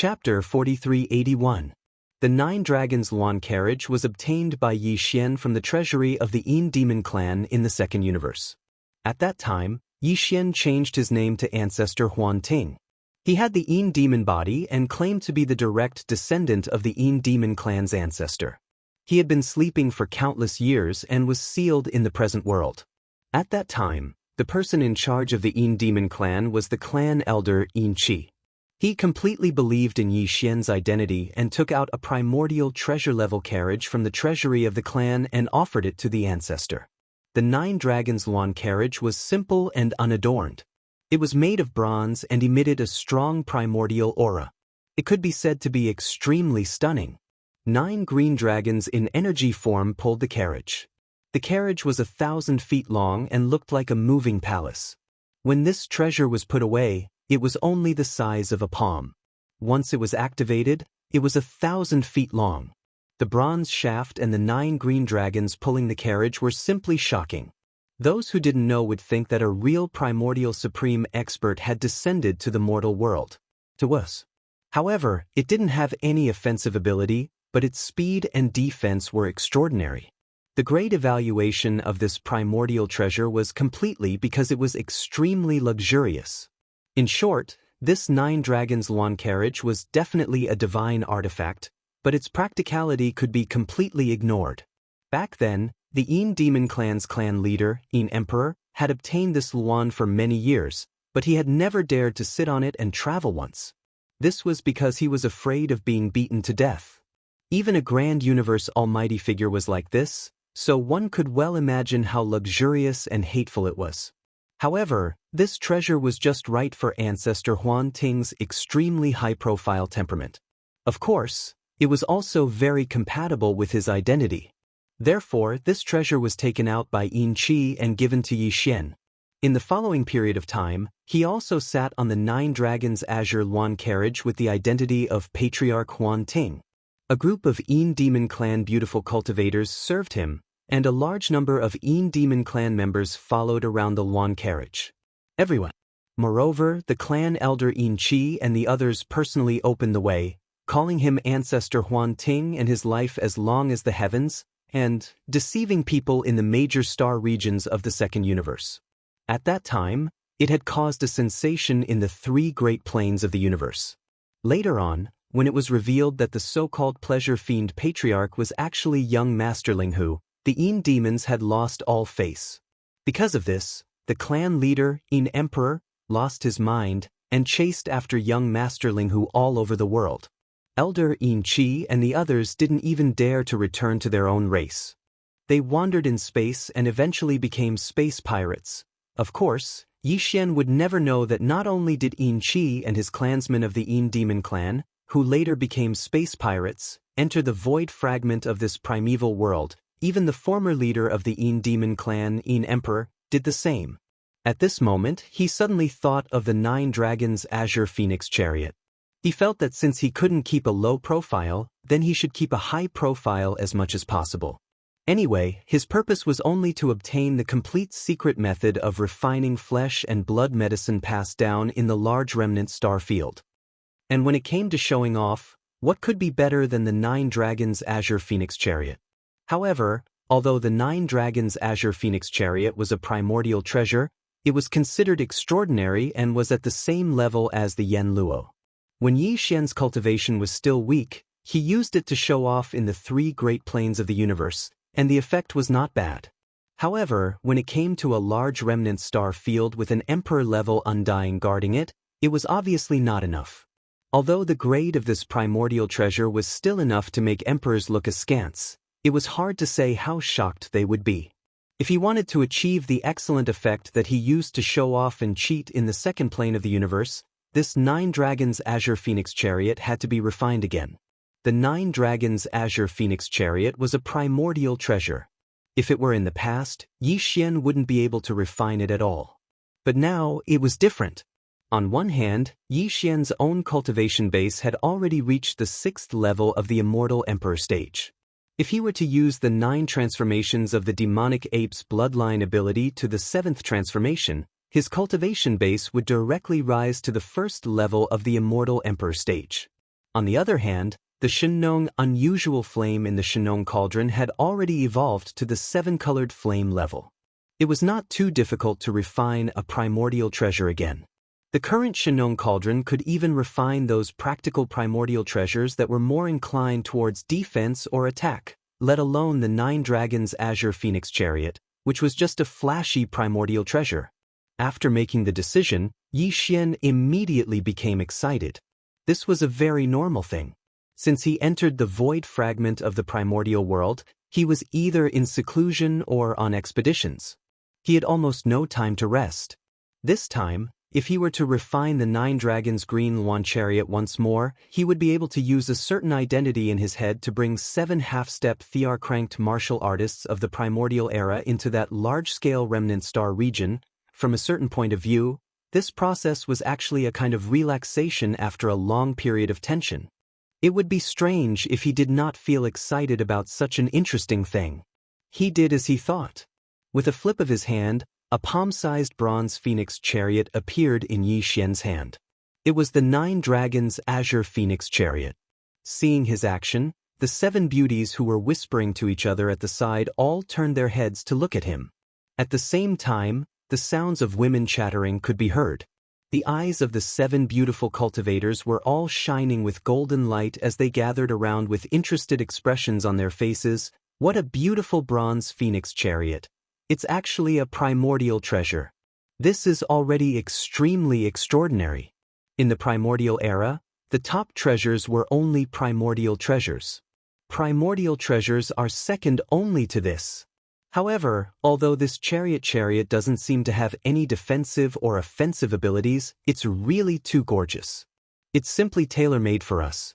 Chapter 4381. The Nine Dragons Lawn Carriage was obtained by Yi Xian from the treasury of the Yin Demon clan in the Second Universe. At that time, Yi Xian changed his name to Ancestor Huan Ting. He had the Yin Demon body and claimed to be the direct descendant of the Yin Demon clan's ancestor. He had been sleeping for countless years and was sealed in the present world. At that time, the person in charge of the Yin Demon clan was the clan elder Yin Qi. He completely believed in Yi Xian's identity and took out a primordial treasure-level carriage from the treasury of the clan and offered it to the ancestor. The Nine Dragons Lawn Carriage was simple and unadorned. It was made of bronze and emitted a strong primordial aura. It could be said to be extremely stunning. 9 green dragons in energy form pulled the carriage. The carriage was 1,000 feet long and looked like a moving palace. When this treasure was put away, it was only the size of a palm. Once it was activated, it was 1,000 feet long. The bronze shaft and the 9 green dragons pulling the carriage were simply shocking. Those who didn't know would think that a real primordial supreme expert had descended to the mortal world. To us. However, it didn't have any offensive ability, but its speed and defense were extraordinary. The great evaluation of this primordial treasure was completely because it was extremely luxurious. In short, this 9 Dragons Lawn Carriage was definitely a divine artifact, but its practicality could be completely ignored. Back then, the Yin Demon clan's clan leader, Yin Emperor, had obtained this lawn for many years, but he had never dared to sit on it and travel once. This was because he was afraid of being beaten to death. Even a grand universe almighty figure was like this, so one could well imagine how luxurious and hateful it was. However, this treasure was just right for Ancestor Huan Ting's extremely high-profile temperament. Of course, it was also very compatible with his identity. Therefore, this treasure was taken out by Yin Qi and given to Yi Xian. In the following period of time, he also sat on the 9 Dragons Azure Lawn Carriage with the identity of Patriarch Huan Ting. A group of Yin Demon clan beautiful cultivators served him, and a large number of Yin Demon clan members followed around the lawn carriage. Everyone. Moreover, the clan elder Yin Qi and the others personally opened the way, calling him Ancestor Huan Ting and his life as long as the heavens, and deceiving people in the major star regions of the Second Universe. At that time, it had caused a sensation in the 3 great planes of the universe. Later on, when it was revealed that the so-called pleasure fiend patriarch was actually young Masterling who, the Yin demons had lost all face. Because of this, the clan leader, Yin Emperor, lost his mind and chased after young Masterling who all over the world. Elder Yin Qi and the others didn't even dare to return to their own race. They wandered in space and eventually became space pirates. Of course, Yi Xian would never know that not only did Yin Qi and his clansmen of the Yin Demon clan, who later became space pirates, enter the void fragment of this primeval world, even the former leader of the Yin Demon clan, Yin Emperor, did the same. At this moment, he suddenly thought of the 9 Dragons Azure Phoenix chariot. He felt that since he couldn't keep a low profile, then he should keep a high profile as much as possible. Anyway, his purpose was only to obtain the complete secret method of refining flesh and blood medicine passed down in the large remnant star field. And when it came to showing off, what could be better than the 9 Dragons Azure Phoenix chariot? However, although the 9 Dragons Azure Phoenix chariot was a primordial treasure, it was considered extraordinary and was at the same level as the Yen Luo. When Yi Xian's cultivation was still weak, he used it to show off in the 3 great planes of the universe, and the effect was not bad. However, when it came to a large remnant star field with an emperor-level undying guarding it, it was obviously not enough. Although the grade of this primordial treasure was still enough to make emperors look askance, it was hard to say how shocked they would be. If he wanted to achieve the excellent effect that he used to show off and cheat in the second plane of the universe, this 9 Dragons Azure Phoenix chariot had to be refined again. The 9 Dragons Azure Phoenix chariot was a primordial treasure. If it were in the past, Yi Xian wouldn't be able to refine it at all. But now, it was different. On one hand, Yi Xian's own cultivation base had already reached the 6th level of the Immortal Emperor stage. If he were to use the 9 transformations of the demonic ape's bloodline ability to the 7th transformation, his cultivation base would directly rise to the 1st level of the Immortal Emperor stage. On the other hand, the Shenong unusual flame in the Shenong cauldron had already evolved to the 7-colored flame level. It was not too difficult to refine a primordial treasure again. The current Shenong cauldron could even refine those practical primordial treasures that were more inclined towards defense or attack, let alone the 9 Dragons Azure Phoenix Chariot, which was just a flashy primordial treasure. After making the decision, Yi Xian immediately became excited. This was a very normal thing. Since he entered the void fragment of the primordial world, he was either in seclusion or on expeditions. He had almost no time to rest. This time, if he were to refine the 9 Dragons Green Lawn Chariot once more, he would be able to use a certain identity in his head to bring 7 half-step Thear-cranked martial artists of the primordial era into that large-scale remnant star region. From a certain point of view, this process was actually a kind of relaxation after a long period of tension. It would be strange if he did not feel excited about such an interesting thing. He did as he thought. With a flip of his hand, a palm-sized bronze phoenix chariot appeared in Yi Xian's hand. It was the 9 Dragons Azure Phoenix Chariot. Seeing his action, the 7 beauties who were whispering to each other at the side all turned their heads to look at him. At the same time, the sounds of women chattering could be heard. The eyes of the 7 beautiful cultivators were all shining with golden light as they gathered around with interested expressions on their faces. What a beautiful bronze phoenix chariot! It's actually a primordial treasure. This is already extremely extraordinary. In the primordial era, the top treasures were only primordial treasures. Primordial treasures are second only to this. However, although this chariot doesn't seem to have any defensive or offensive abilities, it's really too gorgeous. It's simply tailor-made for us.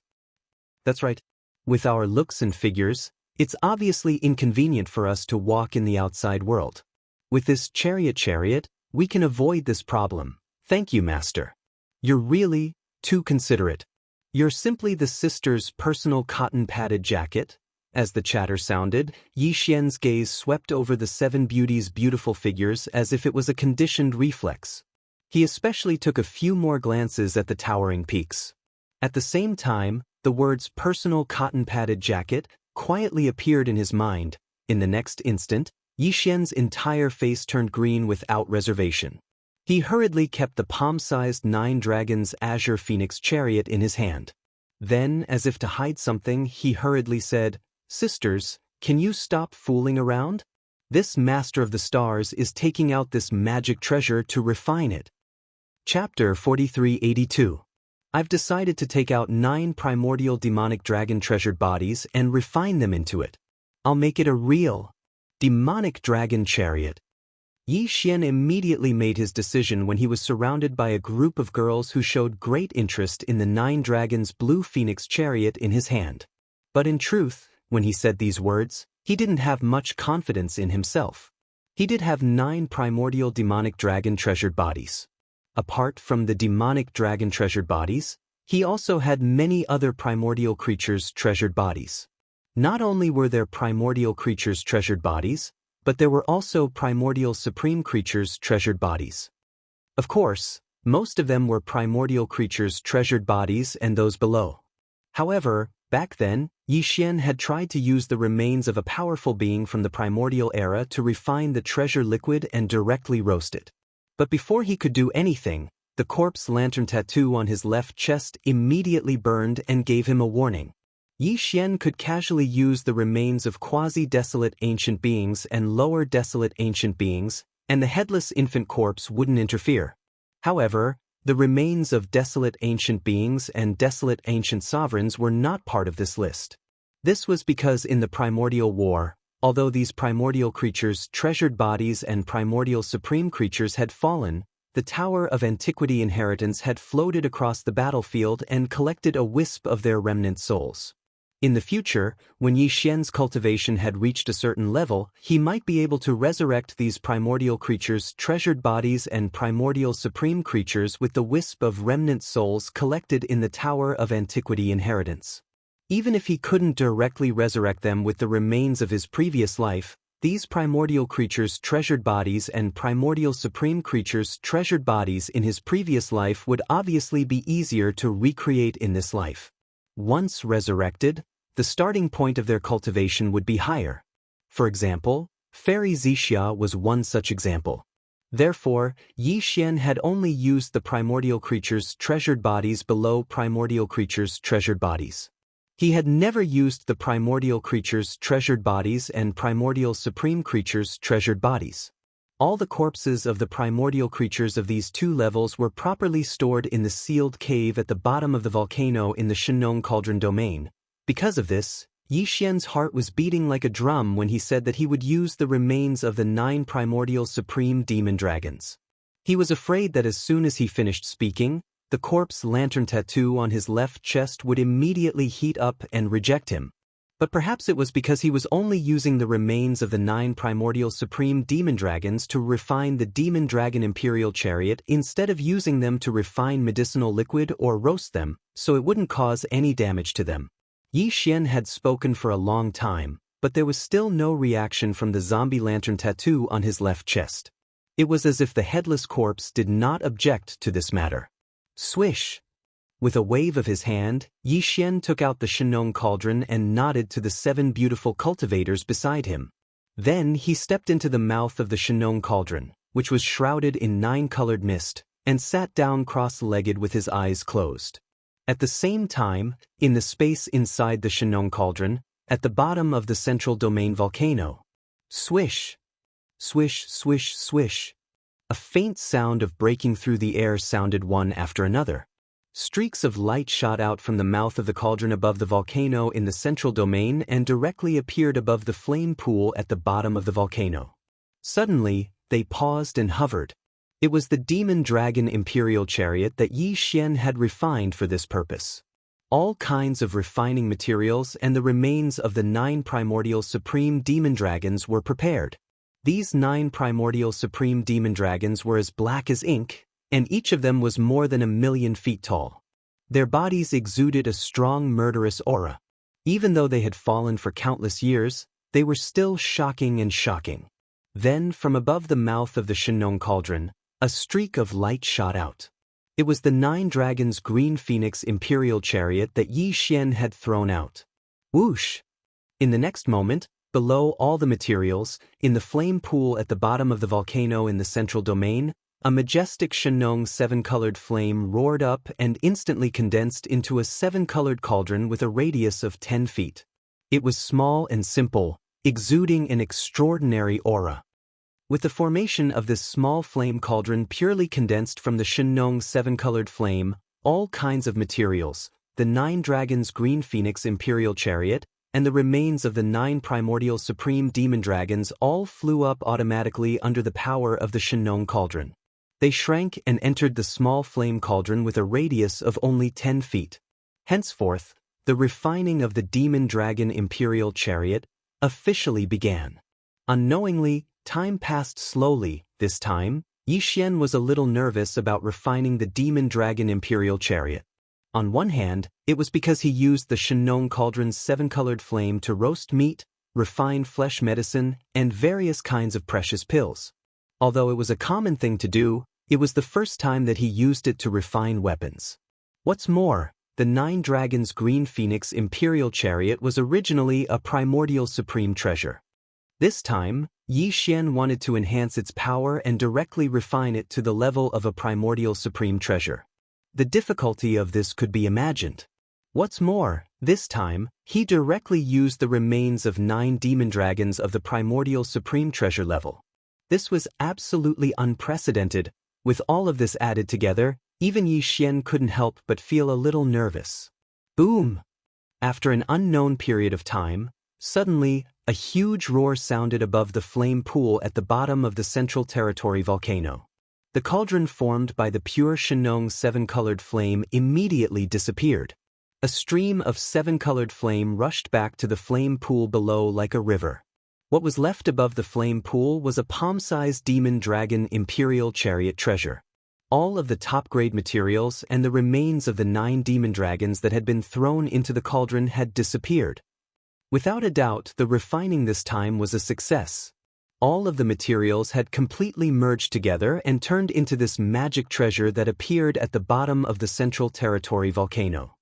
That's right. With our looks and figures, it's obviously inconvenient for us to walk in the outside world. With this chariot, we can avoid this problem. Thank you, Master. You're really too considerate. You're simply the sister's personal cotton-padded jacket. As the chatter sounded, Yi Xian's gaze swept over the 7 beauties' beautiful figures as if it was a conditioned reflex. He especially took a few more glances at the towering peaks. At the same time, the words personal cotton-padded jacket quietly appeared in his mind. In the next instant, Yi Xian's entire face turned green without reservation. He hurriedly kept the palm-sized 9 Dragons Azure Phoenix Chariot in his hand. Then, as if to hide something, he hurriedly said, "Sisters, can you stop fooling around? This Master of the Stars is taking out this magic treasure to refine it." Chapter 4382. I've decided to take out 9 primordial demonic dragon treasured bodies and refine them into it. I'll make it a real demonic dragon chariot. Yi Xian immediately made his decision when he was surrounded by a group of girls who showed great interest in the 9 Dragons Blue Phoenix Chariot in his hand. But in truth, when he said these words, he didn't have much confidence in himself. He did have 9 primordial demonic dragon treasured bodies. Apart from the demonic dragon treasured bodies, he also had many other primordial creatures' treasured bodies. Not only were there primordial creatures' treasured bodies, but there were also primordial supreme creatures' treasured bodies. Of course, most of them were primordial creatures' treasured bodies and those below. However, back then, Yi Xian had tried to use the remains of a powerful being from the primordial era to refine the treasure liquid and directly roast it. But before he could do anything, the corpse lantern tattoo on his left chest immediately burned and gave him a warning. Yi Xian could casually use the remains of quasi-desolate ancient beings and lower desolate ancient beings, and the headless infant corpse wouldn't interfere. However, the remains of desolate ancient beings and desolate ancient sovereigns were not part of this list. This was because in the primordial war, although these primordial creatures' treasured bodies and primordial supreme creatures had fallen, the Tower of Antiquity inheritance had floated across the battlefield and collected a wisp of their remnant souls. In the future, when Yi Xian's cultivation had reached a certain level, he might be able to resurrect these primordial creatures' treasured bodies and primordial supreme creatures with the wisp of remnant souls collected in the Tower of Antiquity inheritance. Even if he couldn't directly resurrect them with the remains of his previous life, these primordial creatures' treasured bodies and primordial supreme creatures' treasured bodies in his previous life would obviously be easier to recreate in this life. Once resurrected, the starting point of their cultivation would be higher. For example, Fairy Xianxia was one such example. Therefore, Xian had only used the primordial creatures' treasured bodies below primordial creatures' treasured bodies. He had never used the primordial creatures' treasured bodies and primordial supreme creatures' treasured bodies. All the corpses of the primordial creatures of these two levels were properly stored in the sealed cave at the bottom of the volcano in the Shenong Cauldron domain. Because of this, Xian's heart was beating like a drum when he said that he would use the remains of the 9 primordial supreme demon dragons. He was afraid that as soon as he finished speaking, the corpse lantern tattoo on his left chest would immediately heat up and reject him. But perhaps it was because he was only using the remains of the 9 primordial supreme demon dragons to refine the demon dragon imperial chariot instead of using them to refine medicinal liquid or roast them, so it wouldn't cause any damage to them. Xian had spoken for a long time, but there was still no reaction from the zombie lantern tattoo on his left chest. It was as if the headless corpse did not object to this matter. Swish! With a wave of his hand, Xian took out the Shenong Cauldron and nodded to the 7 beautiful cultivators beside him. Then he stepped into the mouth of the Shenong Cauldron, which was shrouded in 9-colored mist, and sat down cross-legged with his eyes closed. At the same time, in the space inside the Shenong Cauldron, at the bottom of the central domain volcano, swish! Swish, swish, swish! A faint sound of breaking through the air sounded one after another. Streaks of light shot out from the mouth of the cauldron above the volcano in the central domain and directly appeared above the flame pool at the bottom of the volcano. Suddenly, they paused and hovered. It was the demon dragon imperial chariot that Xian had refined for this purpose. All kinds of refining materials and the remains of the 9 primordial supreme demon dragons were prepared. These 9 primordial supreme demon dragons were as black as ink, and each of them was more than 1,000,000 feet tall. Their bodies exuded a strong murderous aura. Even though they had fallen for countless years, they were still shocking and shocking. Then, from above the mouth of the Shenong Cauldron, a streak of light shot out. It was the 9 dragons' green phoenix imperial chariot that Xian had thrown out. Whoosh! In the next moment, below all the materials, in the flame pool at the bottom of the volcano in the central domain, a majestic Shenong 7-colored flame roared up and instantly condensed into a 7-colored cauldron with a radius of 10 feet. It was small and simple, exuding an extraordinary aura. With the formation of this small flame cauldron purely condensed from the Shenong 7-colored flame, all kinds of materials, the 9 dragons' green phoenix imperial chariot, and the remains of the 9 primordial supreme demon dragons all flew up automatically under the power of the Shenong Cauldron. They shrank and entered the small flame cauldron with a radius of only 10 feet. Henceforth, the refining of the demon dragon imperial chariot officially began. Unknowingly, time passed slowly. This time, Xian was a little nervous about refining the demon dragon imperial chariot. On one hand, it was because he used the Shenong Cauldron's 7-colored flame to roast meat, refine flesh medicine, and various kinds of precious pills. Although it was a common thing to do, it was the first time that he used it to refine weapons. What's more, the 9 dragons' green phoenix imperial chariot was originally a primordial supreme treasure. This time, Xian wanted to enhance its power and directly refine it to the level of a primordial supreme treasure. The difficulty of this could be imagined. What's more, this time, he directly used the remains of 9 demon dragons of the primordial supreme treasure level. This was absolutely unprecedented. With all of this added together, even Xian couldn't help but feel a little nervous. Boom! After an unknown period of time, suddenly, a huge roar sounded above the flame pool at the bottom of the central territory volcano. The cauldron formed by the pure Shenong 7-colored flame immediately disappeared. A stream of 7-colored flame rushed back to the flame pool below like a river. What was left above the flame pool was a palm-sized demon dragon imperial chariot treasure. All of the top-grade materials and the remains of the 9 demon dragons that had been thrown into the cauldron had disappeared. Without a doubt, the refining this time was a success. All of the materials had completely merged together and turned into this magic treasure that appeared at the bottom of the central territory volcano.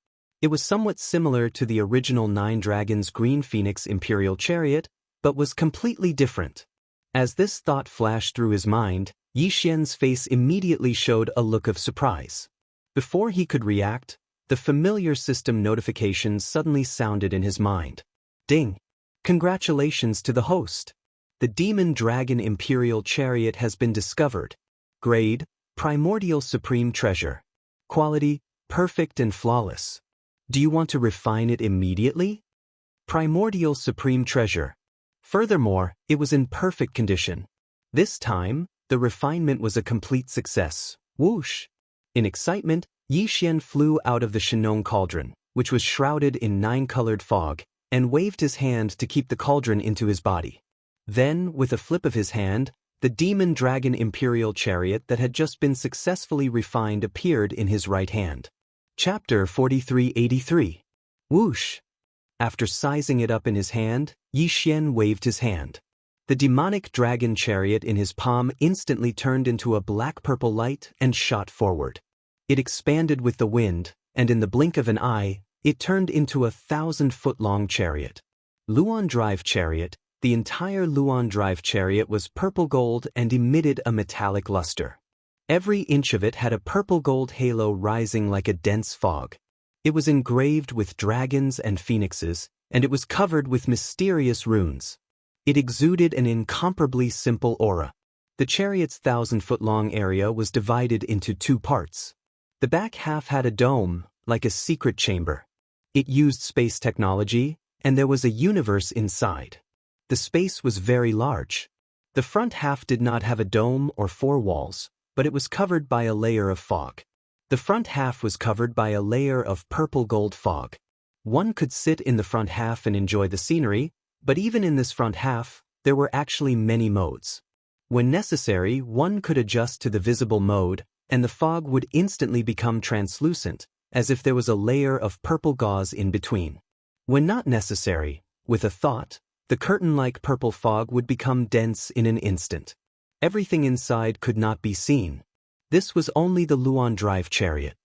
It was somewhat similar to the original Nine Dragons Green Phoenix Imperial Chariot, but was completely different. As this thought flashed through his mind, Yi Xian's face immediately showed a look of surprise. Before he could react, the familiar system notification suddenly sounded in his mind. Ding! Congratulations to the host! The Demon Dragon Imperial Chariot has been discovered. Grade: Primordial Supreme Treasure. Quality: perfect and flawless. Do you want to refine it immediately? Primordial Supreme Treasure. Furthermore, it was in perfect condition. This time, the refinement was a complete success. Whoosh! In excitement, Yi Xian flew out of the Shenong cauldron, which was shrouded in 9-colored fog, and waved his hand to keep the cauldron into his body. Then, with a flip of his hand, the Demon Dragon Imperial Chariot that had just been successfully refined appeared in his right hand. Chapter 4383. Whoosh! After sizing it up in his hand, Yi Xian waved his hand. The demonic dragon chariot in his palm instantly turned into a black-purple light and shot forward. It expanded with the wind, and in the blink of an eye, it turned into a 1,000-foot-long chariot. Luan Drive Chariot. The entire Luan Drive chariot was purple gold and emitted a metallic luster. Every inch of it had a purple-gold halo rising like a dense fog. It was engraved with dragons and phoenixes, and it was covered with mysterious runes. It exuded an incomparably simple aura. The chariot's 1,000-foot-long area was divided into 2 parts. The back half had a dome, like a secret chamber. It used space technology, and there was a universe inside. The space was very large. The front half did not have a dome or 4 walls, but it was covered by a layer of fog. The front half was covered by a layer of purple-gold fog. One could sit in the front half and enjoy the scenery, but even in this front half, there were actually many modes. When necessary, one could adjust to the visible mode, and the fog would instantly become translucent, as if there was a layer of purple gauze in between. When not necessary, with a thought, the curtain-like purple fog would become dense in an instant. Everything inside could not be seen. This was only the Luan Drive chariot.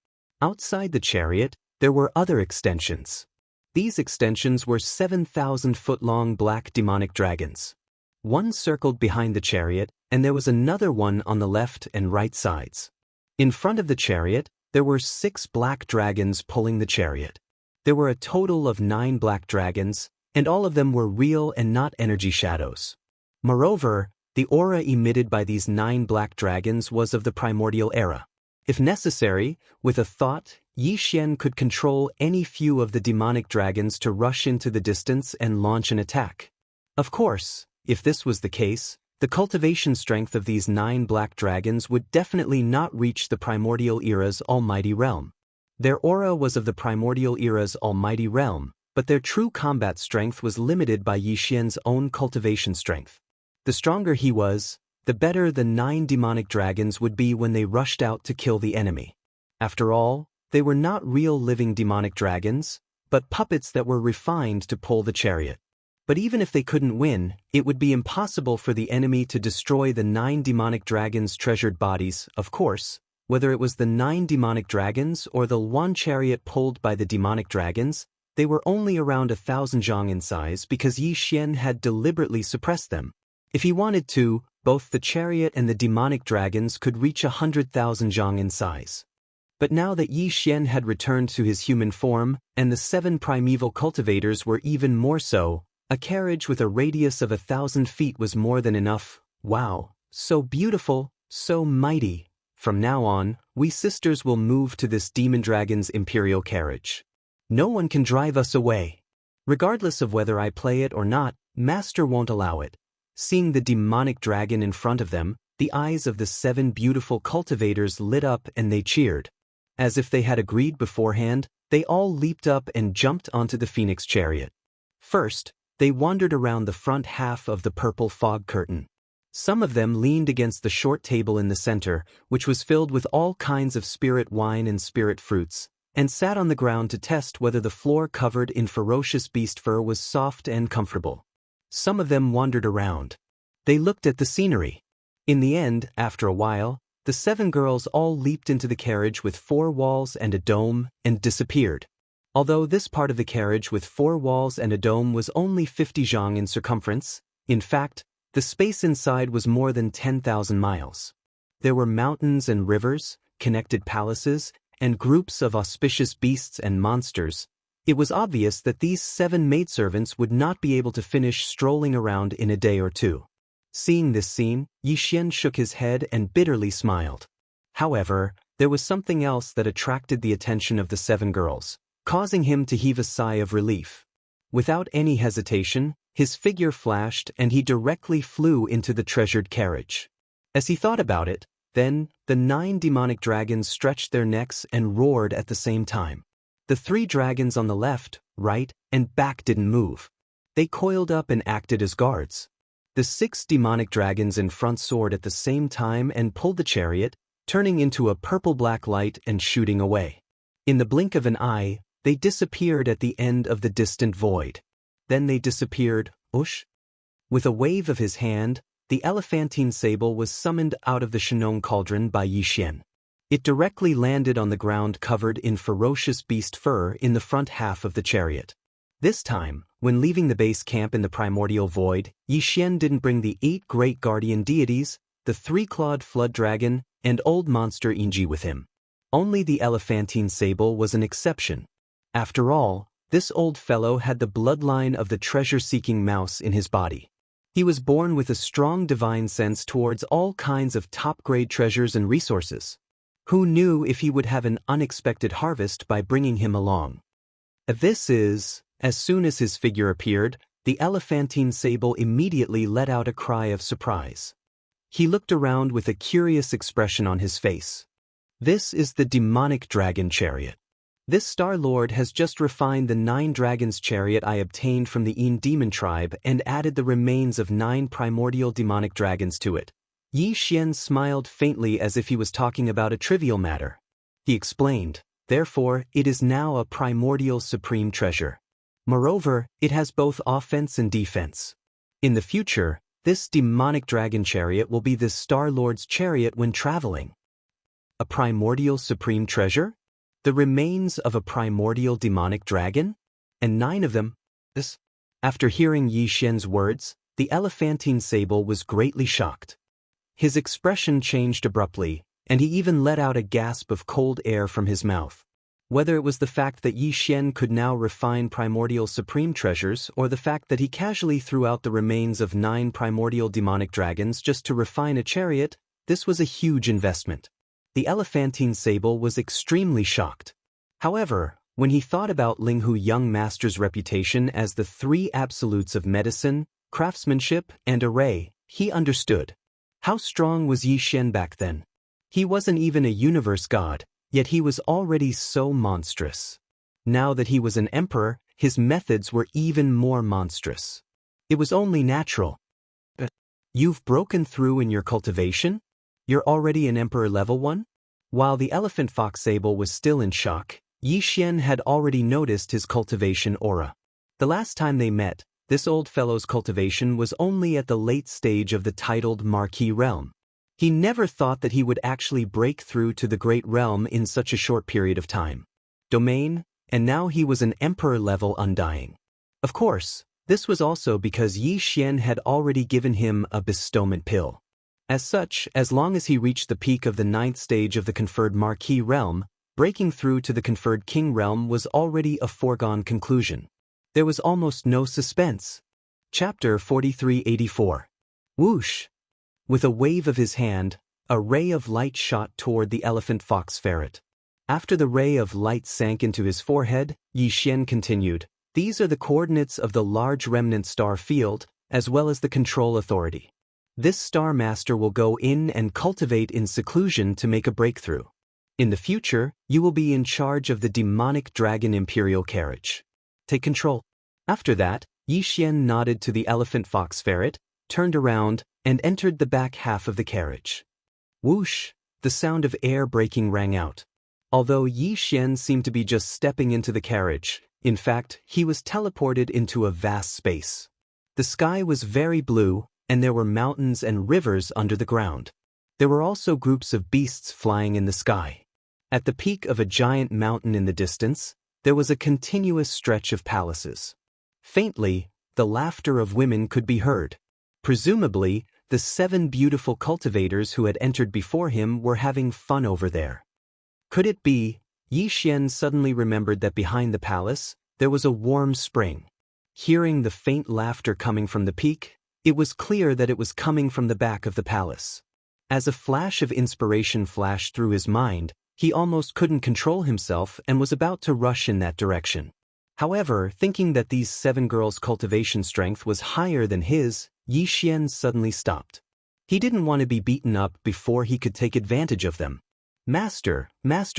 Outside the chariot, there were other extensions. These extensions were 7,000-foot-long black demonic dragons. One circled behind the chariot, and there was another one on the left and right sides. In front of the chariot, there were 6 black dragons pulling the chariot. There were a total of 9 black dragons, and all of them were real and not energy shadows. Moreover, the aura emitted by these 9 black dragons was of the primordial era. If necessary, with a thought, Yi Xian could control any few of the demonic dragons to rush into the distance and launch an attack. Of course, if this was the case, the cultivation strength of these 9 black dragons would definitely not reach the primordial era's almighty realm. Their aura was of the primordial era's almighty realm, but their true combat strength was limited by Yi Xian's own cultivation strength. The stronger he was, the better the 9 demonic dragons would be when they rushed out to kill the enemy. After all, they were not real living demonic dragons, but puppets that were refined to pull the chariot. But even if they couldn't win, it would be impossible for the enemy to destroy the 9 demonic dragons' treasured bodies, of course, whether it was the 9 demonic dragons or the one chariot pulled by the demonic dragons. They were only around 1,000 zhang in size because Yi Xian had deliberately suppressed them. If he wanted to, both the chariot and the demonic dragons could reach 100,000 zhang in size. But now that Yi Xian had returned to his human form, and the 7 primeval cultivators were even more so, a carriage with a radius of 1,000 feet was more than enough. Wow, so beautiful, so mighty. From now on, we sisters will move to this demon dragon's imperial carriage. No one can drive us away. Regardless of whether I play it or not, Master won't allow it. Seeing the demonic dragon in front of them, the eyes of the 7 beautiful cultivators lit up and they cheered. As if they had agreed beforehand, they all leaped up and jumped onto the phoenix chariot. First, they wandered around the front half of the purple fog curtain. Some of them leaned against the short table in the center, which was filled with all kinds of spirit wine and spirit fruits, and sat on the ground to test whether the floor covered in ferocious beast fur was soft and comfortable. Some of them wandered around. They looked at the scenery. In the end, after a while, the 7 girls all leaped into the carriage with 4 walls and a dome and disappeared. Although this part of the carriage with 4 walls and a dome was only 50 zhang in circumference, in fact, the space inside was more than 10,000 miles. There were mountains and rivers, connected palaces, and groups of auspicious beasts and monsters. It was obvious that these 7 maidservants would not be able to finish strolling around in a day or two. Seeing this scene, Yixian shook his head and bitterly smiled. However, there was something else that attracted the attention of the 7 girls, causing him to heave a sigh of relief. Without any hesitation, his figure flashed and he directly flew into the treasured carriage. As he thought about it, then, the 9 demonic dragons stretched their necks and roared at the same time. The 3 dragons on the left, right, and back didn't move. They coiled up and acted as guards. The 6 demonic dragons in front soared at the same time and pulled the chariot, turning into a purple-black light and shooting away. In the blink of an eye, they disappeared at the end of the distant void. Then they disappeared, whoosh. With a wave of his hand, the elephantine sable was summoned out of the Shenong cauldron by Yixian. It directly landed on the ground covered in ferocious beast fur in the front half of the chariot. This time, when leaving the base camp in the primordial void, Yixian didn't bring the 8 great guardian deities, the 3-clawed flood dragon, and old monster Inji with him. Only the elephantine sable was an exception. After all, this old fellow had the bloodline of the treasure-seeking mouse in his body. He was born with a strong divine sense towards all kinds of top-grade treasures and resources. Who knew if he would have an unexpected harvest by bringing him along? As soon as his figure appeared, the elephantine sable immediately let out a cry of surprise. He looked around with a curious expression on his face. This is the demonic dragon chariot. This Star Lord has just refined the 9 dragons chariot I obtained from the Yin demon tribe and added the remains of 9 primordial demonic dragons to it. Yixian smiled faintly as if he was talking about a trivial matter. He explained, therefore, it is now a primordial supreme treasure. Moreover, it has both offense and defense. In the future, this demonic dragon chariot will be this Star Lord's chariot when traveling. A primordial supreme treasure? The remains of a primordial demonic dragon? And 9 of them? After hearing Yixian's words, the elephantine sable was greatly shocked. His expression changed abruptly, and he even let out a gasp of cold air from his mouth. Whether it was the fact that Yixian could now refine primordial supreme treasures or the fact that he casually threw out the remains of 9 primordial demonic dragons just to refine a chariot, this was a huge investment. The elephantine sable was extremely shocked. However, when he thought about Linghu young master's reputation as the 3 absolutes of medicine, craftsmanship, and array, he understood. How strong was Yixian back then? He wasn't even a universe god, yet he was already so monstrous. Now that he was an emperor, his methods were even more monstrous. It was only natural. You've broken through in your cultivation? You're already an Emperor level 1? While the elephant fox sable was still in shock, Yixian had already noticed his cultivation aura. The last time they met, this old fellow's cultivation was only at the late stage of the titled Marquis realm. He never thought that he would actually break through to the Great Realm in such a short period of time. Domain, and now he was an Emperor level Undying. Of course, this was also because Yixian had already given him a bestowment pill. As such, as long as he reached the peak of the 9th stage of the conferred Marquis realm, breaking through to the conferred King realm was already a foregone conclusion. There was almost no suspense. Chapter 4384. Whoosh! With a wave of his hand, a ray of light shot toward the elephant fox ferret. After the ray of light sank into his forehead, Yixian continued, "These are the coordinates of the large remnant star field, as well as the control authority. This Star Master will go in and cultivate in seclusion to make a breakthrough. In the future, you will be in charge of the demonic dragon imperial carriage. Take control." After that, Yixian nodded to the elephant fox ferret, turned around, and entered the back half of the carriage. Whoosh! The sound of air braking rang out. Although Yixian seemed to be just stepping into the carriage, in fact, he was teleported into a vast space. The sky was very blue, and there were mountains and rivers under the ground. There were also groups of beasts flying in the sky. At the peak of a giant mountain in the distance, there was a continuous stretch of palaces. Faintly, the laughter of women could be heard. Presumably, the 7 beautiful cultivators who had entered before him were having fun over there. Could it be? Yi Xian suddenly remembered that behind the palace, there was a warm spring. Hearing the faint laughter coming from the peak, it was clear that it was coming from the back of the palace. As a flash of inspiration flashed through his mind, he almost couldn't control himself and was about to rush in that direction. However, thinking that these 7 girls' cultivation strength was higher than his, Yi Xian suddenly stopped. He didn't want to be beaten up before he could take advantage of them. Master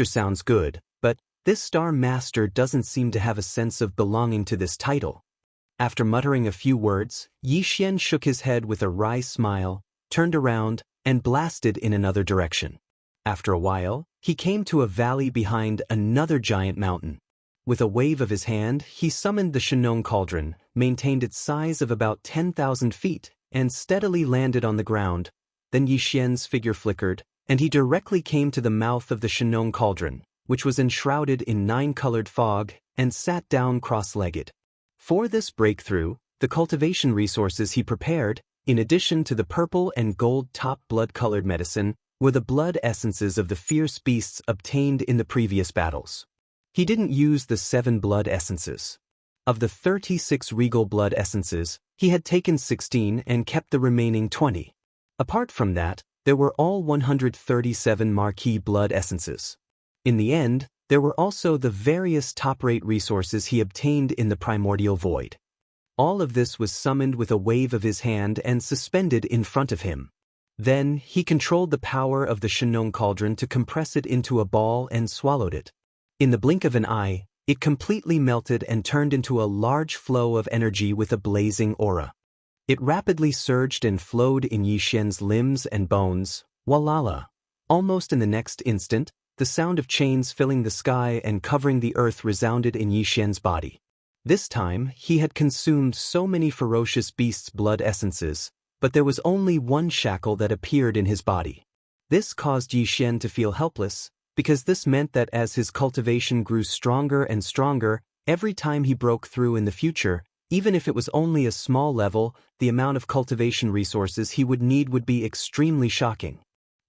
sounds good, but this star master doesn't seem to have a sense of belonging to this title. After muttering a few words, Yi Xian shook his head with a wry smile, turned around, and blasted in another direction. After a while, he came to a valley behind another giant mountain. With a wave of his hand, he summoned the Shenong cauldron, maintained its size of about 10,000 feet, and steadily landed on the ground. Then Yi Xian's figure flickered, and he directly came to the mouth of the Shenong cauldron, which was enshrouded in 9-colored fog, and sat down cross-legged. For this breakthrough, the cultivation resources he prepared, in addition to the purple and gold top blood-colored medicine, were the blood essences of the fierce beasts obtained in the previous battles. He didn't use the 7 blood essences. Of the 36 regal blood essences, he had taken 16 and kept the remaining 20. Apart from that, there were all 137 marquee blood essences. In the end, there were also the various top-rate resources he obtained in the primordial void. All of this was summoned with a wave of his hand and suspended in front of him. Then, he controlled the power of the Shenong cauldron to compress it into a ball and swallowed it. In the blink of an eye, it completely melted and turned into a large flow of energy with a blazing aura. It rapidly surged and flowed in Yi Xian's limbs and bones. Walala! Almost in the next instant, the sound of chains filling the sky and covering the earth resounded in Yi Xian's body. This time, he had consumed so many ferocious beasts' blood essences, but there was only one shackle that appeared in his body. This caused Yi Xian to feel helpless, because this meant that as his cultivation grew stronger and stronger, every time he broke through in the future, even if it was only a small level, the amount of cultivation resources he would need would be extremely shocking.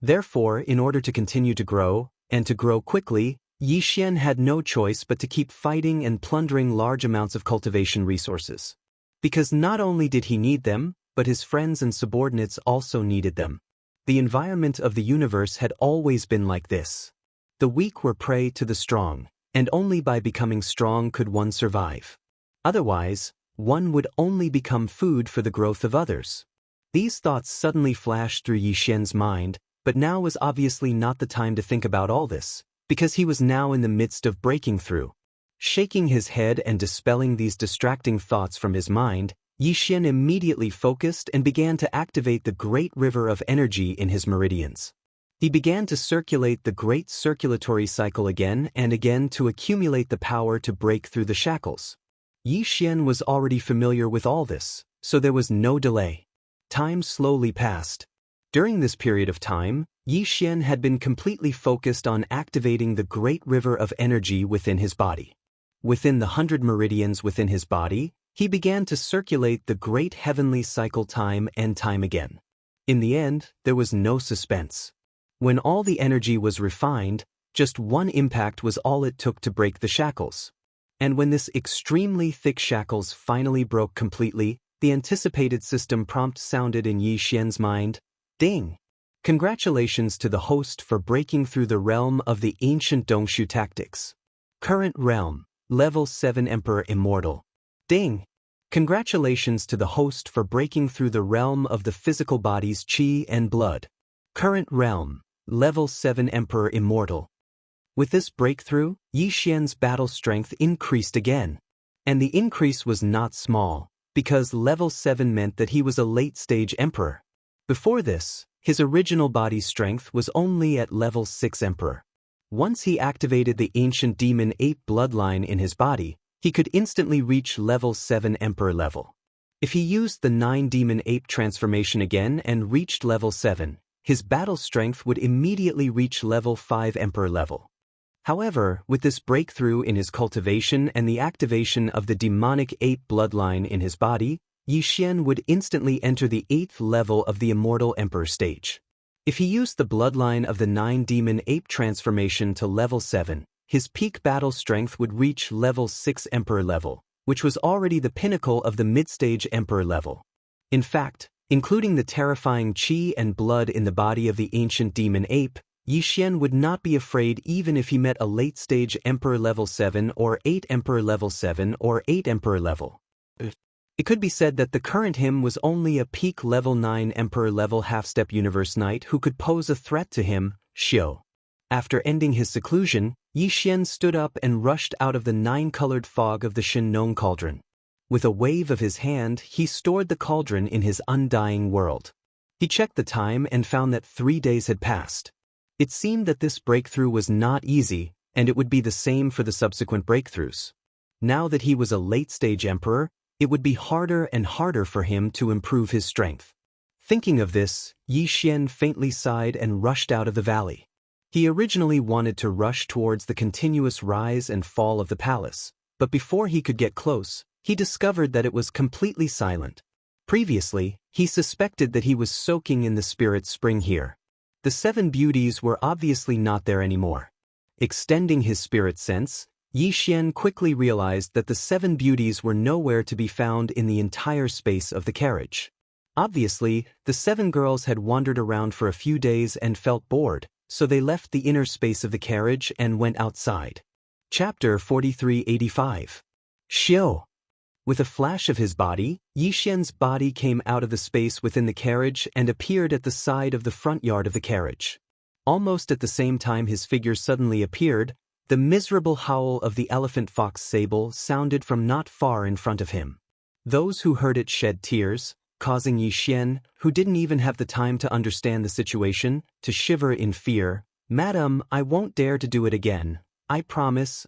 Therefore, in order to continue to grow, and to grow quickly, Yi Xian had no choice but to keep fighting and plundering large amounts of cultivation resources. Because not only did he need them, but his friends and subordinates also needed them. The environment of the universe had always been like this. The weak were prey to the strong, and only by becoming strong could one survive. Otherwise, one would only become food for the growth of others. These thoughts suddenly flashed through Yi Xian's mind, but now was obviously not the time to think about all this, because he was now in the midst of breaking through. Shaking his head and dispelling these distracting thoughts from his mind, Yi Xian immediately focused and began to activate the great river of energy in his meridians. He began to circulate the great circulatory cycle again and again to accumulate the power to break through the shackles. Yi Xian was already familiar with all this, so there was no delay. Time slowly passed. During this period of time, Yi Xian had been completely focused on activating the great river of energy within his body. Within the 100 meridians within his body, he began to circulate the great heavenly cycle time and time again. In the end, there was no suspense. When all the energy was refined, just one impact was all it took to break the shackles. And when this extremely thick shackles finally broke completely, the anticipated system prompt sounded in Yi Xian's mind. Ding! Congratulations to the host for breaking through the realm of the ancient Dongshu tactics. Current realm, level 7 Emperor Immortal. Ding! Congratulations to the host for breaking through the realm of the physical body's qi and blood. Current realm, level 7 Emperor Immortal. With this breakthrough, Yi Xian's battle strength increased again. And the increase was not small, because level 7 meant that he was a late-stage emperor. Before this, his original body strength was only at level 6 emperor. Once he activated the ancient demon ape bloodline in his body, he could instantly reach level 7 emperor level. If he used the 9 demon ape transformation again and reached level 7, his battle strength would immediately reach level 5 emperor level. However, with this breakthrough in his cultivation and the activation of the demonic ape bloodline in his body, Xian would instantly enter the 8th level of the Immortal Emperor stage. If he used the bloodline of the 9-demon ape transformation to level 7, his peak battle strength would reach level 6 Emperor level, which was already the pinnacle of the mid-stage Emperor level. In fact, including the terrifying qi and blood in the body of the ancient demon ape, Xian would not be afraid even if he met a late-stage Emperor level 7 or 8 Emperor level 7 or 8 Emperor level. It could be said that the current him was only a peak level 9 Emperor level half-step universe knight who could pose a threat to him, Xiu. After ending his seclusion, Xian stood up and rushed out of the 9-colored fog of the Shen cauldron. With a wave of his hand, he stored the cauldron in his undying world. He checked the time and found that 3 days had passed. It seemed that this breakthrough was not easy, and it would be the same for the subsequent breakthroughs. Now that he was a late-stage emperor, it would be harder and harder for him to improve his strength. Thinking of this, Xian faintly sighed and rushed out of the valley. He originally wanted to rush towards the continuous rise and fall of the palace, but before he could get close, he discovered that it was completely silent. Previously, he suspected that he was soaking in the spirit spring here. The 7 beauties were obviously not there anymore. Extending his spirit sense, Xian quickly realized that the 7 beauties were nowhere to be found in the entire space of the carriage. Obviously, the 7 girls had wandered around for a few days and felt bored, so they left the inner space of the carriage and went outside. Chapter 4385. Xiu. With a flash of his body, Xian's body came out of the space within the carriage and appeared at the side of the front yard of the carriage. Almost at the same time his figure suddenly appeared, the miserable howl of the elephant-fox sable sounded from not far in front of him. Those who heard it shed tears, causing Xian, who didn't even have the time to understand the situation, to shiver in fear. "Madam, I won't dare to do it again. I promise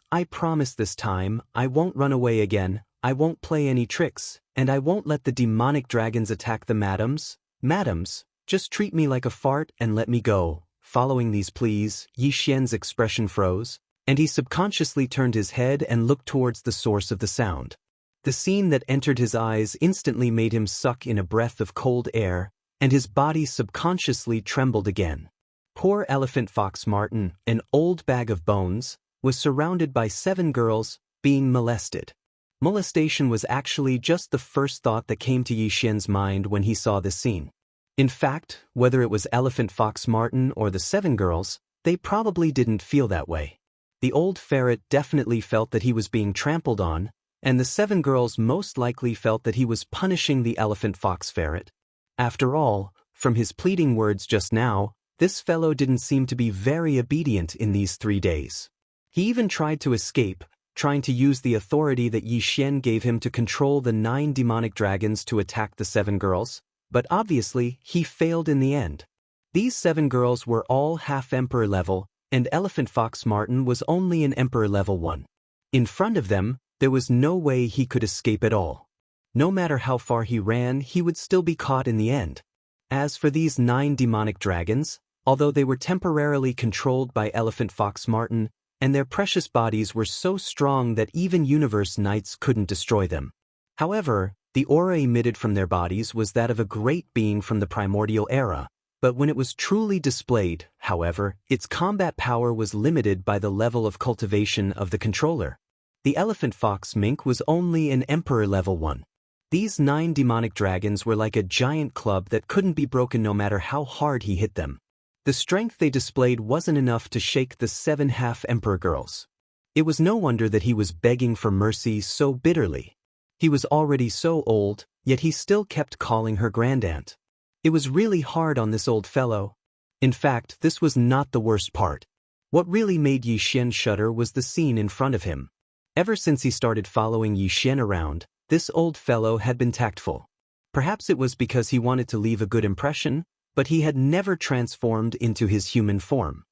this time, I won't run away again. I won't play any tricks, and I won't let the demonic dragons attack the madams. Madams, just treat me like a fart and let me go." Following these pleas, Xian's expression froze, and he subconsciously turned his head and looked towards the source of the sound. The scene that entered his eyes instantly made him suck in a breath of cold air, and his body subconsciously trembled again. Poor Elephant Fox Martin, an old bag of bones, was surrounded by 7 girls, being molested. Molestation was actually just the first thought that came to Xian's mind when he saw this scene. In fact, whether it was Elephant Fox Martin or the 7 girls, they probably didn't feel that way. The old ferret definitely felt that he was being trampled on, and the 7 girls most likely felt that he was punishing the elephant fox ferret. After all, from his pleading words just now, this fellow didn't seem to be very obedient in these 3 days. He even tried to escape, trying to use the authority that Xian gave him to control the 9 demonic dragons to attack the 7 girls, but obviously he failed in the end. These 7 girls were all half-emperor level, and Elephant Fox Martin was only an emperor level 1. In front of them, there was no way he could escape at all. No matter how far he ran, he would still be caught in the end. As for these 9 demonic dragons, although they were temporarily controlled by Elephant Fox Martin, and their precious bodies were so strong that even universe knights couldn't destroy them. However, the aura emitted from their bodies was that of a great being from the primordial era, but when it was truly displayed, however, its combat power was limited by the level of cultivation of the controller. The elephant fox mink was only an emperor level 1. These 9 demonic dragons were like a giant club that couldn't be broken no matter how hard he hit them. The strength they displayed wasn't enough to shake the 7 half-emperor girls. It was no wonder that he was begging for mercy so bitterly. He was already so old, yet he still kept calling her grandaunt. It was really hard on this old fellow. In fact, this was not the worst part. What really made Xian shudder was the scene in front of him. Ever since he started following Xian around, this old fellow had been tactful. Perhaps it was because he wanted to leave a good impression, but he had never transformed into his human form.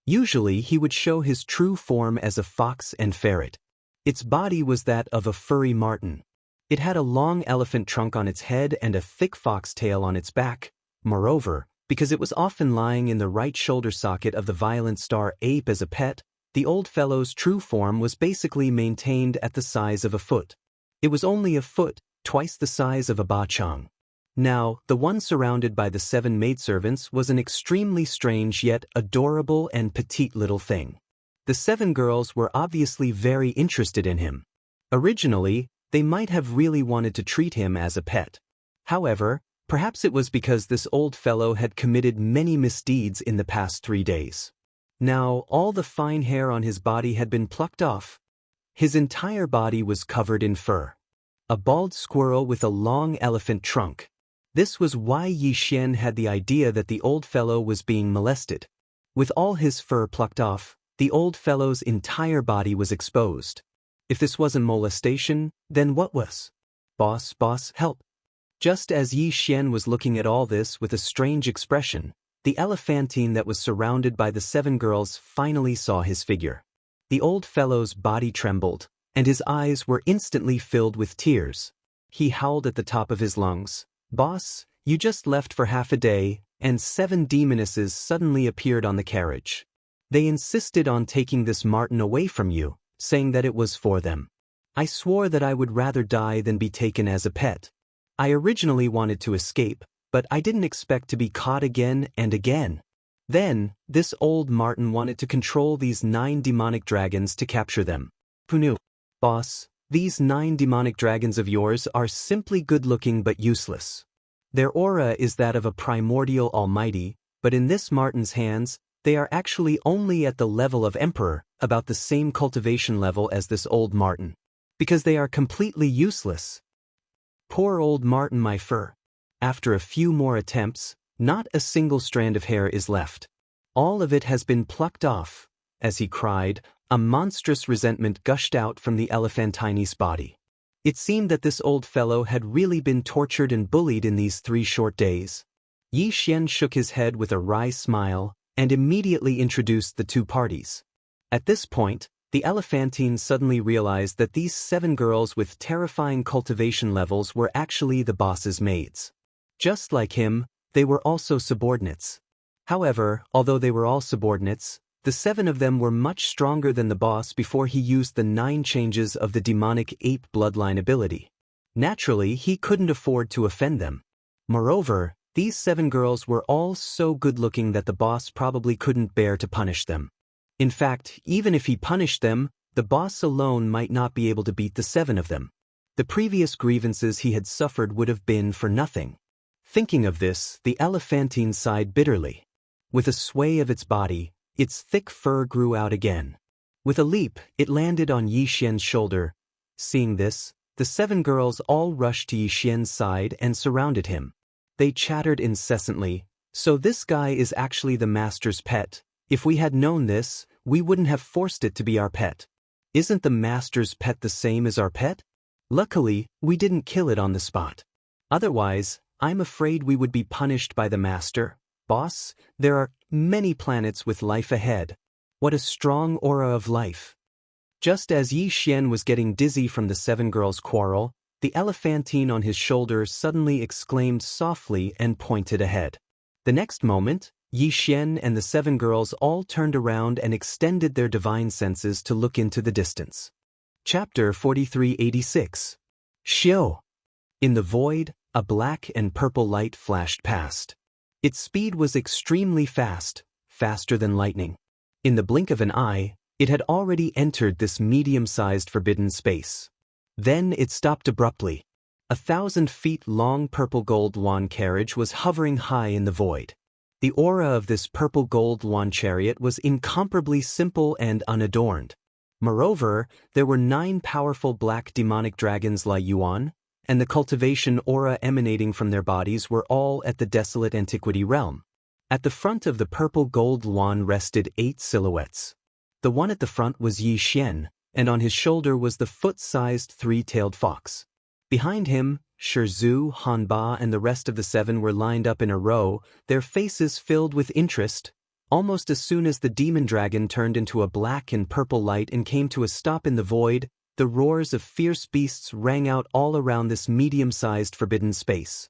Usually he would show his true form as a fox and ferret. Its body was that of a furry marten. It had a long elephant trunk on its head and a thick fox tail on its back. Moreover, because it was often lying in the right shoulder socket of the violent star ape as a pet, The old fellow's true form was basically maintained at the size of a foot. It was only a foot, twice the size of a bachang. Now, the one surrounded by the 7 maidservants was an extremely strange yet adorable and petite little thing. The 7 girls were obviously very interested in him. Originally, they might have really wanted to treat him as a pet. However, perhaps it was because this old fellow had committed many misdeeds in the past 3 days. Now, all the fine hair on his body had been plucked off. His entire body was covered in fur. A bald squirrel with a long elephant trunk. This was why Xian had the idea that the old fellow was being molested. With all his fur plucked off, the old fellow's entire body was exposed. If this wasn't molestation, then what was? Boss, help. Just as Xian was looking at all this with a strange expression, the elephantine that was surrounded by the 7 girls finally saw his figure. The old fellow's body trembled, and his eyes were instantly filled with tears. He howled at the top of his lungs. Boss, you just left for half a day, and 7 demonesses suddenly appeared on the carriage. They insisted on taking this marten away from you, saying that it was for them. I swore that I would rather die than be taken as a pet. I originally wanted to escape, but I didn't expect to be caught again and again. Then, this old marten wanted to control these 9 demonic dragons to capture them. Who knew? Boss, these 9 demonic dragons of yours are simply good-looking but useless. Their aura is that of a primordial almighty, but in this marten's hands, they are actually only at the level of emperor, about the same cultivation level as this old marten. Because they are completely useless. Poor old marten, my fur. After a few more attempts, not a single strand of hair is left. All of it has been plucked off. As he cried, a monstrous resentment gushed out from the elephantine's body. It seemed that this old fellow had really been tortured and bullied in these 3 short days. Xian shook his head with a wry smile, and immediately introduced the 2 parties. At this point, the elephantine suddenly realized that these 7 girls with terrifying cultivation levels were actually the boss's maids. Just like him, they were also subordinates. However, although they were all subordinates, the 7 of them were much stronger than the boss before he used the 9 changes of the demonic ape bloodline ability. Naturally, he couldn't afford to offend them. Moreover, these 7 girls were all so good-looking that the boss probably couldn't bear to punish them. In fact, even if he punished them, the boss alone might not be able to beat the 7 of them. The previous grievances he had suffered would have been for nothing. Thinking of this, the elephantine sighed bitterly. With a sway of its body, its thick fur grew out again. With a leap, it landed on Xian's shoulder. Seeing this, the 7 girls all rushed to Xian's side and surrounded him. They chattered incessantly. So this guy is actually the master's pet. If we had known this, we wouldn't have forced it to be our pet. Isn't the master's pet the same as our pet? Luckily, we didn't kill it on the spot. Otherwise, I'm afraid we would be punished by the master. Boss, there are many planets with life ahead. What a strong aura of life. Just as Xian was getting dizzy from the 7 girls' quarrel, the elephantine on his shoulder suddenly exclaimed softly and pointed ahead. The next moment, Xian and the 7 girls all turned around and extended their divine senses to look into the distance. Chapter 4386. Xiu. In the void, a black and purple light flashed past. Its speed was extremely fast, faster than lightning. In the blink of an eye, it had already entered this medium-sized forbidden space. Then it stopped abruptly. 1,000 feet long purple gold wand carriage was hovering high in the void. The aura of this purple gold wand chariot was incomparably simple and unadorned. Moreover, there were 9 powerful black demonic dragons Lai Yuan, and the cultivation aura emanating from their bodies were all at the desolate antiquity realm. At the front of the purple gold wand rested 8 silhouettes. The one at the front was Xian, and on his shoulder was the foot-sized 3-tailed fox. Behind him, Shizhu, Hanba, and the rest of the 7 were lined up in a row, their faces filled with interest. Almost as soon as the demon dragon turned into a black and purple light and came to a stop in the void, the roars of fierce beasts rang out all around this medium-sized forbidden space.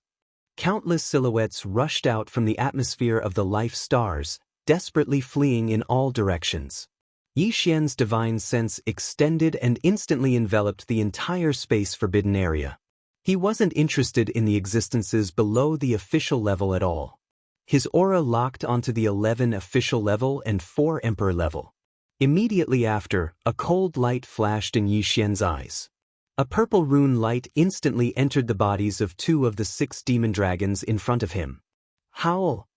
Countless silhouettes rushed out from the atmosphere of the life stars, desperately fleeing in all directions. Yi Xian's divine sense extended and instantly enveloped the entire space forbidden area. He wasn't interested in the existences below the official level at all. His aura locked onto the 11 official level and 4 emperor level. Immediately after, a cold light flashed in Yi Xian's eyes. A purple rune light instantly entered the bodies of 2 of the 6 demon dragons in front of him. Howl!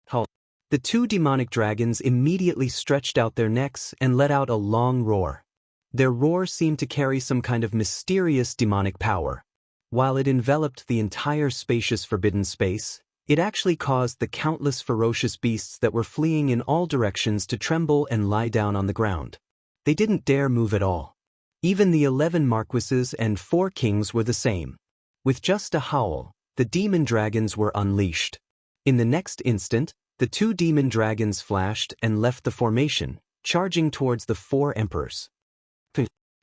Howl! The 2 demonic dragons immediately stretched out their necks and let out a long roar. Their roar seemed to carry some kind of mysterious demonic power. While it enveloped the entire spacious forbidden space, it actually caused the countless ferocious beasts that were fleeing in all directions to tremble and lie down on the ground. They didn't dare move at all. Even the 11 marquises and 4 kings were the same. With just a howl, the demon dragons were unleashed. In the next instant, the 2 demon dragons flashed and left the formation, charging towards the 4 emperors.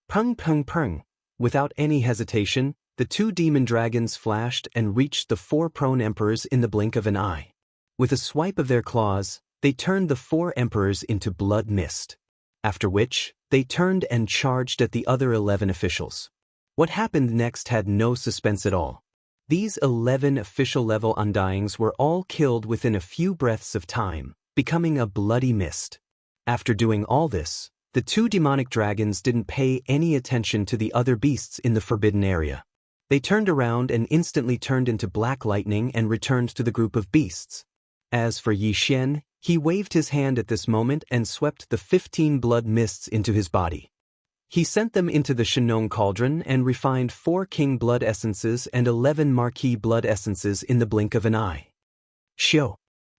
Pung pung pung. Without any hesitation, the 2 demon dragons flashed and reached the 4 prone emperors in the blink of an eye. With a swipe of their claws, they turned the 4 emperors into blood mist. After which, they turned and charged at the other 11 officials. What happened next had no suspense at all. These 11 official-level undyings were all killed within a few breaths of time, becoming a bloody mist. After doing all this, the 2 demonic dragons didn't pay any attention to the other beasts in the forbidden area. They turned around and instantly turned into black lightning and returned to the group of beasts. As for Yi Xian, he waved his hand at this moment and swept the 15 blood mists into his body. He sent them into the Shenong cauldron and refined 4 king blood essences and 11 marquis blood essences in the blink of an eye. Xiu.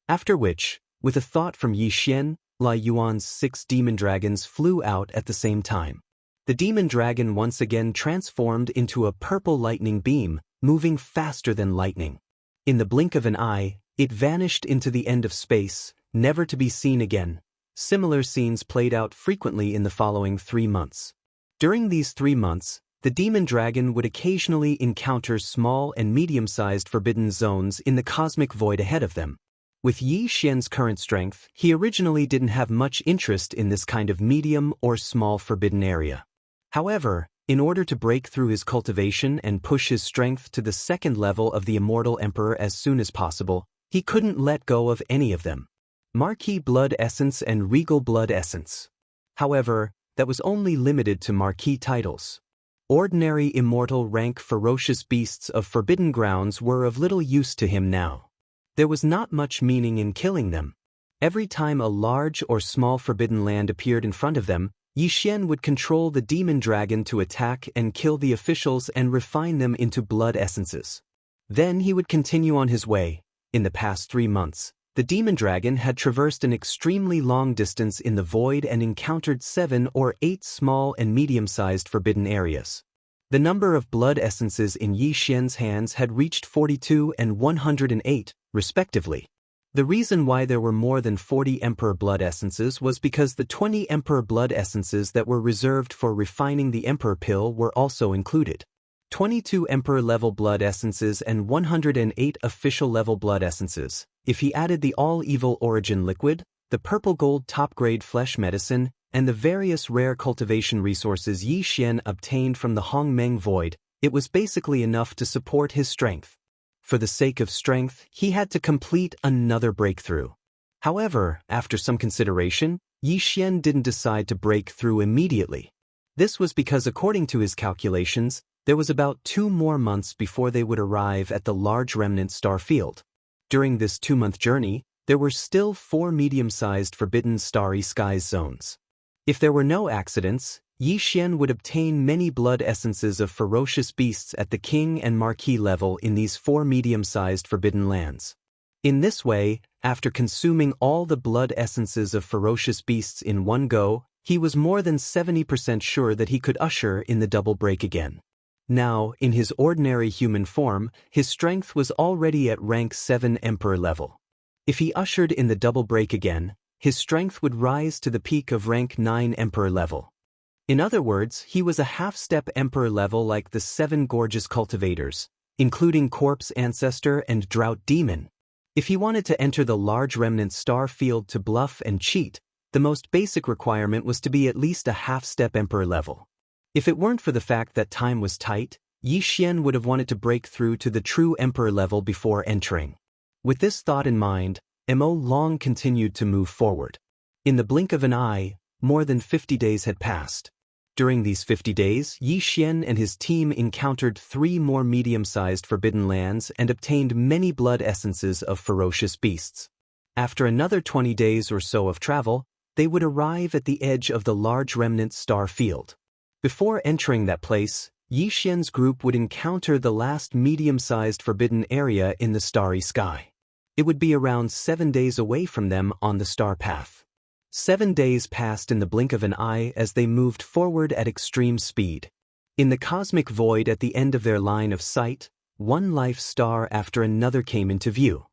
After which, with a thought from Yi Xian, Lai Yuan's 6 demon dragons flew out at the same time. The demon dragon once again transformed into a purple lightning beam, moving faster than lightning. In the blink of an eye, it vanished into the end of space, never to be seen again. Similar scenes played out frequently in the following 3 months. During these 3 months, the demon dragon would occasionally encounter small and medium-sized forbidden zones in the cosmic void ahead of them. With Yi Xian's current strength, he originally didn't have much interest in this kind of medium or small forbidden area. However, in order to break through his cultivation and push his strength to the 2nd level of the Immortal Emperor as soon as possible, he couldn't let go of any of them. Marquis Blood Essence and Regal Blood Essence. However, that was only limited to marquis titles. Ordinary immortal rank ferocious beasts of forbidden grounds were of little use to him now. There was not much meaning in killing them. Every time a large or small forbidden land appeared in front of them, Yi Xian would control the demon dragon to attack and kill the officials and refine them into blood essences. Then he would continue on his way. In the past 3 months, the demon dragon had traversed an extremely long distance in the void and encountered 7 or 8 small and medium-sized forbidden areas. The number of blood essences in Yi Xian's hands had reached 42 and 108, respectively. The reason why there were more than 40 Emperor blood essences was because the 20 Emperor blood essences that were reserved for refining the Emperor pill were also included. 22 Emperor-level blood essences and 108 official-level blood essences. If he added the all-evil origin liquid, the purple gold top-grade flesh medicine, and the various rare cultivation resources Yi Xian obtained from the Hongmeng Void, it was basically enough to support his strength. For the sake of strength, he had to complete another breakthrough. However, after some consideration, Yi Xian didn't decide to break through immediately. This was because according to his calculations, there was about 2 more months before they would arrive at the large remnant star field. During this 2-month journey, there were still 4 medium-sized forbidden starry skies zones. If there were no accidents, Yi Xian would obtain many blood essences of ferocious beasts at the king and marquis level in these 4 medium-sized forbidden lands. In this way, after consuming all the blood essences of ferocious beasts in one go, he was more than 70% sure that he could usher in the double break again. Now, in his ordinary human form, his strength was already at rank 7 Emperor level. If he ushered in the double break again, his strength would rise to the peak of rank 9 Emperor level. In other words, he was a half-step Emperor level like the 7 gorgeous cultivators, including Corpse Ancestor and Drought Demon. If he wanted to enter the large remnant star field to bluff and cheat, The most basic requirement was to be at least a half-step emperor level. If it weren't for the fact that time was tight, Yi Xian would have wanted to break through to the true emperor level before entering. With this thought in mind, Mo Long continued to move forward. In the blink of an eye, more than 50 days had passed. During these 50 days, Yi Xian and his team encountered 3 more medium-sized forbidden lands and obtained many blood essences of ferocious beasts. After another 20 days or so of travel, they would arrive at the edge of the large remnant star field. Before entering that place, Yi Xian's group would encounter the last medium-sized forbidden area in the starry sky. It would be around 7 days away from them on the star path. 7 days passed in the blink of an eye as they moved forward at extreme speed. In the cosmic void at the end of their line of sight, one life star after another came into view.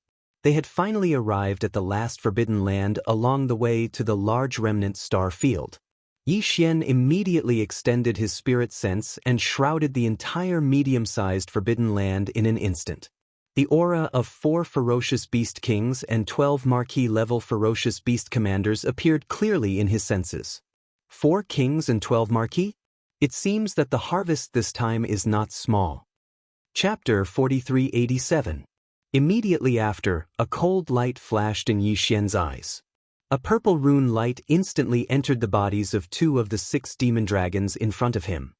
They had finally arrived at the last forbidden land along the way to the large remnant star field. Yi Xian immediately extended his spirit sense and shrouded the entire medium-sized forbidden land in an instant. The aura of 4 ferocious beast kings and 12 marquis-level ferocious beast commanders appeared clearly in his senses. 4 kings and 12 marquis? It seems that the harvest this time is not small. Chapter 4387. Immediately after, a cold light flashed in Yi Xian's eyes. A purple rune light instantly entered the bodies of 2 of the 6 demon dragons in front of him.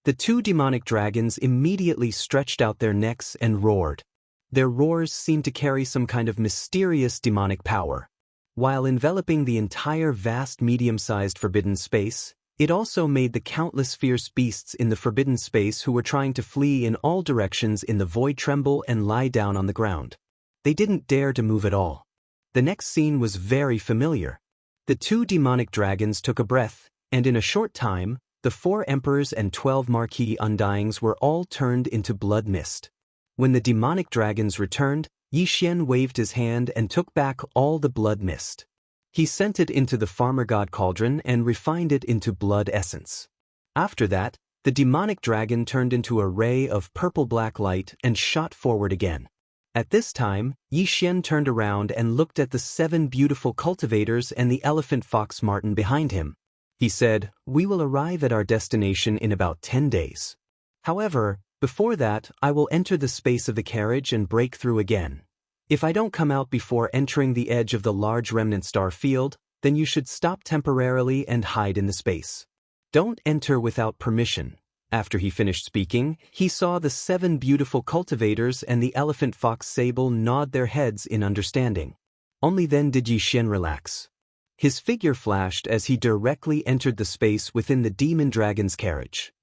The 2 demonic dragons immediately stretched out their necks and roared. Their roars seemed to carry some kind of mysterious demonic power. While enveloping the entire vast medium-sized forbidden space, it also made the countless fierce beasts in the forbidden space who were trying to flee in all directions in the void tremble and lie down on the ground. They didn't dare to move at all. The next scene was very familiar. The 2 demonic dragons took a breath, and in a short time, the 4 emperors and 12 marquis undyings were all turned into blood mist. When the demonic dragons returned, Yi Xian waved his hand and took back all the blood mist. He sent it into the farmer god cauldron and refined it into blood essence. After that, the demonic dragon turned into a ray of purple-black light and shot forward again. At this time, Yi Xian turned around and looked at the 7 beautiful cultivators and the elephant fox marten behind him. He said, "We will arrive at our destination in about 10 days. However, before that, I will enter the space of the carriage and break through again. If I don't come out before entering the edge of the large remnant star field, then you should stop temporarily and hide in the space. Don't enter without permission." After he finished speaking, he saw the 7 beautiful cultivators and the elephant fox sable nod their heads in understanding. Only then did Yi Xian relax. His figure flashed as he directly entered the space within the demon dragon's carriage.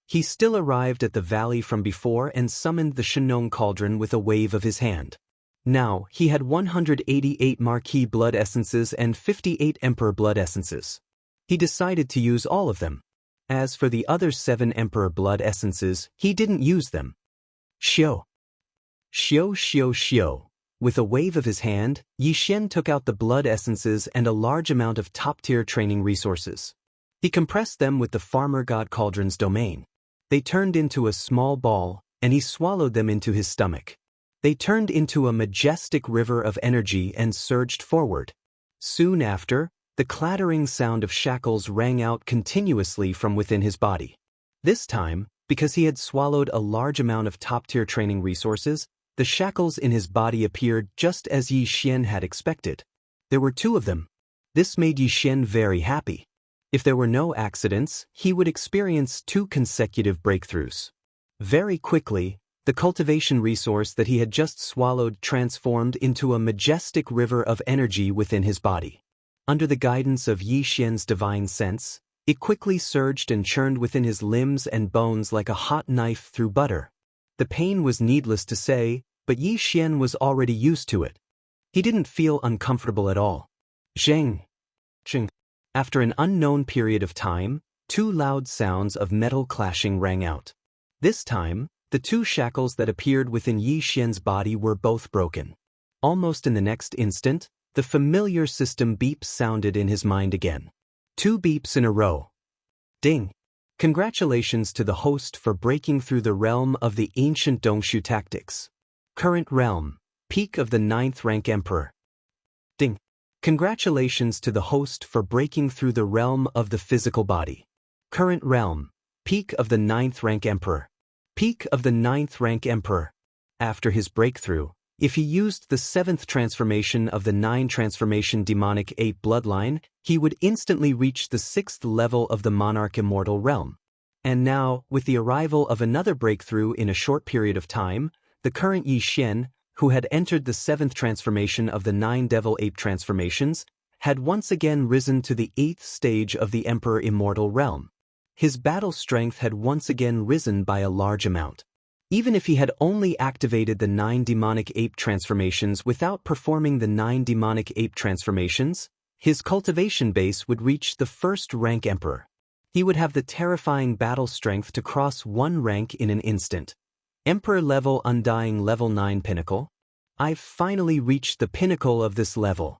He still arrived at the valley from before and summoned the Shenong cauldron with a wave of his hand. Now, he had 188 marquis blood essences and 58 emperor blood essences. He decided to use all of them. As for the other 7 emperor blood essences, he didn't use them. Xiu. Xiu xiu xiu. With a wave of his hand, Yi Xian took out the blood essences and a large amount of top-tier training resources. He compressed them with the farmer god cauldron's domain. They turned into a small ball, and he swallowed them into his stomach. They turned into a majestic river of energy and surged forward. Soon after, the clattering sound of shackles rang out continuously from within his body. This time, because he had swallowed a large amount of top-tier training resources, the shackles in his body appeared just as Yi Xian had expected. There were 2 of them. This made Yi Xian very happy. If there were no accidents, he would experience 2 consecutive breakthroughs. Very quickly, the cultivation resource that he had just swallowed transformed into a majestic river of energy within his body. Under the guidance of Yi Xian's divine sense, it quickly surged and churned within his limbs and bones like a hot knife through butter. The pain was needless to say, but Yi Xian was already used to it. He didn't feel uncomfortable at all. Zheng. Zheng. After an unknown period of time, 2 loud sounds of metal clashing rang out. This time, the 2 shackles that appeared within Yi Xian's body were both broken. Almost in the next instant, the familiar system beep sounded in his mind again. 2 beeps in a row. Ding! Congratulations to the host for breaking through the realm of the ancient Dongshu tactics. Current realm, peak of the 9th rank emperor. Ding! Congratulations to the host for breaking through the realm of the physical body. Current realm, peak of the 9th rank Emperor. Peak of the 9th rank Emperor. After his breakthrough, if he used the 7th transformation of the 9 transformation demonic ape bloodline, he would instantly reach the 6th level of the monarch immortal realm. And now, with the arrival of another breakthrough in a short period of time, the current Xian, who had entered the 7th transformation of the 9 devil ape transformations, had once again risen to the 8th stage of the Emperor immortal realm. His battle strength had once again risen by a large amount. Even if he had only activated the 9 demonic ape transformations without performing the 9 demonic ape transformations, his cultivation base would reach the 1st rank Emperor. He would have the terrifying battle strength to cross 1 rank in an instant. Emperor level Undying level 9 pinnacle. I've finally reached the pinnacle of this level.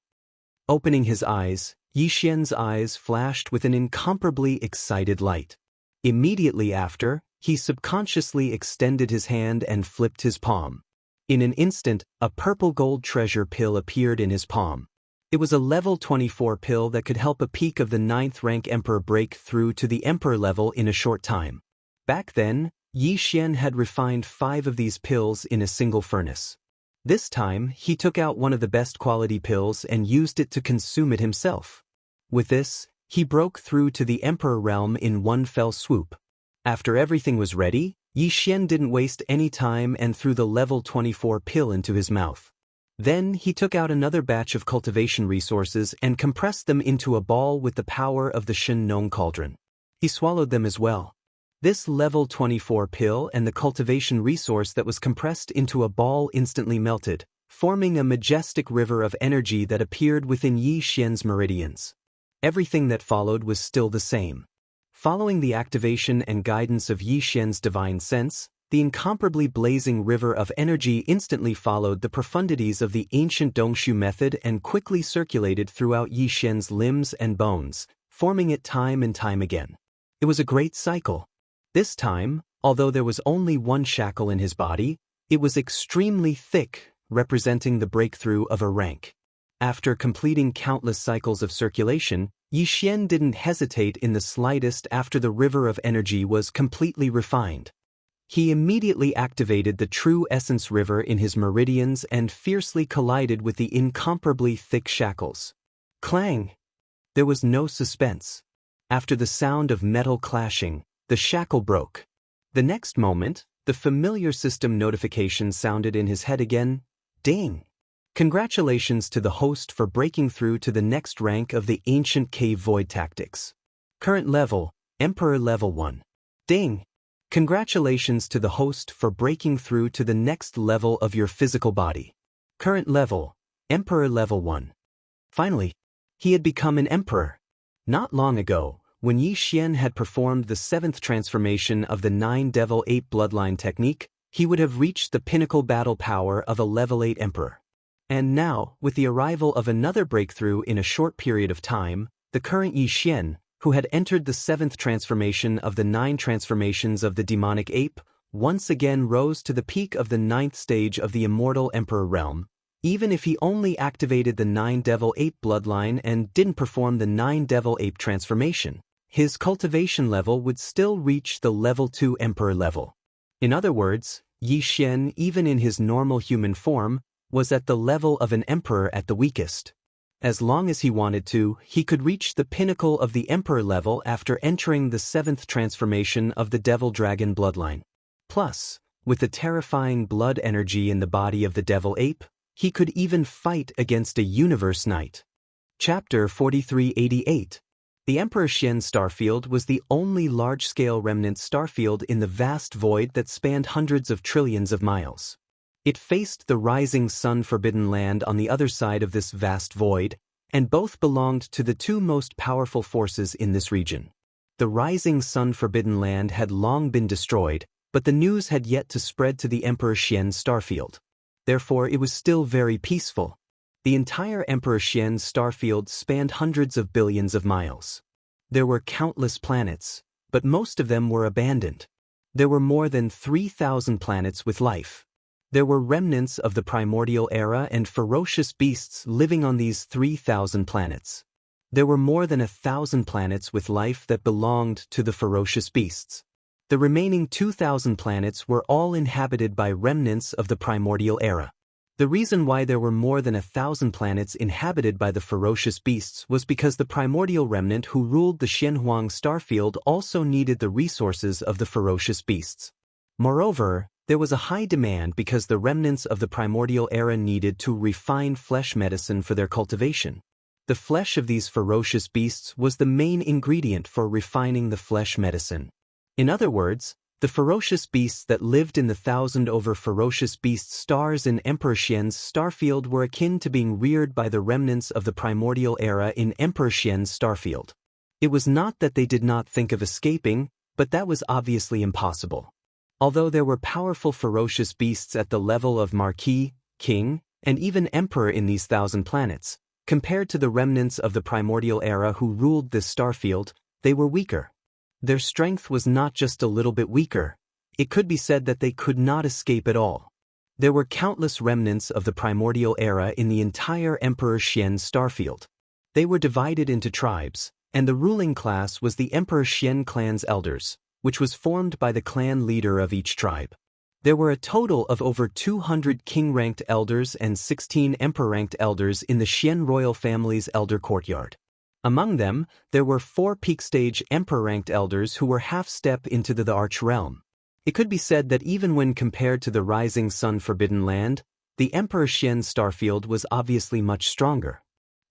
Opening his eyes, Yixian's eyes flashed with an incomparably excited light. Immediately after, he subconsciously extended his hand and flipped his palm. In an instant, a purple gold treasure pill appeared in his palm. It was a level 24 pill that could help a peak of the 9th rank Emperor break through to the Emperor level in a short time. Back then, Yixian had refined 5 of these pills in a single furnace. This time, he took out one of the best quality pills and used it to consume it himself. With this, he broke through to the Emperor realm in one fell swoop. After everything was ready, Yixian didn't waste any time and threw the level 24 pill into his mouth. Then he took out another batch of cultivation resources and compressed them into a ball with the power of the Shen Nong cauldron. He swallowed them as well. This level 24 pill and the cultivation resource that was compressed into a ball instantly melted, forming a majestic river of energy that appeared within Yixian's meridians. Everything that followed was still the same. Following the activation and guidance of Yixian's divine sense, the incomparably blazing river of energy instantly followed the profundities of the ancient Dongshu method and quickly circulated throughout Yixian's limbs and bones, forming it time and time again. It was a great cycle. This time, although there was only one shackle in his body, it was extremely thick, representing the breakthrough of a rank. After completing countless cycles of circulation, Yixian didn't hesitate in the slightest after the river of energy was completely refined. He immediately activated the true essence river in his meridians and fiercely collided with the incomparably thick shackles. Clang! There was no suspense. After the sound of metal clashing, the shackle broke. The next moment, the familiar system notification sounded in his head again. Ding! Congratulations to the host for breaking through to the next rank of the ancient cave void tactics. Current level, Emperor level 1. Ding! Congratulations to the host for breaking through to the next level of your physical body. Current level, Emperor level 1. Finally, he had become an emperor. Not long ago, when Yixian had performed the 7th transformation of the 9 devil ape bloodline technique, he would have reached the pinnacle battle power of a level 8 emperor. And now, with the arrival of another breakthrough in a short period of time, the current Yixian, who had entered the 7th transformation of the 9 transformations of the demonic ape, once again rose to the peak of the 9th stage of the immortal emperor realm. Even if he only activated the 9 devil ape bloodline and didn't perform the 9 devil ape transformation, his cultivation level would still reach the level 2 emperor level. In other words, Yixian, even in his normal human form, was at the level of an emperor at the weakest. As long as he wanted to, he could reach the pinnacle of the emperor level after entering the 7th transformation of the devil dragon bloodline. Plus, with the terrifying blood energy in the body of the devil ape, he could even fight against a universe knight. Chapter 4388. The Emperor Xian starfield was the only large-scale remnant starfield in the vast void that spanned hundreds of trillions of miles. It faced the rising sun forbidden land on the other side of this vast void, and both belonged to the 2 most powerful forces in this region. The rising sun forbidden land had long been destroyed, but the news had yet to spread to the Emperor Xian starfield. Therefore, it was still very peaceful. The entire Emperor Xian starfield spanned hundreds of billions of miles. There were countless planets, but most of them were abandoned. There were more than 3,000 planets with life. There were remnants of the primordial era and ferocious beasts living on these 3,000 planets. There were more than 1,000 planets with life that belonged to the ferocious beasts. The remaining 2,000 planets were all inhabited by remnants of the primordial era. The reason why there were more than 1,000 planets inhabited by the ferocious beasts was because the primordial remnant who ruled the Xianhuang starfield also needed the resources of the ferocious beasts. Moreover, there was a high demand because the remnants of the primordial era needed to refine flesh medicine for their cultivation. The flesh of these ferocious beasts was the main ingredient for refining the flesh medicine. In other words, the ferocious beasts that lived in the 1,000 over ferocious beast stars in Emperor Xian's starfield were akin to being reared by the remnants of the primordial era in Emperor Xian's starfield. It was not that they did not think of escaping, but that was obviously impossible. Although there were powerful ferocious beasts at the level of Marquis, King, and even Emperor in these 1,000 planets, compared to the remnants of the primordial era who ruled this starfield, they were weaker. Their strength was not just a little bit weaker. It could be said that they could not escape at all. There were countless remnants of the primordial era in the entire Emperor Xian starfield. They were divided into tribes, and the ruling class was the Emperor Xian clan's elders, which was formed by the clan leader of each tribe. There were a total of over 200 king-ranked elders and 16 emperor-ranked elders in the Xian royal family's elder courtyard. Among them, there were 4 peak-stage emperor-ranked elders who were half-step into the Arch realm. It could be said that even when compared to the Rising Sun Forbidden Land, the Emperor Xian starfield was obviously much stronger.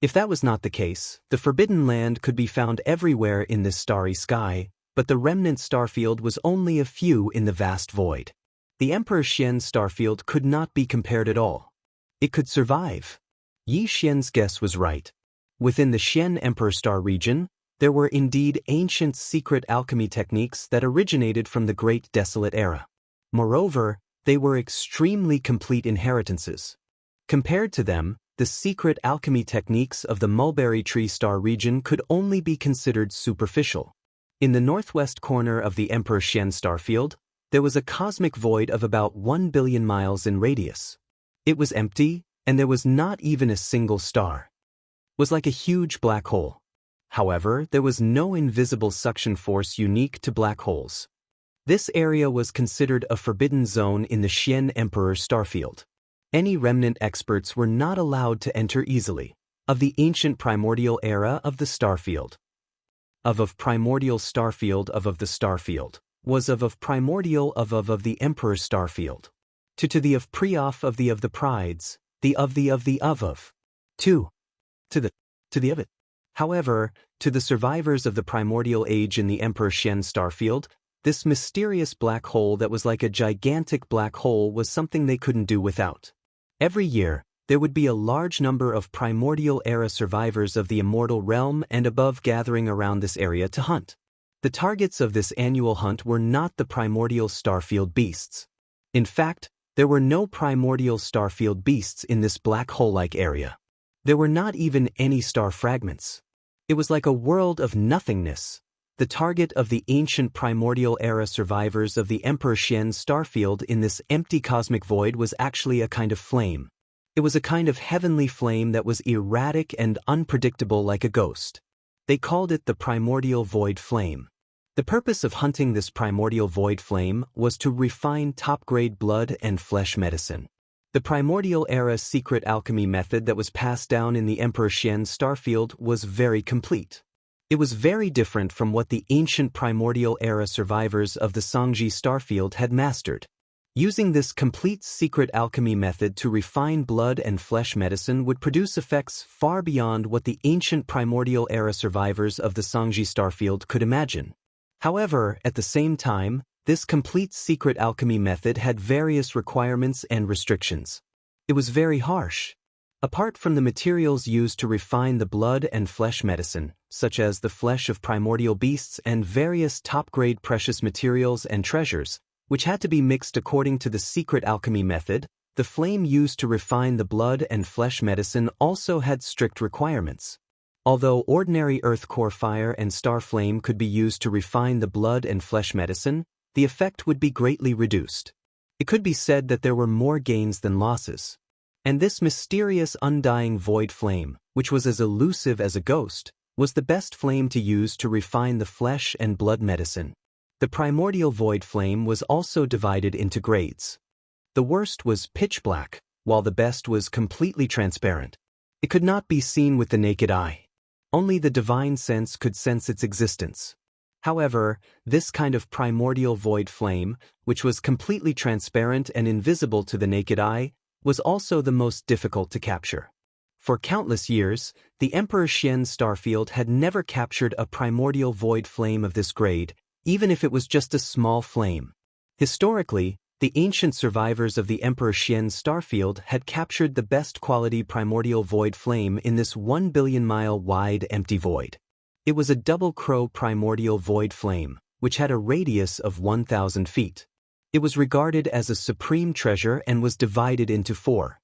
If that was not the case, the Forbidden Land could be found everywhere in this starry sky, but the remnant starfield was only a few in the vast void. The Emperor Xian starfield could not be compared at all. It could survive. Yi Xian's guess was right. Within the Xian Emperor Star region, there were indeed ancient secret alchemy techniques that originated from the Great Desolate Era. Moreover, they were extremely complete inheritances. Compared to them, the secret alchemy techniques of the Mulberry Tree Star region could only be considered superficial. In the northwest corner of the Emperor Xian starfield, there was a cosmic void of about 1 billion miles in radius. It was empty, and there was not even a single star. It was like a huge black hole. However, there was no invisible suction force unique to black holes. This area was considered a forbidden zone in the Xian Emperor starfield. Any remnant experts were not allowed to enter easily. Of the ancient primordial era of the starfield. Of primordial starfield of the starfield, was of primordial of the Emperor's starfield. To the of pre-off of the prides, the of. To the of it. However, to the survivors of the primordial age in the Emperor Xian starfield, this mysterious black hole that was like a gigantic black hole was something they couldn't do without. Every year, there would be a large number of primordial era survivors of the immortal realm and above gathering around this area to hunt. The targets of this annual hunt were not the primordial starfield beasts. In fact, there were no primordial starfield beasts in this black hole-like area. There were not even any star fragments. It was like a world of nothingness. The target of the ancient primordial era survivors of the Emperor Xian starfield in this empty cosmic void was actually a kind of flame. It was a kind of heavenly flame that was erratic and unpredictable like a ghost. They called it the primordial void flame. The purpose of hunting this primordial void flame was to refine top-grade blood and flesh medicine. The primordial era secret alchemy method that was passed down in the Emperor Xian starfield was very complete. It was very different from what the ancient primordial era survivors of the Xianxia starfield had mastered. Using this complete secret alchemy method to refine blood and flesh medicine would produce effects far beyond what the ancient primordial era survivors of the Xianxia starfield could imagine. However, at the same time, this complete secret alchemy method had various requirements and restrictions. It was very harsh. Apart from the materials used to refine the blood and flesh medicine, such as the flesh of primordial beasts and various top-grade precious materials and treasures, which had to be mixed according to the secret alchemy method, the flame used to refine the blood and flesh medicine also had strict requirements. Although ordinary earth core fire and star flame could be used to refine the blood and flesh medicine, the effect would be greatly reduced. It could be said that there were more gains than losses. And this mysterious undying void flame, which was as elusive as a ghost, was the best flame to use to refine the flesh and blood medicine. The primordial void flame was also divided into grades. The worst was pitch black, while the best was completely transparent. It could not be seen with the naked eye. Only the divine sense could sense its existence. However, this kind of primordial void flame, which was completely transparent and invisible to the naked eye, was also the most difficult to capture. For countless years, the Emperor Xian's starfield had never captured a primordial void flame of this grade, even if it was just a small flame. Historically, the ancient survivors of the Emperor Xian's starfield had captured the best quality primordial void flame in this 1 billion mile wide empty void. It was a double crow primordial void flame, which had a radius of 1,000 feet. It was regarded as a supreme treasure and was divided into 4.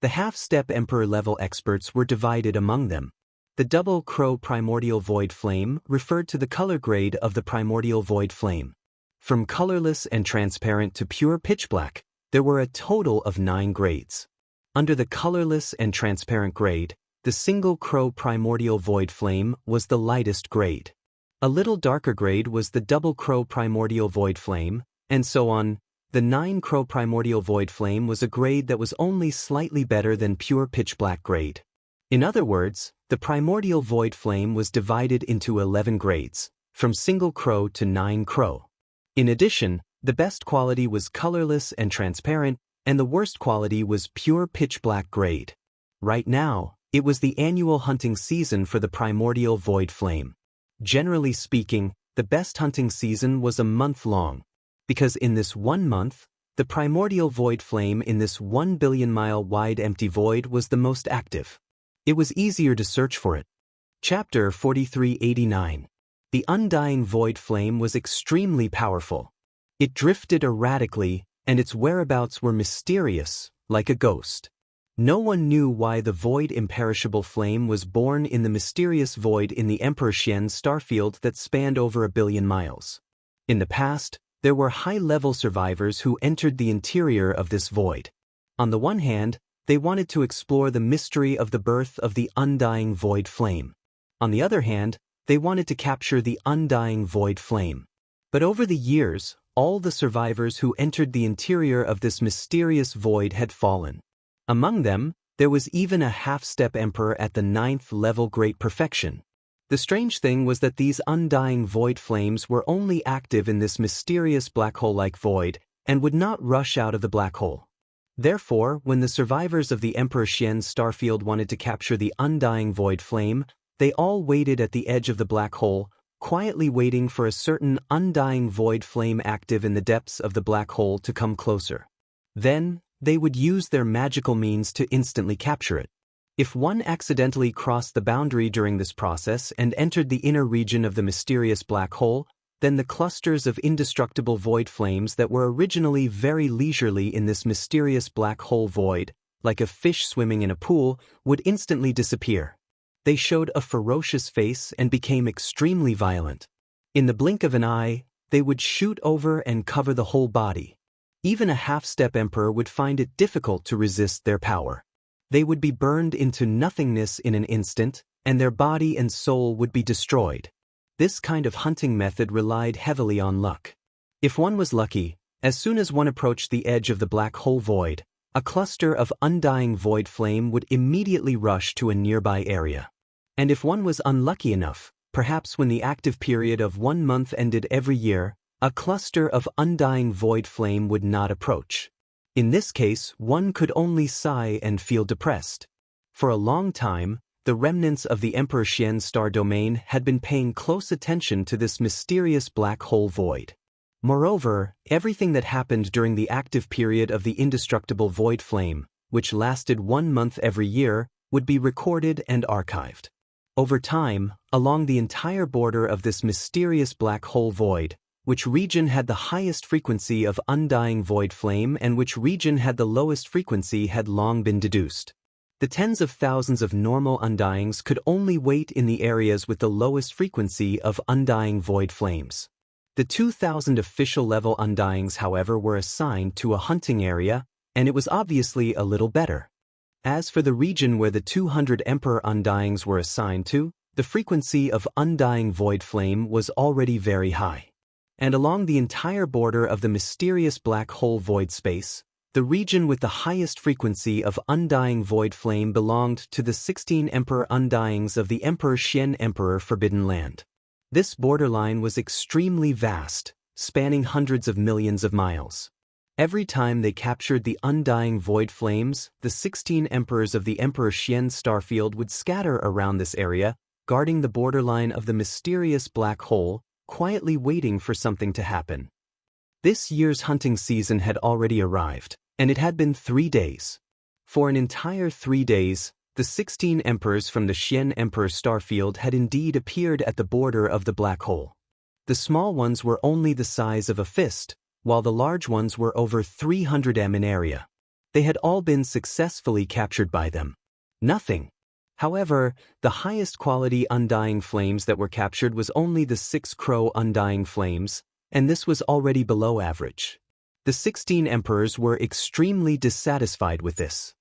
The half-step emperor-level experts were divided among them. The double crow primordial void flame referred to the color grade of the primordial void flame. From colorless and transparent to pure pitch black, there were a total of 9 grades. Under the colorless and transparent grade, the single crow primordial void flame was the lightest grade. A little darker grade was the double crow primordial void flame, and so on. The 9 crow primordial void flame was a grade that was only slightly better than pure pitch black grade. In other words, the primordial void flame was divided into 11 grades, from single crow to 9 crow. In addition, the best quality was colorless and transparent, and the worst quality was pure pitch black grade. Right now, it was the annual hunting season for the primordial void flame. Generally speaking, the best hunting season was a month long, because in this 1 month, the primordial void flame in this 1 billion mile wide empty void was the most active. It was easier to search for it. Chapter 4389. The undying void flame was extremely powerful. It drifted erratically, and its whereabouts were mysterious, like a ghost. No one knew why the void imperishable flame was born in the mysterious void in the Emperor Xian's starfield that spanned over 1 billion miles. In the past, there were high-level survivors who entered the interior of this void. On the one hand, they wanted to explore the mystery of the birth of the undying void flame. On the other hand, they wanted to capture the undying void flame. But over the years, all the survivors who entered the interior of this mysterious void had fallen. Among them, there was even a half-step emperor at the 9th level great perfection. The strange thing was that these undying void flames were only active in this mysterious black hole-like void and would not rush out of the black hole. Therefore, when the survivors of the Emperor Xian's starfield wanted to capture the undying void flame, they all waited at the edge of the black hole, quietly waiting for a certain undying void flame active in the depths of the black hole to come closer. Then, they would use their magical means to instantly capture it. If one accidentally crossed the boundary during this process and entered the inner region of the mysterious black hole, then the clusters of indestructible void flames that were originally very leisurely in this mysterious black hole void, like a fish swimming in a pool, would instantly disappear. They showed a ferocious face and became extremely violent. In the blink of an eye, they would shoot over and cover the whole body. Even a half-step emperor would find it difficult to resist their power. They would be burned into nothingness in an instant, and their body and soul would be destroyed. This kind of hunting method relied heavily on luck. If one was lucky, as soon as one approached the edge of the black hole void, a cluster of undying void flame would immediately rush to a nearby area. And if one was unlucky enough, perhaps when the active period of 1 month ended every year, a cluster of undying void flame would not approach. In this case, one could only sigh and feel depressed. For a long time, the remnants of the Emperor Xian's star domain had been paying close attention to this mysterious black hole void. Moreover, everything that happened during the active period of the indestructible void flame, which lasted 1 month every year, would be recorded and archived. Over time, along the entire border of this mysterious black hole void, which region had the highest frequency of undying void flame and which region had the lowest frequency had long been deduced. The tens of thousands of normal undyings could only wait in the areas with the lowest frequency of undying void flames. The 2,000 official level Undyings, however, were assigned to a hunting area, and it was obviously a little better. As for the region where the 200 Emperor Undyings were assigned to, the frequency of Undying Void Flame was already very high. And along the entire border of the mysterious black hole void space, the region with the highest frequency of Undying Void Flame belonged to the 16 Emperor Undyings of the Emperor Xian Emperor Forbidden Land. This borderline was extremely vast, spanning hundreds of millions of miles. Every time they captured the Undying Void Flames, the 16 Emperors of the Emperor Xian starfield would scatter around this area, guarding the borderline of the mysterious black hole, quietly waiting for something to happen. This year's hunting season had already arrived, and it had been 3 days. For an entire 3 days, the 16 emperors from the Xian Emperor starfield had indeed appeared at the border of the black hole. The small ones were only the size of a fist, while the large ones were over 300 m in area. They had all been successfully captured by them. Nothing. However, the highest quality Undying Flames that were captured was only the 6 Crow Undying Flames, and this was already below average. The 16 emperors were extremely dissatisfied with this.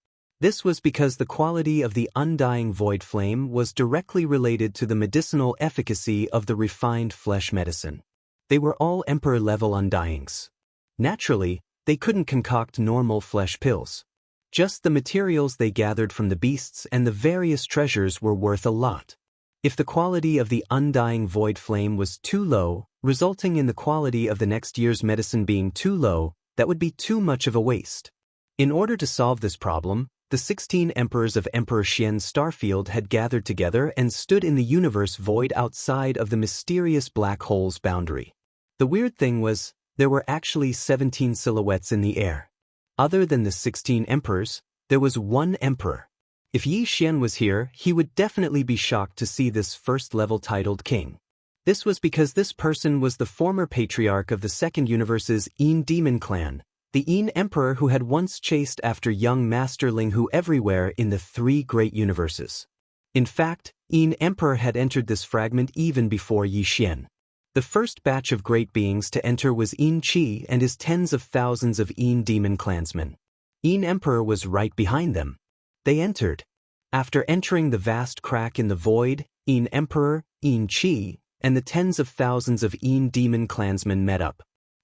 This was because the quality of the Undying Void Flame was directly related to the medicinal efficacy of the refined flesh medicine. They were all Emperor-level Undyings. Naturally, they couldn't concoct normal flesh pills. Just the materials they gathered from the beasts and the various treasures were worth a lot. If the quality of the Undying Void Flame was too low, resulting in the quality of the next year's medicine being too low, that would be too much of a waste. In order to solve this problem, the 16 emperors of Emperor Xian's starfield had gathered together and stood in the universe void outside of the mysterious black hole's boundary. The weird thing was, there were actually 17 silhouettes in the air. Other than the 16 emperors, there was one emperor. If Yi Xian was here, he would definitely be shocked to see this first-level titled king. This was because this person was the former patriarch of the second universe's Yin Demon clan, the Yin Emperor who had once chased after young Master Ling Hu everywhere in the 3 great universes. In fact, Yin Emperor had entered this fragment even before Yi Xian. The first batch of great beings to enter was Yin Qi and his tens of thousands of Yin Demon clansmen. Yin Emperor was right behind them. They entered. After entering the vast crack in the void, Yin Emperor, Yin Qi, and the tens of thousands of Yin Demon clansmen met up.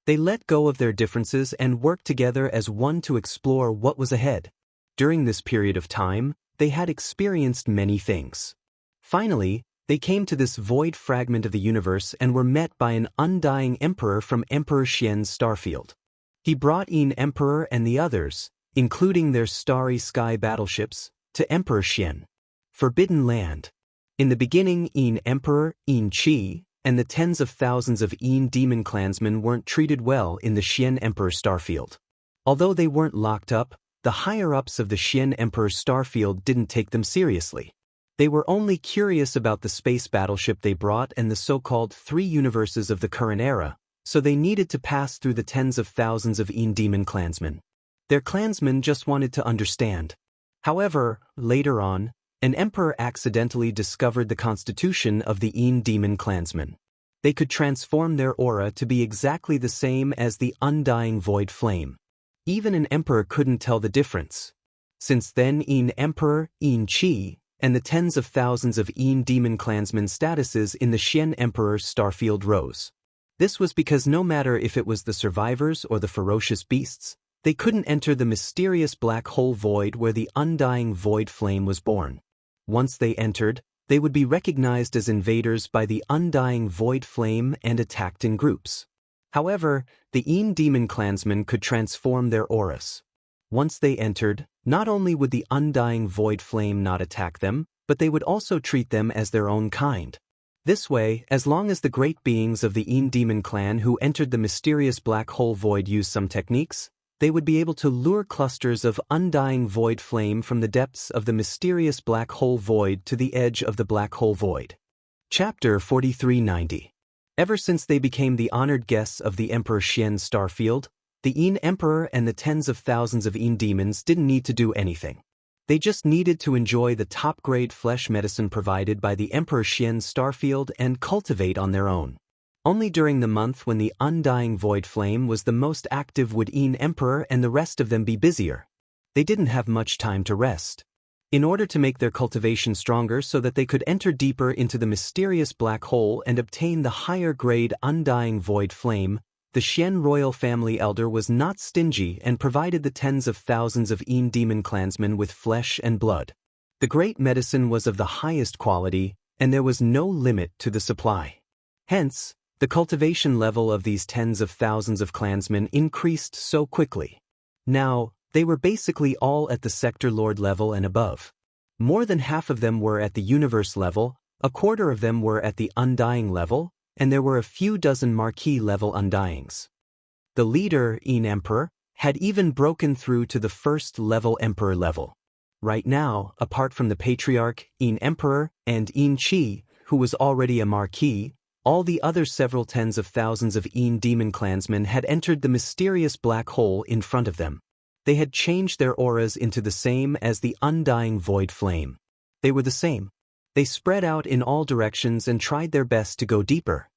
They let go of their differences and worked together as one to explore what was ahead. During this period of time, they had experienced many things. Finally, they came to this void fragment of the universe and were met by an undying emperor from Emperor Xian's starfield. He brought Yin Emperor and the others, including their starry sky battleships, to Emperor Xian. Forbidden Land. In the beginning, Yin Emperor, Yin Qi, and the tens of thousands of Yin Demon clansmen weren't treated well in the Xian Emperor starfield. Although they weren't locked up, the higher-ups of the Xian Emperor starfield didn't take them seriously. They were only curious about the space battleship they brought and the so-called 3 universes of the current era, so they needed to pass through the tens of thousands of Yin Demon clansmen. Their clansmen just wanted to understand. However, later on, an emperor accidentally discovered the constitution of the Yin Demon clansmen. They could transform their aura to be exactly the same as the Undying Void Flame. Even an emperor couldn't tell the difference. Since then, Yin Emperor, Yin Qi, and the tens of thousands of Yin Demon clansmen statuses in the Xian Emperor's starfield rose. This was because no matter if it was the survivors or the ferocious beasts, they couldn't enter the mysterious black hole void where the Undying Void Flame was born. Once they entered, they would be recognized as invaders by the Undying Void Flame and attacked in groups. However, the Yin Demon clansmen could transform their auras. Once they entered, not only would the Undying Void Flame not attack them, but they would also treat them as their own kind. This way, as long as the great beings of the Yin Demon clan who entered the mysterious black hole void used some techniques, they would be able to lure clusters of Undying Void Flame from the depths of the mysterious black hole void to the edge of the black hole void. Chapter 4390. Ever since they became the honored guests of the Emperor Xian's starfield, the Yin Emperor and the tens of thousands of Yin demons didn't need to do anything. They just needed to enjoy the top-grade flesh medicine provided by the Emperor Xian's starfield and cultivate on their own. Only during the month when the undying void flame was the most active would Yin Emperor and the rest of them be busier. They didn't have much time to rest. In order to make their cultivation stronger so that they could enter deeper into the mysterious black hole and obtain the higher-grade undying void flame, the Xian royal family elder was not stingy and provided the tens of thousands of Yin demon clansmen with flesh and blood. The great medicine was of the highest quality, and there was no limit to the supply. Hence, the cultivation level of these tens of thousands of clansmen increased so quickly. Now, they were basically all at the sector lord level and above. More than half of them were at the universe level, a quarter of them were at the undying level, and there were a few dozen marquee level undyings. The leader, Yin Emperor, had even broken through to the first level emperor level. Right now, apart from the patriarch, Yin Emperor, and Yin Qi, who was already a marquee, all the other several tens of thousands of Yin demon clansmen had entered the mysterious black hole in front of them. They had changed their auras into the same as the undying void flame. They were the same. They spread out in all directions and tried their best to go deeper.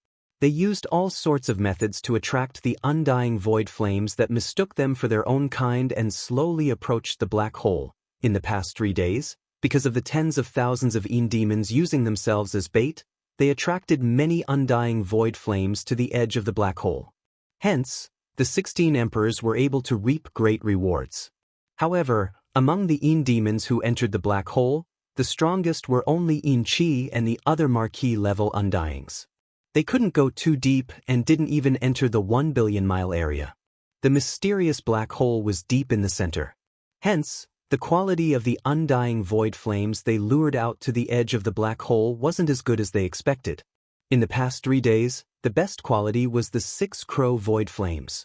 They used all sorts of methods to attract the undying void flames that mistook them for their own kind and slowly approached the black hole. In the past 3 days, because of the tens of thousands of Yin demons using themselves as bait, they attracted many undying void flames to the edge of the black hole. Hence, the 16 emperors were able to reap great rewards. However, among the Yin demons who entered the black hole, the strongest were only Yin Qi and the other marquee level undyings. They couldn't go too deep and didn't even enter the 1 billion mile area. The mysterious black hole was deep in the center. Hence, the quality of the undying void flames they lured out to the edge of the black hole wasn't as good as they expected. In the past 3 days, the best quality was the 6 crow void flames.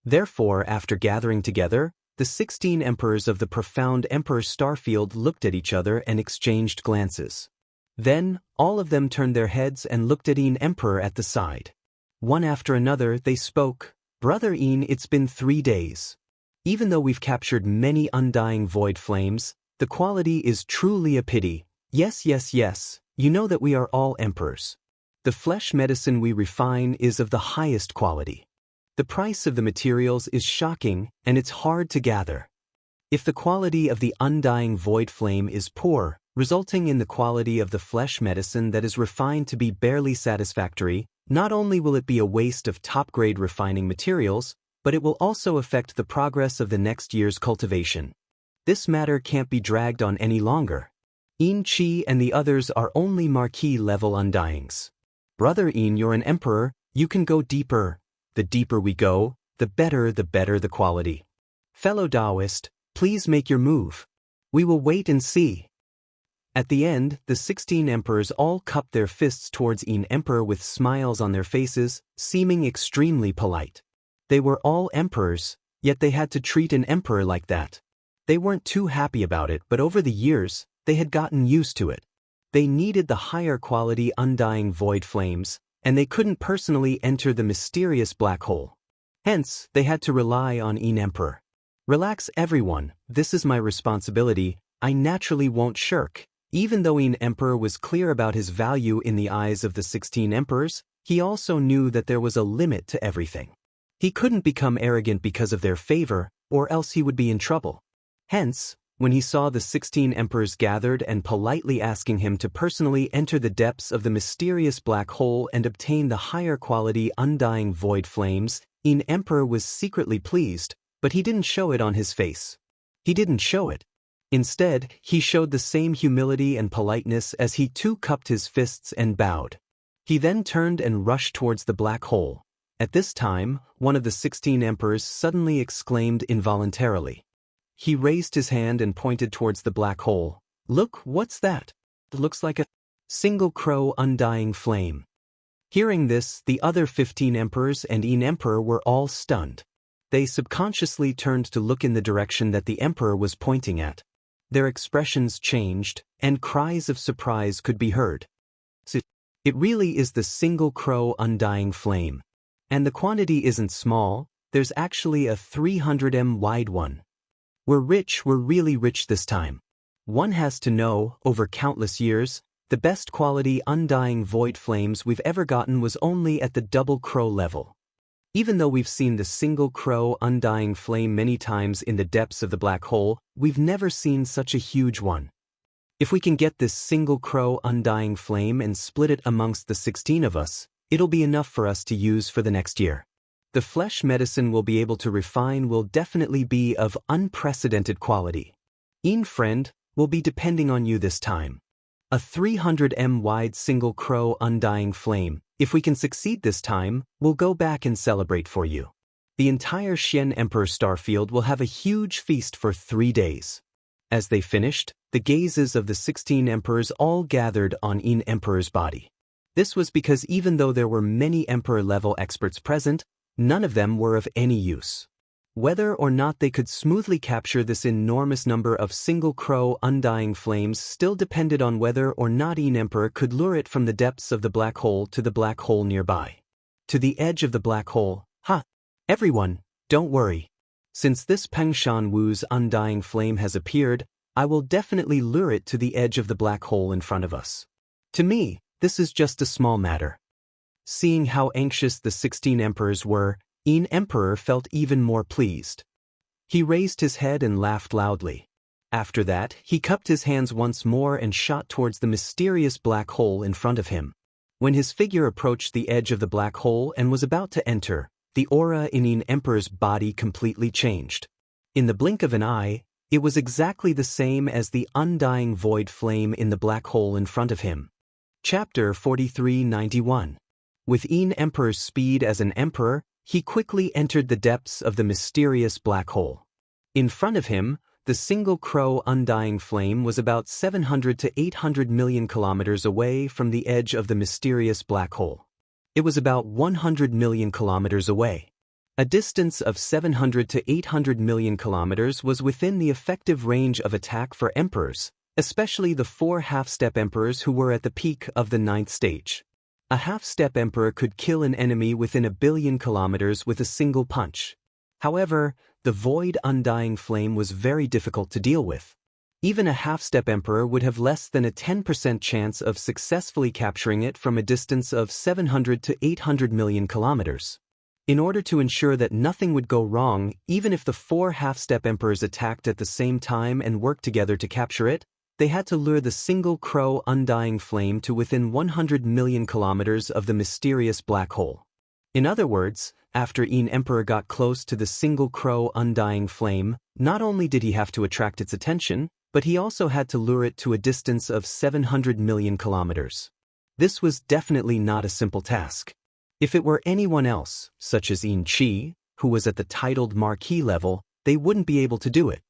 Therefore, after gathering together, the 16 emperors of the profound Emperor Starfield looked at each other and exchanged glances. Then, all of them turned their heads and looked at Yin Emperor at the side. One after another, they spoke, "Brother Yin, it's been 3 days. Even though we've captured many undying void flames, the quality is truly a pity. Yes, yes, yes, you know that we are all emperors. The flesh medicine we refine is of the highest quality. The price of the materials is shocking, and it's hard to gather. If the quality of the undying void flame is poor, resulting in the quality of the flesh medicine that is refined to be barely satisfactory, not only will it be a waste of top-grade refining materials, but it will also affect the progress of the next year's cultivation. This matter can't be dragged on any longer. Yin Qi and the others are only marquee-level undyings. Brother Yin, you're an emperor, you can go deeper. The deeper we go, the better the quality. Fellow Taoist, please make your move. We will wait and see." At the end, the 16 emperors all cupped their fists towards Yin Emperor with smiles on their faces, seeming extremely polite. They were all emperors, yet they had to treat an emperor like that. They weren't too happy about it, but over the years, they had gotten used to it. They needed the higher quality undying void flames, and they couldn't personally enter the mysterious black hole. Hence, they had to rely on Yin Emperor. "Relax everyone, this is my responsibility, I naturally won't shirk." Even though Yin Emperor was clear about his value in the eyes of the 16 emperors, he also knew that there was a limit to everything. He couldn't become arrogant because of their favor, or else he would be in trouble. Hence, when he saw the 16 emperors gathered and politely asking him to personally enter the depths of the mysterious black hole and obtain the higher quality undying void flames, Yin Emperor was secretly pleased, but he didn't show it on his face. He didn't show it. Instead, he showed the same humility and politeness as he too cupped his fists and bowed. He then turned and rushed towards the black hole. At this time, one of the 16 emperors suddenly exclaimed involuntarily. He raised his hand and pointed towards the black hole. "Look, what's that? It looks like a single crow undying flame." Hearing this, the other 15 emperors and Yin Emperor were all stunned. They subconsciously turned to look in the direction that the emperor was pointing at. Their expressions changed, and cries of surprise could be heard. It really is the single crow undying flame. And the quantity isn't small, there's actually a 300 wide one. We're rich, we're really rich this time. One has to know, over countless years, The best quality undying void flames we've ever gotten was only at the double crow level. Even though we've seen the single crow undying flame many times in the depths of the black hole, we've never seen such a huge one. If we can get this single crow undying flame and split it amongst the 16 of us, it'll be enough for us to use for the next year. The flesh medicine we'll be able to refine will definitely be of unprecedented quality. Friend, will be depending on you this time. A 300 m wide single crow undying flame. If we can succeed this time, we'll go back and celebrate for you. The entire Xian Emperor Starfield will have a huge feast for 3 days. As they finished, the gazes of the 16 emperors all gathered on Emperor's body. This was because even though there were many Emperor-level experts present, none of them were of any use. Whether or not they could smoothly capture this enormous number of single crow undying flames still depended on whether or not Emperor could lure it from the depths of the black hole to the black hole nearby. To the edge of the black hole, Everyone, don't worry. Since this Pengshan Wu's undying flame has appeared, I will definitely lure it to the edge of the black hole in front of us. To me, this is just a small matter. Seeing how anxious the 16 emperors were, Emperor felt even more pleased. He raised his head and laughed loudly. After that, he cupped his hands once more and shot towards the mysterious black hole in front of him. When his figure approached the edge of the black hole and was about to enter, the aura in Emperor's body completely changed. In the blink of an eye, it was exactly the same as the undying void flame in the black hole in front of him. Chapter 4391. With Emperor's speed as an emperor, he quickly entered the depths of the mysterious black hole. In front of him, the single crow undying flame was about 700 to 800 million kilometers away from the edge of the mysterious black hole. It was about 100 million kilometers away. A distance of 700 to 800 million kilometers was within the effective range of attack for emperors, especially the 4 half-step emperors who were at the peak of the 9th stage. A half-step emperor could kill an enemy within 1 billion kilometers with a single punch. However, the void undying flame was very difficult to deal with. Even a half-step emperor would have less than a 10% chance of successfully capturing it from a distance of 700 to 800 million kilometers. In order to ensure that nothing would go wrong, even if the 4 half-step emperors attacked at the same time and worked together to capture it, they had to lure the single crow undying flame to within 100 million kilometers of the mysterious black hole. In other words, after Emperor got close to the single crow undying flame, not only did he have to attract its attention, but he also had to lure it to a distance of 700 million kilometers. This was definitely not a simple task. If it were anyone else, such as Qi, who was at the titled marquis level, they wouldn't be able to do it.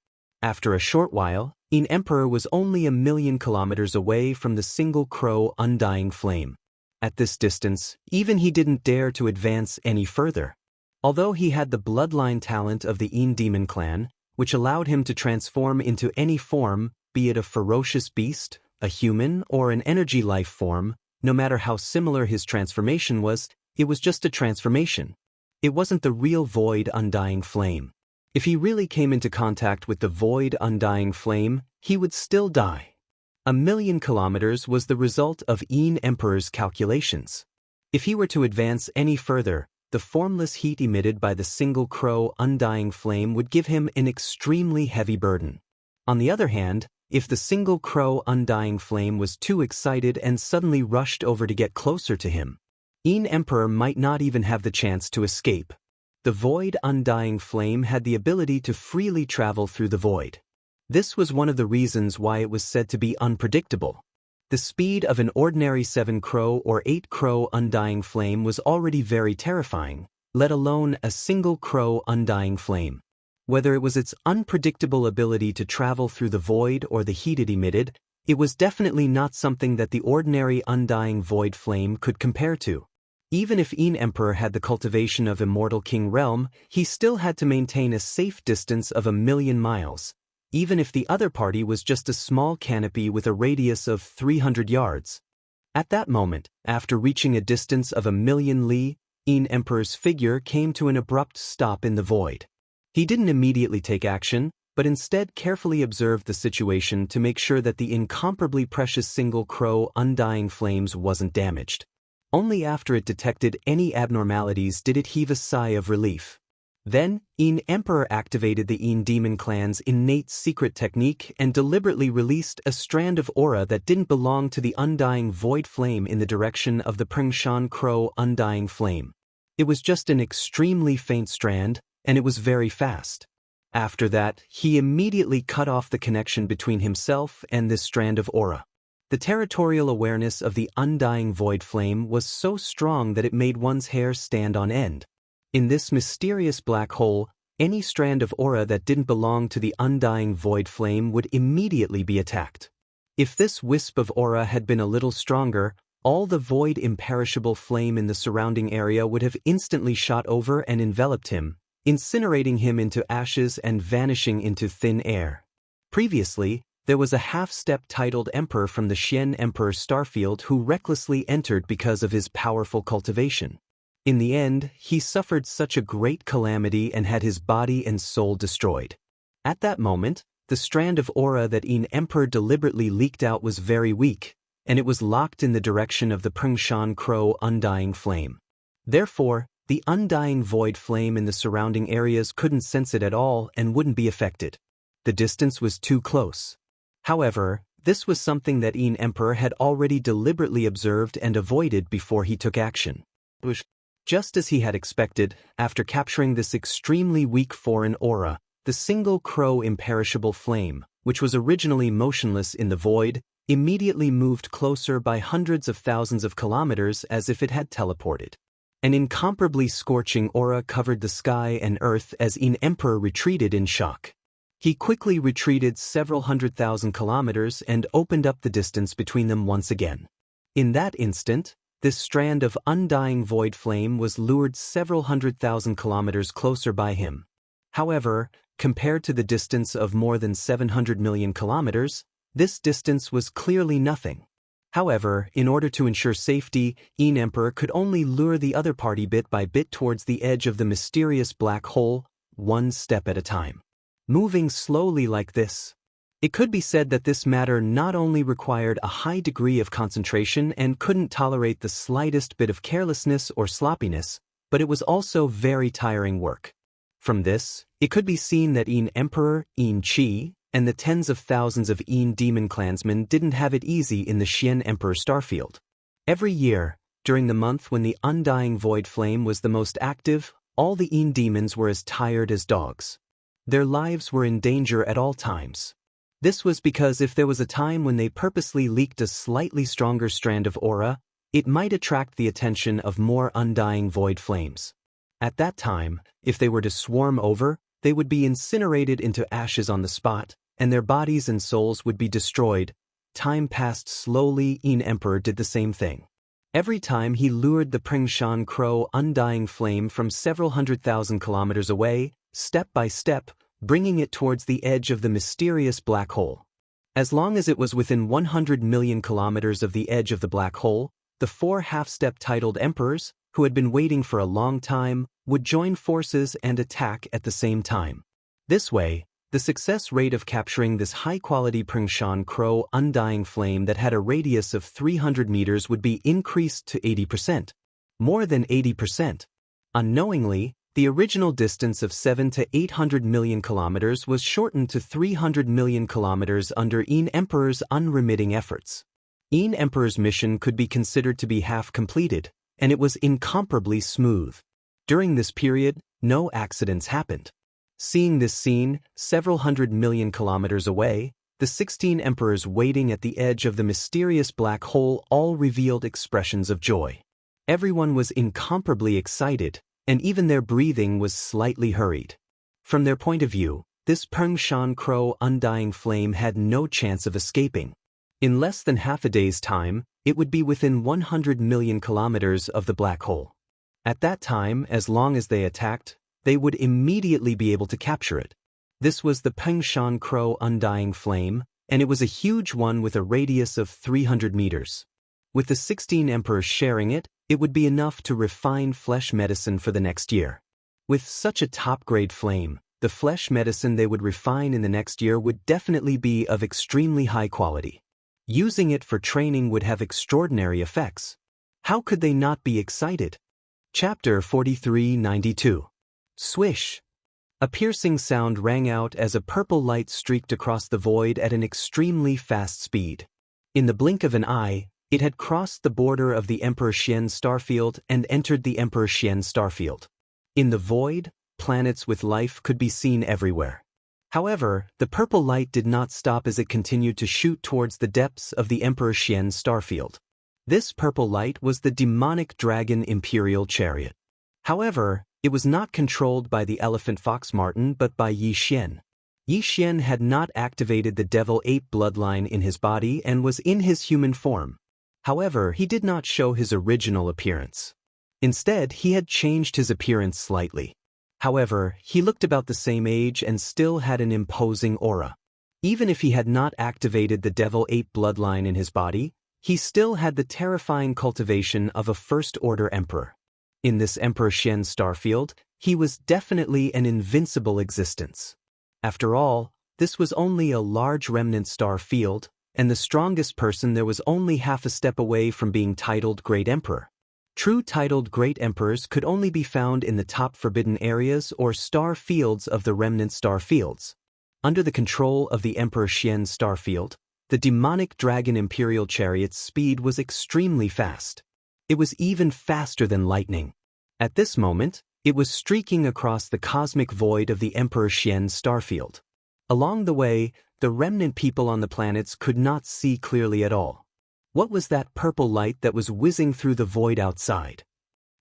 After a short while, Emperor was only 1 million kilometers away from the single crow undying flame. At this distance, even he didn't dare to advance any further. Although he had the bloodline talent of the demon clan, which allowed him to transform into any form, be it a ferocious beast, a human, or an energy life form, no matter how similar his transformation was, it was just a transformation. It wasn't the real void undying flame. If he really came into contact with the void undying flame, he would still die. 1 million kilometers was the result of Emperor's calculations. If he were to advance any further, the formless heat emitted by the single crow undying flame would give him an extremely heavy burden. On the other hand, if the single crow undying flame was too excited and suddenly rushed over to get closer to him, Emperor might not even have the chance to escape. The void undying flame had the ability to freely travel through the void. This was one of the reasons why it was said to be unpredictable. The speed of an ordinary 7 crow or 8 crow undying flame was already very terrifying, let alone a single crow undying flame. Whether it was its unpredictable ability to travel through the void or the heat it emitted, it was definitely not something that the ordinary undying void flame could compare to. Even if Emperor had the cultivation of Immortal King Realm, he still had to maintain a safe distance of 1 million miles. Even if the other party was just a small canopy with a radius of 300 yards. At that moment, after reaching a distance of 1 million li, Emperor's figure came to an abrupt stop in the void. He didn't immediately take action, but instead carefully observed the situation to make sure that the incomparably precious single crow undying flames wasn't damaged. Only after it detected any abnormalities did it heave a sigh of relief. Then, Yin Emperor activated the Yin Demon Clan's innate secret technique and deliberately released a strand of aura that didn't belong to the undying void flame in the direction of the Prengshan Crow undying flame. It was just an extremely faint strand, and it was very fast. After that, he immediately cut off the connection between himself and this strand of aura. The territorial awareness of the undying void flame was so strong that it made one's hair stand on end. In this mysterious black hole, any strand of aura that didn't belong to the undying void flame would immediately be attacked. If this wisp of aura had been a little stronger, all the void imperishable flame in the surrounding area would have instantly shot over and enveloped him, incinerating him into ashes and vanishing into thin air. Previously, there was a half-step titled emperor from the Xian Emperor Starfield who recklessly entered because of his powerful cultivation. In the end, he suffered such a great calamity and had his body and soul destroyed. At that moment, the strand of aura that Yin Emperor deliberately leaked out was very weak, and it was locked in the direction of the Prengshan Crow undying flame. Therefore, the undying void flame in the surrounding areas couldn't sense it at all and wouldn't be affected. The distance was too close. However, this was something that Yin Emperor had already deliberately observed and avoided before he took action. Just as he had expected, after capturing this extremely weak foreign aura, the single crow imperishable flame, which was originally motionless in the void, immediately moved closer by hundreds of thousands of kilometers as if it had teleported. An incomparably scorching aura covered the sky and earth as Yin Emperor retreated in shock. He quickly retreated several 100,000 kilometers and opened up the distance between them once again. In that instant, this strand of undying void flame was lured several 100,000 kilometers closer by him. However, compared to the distance of more than 700 million kilometers, this distance was clearly nothing. However, in order to ensure safety, Yin Emperor could only lure the other party bit by bit towards the edge of the mysterious black hole, one step at a time. Moving slowly like this. It could be said that this matter not only required a high degree of concentration and couldn't tolerate the slightest bit of carelessness or sloppiness, but it was also very tiring work. From this, it could be seen that Yin Emperor, Yin Qi, and the tens of thousands of Yin demon clansmen didn't have it easy in the Xian Emperor Starfield. Every year, during the month when the undying void flame was the most active, all the Yin demons were as tired as dogs. Their lives were in danger at all times. This was because if there was a time when they purposely leaked a slightly stronger strand of aura, it might attract the attention of more undying void flames. At that time, if they were to swarm over, they would be incinerated into ashes on the spot, and their bodies and souls would be destroyed. Time passed slowly. Yin Emperor did the same thing. Every time he lured the Prengshan Crow undying flame from several 100,000 kilometers away, step by step, bringing it towards the edge of the mysterious black hole. As long as it was within 100 million kilometers of the edge of the black hole, the four half-step titled emperors, who had been waiting for a long time, would join forces and attack at the same time. This way, the success rate of capturing this high-quality Prengshan Crow undying flame that had a radius of 300 meters would be increased to 80%. More than 80%. Unknowingly, the original distance of 700 to 800 million kilometers was shortened to 300 million kilometers under Yin Emperor's unremitting efforts. Yin Emperor's mission could be considered to be half completed, and it was incomparably smooth. During this period, no accidents happened. Seeing this scene, several 100 million kilometers away, the 16 emperors waiting at the edge of the mysterious black hole all revealed expressions of joy. Everyone was incomparably excited, and even their breathing was slightly hurried. From their point of view, this Prengshan Crow undying flame had no chance of escaping. In less than half a day's time, it would be within 100 million kilometers of the black hole. At that time, as long as they attacked, they would immediately be able to capture it. This was the Prengshan Crow undying flame, and it was a huge one with a radius of 300 meters. With the 16 emperors sharing it, it would be enough to refine flesh medicine for the next year. With such a top-grade flame, the flesh medicine they would refine in the next year would definitely be of extremely high quality. Using it for training would have extraordinary effects. How could they not be excited? Chapter 4392. Swish. A piercing sound rang out as a purple light streaked across the void at an extremely fast speed. In the blink of an eye, it had crossed the border of the Emperor Xian starfield and entered the Emperor Xian starfield. In the void, planets with life could be seen everywhere. However, the purple light did not stop as it continued to shoot towards the depths of the Emperor Xian starfield. This purple light was the demonic dragon imperial chariot. However, it was not controlled by the elephant fox Martin but by Yi Xian. Yi Xian had not activated the devil ape bloodline in his body and was in his human form. However, he did not show his original appearance. Instead, he had changed his appearance slightly. However, he looked about the same age and still had an imposing aura. Even if he had not activated the devil ape bloodline in his body, he still had the terrifying cultivation of a first-order emperor. In this Emperor Xian starfield, he was definitely an invincible existence. After all, this was only a large remnant star field, and the strongest person there was only half a step away from being titled Great Emperor. True titled Great Emperors could only be found in the top forbidden areas or star fields of the remnant star fields. Under the control of the Emperor Xian starfield, the demonic dragon imperial chariot's speed was extremely fast. It was even faster than lightning. At this moment, it was streaking across the cosmic void of the Emperor Xian starfield. Along the way, the remnant people on the planets could not see clearly at all. What was that purple light that was whizzing through the void outside?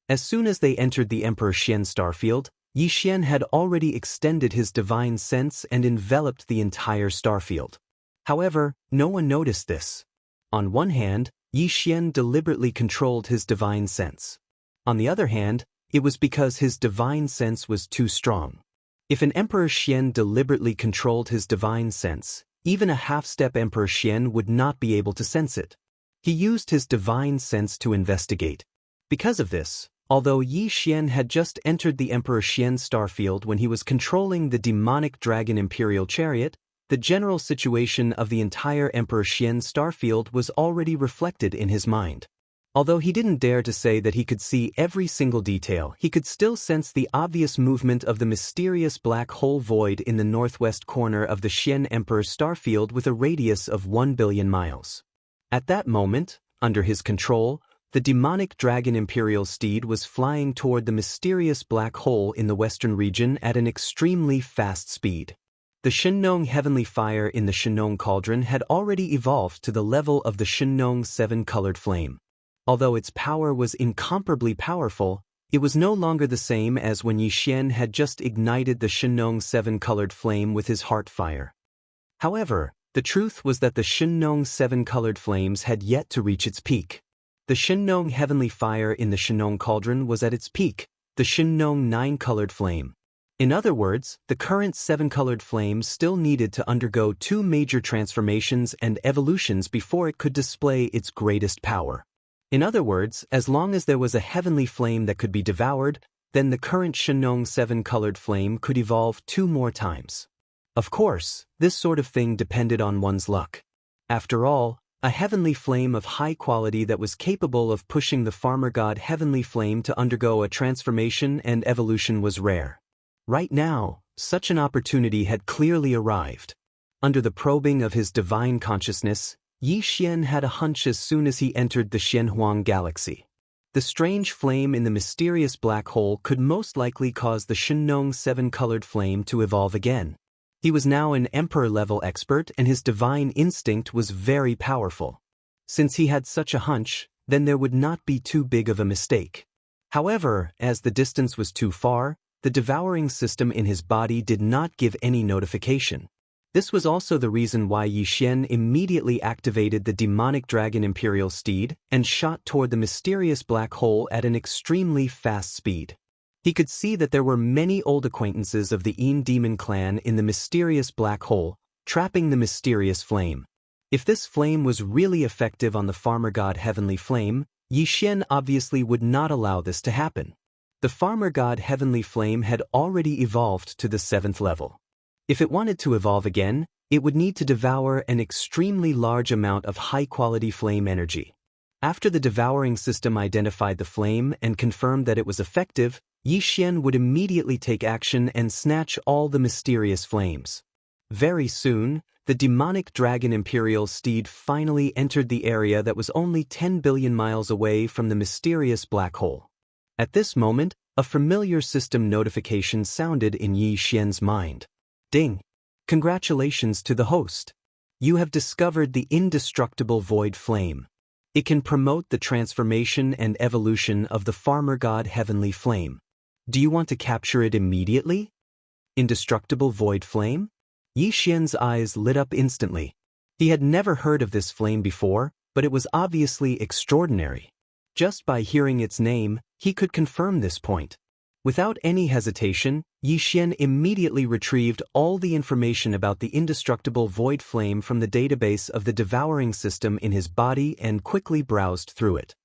As soon as they entered the Emperor Xian starfield, Yi Xian had already extended his divine sense and enveloped the entire starfield. However, no one noticed this. On one hand, Yi Xian deliberately controlled his divine sense. On the other hand, it was because his divine sense was too strong. If an Emperor Xian deliberately controlled his divine sense, even a half-step Emperor Xian would not be able to sense it. He used his divine sense to investigate. Because of this, although Yi Xian had just entered the Emperor Xian starfield when he was controlling the demonic dragon imperial chariot, the general situation of the entire Emperor Xian starfield was already reflected in his mind. Although he didn't dare to say that he could see every single detail, he could still sense the obvious movement of the mysterious black hole void in the northwest corner of the Xian Emperor starfield with a radius of 1 billion miles. At that moment, under his control, the demonic dragon imperial steed was flying toward the mysterious black hole in the western region at an extremely fast speed. The Shenong heavenly fire in the Shenong cauldron had already evolved to the level of the Shenong seven-colored flame. Although its power was incomparably powerful, it was no longer the same as when Yi Xian had just ignited the Shenong seven-colored flame with his heart fire. However, the truth was that the Shenong seven-colored flames had yet to reach its peak. The Shenong heavenly fire in the Shenong cauldron was at its peak, the Shenong nine-colored flame. In other words, the current seven-colored flame still needed to undergo two major transformations and evolutions before it could display its greatest power. In other words, as long as there was a heavenly flame that could be devoured, then the current Shenong seven-colored flame could evolve two more times. Of course, this sort of thing depended on one's luck. After all, a heavenly flame of high quality that was capable of pushing the farmer god heavenly flame to undergo a transformation and evolution was rare. Right now, such an opportunity had clearly arrived. Under the probing of his divine consciousness, Yi Xian had a hunch as soon as he entered the Xianhuang galaxy. The strange flame in the mysterious black hole could most likely cause the Shenong seven-colored flame to evolve again. He was now an emperor-level expert and his divine instinct was very powerful. Since he had such a hunch, then there would not be too big of a mistake. However, as the distance was too far, the devouring system in his body did not give any notification. This was also the reason why Yi Xian immediately activated the demonic dragon imperial steed and shot toward the mysterious black hole at an extremely fast speed. He could see that there were many old acquaintances of the Yin demon clan in the mysterious black hole, trapping the mysterious flame. If this flame was really effective on the farmer god heavenly flame, Yi Xian obviously would not allow this to happen. The farmer god Heavenly Flame had already evolved to the 7th level. If it wanted to evolve again, it would need to devour an extremely large amount of high-quality flame energy. After the devouring system identified the flame and confirmed that it was effective, Xian would immediately take action and snatch all the mysterious flames. Very soon, the demonic dragon imperial steed finally entered the area that was only 10 billion miles away from the mysterious black hole. At this moment, a familiar system notification sounded in Xian's mind. Ding! Congratulations to the host. You have discovered the indestructible void flame. It can promote the transformation and evolution of the farmer god Heavenly Flame. Do you want to capture it immediately? Indestructible void flame? Xian's eyes lit up instantly. He had never heard of this flame before, but it was obviously extraordinary. Just by hearing its name, he could confirm this point. Without any hesitation, Xian immediately retrieved all the information about the indestructible void flame from the database of the devouring system in his body and quickly browsed through it.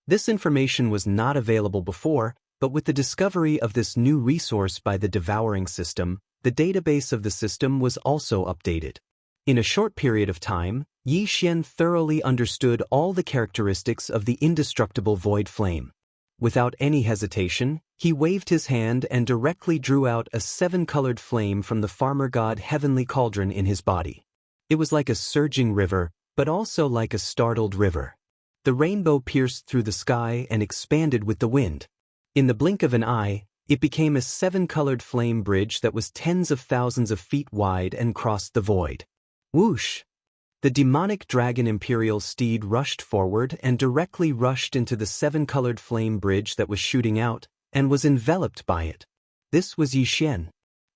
This information was not available before, but with the discovery of this new resource by the devouring system, the database of the system was also updated. In a short period of time, Xian thoroughly understood all the characteristics of the indestructible void flame. Without any hesitation, he waved his hand and directly drew out a 7-colored flame from the farmer god Heavenly Cauldron in his body. It was like a surging river, but also like a startled river. The rainbow pierced through the sky and expanded with the wind. In the blink of an eye, it became a 7-colored flame bridge that was tens of thousands of feet wide and crossed the void. Whoosh! The demonic dragon imperial steed rushed forward and directly rushed into the 7-colored flame bridge that was shooting out, and was enveloped by it. This was Xian.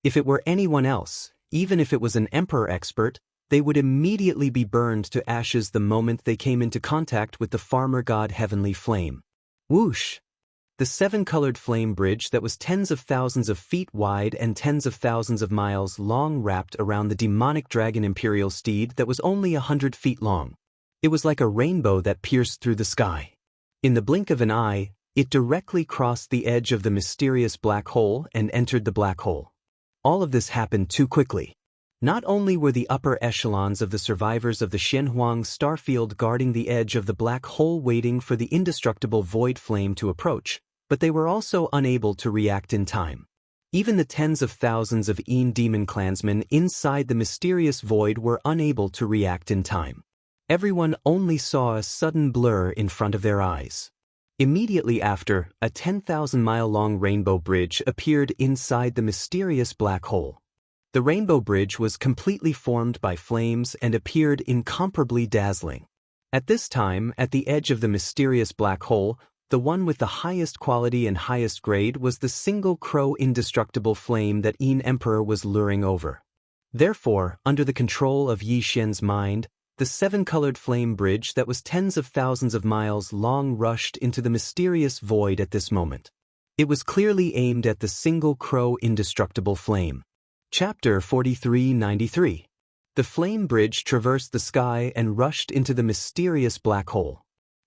If it were anyone else, even if it was an emperor expert, they would immediately be burned to ashes the moment they came into contact with the farmer god Heavenly Flame. Whoosh! The 7-colored flame bridge that was tens of thousands of feet wide and tens of thousands of miles long wrapped around the demonic dragon imperial steed that was only 100 feet long. It was like a rainbow that pierced through the sky. In the blink of an eye, it directly crossed the edge of the mysterious black hole and entered the black hole. All of this happened too quickly. Not only were the upper echelons of the survivors of the Shenhuang starfield guarding the edge of the black hole waiting for the indestructible void flame to approach, but they were also unable to react in time. Even the tens of thousands of demon clansmen inside the mysterious void were unable to react in time. Everyone only saw a sudden blur in front of their eyes. Immediately after, a 10,000-mile-long rainbow bridge appeared inside the mysterious black hole. The rainbow bridge was completely formed by flames and appeared incomparably dazzling. At this time, at the edge of the mysterious black hole, the one with the highest quality and highest grade was the single crow indestructible flame that Emperor was luring over. Therefore, under the control of Xian's mind, the 7-colored flame bridge that was tens of thousands of miles long rushed into the mysterious void at this moment. It was clearly aimed at the single crow indestructible flame. Chapter 4393. The flame bridge traversed the sky and rushed into the mysterious black hole.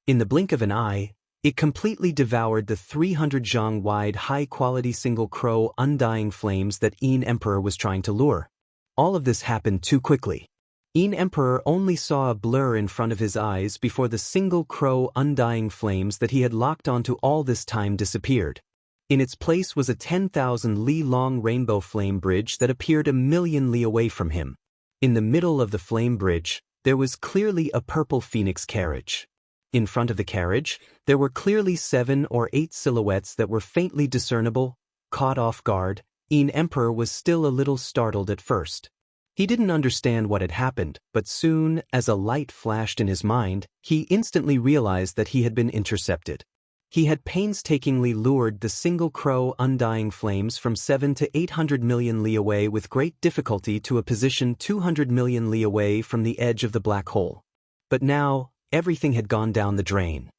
In the blink of an eye, it completely devoured the 300 zhang wide high-quality single crow undying flames that Emperor was trying to lure. All of this happened too quickly. Emperor only saw a blur in front of his eyes before the single crow undying flames that he had locked onto all this time disappeared. In its place was a 10,000 li long rainbow flame bridge that appeared a million li away from him. In the middle of the flame bridge, there was clearly a purple phoenix carriage. In front of the carriage, there were clearly 7 or 8 silhouettes that were faintly discernible. Caught off guard, Emperor was still a little startled at first. He didn't understand what had happened, but soon, as a light flashed in his mind, he instantly realized that he had been intercepted. He had painstakingly lured the single crow undying flames from 7 to 800 million li away with great difficulty to a position 200 million li away from the edge of the black hole. But now, everything had gone down the drain.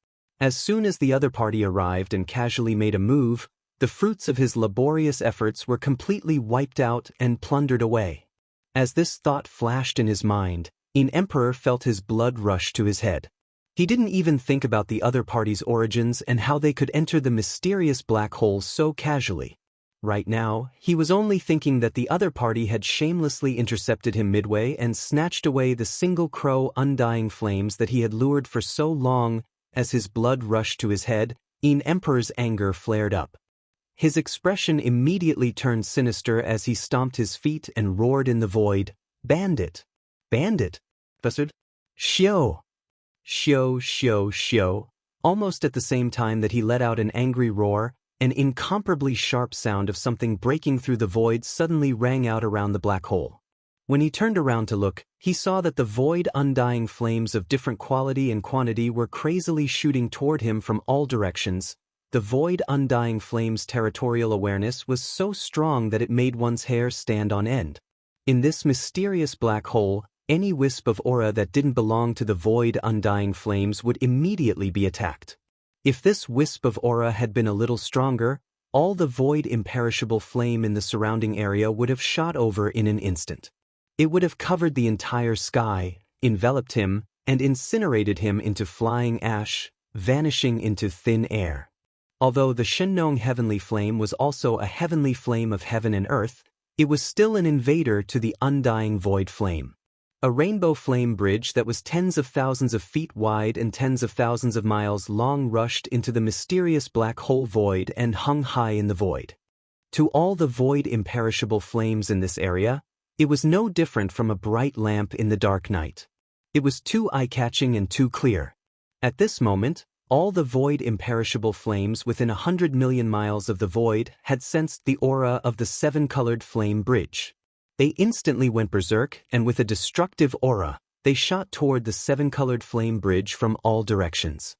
As soon as the other party arrived and casually made a move, the fruits of his laborious efforts were completely wiped out and plundered away. As this thought flashed in his mind, Emperor felt his blood rush to his head. He didn't even think about the other party's origins and how they could enter the mysterious black hole so casually. Right now, he was only thinking that the other party had shamelessly intercepted him midway and snatched away the single crow undying flames that he had lured for so long. As his blood rushed to his head, Emperor's anger flared up. His expression immediately turned sinister as he stomped his feet and roared in the void, "Bandit! Bandit! Buzzard! Shio! Shio, shio, shio!" Almost at the same time that he let out an angry roar, an incomparably sharp sound of something breaking through the void suddenly rang out around the black hole. When he turned around to look, he saw that the void undying flames of different quality and quantity were crazily shooting toward him from all directions. The void undying flame's territorial awareness was so strong that it made one's hair stand on end. In this mysterious black hole, any wisp of aura that didn't belong to the void undying flames would immediately be attacked. If this wisp of aura had been a little stronger, all the void imperishable flame in the surrounding area would have shot over in an instant. It would have covered the entire sky, enveloped him, and incinerated him into flying ash, vanishing into thin air. Although the Shenong heavenly flame was also a heavenly flame of heaven and earth, it was still an invader to the undying void flame. A rainbow flame bridge that was tens of thousands of feet wide and tens of thousands of miles long rushed into the mysterious black hole void and hung high in the void. To all the void imperishable flames in this area, it was no different from a bright lamp in the dark night. It was too eye-catching and too clear. At this moment, all the void imperishable flames within 100 million miles of the void had sensed the aura of the seven-colored flame bridge. They instantly went berserk, and with a destructive aura, they shot toward the seven-colored flame bridge from all directions.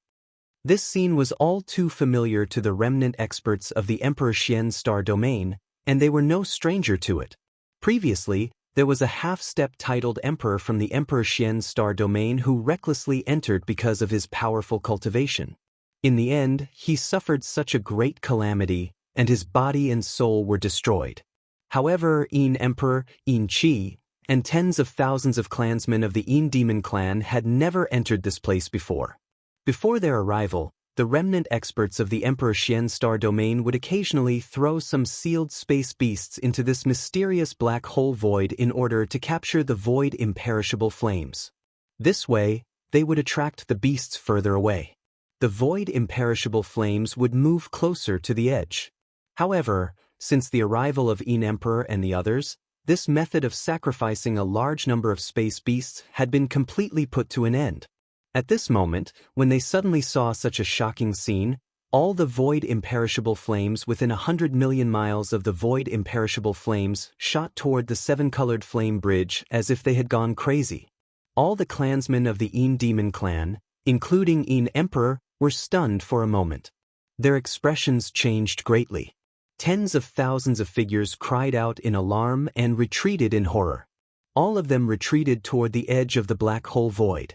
This scene was all too familiar to the remnant experts of the Emperor Xian's star domain, and they were no stranger to it. Previously, there was a half-step titled emperor from the Emperor Xian's star domain who recklessly entered because of his powerful cultivation. In the end, he suffered such a great calamity, and his body and soul were destroyed. However, Emperor, Qi, and tens of thousands of clansmen of the Demon clan had never entered this place before. Before their arrival, the remnant experts of the Emperor Xian's star domain would occasionally throw some sealed space beasts into this mysterious black hole void in order to capture the void imperishable flames. This way, they would attract the beasts further away. The void imperishable flames would move closer to the edge. However, since the arrival of Emperor and the others, this method of sacrificing a large number of space beasts had been completely put to an end. At this moment, when they suddenly saw such a shocking scene, all the void imperishable flames within 100 million miles of the void imperishable flames shot toward the seven-colored flame bridge as if they had gone crazy. All the clansmen of the Demon clan, including Emperor, were stunned for a moment. Their expressions changed greatly. Tens of thousands of figures cried out in alarm and retreated in horror. All of them retreated toward the edge of the black hole void.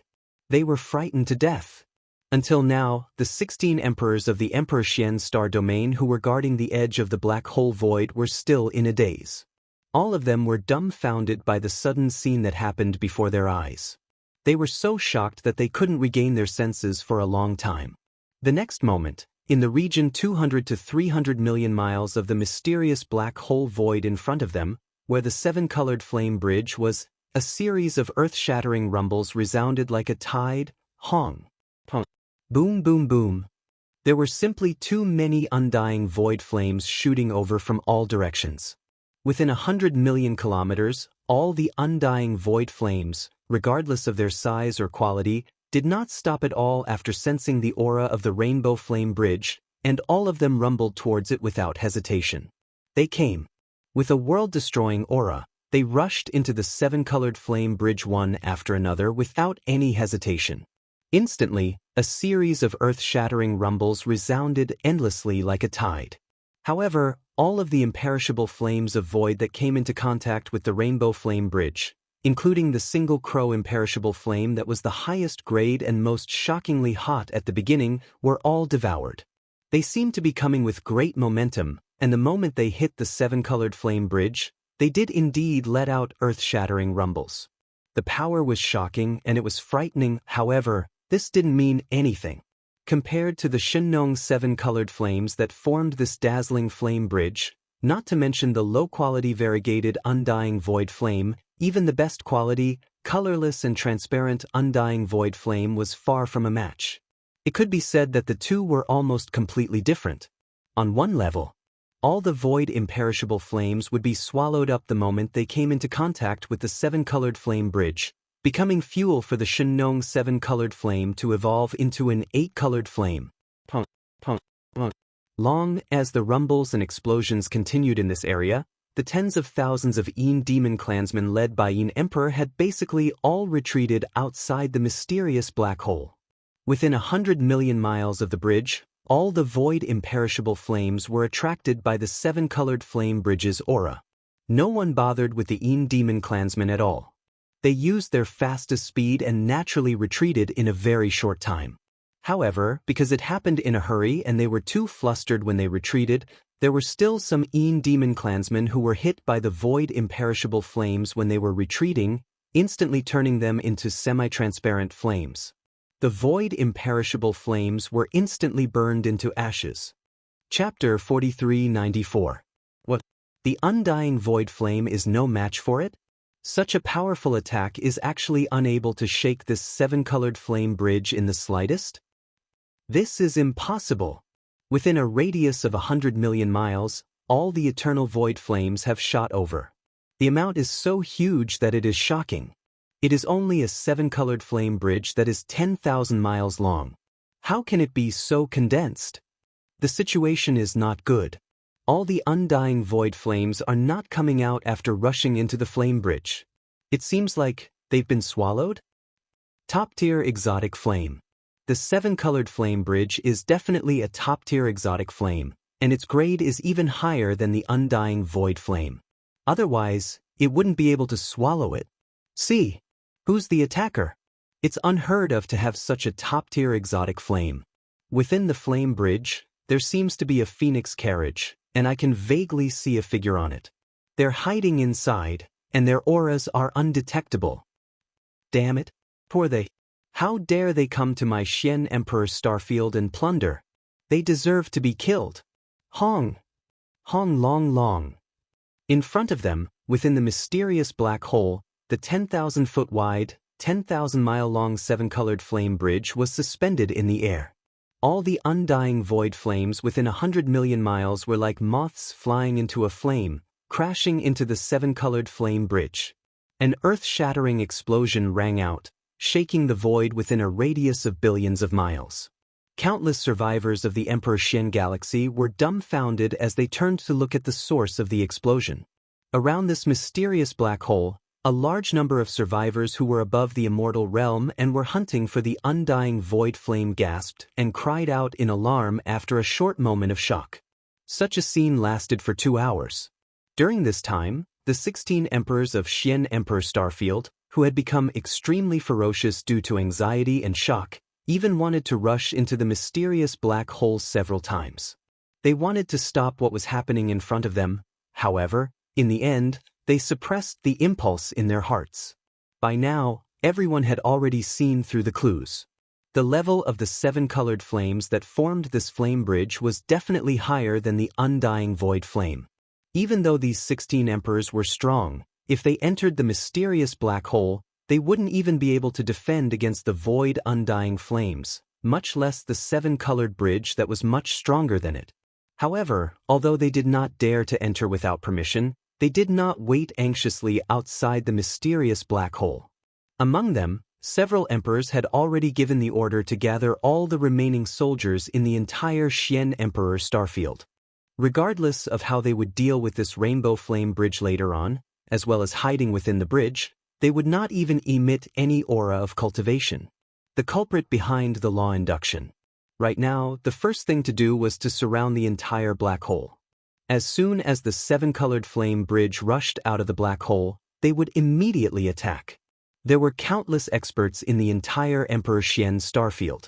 They were frightened to death. Until now, the 16 emperors of the Emperor Xian's star domain who were guarding the edge of the black hole void were still in a daze. All of them were dumbfounded by the sudden scene that happened before their eyes. They were so shocked that they couldn't regain their senses for a long time. The next moment, in the region 200 to 300 million miles of the mysterious black hole void in front of them, where the seven-colored flame bridge was, a series of earth-shattering rumbles resounded like a tide, hong, pong, boom boom boom. There were simply too many undying void flames shooting over from all directions. Within 100 million kilometers, all the undying void flames, regardless of their size or quality, did not stop at all after sensing the aura of the rainbow flame bridge, and all of them rumbled towards it without hesitation. They came. With a world-destroying aura, they rushed into the seven-colored flame bridge one after another without any hesitation. Instantly, a series of earth-shattering rumbles resounded endlessly like a tide. However, all of the imperishable flames of void that came into contact with the rainbow flame bridge, including the single crow imperishable flame that was the highest grade and most shockingly hot at the beginning, were all devoured. They seemed to be coming with great momentum, and the moment they hit the seven-colored flame bridge, they did indeed let out earth-shattering rumbles. The power was shocking and it was frightening. However, This didn't mean anything. Compared to the Shenong 7-colored flames that formed this dazzling flame bridge, not to mention the low-quality variegated undying void flame, even the best quality, colorless and transparent undying void flame was far from a match. It could be said that the two were almost completely different. On one level, all the void imperishable flames would be swallowed up the moment they came into contact with the 7-colored flame bridge, becoming fuel for the Shenong 7-colored flame to evolve into an 8-colored flame. Long as the rumbles and explosions continued in this area, the tens of thousands of Yin demon clansmen led by Yin Emperor had basically all retreated outside the mysterious black hole. Within 100 million miles of the bridge, all the void imperishable flames were attracted by the 7-colored flame bridge's aura. No one bothered with the Yin demon clansmen at all. They used their fastest speed and naturally retreated in a very short time. However, because it happened in a hurry and they were too flustered when they retreated, there were still some Yin demon clansmen who were hit by the void imperishable flames when they were retreating, instantly turning them into semi-transparent flames. The void imperishable flames were instantly burned into ashes. Chapter 4394. What? The undying void flame is no match for it? Such a powerful attack is actually unable to shake this 7-colored flame bridge in the slightest? This is impossible. Within a radius of 100 million miles, all the eternal void flames have shot over. The amount is so huge that it is shocking. It is only a 7-colored flame bridge that is 10,000 miles long. How can it be so condensed? The situation is not good. All the undying void flames are not coming out after rushing into the flame bridge. It seems like they've been swallowed? Top-tier exotic flame. The 7-colored flame bridge is definitely a top-tier exotic flame, and its grade is even higher than the undying void flame. Otherwise, it wouldn't be able to swallow it. See, who's the attacker? It's unheard of to have such a top-tier exotic flame. Within the flame bridge, there seems to be a phoenix carriage, and I can vaguely see a figure on it. They're hiding inside, and their auras are undetectable. Damn it, poor they. How dare they come to my Xian Emperor starfield and plunder? They deserve to be killed. Hong! Hong long long. In front of them, within the mysterious black hole, the 10,000-foot wide, 10,000-mile-long 7-colored flame bridge was suspended in the air. All the undying void flames within 100 million miles were like moths flying into a flame, crashing into the 7-colored flame bridge. An earth-shattering explosion rang out, shaking the void within a radius of billions of miles. Countless survivors of the Emperor Xian galaxy were dumbfounded as they turned to look at the source of the explosion. Around this mysterious black hole, a large number of survivors who were above the immortal realm and were hunting for the undying void flame gasped and cried out in alarm after a short moment of shock. Such a scene lasted for 2 hours. During this time, the 16 emperors of Xian Emperor Starfield, who had become extremely ferocious due to anxiety and shock, even wanted to rush into the mysterious black hole several times. They wanted to stop what was happening in front of them. However, in the end, they suppressed the impulse in their hearts. By now, everyone had already seen through the clues. The level of the 7-colored flames that formed this flame bridge was definitely higher than the undying void flame. Even though these 16 emperors were strong, if they entered the mysterious black hole, they wouldn't even be able to defend against the void undying flames, much less the 7-colored bridge that was much stronger than it. However, although they did not dare to enter without permission, they did not wait anxiously outside the mysterious black hole. Among them, several emperors had already given the order to gather all the remaining soldiers in the entire Xian Emperor starfield. Regardless of how they would deal with this rainbow flame bridge later on, as well as hiding within the bridge, they would not even emit any aura of cultivation. The culprit behind the law induction. Right now, the first thing to do was to surround the entire black hole. As soon as the 7-colored flame bridge rushed out of the black hole, they would immediately attack. There were countless experts in the entire Emperor Xian starfield.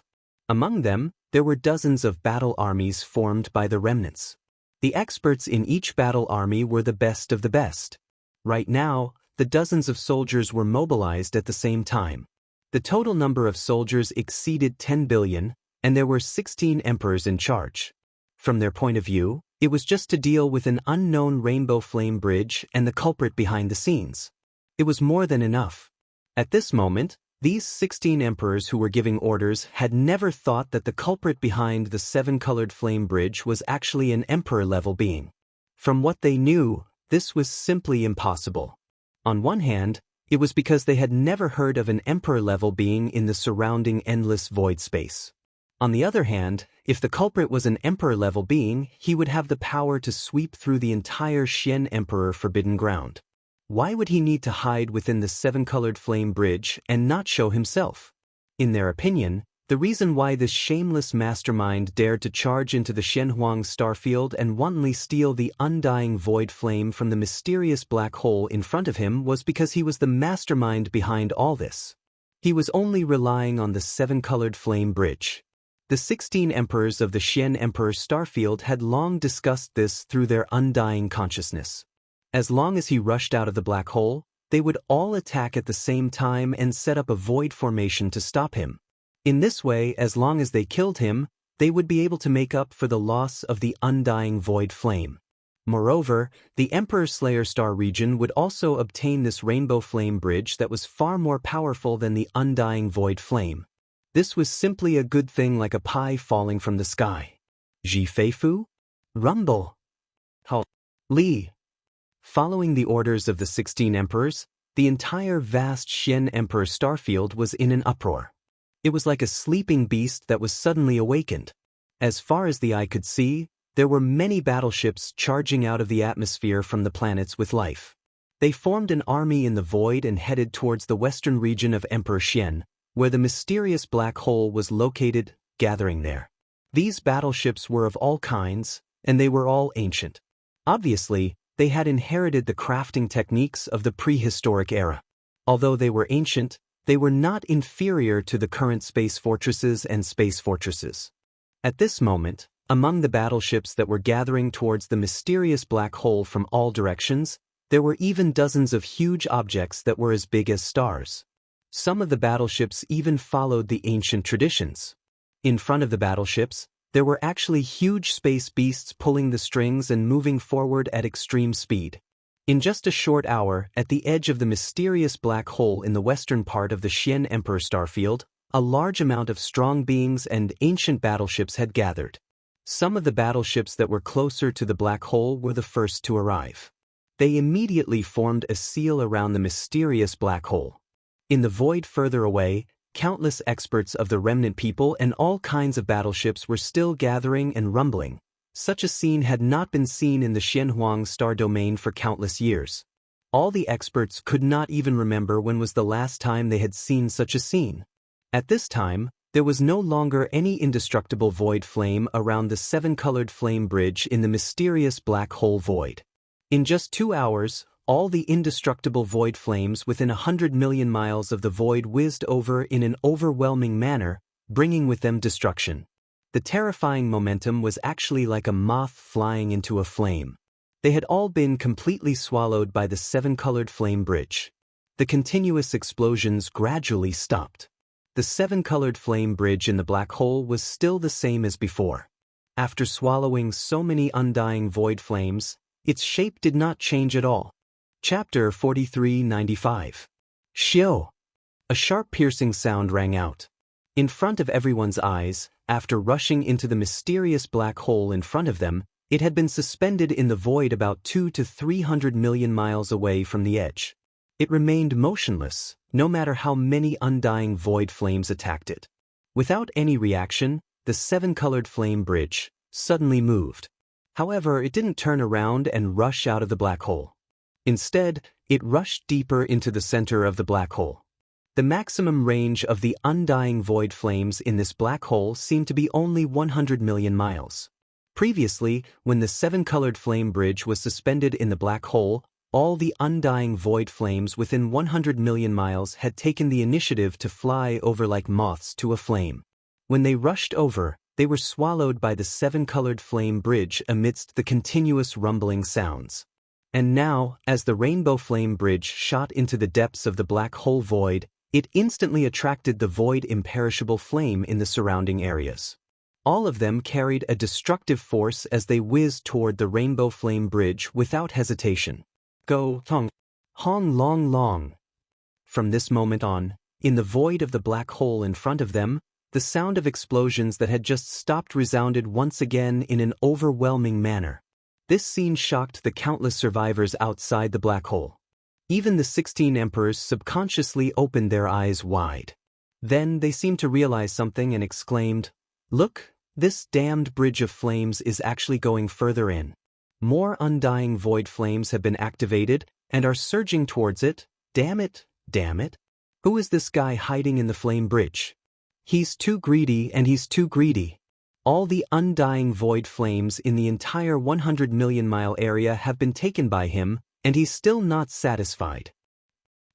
Among them, there were dozens of battle armies formed by the remnants. The experts in each battle army were the best of the best. Right now, the dozens of soldiers were mobilized at the same time. The total number of soldiers exceeded 10 billion, and there were 16 emperors in charge. From their point of view, it was just to deal with an unknown rainbow flame bridge and the culprit behind the scenes. It was more than enough. At this moment, these 16 emperors who were giving orders had never thought that the culprit behind the 7-colored flame bridge was actually an emperor-level being. From what they knew, this was simply impossible. On one hand, it was because they had never heard of an emperor-level being in the surrounding endless void space. On the other hand, if the culprit was an emperor-level being, he would have the power to sweep through the entire Xian Emperor forbidden ground. Why would he need to hide within the 7-colored flame bridge and not show himself? In their opinion, the reason why this shameless mastermind dared to charge into the Shenhuang starfield and wantonly steal the undying void flame from the mysterious black hole in front of him was because he was the mastermind behind all this. He was only relying on the 7-colored flame bridge. The 16 emperors of the Xian Emperor starfield had long discussed this through their undying consciousness. As long as he rushed out of the black hole, they would all attack at the same time and set up a void formation to stop him. In this way, as long as they killed him, they would be able to make up for the loss of the undying void flame. Moreover, the Emperor Slayer star region would also obtain this rainbow flame bridge that was far more powerful than the undying void flame. This was simply a good thing, like a pie falling from the sky. Ji Feifu? Rumble. Hao Li. Following the orders of the 16 emperors, the entire vast Xian Emperor starfield was in an uproar. It was like a sleeping beast that was suddenly awakened. As far as the eye could see, there were many battleships charging out of the atmosphere from the planets with life. They formed an army in the void and headed towards the western region of Emperor Xian, where the mysterious black hole was located, gathering there. These battleships were of all kinds, and they were all ancient. Obviously, they had inherited the crafting techniques of the prehistoric era. Although they were ancient, they were not inferior to the current space fortresses and space fortresses. At this moment, among the battleships that were gathering towards the mysterious black hole from all directions, there were even dozens of huge objects that were as big as stars. Some of the battleships even followed the ancient traditions. In front of the battleships, there were actually huge space beasts pulling the strings and moving forward at extreme speed. In just a short hour, at the edge of the mysterious black hole in the western part of the Xian Emperor starfield, a large amount of strong beings and ancient battleships had gathered. Some of the battleships that were closer to the black hole were the first to arrive. They immediately formed a seal around the mysterious black hole. In the void further away, countless experts of the remnant people and all kinds of battleships were still gathering and rumbling. Such a scene had not been seen in the Shenhuang star domain for countless years. All the experts could not even remember when was the last time they had seen such a scene. At this time, there was no longer any indestructible void flame around the 7-colored flame bridge in the mysterious black hole void. In just 2 hours, all the indestructible void flames within 100 million miles of the void whizzed over in an overwhelming manner, bringing with them destruction. The terrifying momentum was actually like a moth flying into a flame. They had all been completely swallowed by the 7-colored flame bridge. The continuous explosions gradually stopped. The 7-colored flame bridge in the black hole was still the same as before. After swallowing so many undying void flames, its shape did not change at all. Chapter 4395. Xiao. A sharp piercing sound rang out. In front of everyone's eyes, after rushing into the mysterious black hole in front of them, it had been suspended in the void about 200 to 300 million miles away from the edge. It remained motionless, no matter how many undying void flames attacked it. Without any reaction, the 7-colored flame bridge suddenly moved. However, it didn't turn around and rush out of the black hole. Instead, it rushed deeper into the center of the black hole. The maximum range of the undying void flames in this black hole seemed to be only 100 million miles. Previously, when the 7-colored flame bridge was suspended in the black hole, all the undying void flames within 100 million miles had taken the initiative to fly over like moths to a flame. When they rushed over, they were swallowed by the 7-colored flame bridge amidst the continuous rumbling sounds. And now, as the rainbow flame bridge shot into the depths of the black hole void, It instantly attracted the void imperishable flame in the surrounding areas. All of them carried a destructive force as they whizzed toward the rainbow flame bridge without hesitation. Go, Hong, Hong long long. From this moment on, in the void of the black hole in front of them, the sound of explosions that had just stopped resounded once again in an overwhelming manner. This scene shocked the countless survivors outside the black hole. Even the 16 emperors subconsciously opened their eyes wide. Then they seemed to realize something and exclaimed, "Look, this damned bridge of flames is actually going further in. More undying void flames have been activated and are surging towards it. Damn it, damn it. Who is this guy hiding in the flame bridge? He's too greedy and he's too greedy." All the undying void flames in the entire 100 million mile area have been taken by him, and he's still not satisfied.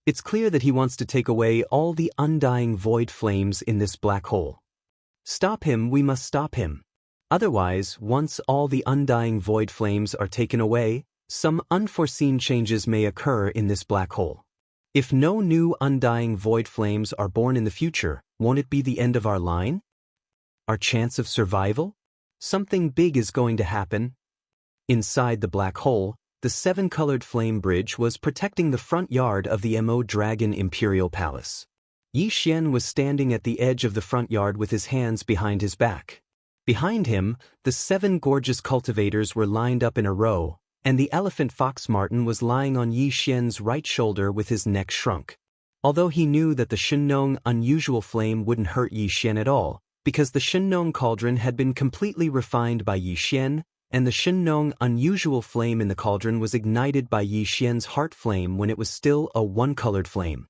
It's clear that he wants to take away all the undying void flames in this black hole. Stop him, we must stop him. Otherwise, once all the undying void flames are taken away, some unforeseen changes may occur in this black hole. If no new undying void flames are born in the future, won't it be the end of our line? Our chance of survival? Something big is going to happen. Inside the black hole, the seven-colored flame bridge was protecting the front yard of the Mo Dragon Imperial Palace. Xian was standing at the edge of the front yard with his hands behind his back. Behind him, the 7 gorgeous cultivators were lined up in a row, and the elephant fox Martin was lying on Xian's right shoulder with his neck shrunk. Although he knew that the Shenong unusual flame wouldn't hurt Xian at all, because the Shenong cauldron had been completely refined by Xian, and the Shenong unusual flame in the cauldron was ignited by Xian's heart flame when it was still a one-colored flame.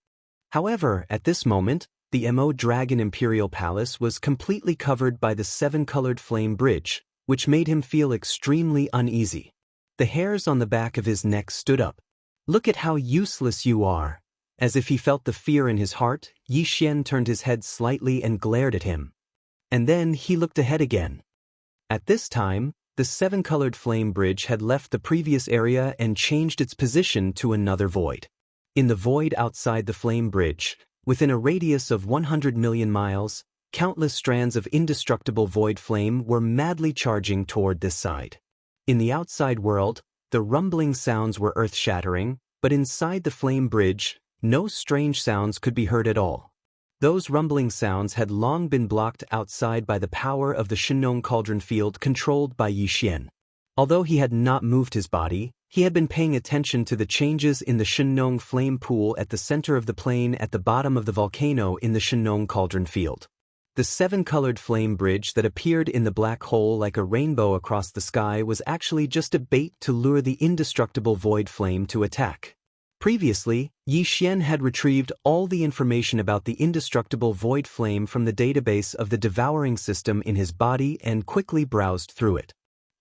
However, at this moment, the Mo Dragon Imperial Palace was completely covered by the 7-colored flame bridge, which made him feel extremely uneasy. The hairs on the back of his neck stood up. "Look at how useless you are." As if he felt the fear in his heart, Xian turned his head slightly and glared at him. And then he looked ahead again. At this time, the 7-colored flame bridge had left the previous area and changed its position to another void. In the void outside the flame bridge, within a radius of 100 million miles, countless strands of indestructible void flame were madly charging toward this side. In the outside world, the rumbling sounds were earth-shattering, but inside the flame bridge, no strange sounds could be heard at all. Those rumbling sounds had long been blocked outside by the power of the Shenong cauldron field controlled by Xian. Although he had not moved his body, he had been paying attention to the changes in the Shenong flame pool at the center of the plain at the bottom of the volcano in the Shenong cauldron field. The 7-colored flame bridge that appeared in the black hole like a rainbow across the sky was actually just a bait to lure the indestructible void flame to attack. Previously, Xian had retrieved all the information about the indestructible void flame from the database of the devouring system in his body and quickly browsed through it.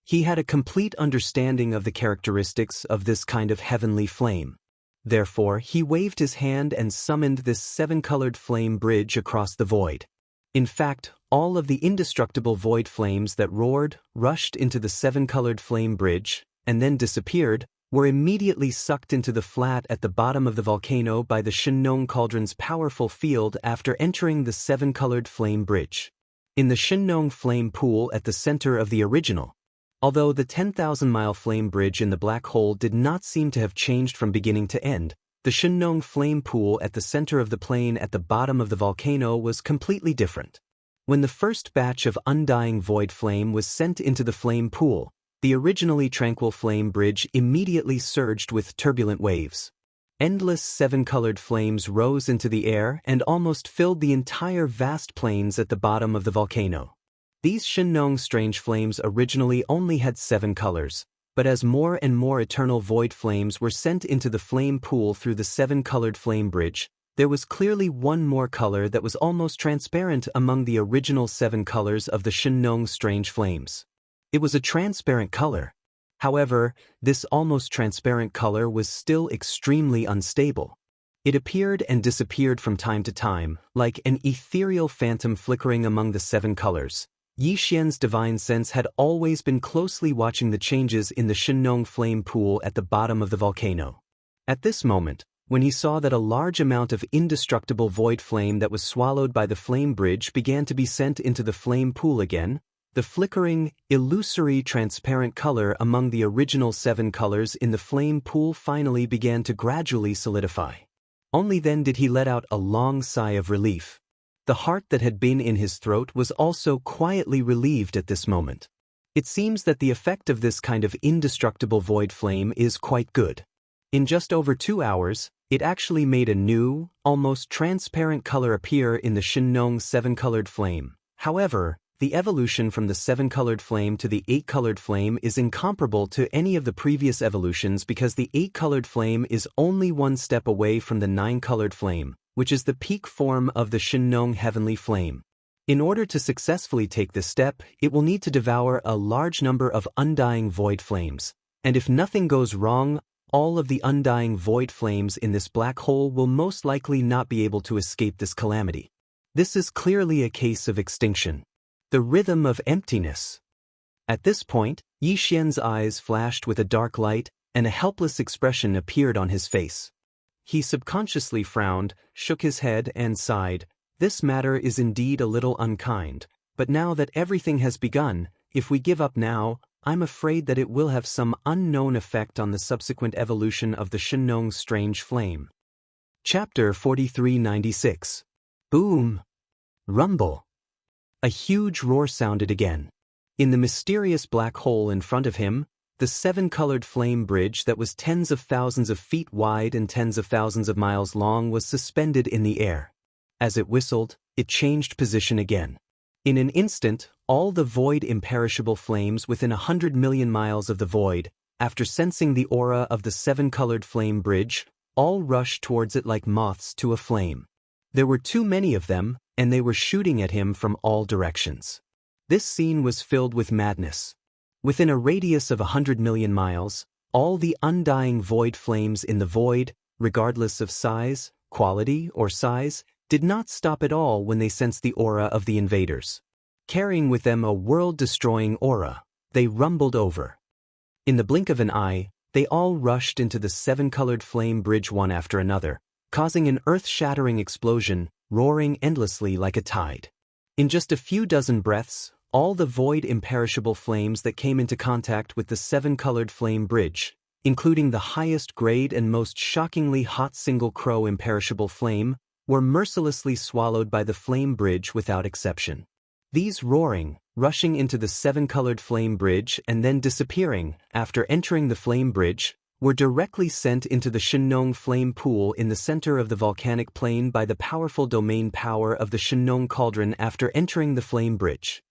He had a complete understanding of the characteristics of this kind of heavenly flame. Therefore, he waved his hand and summoned this 7-colored flame bridge across the void. In fact, all of the indestructible void flames that roared, rushed into the 7-colored flame bridge, and then disappeared, were immediately sucked into the flat at the bottom of the volcano by the Shenong cauldron's powerful field after entering the 7-colored flame bridge. In the Shenong flame pool at the center of the original, although the 10,000-mile flame bridge in the black hole did not seem to have changed from beginning to end, the Shenong flame pool at the center of the plain at the bottom of the volcano was completely different. When the first batch of undying void flame was sent into the flame pool, the originally tranquil flame bridge immediately surged with turbulent waves. Endless 7-colored flames rose into the air and almost filled the entire vast plains at the bottom of the volcano. These Shenong strange flames originally only had 7 colors, but as more and more eternal void flames were sent into the flame pool through the 7-colored flame bridge, there was clearly one more color that was almost transparent among the original 7 colors of the Shenong strange flames. It was a transparent color. However, this almost transparent color was still extremely unstable. It appeared and disappeared from time to time, like an ethereal phantom flickering among the 7 colors. Xian's divine sense had always been closely watching the changes in the Shenong flame pool at the bottom of the volcano. At this moment, when he saw that a large amount of indestructible void flame that was swallowed by the flame bridge began to be sent into the flame pool again, the flickering, illusory transparent color among the original 7 colors in the flame pool finally began to gradually solidify. Only then did he let out a long sigh of relief. The heart that had been in his throat was also quietly relieved at this moment. It seems that the effect of this kind of indestructible void flame is quite good. In just over 2 hours, it actually made a new, almost transparent color appear in the Xianxia 7-colored flame. However, the evolution from the 7-colored flame to the 8-colored flame is incomparable to any of the previous evolutions because the 8-colored flame is only 1 step away from the 9-colored flame, which is the peak form of the Xianxia heavenly flame. In order to successfully take this step, it will need to devour a large number of undying void flames, and if nothing goes wrong, all of the undying void flames in this black hole will most likely not be able to escape this calamity. This is clearly a case of extinction. The rhythm of emptiness. At this point, Yi Xian's eyes flashed with a dark light, and a helpless expression appeared on his face. He subconsciously frowned, shook his head, and sighed. This matter is indeed a little unkind, but now that everything has begun, if we give up now, I'm afraid that it will have some unknown effect on the subsequent evolution of the Xianxia strange flame. Chapter 4396. Boom! Rumble! A huge roar sounded again. In the mysterious black hole in front of him, the 7-colored flame bridge that was tens of thousands of feet wide and tens of thousands of miles long was suspended in the air. As it whistled, it changed position again. In an instant, all the void imperishable flames within 100 million miles of the void, after sensing the aura of the 7-colored flame bridge, all rushed towards it like moths to a flame. There were too many of them, and they were shooting at him from all directions. This scene was filled with madness. Within a radius of 100 million miles, all the undying void flames in the void, regardless of size, quality, or size, did not stop at all when they sensed the aura of the invaders. Carrying with them a world-destroying aura, they rumbled over. In the blink of an eye, they all rushed into the 7-colored flame bridge one after another, causing an earth-shattering explosion, roaring endlessly like a tide. In just a few dozen breaths, all the void imperishable flames that came into contact with the 7-colored flame bridge, including the highest grade and most shockingly hot single crow imperishable flame, were mercilessly swallowed by the flame bridge without exception. These roaring, rushing into the 7-colored flame bridge and then disappearing after entering the flame bridge, were directly sent into the Xianxia flame pool in the center of the volcanic plain by the powerful domain power of the Xianxia cauldron after entering the flame bridge.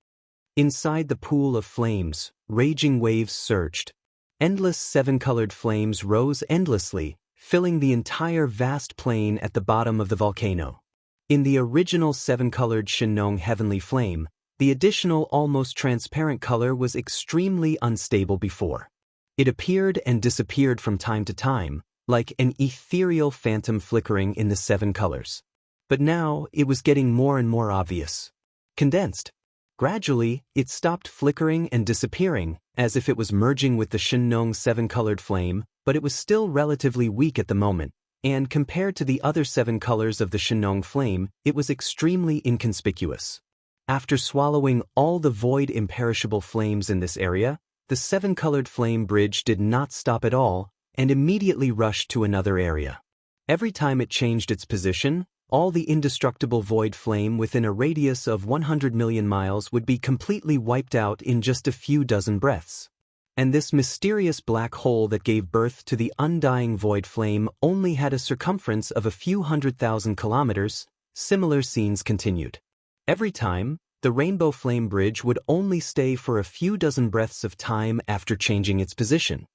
Inside the pool of flames, raging waves surged. Endless 7-colored flames rose endlessly, filling the entire vast plain at the bottom of the volcano. In the original 7-colored Xianxia heavenly flame, the additional almost transparent color was extremely unstable before. It appeared and disappeared from time to time, like an ethereal phantom flickering in the 7 colors. But now it was getting more and more obvious. Condensed. Gradually, it stopped flickering and disappearing, as if it was merging with the Xianxia 7-colored flame, but it was still relatively weak at the moment, and compared to the other 7 colors of the Xianxia flame, it was extremely inconspicuous. After swallowing all the void imperishable flames in this area, the 7-colored flame bridge did not stop at all, and immediately rushed to another area. Every time it changed its position, all the indestructible void flame within a radius of 100 million miles would be completely wiped out in just a few dozen breaths. And this mysterious black hole that gave birth to the undying void flame only had a circumference of a few 100,000 kilometers. Similar scenes continued. Every time, the rainbow flame bridge would only stay for a few dozen breaths of time after changing its position.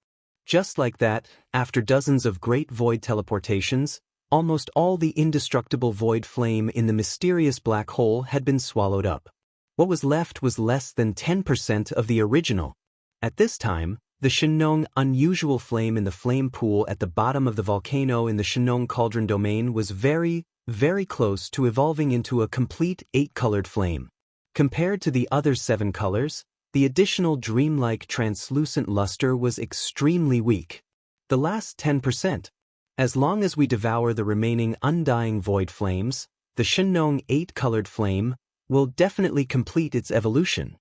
Just like that, after dozens of great void teleportations, almost all the indestructible void flame in the mysterious black hole had been swallowed up. What was left was less than 10% of the original. At this time, the Xianxia unusual flame in the flame pool at the bottom of the volcano in the Xianxia cauldron domain was very, very close to evolving into a complete 8-colored flame. Compared to the other 7 colors, the additional dreamlike translucent luster was extremely weak. The last 10%. As long as we devour the remaining undying void flames, the Shenong 8-colored flame will definitely complete its evolution.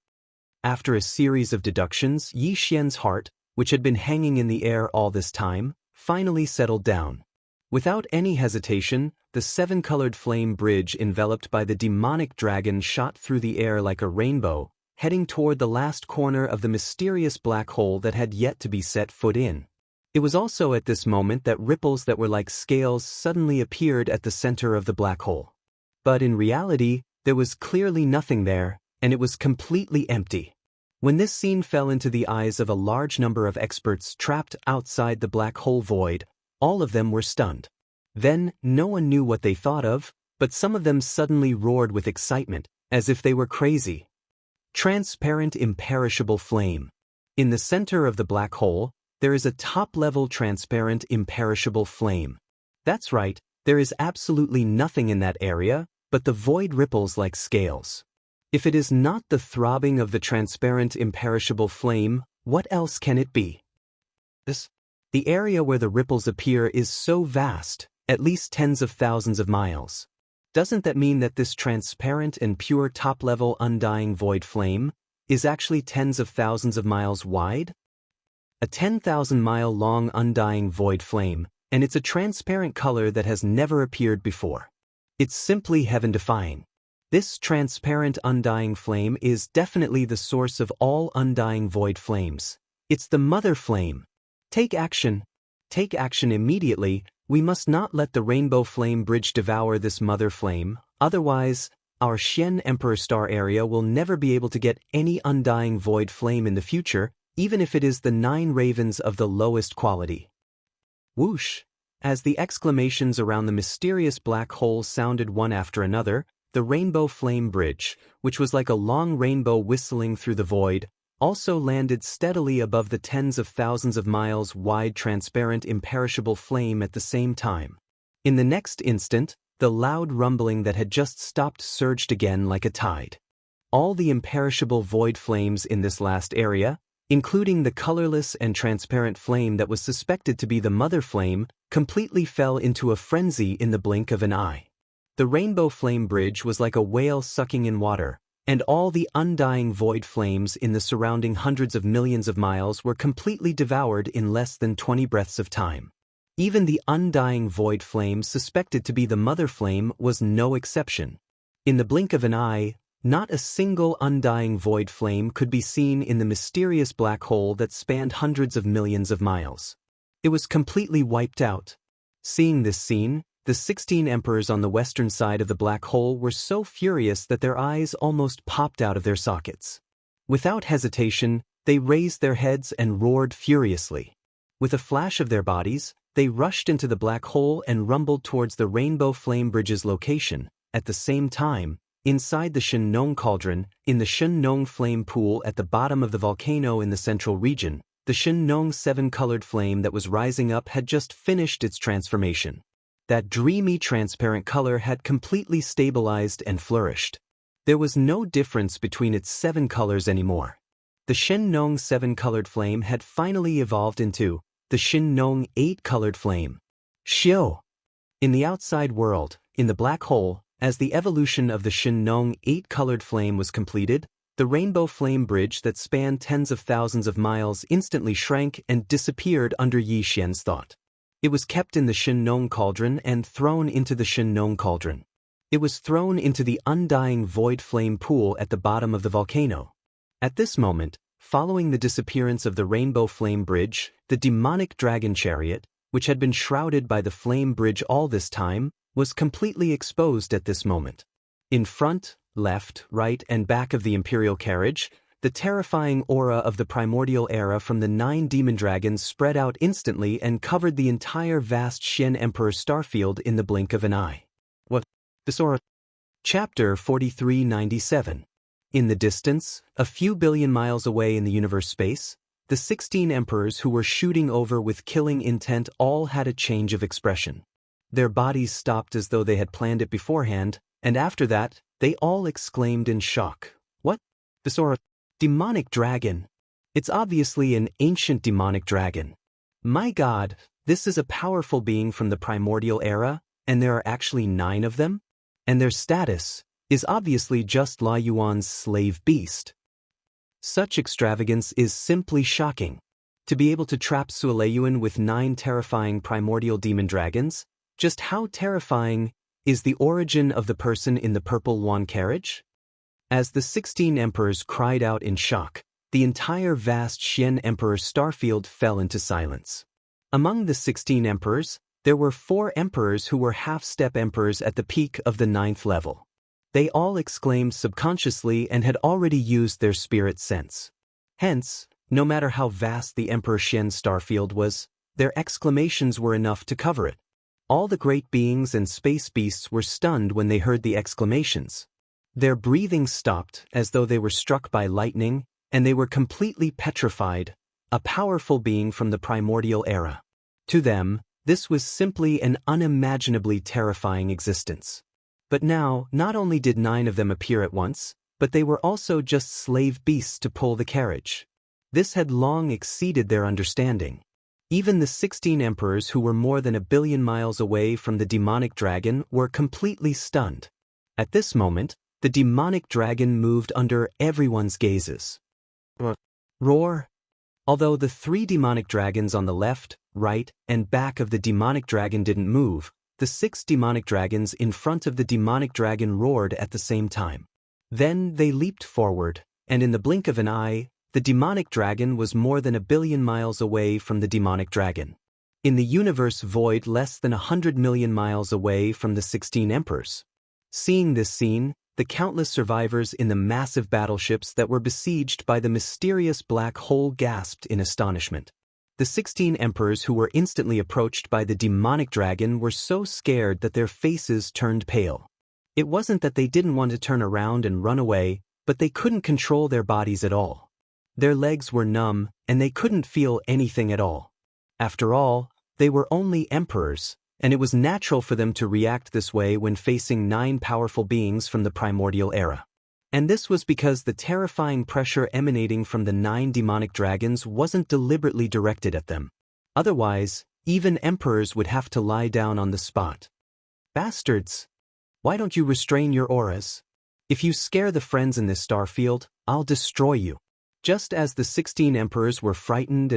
After a series of deductions, Yi Xian's heart, which had been hanging in the air all this time, finally settled down. Without any hesitation, the 7-colored flame bridge enveloped by the demonic dragon shot through the air like a rainbow, heading toward the last corner of the mysterious black hole that had yet to be set foot in. It was also at this moment that ripples that were like scales suddenly appeared at the center of the black hole. But in reality, there was clearly nothing there, and it was completely empty. When this scene fell into the eyes of a large number of experts trapped outside the black hole void, all of them were stunned. Then, no one knew what they thought of, but some of them suddenly roared with excitement, as if they were crazy. Transparent imperishable flame. In the center of the black hole, there is a top-level transparent imperishable flame. That's right, there is absolutely nothing in that area, but the void ripples like scales. If it is not the throbbing of the transparent imperishable flame, what else can it be? The area where the ripples appear is so vast, at least tens of thousands of miles. Doesn't that mean that this transparent and pure top-level undying void flame is actually tens of thousands of miles wide? A 10,000-mile-long undying void flame, and it's a transparent color that has never appeared before. It's simply heaven-defying. This transparent undying flame is definitely the source of all undying void flames. It's the mother flame. Take action. Take action immediately. We must not let the rainbow flame bridge devour this mother flame, otherwise, our Xian Emperor Star area will never be able to get any undying void flame in the future, even if it is the 9 ravens of the lowest quality. Whoosh! As the exclamations around the mysterious black hole sounded one after another, the rainbow flame bridge, which was like a long rainbow whistling through the void, also landed steadily above the tens of thousands of miles wide transparent imperishable flame at the same time. In the next instant, the loud rumbling that had just stopped surged again like a tide. All the imperishable void flames in this last area, including the colorless and transparent flame that was suspected to be the mother flame, completely fell into a frenzy in the blink of an eye. The rainbow flame bridge was like a whale sucking in water, and all the undying void flames in the surrounding hundreds of millions of miles were completely devoured in less than 20 breaths of time. Even the undying void flame suspected to be the mother flame was no exception. In the blink of an eye, not a single undying void flame could be seen in the mysterious black hole that spanned hundreds of millions of miles. It was completely wiped out. Seeing this scene, the 16 emperors on the western side of the black hole were so furious that their eyes almost popped out of their sockets. Without hesitation, they raised their heads and roared furiously. With a flash of their bodies, they rushed into the black hole and rumbled towards the rainbow flame bridge's location. At the same time, inside the Shenong cauldron, in the Shenong flame pool at the bottom of the volcano in the central region, the Shenong 7-colored flame that was rising up had just finished its transformation. That dreamy transparent color had completely stabilized and flourished. There was no difference between its 7 colors anymore. The Shenong 7-colored flame had finally evolved into the Shenong 8-colored flame. Xiu! In the outside world, in the black hole, as the evolution of the Shenong 8-colored flame was completed, the rainbow flame bridge that spanned tens of thousands of miles instantly shrank and disappeared under Yi Xian's thought. It was kept in the Shenong cauldron and thrown into the Shenong cauldron. It was thrown into the undying void flame pool at the bottom of the volcano. At this moment, following the disappearance of the rainbow flame bridge, the demonic dragon chariot, which had been shrouded by the flame bridge all this time, was completely exposed at this moment. In front, left, right, and back of the imperial carriage, the terrifying aura of the primordial era from the 9 demon dragons spread out instantly and covered the entire vast Xian Emperor starfield in the blink of an eye. What? This aura? Chapter 4397. In the distance, a few billion miles away in the universe space, the 16 emperors who were shooting over with killing intent all had a change of expression. Their bodies stopped as though they had planned it beforehand, and after that, they all exclaimed in shock. What? This aura? Demonic dragon. It's obviously an ancient demonic dragon. My God, This is a powerful being from the primordial era, and there are actually 9 of them? And their status is obviously just La Yuan's slave beast. Such extravagance is simply shocking. To be able to trap Suoleyuan with 9 terrifying primordial demon dragons, just how terrifying is the origin of the person in the purple Yuan carriage? As the 16 emperors cried out in shock, the entire vast Xian Emperor starfield fell into silence. Among the 16 emperors, there were 4 emperors who were half-step emperors at the peak of the 9th level. They all exclaimed subconsciously and had already used their spirit sense. Hence, no matter how vast the Emperor Xian's starfield was, their exclamations were enough to cover it. All the great beings and space beasts were stunned when they heard the exclamations. Their breathing stopped as though they were struck by lightning, and they were completely petrified, a powerful being from the primordial era. To them, this was simply an unimaginably terrifying existence. But now, not only did 9 of them appear at once, but they were also just slave beasts to pull the carriage. This had long exceeded their understanding. Even the 16 emperors who were more than 1 billion miles away from the demonic dragon were completely stunned. At this moment, the demonic dragon moved under everyone's gazes. Roar! Although the 3 demonic dragons on the left, right, and back of the demonic dragon didn't move, the 6 demonic dragons in front of the demonic dragon roared at the same time. Then they leaped forward, and in the blink of an eye, the demonic dragon was more than 1 billion miles away from the demonic dragon. In the universe void less than 100 million miles away from the 16 emperors. Seeing this scene, the countless survivors in the massive battleships that were besieged by the mysterious black hole gasped in astonishment. The 16 emperors who were instantly approached by the demonic dragon were so scared that their faces turned pale. It wasn't that they didn't want to turn around and run away, but they couldn't control their bodies at all. Their legs were numb, and they couldn't feel anything at all. After all, they were only emperors, and it was natural for them to react this way when facing 9 powerful beings from the primordial era. And this was because the terrifying pressure emanating from the 9 demonic dragons wasn't deliberately directed at them. Otherwise, even emperors would have to lie down on the spot. Bastards! Why don't you restrain your auras? If you scare the friends in this starfield, I'll destroy you. Just as the 16 emperors were frightened,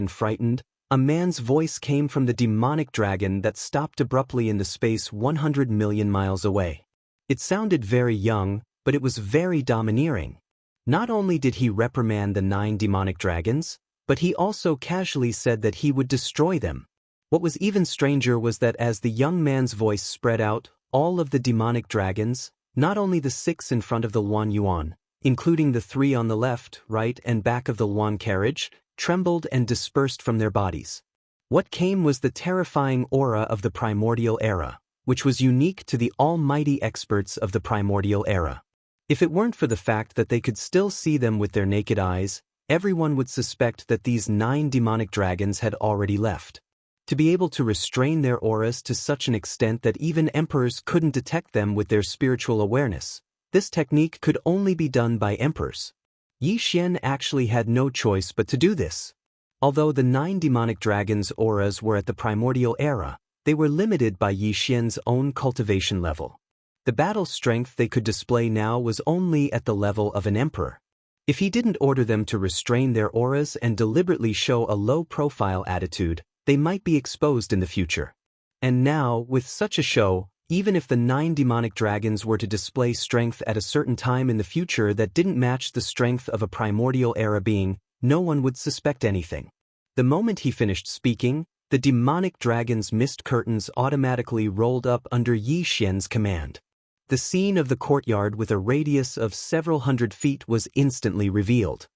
a man's voice came from the demonic dragon that stopped abruptly in the space 100 million miles away. It sounded very young, but it was very domineering. Not only did he reprimand the 9 demonic dragons, but he also casually said that he would destroy them. What was even stranger was that as the young man's voice spread out, all of the demonic dragons, not only the 6 in front of the Yuan, including the 3 on the left, right, and back of the Yuan carriage, trembled and dispersed from their bodies. What came was the terrifying aura of the primordial era, which was unique to the almighty experts of the primordial era. If it weren't for the fact that they could still see them with their naked eyes, everyone would suspect that these 9 demonic dragons had already left. To be able to restrain their auras to such an extent that even emperors couldn't detect them with their spiritual awareness, this technique could only be done by emperors. Yi Xian actually had no choice but to do this. Although the 9 demonic dragons' auras were at the primordial era, they were limited by Yi Xian's own cultivation level. The battle strength they could display now was only at the level of an emperor. If he didn't order them to restrain their auras and deliberately show a low-profile attitude, they might be exposed in the future. And now, with such a show, even if the 9 demonic dragons were to display strength at a certain time in the future that didn't match the strength of a primordial era being, no one would suspect anything. The moment he finished speaking, the demonic dragon's mist curtains automatically rolled up under Yi Xian's command. The scene of the courtyard with a radius of several hundred feet was instantly revealed.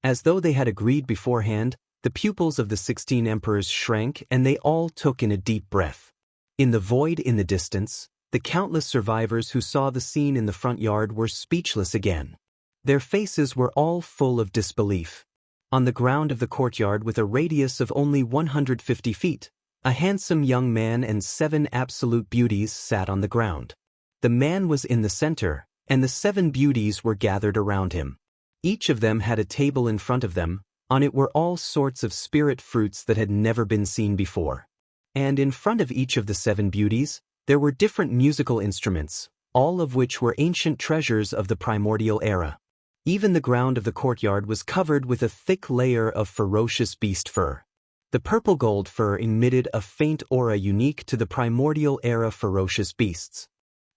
As though they had agreed beforehand, the pupils of the 16 emperors shrank and they all took in a deep breath. In the void in the distance, the countless survivors who saw the scene in the front yard were speechless again. Their faces were all full of disbelief. On the ground of the courtyard with a radius of only 150 feet, a handsome young man and 7 absolute beauties sat on the ground. The man was in the center, and the 7 beauties were gathered around him. Each of them had a table in front of them. On it were all sorts of spirit fruits that had never been seen before. And in front of each of the 7 beauties, there were different musical instruments, all of which were ancient treasures of the primordial era. Even the ground of the courtyard was covered with a thick layer of ferocious beast fur. The purple gold fur emitted a faint aura unique to the primordial era ferocious beasts.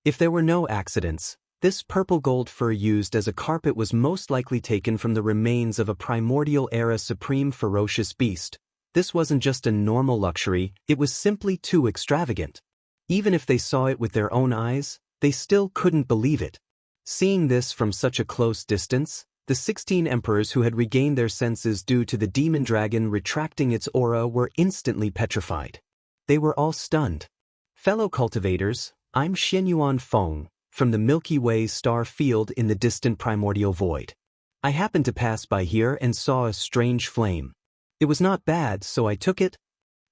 If there were no accidents, this purple gold fur used as a carpet was most likely taken from the remains of a primordial era supreme ferocious beast. This wasn't just a normal luxury, it was simply too extravagant. Even if they saw it with their own eyes, they still couldn't believe it. Seeing this from such a close distance, the 16 emperors who had regained their senses due to the demon dragon retracting its aura were instantly petrified. They were all stunned. Fellow cultivators, I'm Xianyuan Feng, from the Milky Way star field in the distant primordial void. I happened to pass by here and saw a strange flame. It was not bad, so I took it.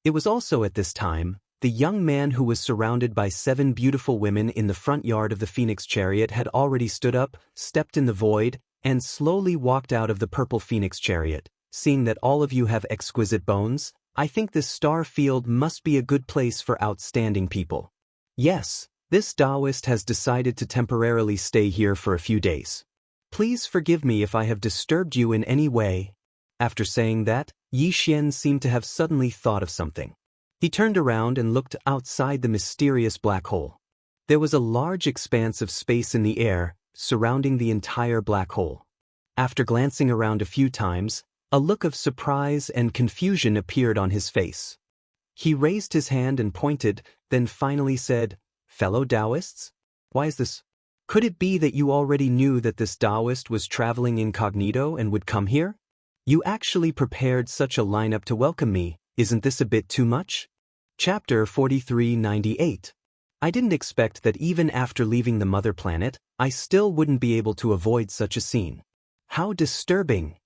It was also at this time, the young man who was surrounded by 7 beautiful women in the front yard of the Phoenix chariot had already stood up, stepped in the void, and slowly walked out of the purple Phoenix chariot. Seeing that all of you have exquisite bones, I think this star field must be a good place for outstanding people. Yes, this Taoist has decided to temporarily stay here for a few days. Please forgive me if I have disturbed you in any way. After saying that, Yi Xian seemed to have suddenly thought of something. He turned around and looked outside the mysterious black hole. There was a large expanse of space in the air, surrounding the entire black hole. After glancing around a few times, a look of surprise and confusion appeared on his face. He raised his hand and pointed, then finally said, "Fellow Taoists? Why is this? Could it be that you already knew that this Taoist was traveling incognito and would come here? You actually prepared such a lineup to welcome me. Isn't this a bit too much?" Chapter 4398. I didn't expect that even after leaving the mother planet, I still wouldn't be able to avoid such a scene. How disturbing!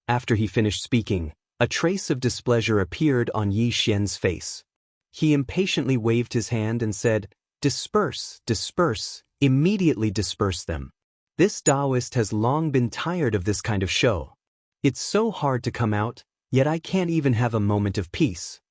After he finished speaking, a trace of displeasure appeared on Yi Xian's face. He impatiently waved his hand and said, "Disperse, disperse, immediately disperse them. This Taoist has long been tired of this kind of show. It's so hard to come out, yet I can't even have a moment of peace."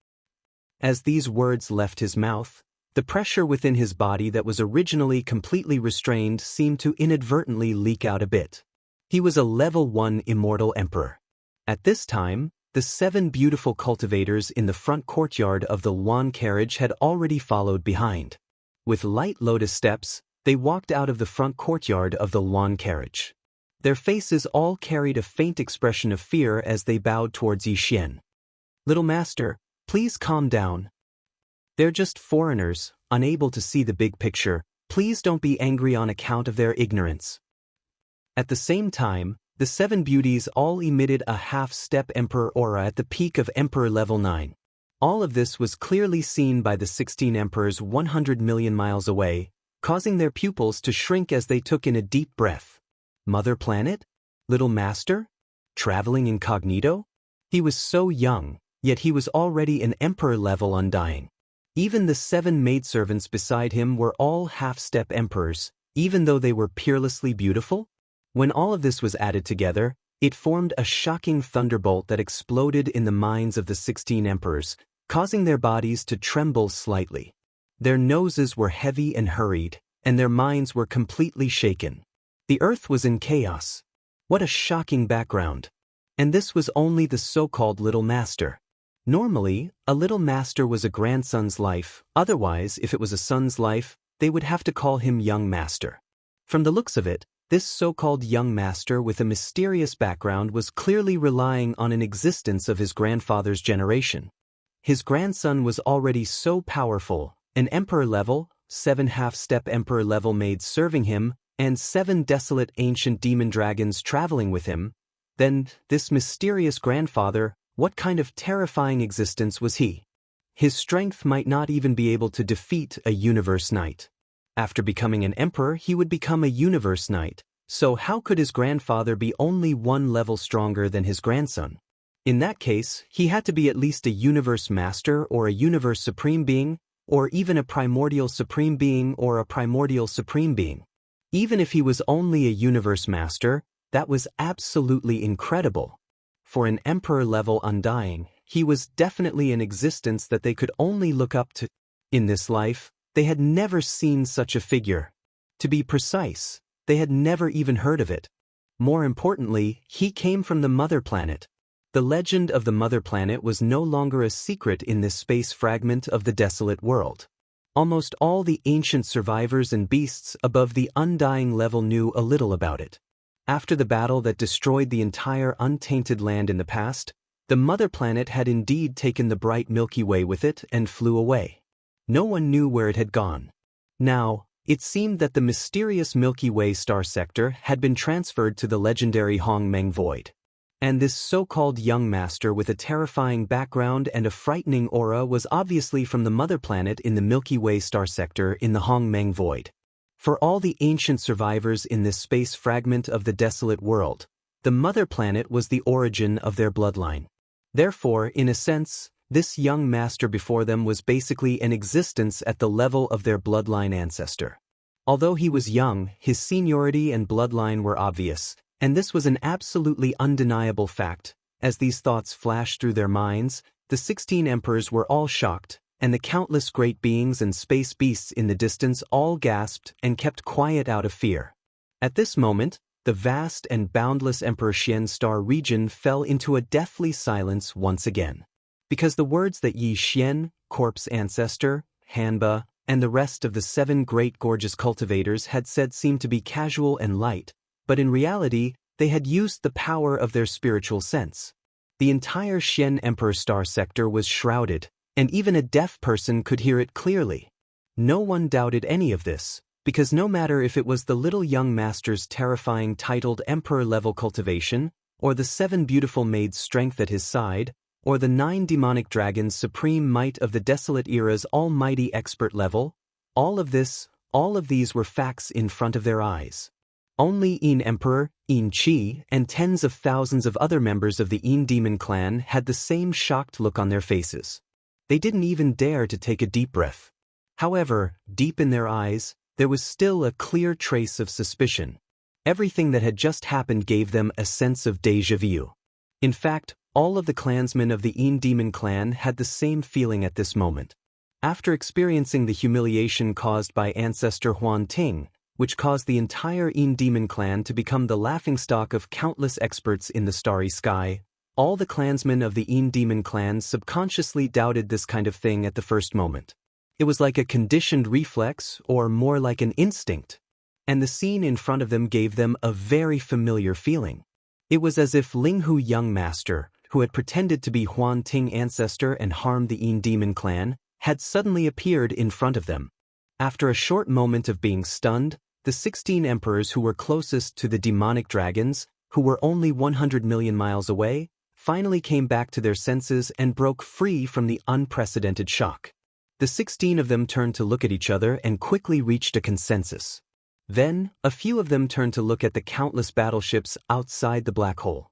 As these words left his mouth, the pressure within his body that was originally completely restrained seemed to inadvertently leak out a bit. He was a level 1 immortal emperor. At this time, the 7 beautiful cultivators in the front courtyard of the Yuan carriage had already followed behind. With light lotus steps, they walked out of the front courtyard of the Yuan carriage. Their faces all carried a faint expression of fear as they bowed towards Yi Xian. "Little master, please calm down. They're just foreigners, unable to see the big picture. Please don't be angry on account of their ignorance." At the same time, the 7 beauties all emitted a half-step emperor aura at the peak of emperor level 9. All of this was clearly seen by the 16 emperors 100 million miles away, causing their pupils to shrink as they took in a deep breath. Mother planet? Little master? Traveling incognito? He was so young, yet he was already an emperor-level undying. Even the 7 maidservants beside him were all half-step emperors, even though they were peerlessly beautiful. When all of this was added together, it formed a shocking thunderbolt that exploded in the minds of the 16 emperors, causing their bodies to tremble slightly. Their noses were heavy and hurried, and their minds were completely shaken. The earth was in chaos. What a shocking background. And this was only the so-called little master. Normally, a little master was a grandson's life, otherwise, if it was a son's life, they would have to call him young master. From the looks of it, this so-called young master with a mysterious background was clearly relying on an existence of his grandfather's generation. His grandson was already so powerful, an emperor level, 7 half-step emperor level maids serving him, and 7 desolate ancient demon dragons traveling with him. Then, this mysterious grandfather, what kind of terrifying existence was he? His strength might not even be able to defeat a universe knight. After becoming an emperor, he would become a universe knight, so how could his grandfather be only 1 level stronger than his grandson? In that case, he had to be at least a universe master or a universe supreme being, or even a primordial supreme being or a primordial supreme being. Even if he was only a universe master, that was absolutely incredible. For an emperor-level undying, he was definitely an existence that they could only look up to. In this life, they had never seen such a figure. To be precise, they had never even heard of it. More importantly, he came from the mother planet. The legend of the mother planet was no longer a secret in this space fragment of the desolate world. Almost all the ancient survivors and beasts above the undying level knew a little about it. After the battle that destroyed the entire untainted land in the past, the mother planet had indeed taken the bright Milky Way with it and flew away. No one knew where it had gone. Now, it seemed that the mysterious Milky Way star sector had been transferred to the legendary Hongmeng Void. And this so-called young master with a terrifying background and a frightening aura was obviously from the mother planet in the Milky Way star sector in the Hongmeng Void. For all the ancient survivors in this space fragment of the desolate world, the mother planet was the origin of their bloodline. Therefore, in a sense, this young master before them was basically an existence at the level of their bloodline ancestor. Although he was young, his seniority and bloodline were obvious, and this was an absolutely undeniable fact. As these thoughts flashed through their minds, the 16 emperors were all shocked, and the countless great beings and space beasts in the distance all gasped and kept quiet out of fear. At this moment, the vast and boundless Emperor Xian star region fell into a deathly silence once again. Because the words that Yi Xian, corpse ancestor, Hanba, and the rest of the 7 great gorgeous cultivators had said seemed to be casual and light, but in reality, they had used the power of their spiritual sense. The entire Xian Emperor star sector was shrouded, and even a deaf person could hear it clearly. No one doubted any of this, because no matter if it was the little young master's terrifying titled Emperor-level cultivation, or the 7 beautiful maids' strength at his side, or the 9 demonic dragons' supreme might of the desolate era's almighty expert level, all of these were facts in front of their eyes. Only Yin Emperor, Yin Qi, and tens of thousands of other members of the Yin Demon clan had the same shocked look on their faces. They didn't even dare to take a deep breath. However, deep in their eyes, there was still a clear trace of suspicion. Everything that had just happened gave them a sense of déjà vu. In fact, all of the clansmen of the Yin Demon clan had the same feeling at this moment. After experiencing the humiliation caused by ancestor Huan Ting, which caused the entire Yin Demon clan to become the laughingstock of countless experts in the starry sky, all the clansmen of the Yin Demon clan subconsciously doubted this kind of thing at the first moment. It was like a conditioned reflex, or more like an instinct. And the scene in front of them gave them a very familiar feeling. It was as if Linghu Young Master, who had pretended to be Huan Ting ancestor and harmed the Yin Demon clan, had suddenly appeared in front of them. After a short moment of being stunned, the 16 emperors who were closest to the demonic dragons, who were only 100 million miles away, finally came back to their senses and broke free from the unprecedented shock. The 16 of them turned to look at each other and quickly reached a consensus. Then, a few of them turned to look at the countless battleships outside the black hole.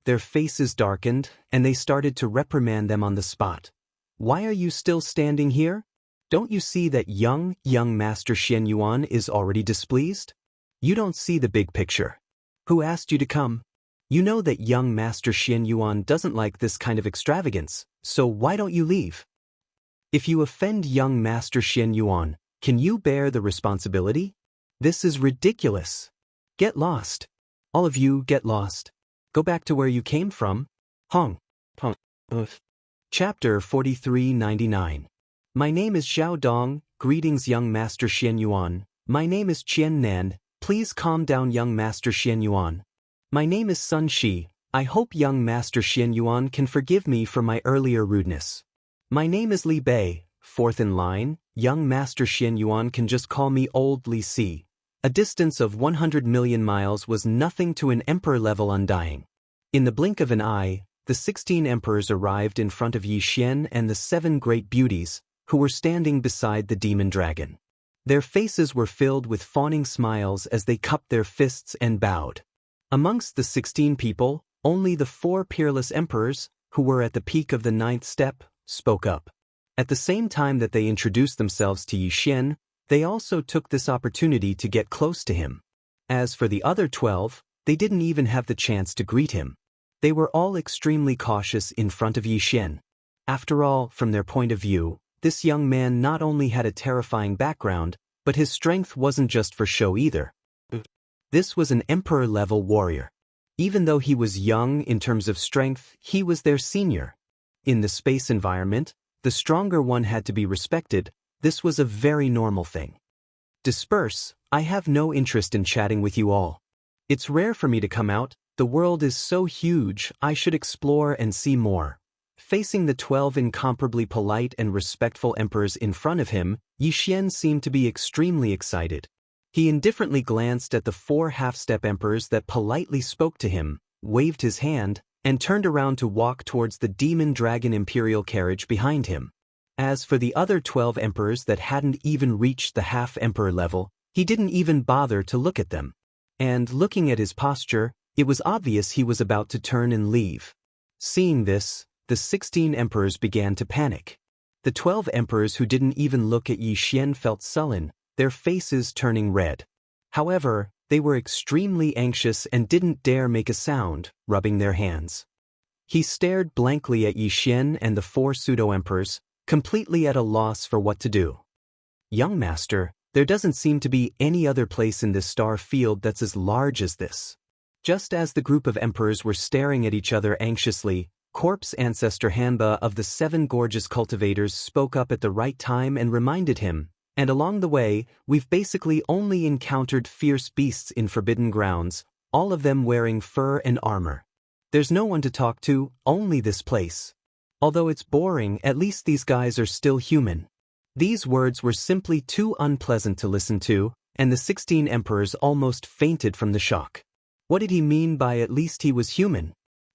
Their faces darkened, and they started to reprimand them on the spot. "Why are you still standing here? Don't you see that young Master Xian Yuan is already displeased? You don't see the big picture. Who asked you to come? You know that young Master Xian Yuan doesn't like this kind of extravagance, so why don't you leave? If you offend young Master Xian Yuan, can you bear the responsibility? This is ridiculous. Get lost. All of you get lost. Go back to where you came from." Chapter 4399. My name is Xiao Dong. Greetings, young Master Xian Yuan. My name is Qian Nan. Please calm down, young Master Xian Yuan. My name is Sun Shi. I hope young Master Xian Yuan can forgive me for my earlier rudeness. My name is Li Bei. 4th in line. Young Master Xian Yuan can just call me Old Li Si. A distance of 100 million miles was nothing to an emperor-level undying. In the blink of an eye, the 16 emperors arrived in front of Yi Xian and the 7 great beauties, who were standing beside the demon dragon. Their faces were filled with fawning smiles as they cupped their fists and bowed. Amongst the 16 people, only the 4 peerless emperors, who were at the peak of the 9th step, spoke up. At the same time that they introduced themselves to Yi Xian, they also took this opportunity to get close to him. As for the other 12, they didn't even have the chance to greet him. They were all extremely cautious in front of Yixian. After all, from their point of view, this young man not only had a terrifying background, but his strength wasn't just for show either. This was an emperor-level warrior. Even though he was young in terms of strength, he was their senior. In the space environment, the stronger one had to be respected. This was a very normal thing. Disperse, I have no interest in chatting with you all. It's rare for me to come out, the world is so huge, I should explore and see more. Facing the 12 incomparably polite and respectful emperors in front of him, Yixian seemed to be extremely excited. He indifferently glanced at the 4 half-step emperors that politely spoke to him, waved his hand, and turned around to walk towards the demon dragon imperial carriage behind him. As for the other 12 emperors that hadn't even reached the half-emperor level, he didn't even bother to look at them. And looking at his posture, it was obvious he was about to turn and leave. Seeing this, the 16 emperors began to panic. The 12 emperors who didn't even look at Yixian felt sullen, their faces turning red. However, they were extremely anxious and didn't dare make a sound, rubbing their hands. He stared blankly at Yixian and the 4 pseudo-emperors, completely at a loss for what to do. Young master, there doesn't seem to be any other place in this star field that's as large as this. Just as the group of emperors were staring at each other anxiously, Corpse Ancestor Hanba of the 7 gorgeous cultivators spoke up at the right time and reminded him, and along the way, we've basically only encountered fierce beasts in forbidden grounds, all of them wearing fur and armor. There's no one to talk to, only this place. Although it's boring, at least these guys are still human. These words were simply too unpleasant to listen to, and the 16 emperors almost fainted from the shock. What did he mean by at least he was human?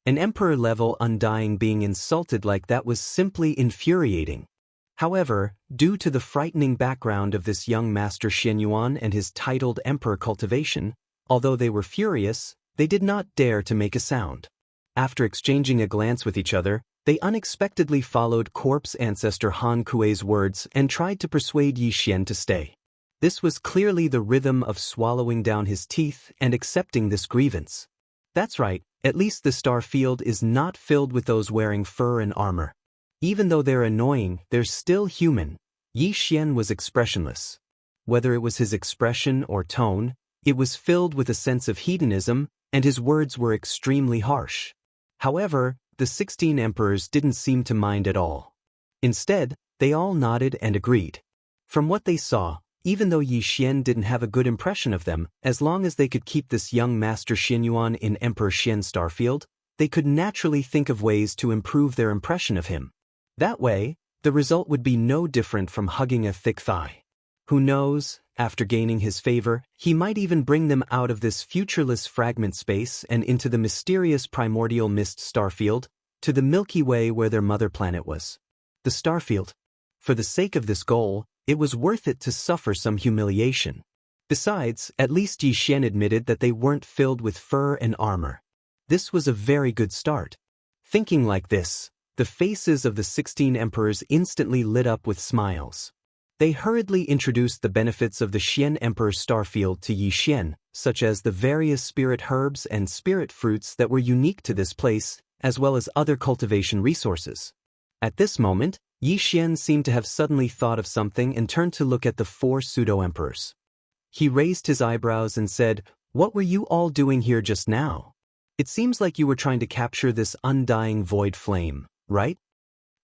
An emperor-level undying being insulted like that was simply infuriating. However, due to the frightening background of this young master Xianyuan and his titled Emperor Cultivation, although they were furious, they did not dare to make a sound. After exchanging a glance with each other, they unexpectedly followed Corpse Ancestor Han Kuei's words and tried to persuade Yixian to stay. This was clearly the rhythm of swallowing down his teeth and accepting this grievance. That's right, at least the star field is not filled with those wearing fur and armor. Even though they're annoying, they're still human. Yixian was expressionless. Whether it was his expression or tone, it was filled with a sense of hedonism, and his words were extremely harsh. However, the 16 emperors didn't seem to mind at all. Instead, they all nodded and agreed. From what they saw, even though Yixian didn't have a good impression of them, as long as they could keep this young master Xianyuan in Emperor Xian Starfield, they could naturally think of ways to improve their impression of him. That way, the result would be no different from hugging a thick thigh. Who knows, after gaining his favor, he might even bring them out of this futureless fragment space and into the mysterious primordial mist starfield, to the Milky Way where their mother planet was. The starfield. For the sake of this goal, it was worth it to suffer some humiliation. Besides, at least Yixian admitted that they weren't filled with fur and armor. This was a very good start. Thinking like this, the faces of the 16 emperors instantly lit up with smiles. They hurriedly introduced the benefits of the Xian Emperor Starfield to Yixian, such as the various spirit herbs and spirit fruits that were unique to this place, as well as other cultivation resources. At this moment, Yixian seemed to have suddenly thought of something and turned to look at the 4 pseudo-emperors. He raised his eyebrows and said, "What were you all doing here just now? It seems like you were trying to capture this undying void flame, right?"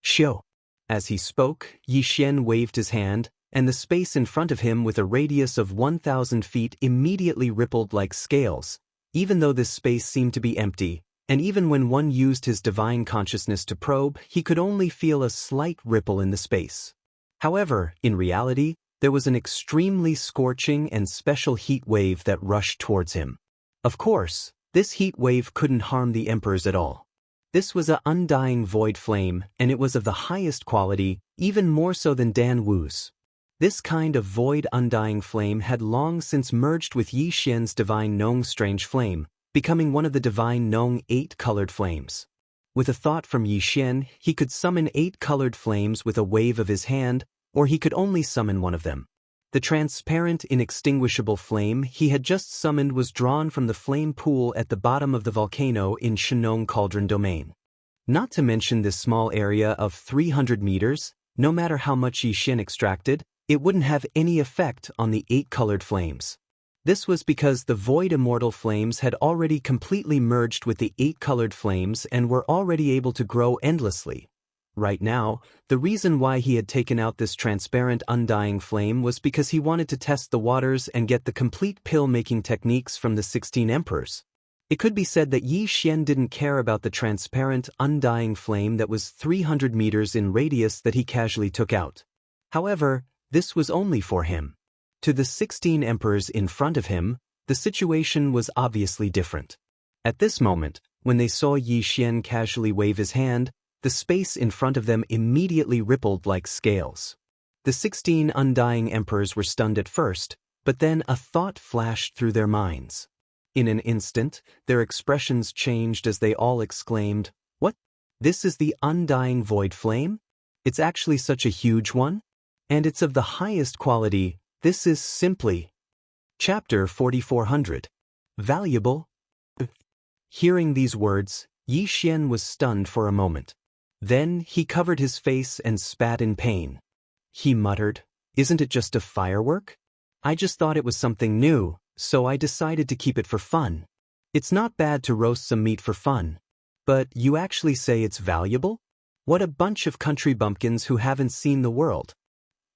"Shio." As he spoke, Yixian waved his hand, and the space in front of him with a radius of 1,000 feet immediately rippled like scales, even though this space seemed to be empty, and even when one used his divine consciousness to probe, he could only feel a slight ripple in the space. However, in reality, there was an extremely scorching and special heat wave that rushed towards him. Of course, this heat wave couldn't harm the emperors at all. This was an undying void flame, and it was of the highest quality, even more so than Dan Wu's. This kind of void undying flame had long since merged with Yixian's divine Nong strange flame, becoming one of the divine Nong 8-colored flames. With a thought from Yixian, he could summon 8 colored flames with a wave of his hand, or he could only summon one of them. The transparent, inextinguishable flame he had just summoned was drawn from the flame pool at the bottom of the volcano in Shenong Cauldron Domain. Not to mention this small area of 300 meters, no matter how much Yixian extracted, it wouldn't have any effect on the 8 colored flames. This was because the void immortal flames had already completely merged with the 8 colored flames and were already able to grow endlessly. Right now, the reason why he had taken out this transparent undying flame was because he wanted to test the waters and get the complete pill-making techniques from the 16 emperors. It could be said that Yi Xian didn't care about the transparent, undying flame that was 300 meters in radius that he casually took out. However, this was only for him. To the 16 emperors in front of him, the situation was obviously different. At this moment, when they saw Yi Xian casually wave his hand, the space in front of them immediately rippled like scales. The 16 undying emperors were stunned at first, but then a thought flashed through their minds. In an instant, their expressions changed as they all exclaimed, "What? This is the undying void flame? It's actually such a huge one? And it's of the highest quality. This is simply..." Chapter 4400. Valuable. Hearing these words, Yi Xian was stunned for a moment. Then he covered his face and spat in pain. He muttered, "Isn't it just a firework? I just thought it was something new, so I decided to keep it for fun. It's not bad to roast some meat for fun. But you actually say it's valuable? What a bunch of country bumpkins who haven't seen the world."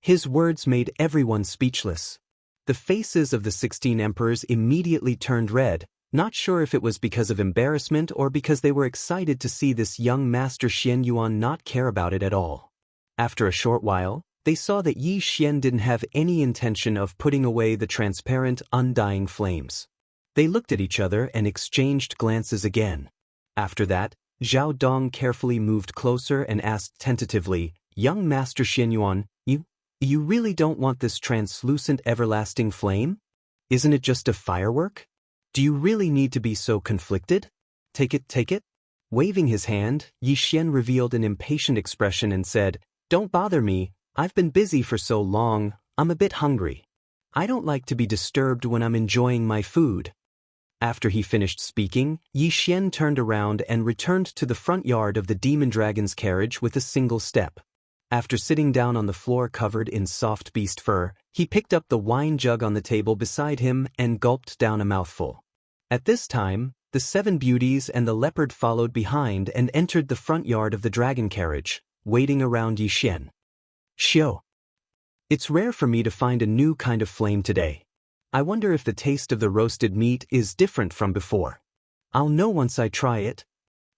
His words made everyone speechless. The faces of the 16 emperors immediately turned red, not sure if it was because of embarrassment or because they were excited to see this young master Xian Yuan not care about it at all. After a short while, they saw that Yi Xian didn't have any intention of putting away the transparent, undying flames. They looked at each other and exchanged glances again. After that, Zhao Dong carefully moved closer and asked tentatively, "Young master Xian Yuan, you really don't want this translucent everlasting flame? Isn't it just a firework? Do you really need to be so conflicted? Take it, take it." Waving his hand, Yi Xian revealed an impatient expression and said, "Don't bother me, I've been busy for so long, I'm a bit hungry. I don't like to be disturbed when I'm enjoying my food." After he finished speaking, Yi Xian turned around and returned to the front yard of the demon dragon's carriage with a single step. After sitting down on the floor covered in soft beast fur, he picked up the wine jug on the table beside him and gulped down a mouthful. At this time, the 7 beauties and the leopard followed behind and entered the front yard of the dragon carriage, waiting around Yi Xian. "Xiao. It's rare for me to find a new kind of flame today. I wonder if the taste of the roasted meat is different from before. I'll know once I try it."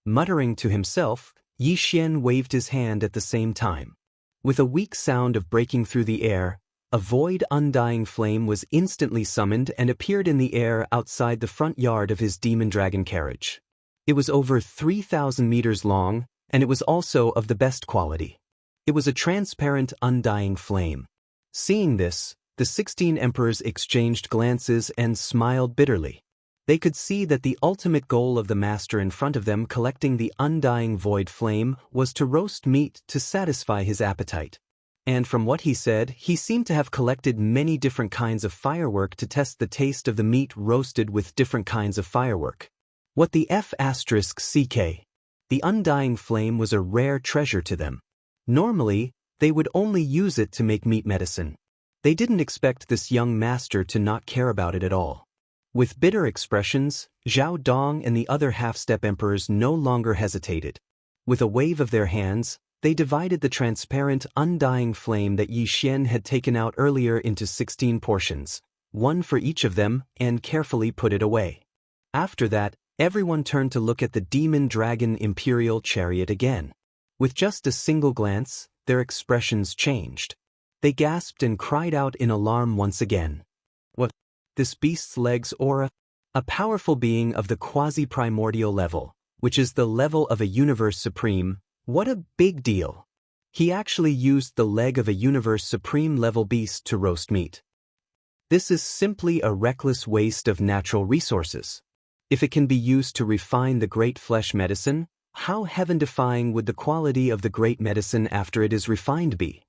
Muttering to himself, Yi Xian waved his hand at the same time. With a weak sound of breaking through the air, a void undying flame was instantly summoned and appeared in the air outside the front yard of his demon dragon carriage. It was over 3,000 meters long, and it was also of the best quality. It was a transparent undying flame. Seeing this, the 16 emperors exchanged glances and smiled bitterly. They could see that the ultimate goal of the master in front of them collecting the undying void flame was to roast meat to satisfy his appetite. And from what he said, he seemed to have collected many different kinds of firework to test the taste of the meat roasted with different kinds of firework. What the F***CK? The undying flame was a rare treasure to them. Normally, they would only use it to make meat medicine. They didn't expect this young master to not care about it at all. With bitter expressions, Zhao Dong and the other half-step emperors no longer hesitated. With a wave of their hands, they divided the transparent, undying flame that Yi Xian had taken out earlier into 16 portions, one for each of them, and carefully put it away. After that, everyone turned to look at the demon dragon imperial chariot again. With just a single glance, their expressions changed. They gasped and cried out in alarm once again. "What? This beast's legs or a powerful being of the quasi-primordial level, which is the level of a universe supreme. What a big deal. He actually used the leg of a universe supreme level beast to roast meat. This is simply a reckless waste of natural resources. If it can be used to refine the great flesh medicine, how heaven-defying would the quality of the great medicine after it is refined be?"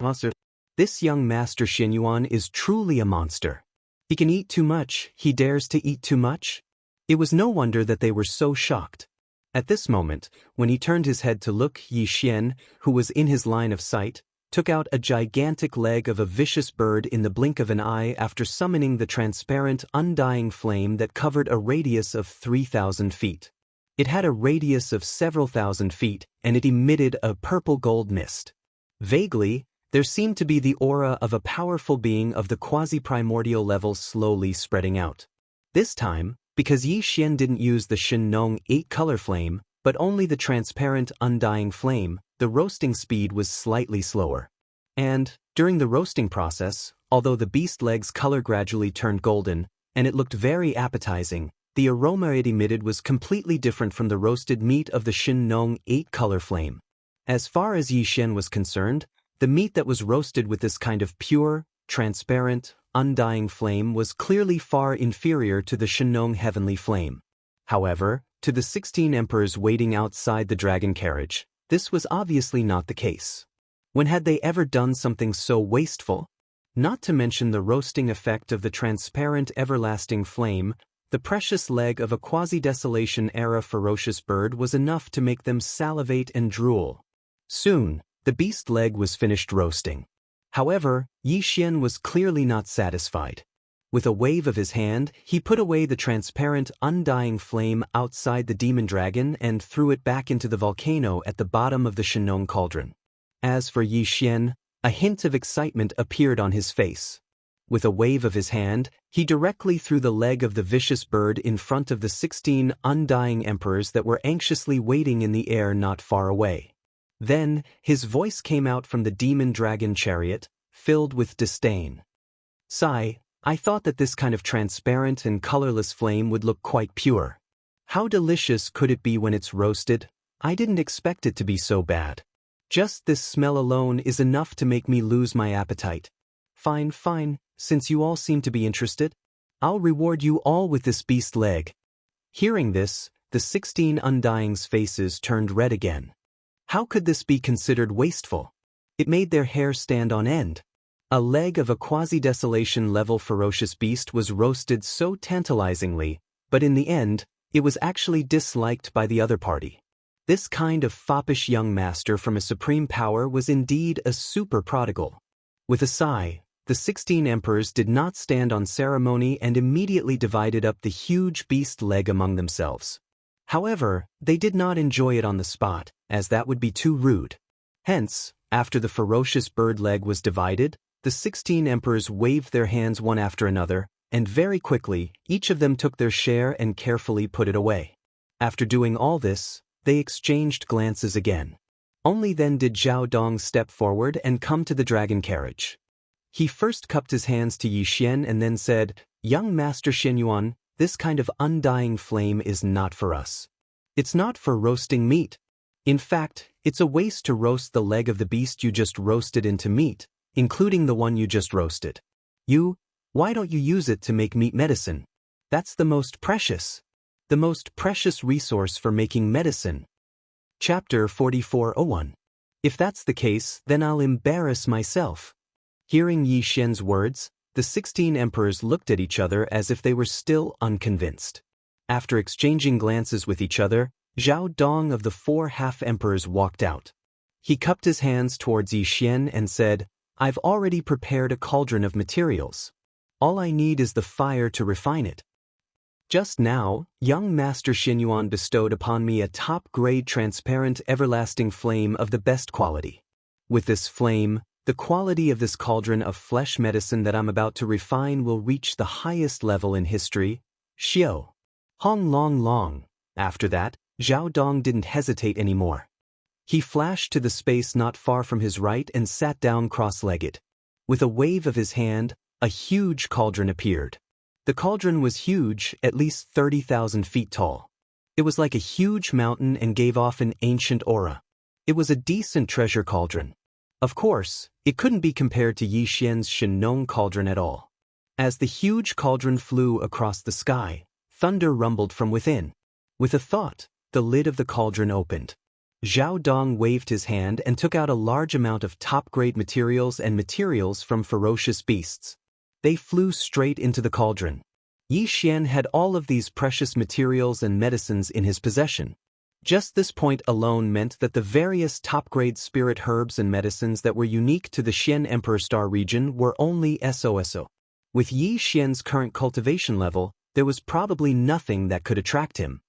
Monster. This young Master Xianyuan is truly a monster. He can eat too much, he dares to eat too much? It was no wonder that they were so shocked. At this moment, when he turned his head to look, Yi Xian, who was in his line of sight, took out a gigantic leg of a vicious bird in the blink of an eye after summoning the transparent, undying flame that covered a radius of 3,000 feet. It had a radius of several thousand feet, and it emitted a purple-gold mist. Vaguely, there seemed to be the aura of a powerful being of the quasi-primordial level slowly spreading out. This time, because Yi Xian didn't use the Shen-Nong 8-color flame, but only the transparent, undying flame, the roasting speed was slightly slower. And, during the roasting process, although the beast leg's color gradually turned golden, and it looked very appetizing, the aroma it emitted was completely different from the roasted meat of the Shen-Nong 8-color flame. As far as Yi Xian was concerned, the meat that was roasted with this kind of pure, transparent, undying flame was clearly far inferior to the Shen-Nong heavenly flame. However, to the 16 emperors waiting outside the dragon carriage, this was obviously not the case. When had they ever done something so wasteful? Not to mention the roasting effect of the transparent everlasting flame, the precious leg of a quasi-desolation-era ferocious bird was enough to make them salivate and drool. Soon, the beast leg was finished roasting. However, Yi Xian was clearly not satisfied. With a wave of his hand, he put away the transparent, undying flame outside the demon dragon and threw it back into the volcano at the bottom of the Shen-Nong cauldron. As for Yi Xian, a hint of excitement appeared on his face. With a wave of his hand, he directly threw the leg of the vicious bird in front of the 16 undying emperors that were anxiously waiting in the air not far away. Then, his voice came out from the demon dragon chariot, filled with disdain. "Sigh, I thought that this kind of transparent and colorless flame would look quite pure. How delicious could it be when it's roasted? I didn't expect it to be so bad. Just this smell alone is enough to make me lose my appetite. Fine, fine, since you all seem to be interested, I'll reward you all with this beast leg." Hearing this, the 16 undying's faces turned red again. How could this be considered wasteful? It made their hair stand on end. A leg of a quasi-desolation level ferocious beast was roasted so tantalizingly, but in the end, it was actually disliked by the other party. This kind of foppish young master from a supreme power was indeed a super prodigal. With a sigh, the 16 emperors did not stand on ceremony and immediately divided up the huge beast leg among themselves. However, they did not enjoy it on the spot, as that would be too rude. Hence, after the ferocious bird leg was divided, the 16 emperors waved their hands one after another, and very quickly, each of them took their share and carefully put it away. After doing all this, they exchanged glances again. Only then did Zhao Dong step forward and come to the dragon carriage. He first cupped his hands to Yi Xian and then said, "Young Master Xianyuan, this kind of undying flame is not for us. It's not for roasting meat. In fact, it's a waste to roast the leg of the beast you just roasted into meat, including the one you just roasted. Why don't you use it to make meat medicine? That's the most precious resource for making medicine." Chapter 44:01. If that's the case, then I'll embarrass myself. Hearing Yi Xian's words, the 16 emperors looked at each other as if they were still unconvinced. After exchanging glances with each other, Zhao Dong of the 4 half-emperors walked out. He cupped his hands towards Yi Xian and said, "I've already prepared a cauldron of materials. All I need is the fire to refine it. Just now, young Master Xianyuan bestowed upon me a top-grade transparent everlasting flame of the best quality. With this flame, the quality of this cauldron of flesh medicine that I'm about to refine will reach the highest level in history, Xiao. Hong Long Long." After that, Zhao Dong didn't hesitate anymore. He flashed to the space not far from his right and sat down cross-legged. With a wave of his hand, a huge cauldron appeared. The cauldron was huge, at least 30,000 feet tall. It was like a huge mountain and gave off an ancient aura. It was a decent treasure cauldron. Of course, it couldn't be compared to Yi Xian's Shen-Nong cauldron at all. As the huge cauldron flew across the sky, thunder rumbled from within. With a thought, the lid of the cauldron opened. Zhao Dong waved his hand and took out a large amount of top-grade materials and materials from ferocious beasts. They flew straight into the cauldron. Yi Xian had all of these precious materials and medicines in his possession. Just this point alone meant that the various top-grade spirit herbs and medicines that were unique to the Xian Emperor Star region were only SOSO. With Yi Xian's current cultivation level, there was probably nothing that could attract him.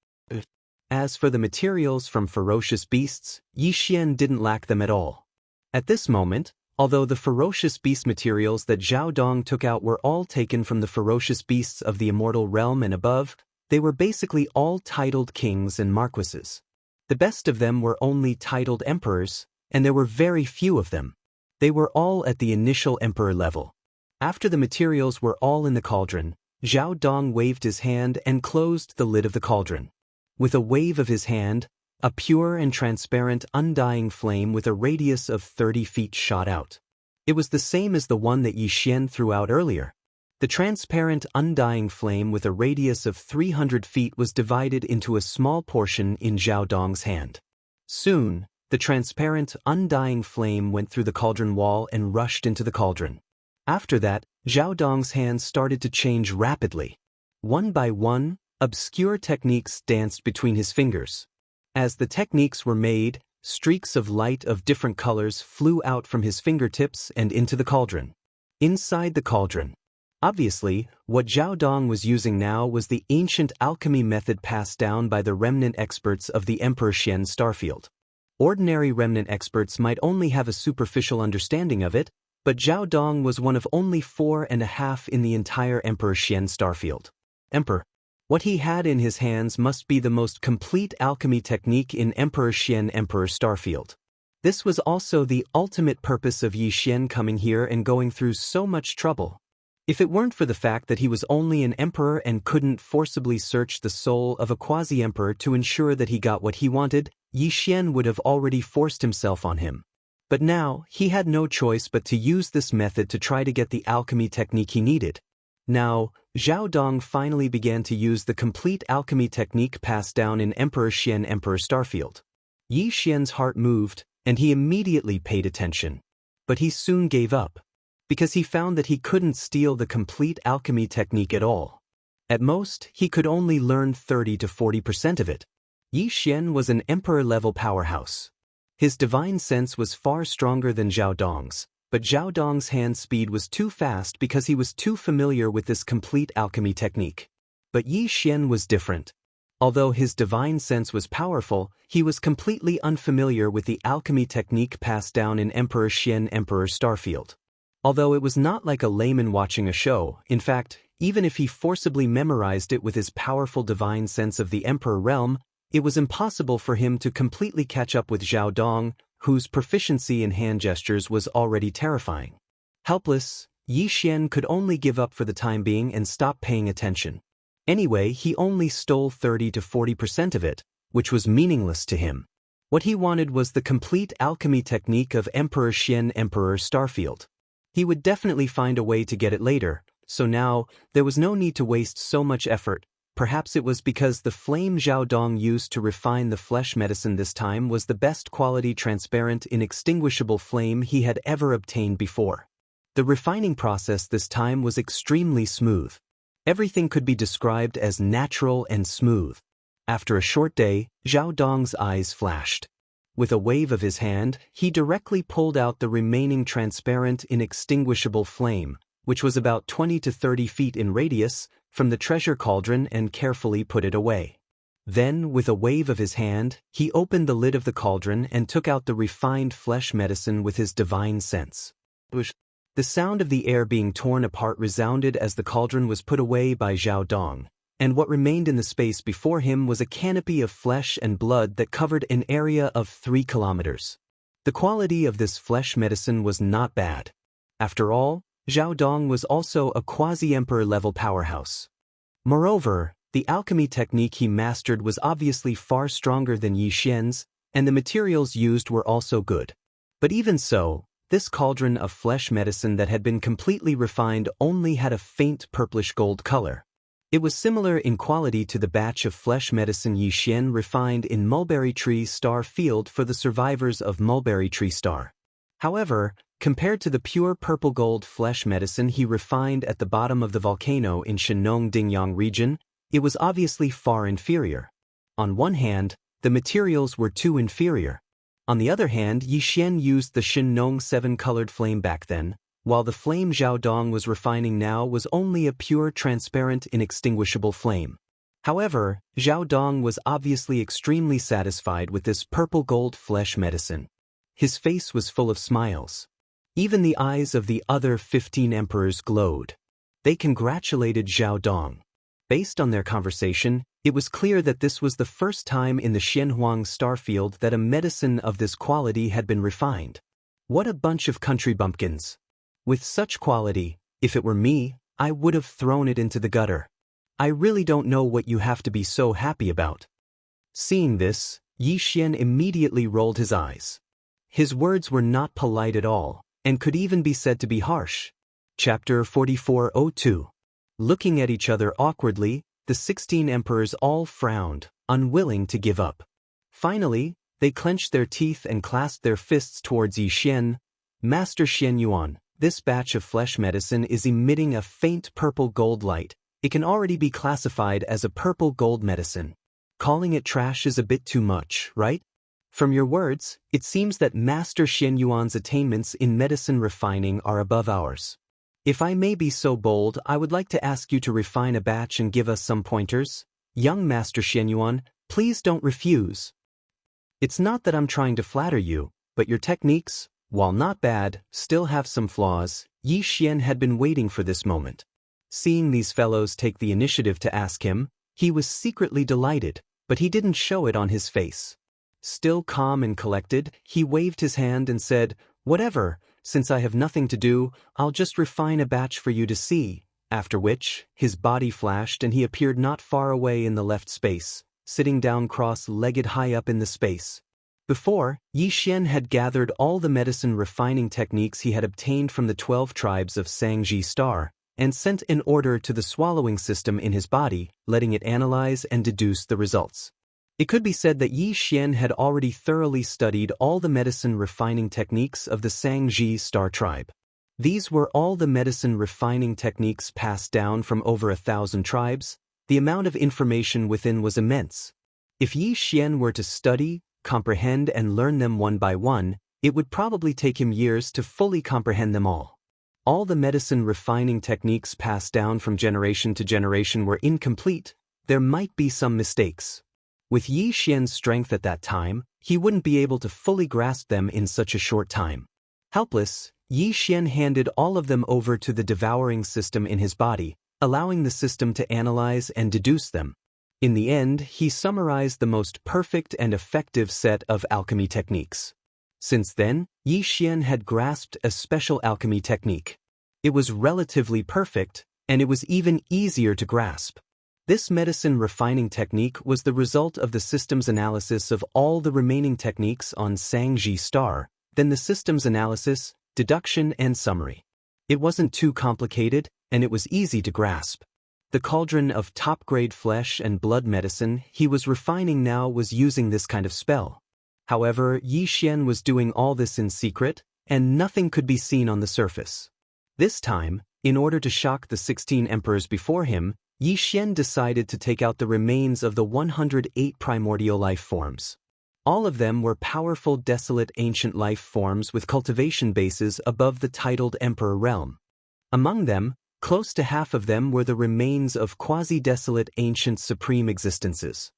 As for the materials from ferocious beasts, Yi Xian didn't lack them at all. At this moment, although the ferocious beast materials that Zhao Dong took out were all taken from the ferocious beasts of the immortal realm and above, they were basically all titled kings and marquises. The best of them were only titled emperors, and there were very few of them. They were all at the initial emperor level. After the materials were all in the cauldron, Zhao Dong waved his hand and closed the lid of the cauldron. With a wave of his hand, a pure and transparent undying flame with a radius of 30 feet shot out. It was the same as the one that Yi Xian threw out earlier. The transparent undying flame with a radius of 300 feet was divided into a small portion in Zhao Dong's hand. Soon, the transparent undying flame went through the cauldron wall and rushed into the cauldron. After that, Zhao Dong's hands started to change rapidly. One by one, obscure techniques danced between his fingers. As the techniques were made, streaks of light of different colors flew out from his fingertips and into the cauldron. Inside the cauldron. Obviously, what Zhao Dong was using now was the ancient alchemy method passed down by the remnant experts of the Emperor Xian starfield. Ordinary remnant experts might only have a superficial understanding of it, but Zhao Dong was one of only 4.5 in the entire Emperor Xian starfield. Emperor. What he had in his hands must be the most complete alchemy technique in Emperor Xian Emperor Starfield. This was also the ultimate purpose of Yi Xian coming here and going through so much trouble. If it weren't for the fact that he was only an emperor and couldn't forcibly search the soul of a quasi-emperor to ensure that he got what he wanted, Yi Xian would have already forced himself on him. But now, he had no choice but to use this method to try to get the alchemy technique he needed. Now, Zhao Dong finally began to use the complete alchemy technique passed down in Emperor Xian Emperor Starfield. Yi Xian's heart moved, and he immediately paid attention. But he soon gave up, because he found that he couldn't steal the complete alchemy technique at all. At most, he could only learn 30 to 40% of it. Yi Xian was an emperor-level powerhouse. His divine sense was far stronger than Zhao Dong's, but Zhao Dong's hand speed was too fast because he was too familiar with this complete alchemy technique. But Yi Xian was different. Although his divine sense was powerful, he was completely unfamiliar with the alchemy technique passed down in Emperor Xian Emperor Starfield. Although it was not like a layman watching a show, in fact, even if he forcibly memorized it with his powerful divine sense of the Emperor realm, it was impossible for him to completely catch up with Zhao Dong, whose proficiency in hand gestures was already terrifying. Helpless, Yi Xian could only give up for the time being and stop paying attention. Anyway, he only stole 30 to 40% of it, which was meaningless to him. What he wanted was the complete alchemy technique of Emperor Xian Emperor Starfield. He would definitely find a way to get it later, so now, there was no need to waste so much effort. Perhaps it was because the flame Zhao Dong used to refine the flesh medicine this time was the best quality transparent inextinguishable flame he had ever obtained before. The refining process this time was extremely smooth. Everything could be described as natural and smooth. After a short day, Zhao Dong's eyes flashed. With a wave of his hand, he directly pulled out the remaining transparent inextinguishable flame, which was about 20 to 30 feet in radius, from the treasure cauldron and carefully put it away. Then, with a wave of his hand, he opened the lid of the cauldron and took out the refined flesh medicine with his divine sense. The sound of the air being torn apart resounded as the cauldron was put away by Zhao Dong, and what remained in the space before him was a canopy of flesh and blood that covered an area of 3 kilometers. The quality of this flesh medicine was not bad. After all, Zhao Dong was also a quasi-emperor level powerhouse. Moreover, the alchemy technique he mastered was obviously far stronger than Yi Xian's, and the materials used were also good. But even so, this cauldron of flesh medicine that had been completely refined only had a faint purplish gold color. It was similar in quality to the batch of flesh medicine Yi Xian refined in Mulberry Tree Star Field for the survivors of Mulberry Tree Star. However, compared to the pure purple gold flesh medicine he refined at the bottom of the volcano in Shenong Dingyang region, it was obviously far inferior. On one hand, the materials were too inferior. On the other hand, Yi Xian used the Shenong 7-colored flame back then, while the flame Zhao Dong was refining now was only a pure transparent inextinguishable flame. However, Zhao Dong was obviously extremely satisfied with this purple gold flesh medicine. His face was full of smiles. Even the eyes of the other 15 emperors glowed. They congratulated Zhao Dong. Based on their conversation, it was clear that this was the first time in the Xianhuang starfield that a medicine of this quality had been refined. What a bunch of country bumpkins! With such quality, if it were me, I would have thrown it into the gutter. I really don't know what you have to be so happy about. Seeing this, Yi Xian immediately rolled his eyes. His words were not polite at all, and could even be said to be harsh. Chapter 4402. Looking at each other awkwardly, the 16 emperors all frowned, unwilling to give up. Finally, they clenched their teeth and clasped their fists towards Yi Xian. Master Xian Yuan, this batch of flesh medicine is emitting a faint purple gold light. It can already be classified as a purple gold medicine. Calling it trash is a bit too much, right? From your words, it seems that Master Xian Yuan's attainments in medicine refining are above ours. If I may be so bold, I would like to ask you to refine a batch and give us some pointers. Young Master Xian Yuan, please don't refuse. It's not that I'm trying to flatter you, but your techniques, while not bad, still have some flaws. Yi Xian had been waiting for this moment. Seeing these fellows take the initiative to ask him, he was secretly delighted, but he didn't show it on his face. Still calm and collected, he waved his hand and said, "Whatever, since I have nothing to do, I'll just refine a batch for you to see," after which, his body flashed and he appeared not far away in the left space, sitting down cross-legged high up in the space. Before, Yi Xian had gathered all the medicine refining techniques he had obtained from the 12 tribes of Shangji Star, and sent an order to the swallowing system in his body, letting it analyze and deduce the results. It could be said that Yi Xian had already thoroughly studied all the medicine refining techniques of the Shangji Star tribe. These were all the medicine refining techniques passed down from over 1,000 tribes. The amount of information within was immense. If Yi Xian were to study, comprehend and learn them one by one, it would probably take him years to fully comprehend them all. All the medicine refining techniques passed down from generation to generation were incomplete. There might be some mistakes. With Yi Xian's strength at that time, he wouldn't be able to fully grasp them in such a short time. Helpless, Yi Xian handed all of them over to the devouring system in his body, allowing the system to analyze and deduce them. In the end, he summarized the most perfect and effective set of alchemy techniques. Since then, Yi Xian had grasped a special alchemy technique. It was relatively perfect, and it was even easier to grasp. This medicine refining technique was the result of the system's analysis of all the remaining techniques on Shangji Star, then the system's analysis, deduction and summary. It wasn't too complicated, and it was easy to grasp. The cauldron of top-grade flesh and blood medicine he was refining now was using this kind of spell. However, Yi Xian was doing all this in secret, and nothing could be seen on the surface. This time, in order to shock the 16 emperors before him, Yi Xian decided to take out the remains of the 108 primordial life forms. All of them were powerful desolate ancient life forms with cultivation bases above the titled emperor realm. Among them, close to half of them were the remains of quasi-desolate ancient supreme existences.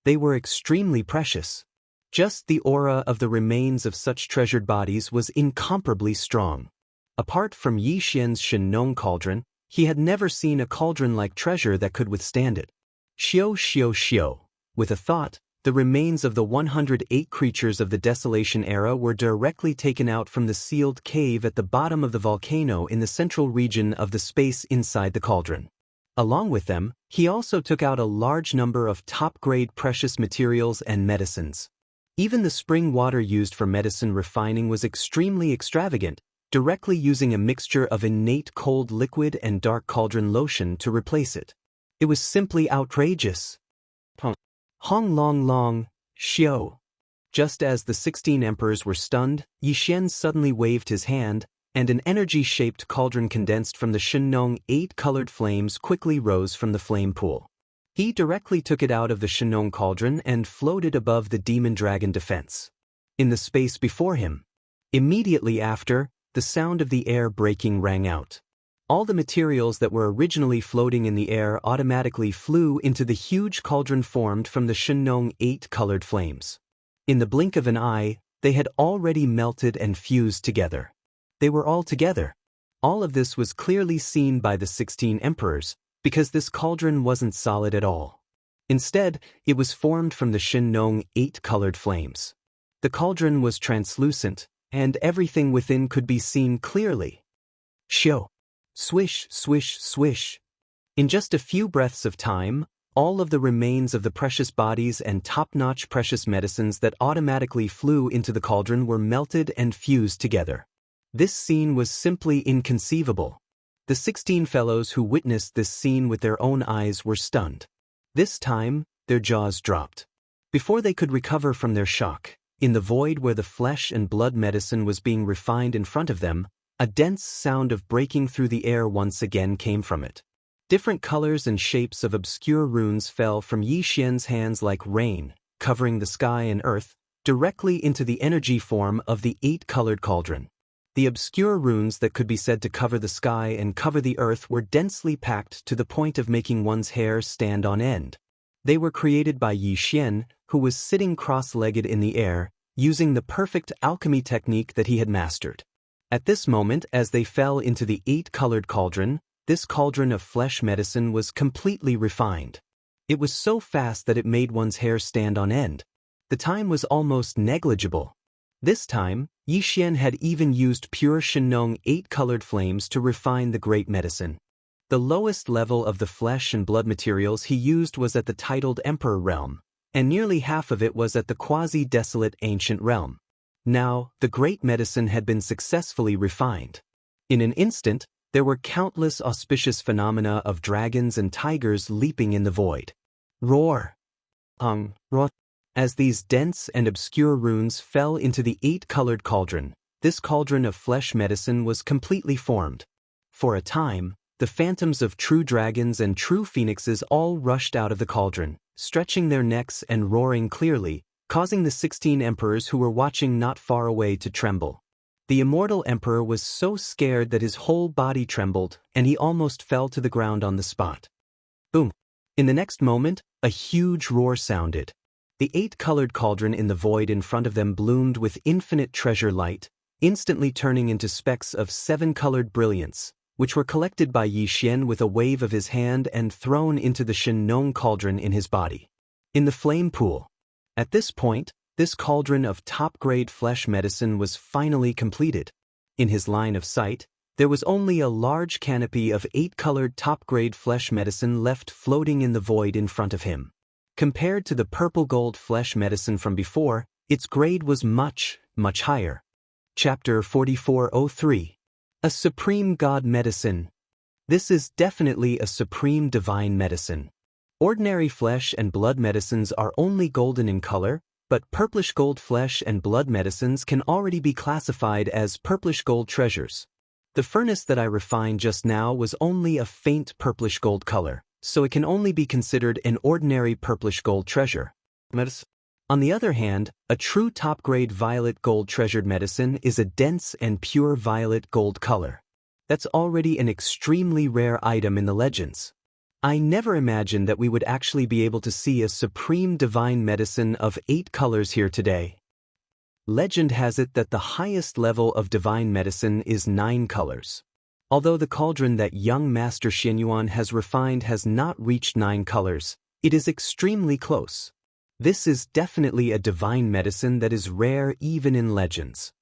They were extremely precious. Just the aura of the remains of such treasured bodies was incomparably strong. Apart from Yi Xian's Shenong cauldron, he had never seen a cauldron-like treasure that could withstand it. Xiao. With a thought, the remains of the 108 creatures of the Desolation era were directly taken out from the sealed cave at the bottom of the volcano in the central region of the space inside the cauldron. Along with them, he also took out a large number of top-grade precious materials and medicines. Even the spring water used for medicine refining was extremely extravagant, directly using a mixture of innate cold liquid and dark cauldron lotion to replace it. It was simply outrageous. Hong Long Long, Xiao. Just as the 16 emperors were stunned, Yixian suddenly waved his hand, and an energy-shaped cauldron condensed from the Shenong 8 colored flames quickly rose from the flame pool. He directly took it out of the Shenong cauldron and floated above the demon dragon defense. In the space before him. Immediately after, the sound of the air breaking rang out. All the materials that were originally floating in the air automatically flew into the huge cauldron formed from the Shenong 8 colored flames. In the blink of an eye, they had already melted and fused together. They were all together. All of this was clearly seen by the 16 emperors, because this cauldron wasn't solid at all. Instead, it was formed from the Shenong 8 colored flames. The cauldron was translucent, and everything within could be seen clearly. Shio. Swish, swish, swish. In just a few breaths of time, all of the remains of the precious bodies and top-notch precious medicines that automatically flew into the cauldron were melted and fused together. This scene was simply inconceivable. The 16 fellows who witnessed this scene with their own eyes were stunned. This time, their jaws dropped. Before they could recover from their shock, in the void where the flesh and blood medicine was being refined in front of them, a dense sound of breaking through the air once again came from it. Different colors and shapes of obscure runes fell from Yixian's hands like rain, covering the sky and earth, directly into the energy form of the 8-colored cauldron. The obscure runes that could be said to cover the sky and cover the earth were densely packed to the point of making one's hair stand on end. They were created by Yixian, who was sitting cross-legged in the air, using the perfect alchemy technique that he had mastered. At this moment, as they fell into the 8-colored cauldron, this cauldron of flesh medicine was completely refined. It was so fast that it made one's hair stand on end. The time was almost negligible. This time, Yixian had even used pure Shenong 8-colored flames to refine the great medicine. The lowest level of the flesh and blood materials he used was at the titled Emperor realm, and nearly half of it was at the quasi-desolate ancient realm. Now, the great medicine had been successfully refined. In an instant, there were countless auspicious phenomena of dragons and tigers leaping in the void. Roar! Roar! As these dense and obscure runes fell into the 8-colored cauldron, this cauldron of flesh medicine was completely formed. For a time, the phantoms of true dragons and true phoenixes all rushed out of the cauldron, stretching their necks and roaring clearly, causing the 16 emperors who were watching not far away to tremble. The immortal emperor was so scared that his whole body trembled, and he almost fell to the ground on the spot. Boom! In the next moment, a huge roar sounded. The 8-colored cauldron in the void in front of them bloomed with infinite treasure light, instantly turning into specks of 7-colored brilliance, which were collected by Yixian with a wave of his hand and thrown into the Shenong cauldron in his body. In the flame pool. At this point, this cauldron of top-grade flesh medicine was finally completed. In his line of sight, there was only a large canopy of 8-colored top-grade flesh medicine left floating in the void in front of him. Compared to the purple-gold flesh medicine from before, its grade was much, much higher. Chapter 4403. A Supreme God Medicine. This is definitely a supreme divine medicine. Ordinary flesh and blood medicines are only golden in color, but purplish gold flesh and blood medicines can already be classified as purplish gold treasures. The furnace that I refined just now was only a faint purplish gold color, so it can only be considered an ordinary purplish gold treasure. On the other hand, a true top-grade violet gold treasured medicine is a dense and pure violet gold color. That's already an extremely rare item in the legends. I never imagined that we would actually be able to see a supreme divine medicine of 8 colors here today. Legend has it that the highest level of divine medicine is 9 colors. Although the cauldron that young Master Xianyuan has refined has not reached 9 colors, it is extremely close. This is definitely a divine medicine that is rare even in legends.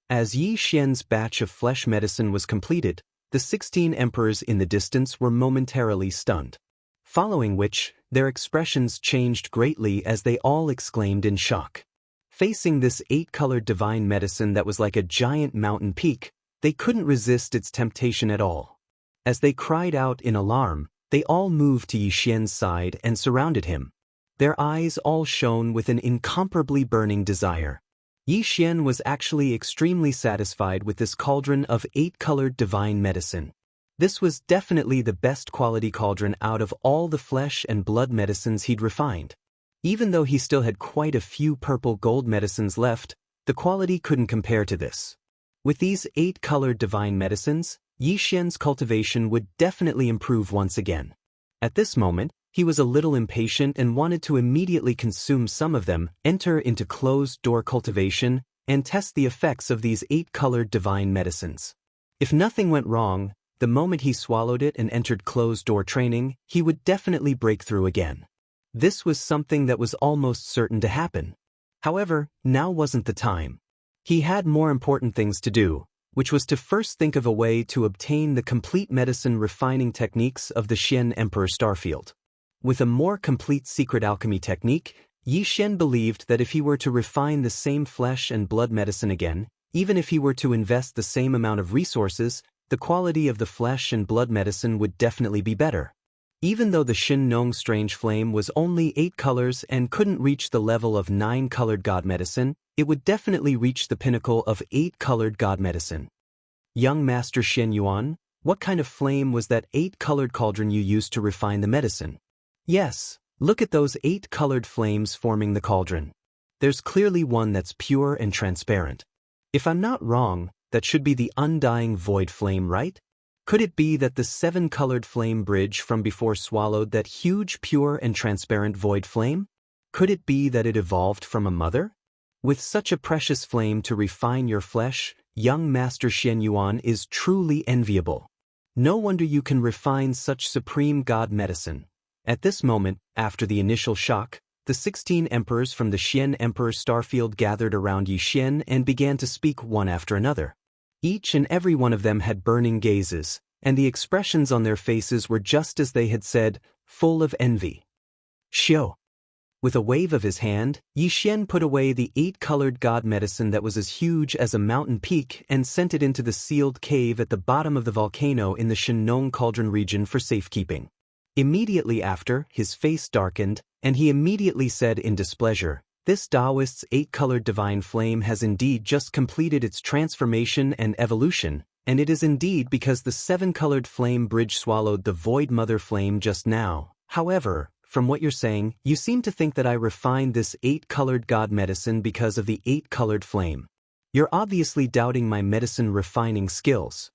As Yi Xian's batch of flesh medicine was completed, the 16 emperors in the distance were momentarily stunned. Following which, their expressions changed greatly as they all exclaimed in shock. Facing this 8-colored divine medicine that was like a giant mountain peak, they couldn't resist its temptation at all. As they cried out in alarm, They all moved to Yixian's side and surrounded him. Their eyes all shone with an incomparably burning desire. Yixian was actually extremely satisfied with this cauldron of 8-colored divine medicine. This was definitely the best quality cauldron out of all the flesh and blood medicines he'd refined. Even though he still had quite a few purple gold medicines left, the quality couldn't compare to this. With these 8-colored divine medicines, Yixian's cultivation would definitely improve once again. At this moment, he was a little impatient and wanted to immediately consume some of them, enter into closed-door cultivation, and test the effects of these 8-colored divine medicines. If nothing went wrong, the moment he swallowed it and entered closed-door training, he would definitely break through again. This was something that was almost certain to happen. However, now wasn't the time. He had more important things to do, which was to first think of a way to obtain the complete medicine refining techniques of the Xian Emperor Starfield. With a more complete secret alchemy technique, Yixian believed that if he were to refine the same flesh and blood medicine again, even if he were to invest the same amount of resources, the quality of the flesh and blood medicine would definitely be better. Even though the Shin Nong Strange Flame was only 8 colors and couldn't reach the level of 9-colored god medicine, it would definitely reach the pinnacle of 8-colored god medicine. Young Master Shen Yuan, what kind of flame was that 8-colored cauldron you used to refine the medicine? Yes, look at those 8-colored flames forming the cauldron. There's clearly one that's pure and transparent. If I'm not wrong, that should be the undying void flame, right? Could it be that the 7-colored flame bridge from before swallowed that huge pure and transparent void flame? Could it be that it evolved from a mother? With such a precious flame to refine your flesh, young Master Shen Yuan is truly enviable. No wonder you can refine such supreme god medicine. At this moment, after the initial shock, the 16 emperors from the Xian Emperor Starfield gathered around Yixian and began to speak one after another. Each and every one of them had burning gazes, and the expressions on their faces were just as they had said, full of envy. Xiao. With a wave of his hand, Yixian put away the 8-colored god medicine that was as huge as a mountain peak and sent it into the sealed cave at the bottom of the volcano in the Shinnong Cauldron region for safekeeping. Immediately after, his face darkened, and he immediately said in displeasure, "This Taoist's 8-colored divine flame has indeed just completed its transformation and evolution, and it is indeed because the 7-colored flame bridge swallowed the void mother flame just now. However, from what you're saying, you seem to think that I refined this 8-colored god medicine because of the 8-colored flame. You're obviously doubting my medicine refining skills."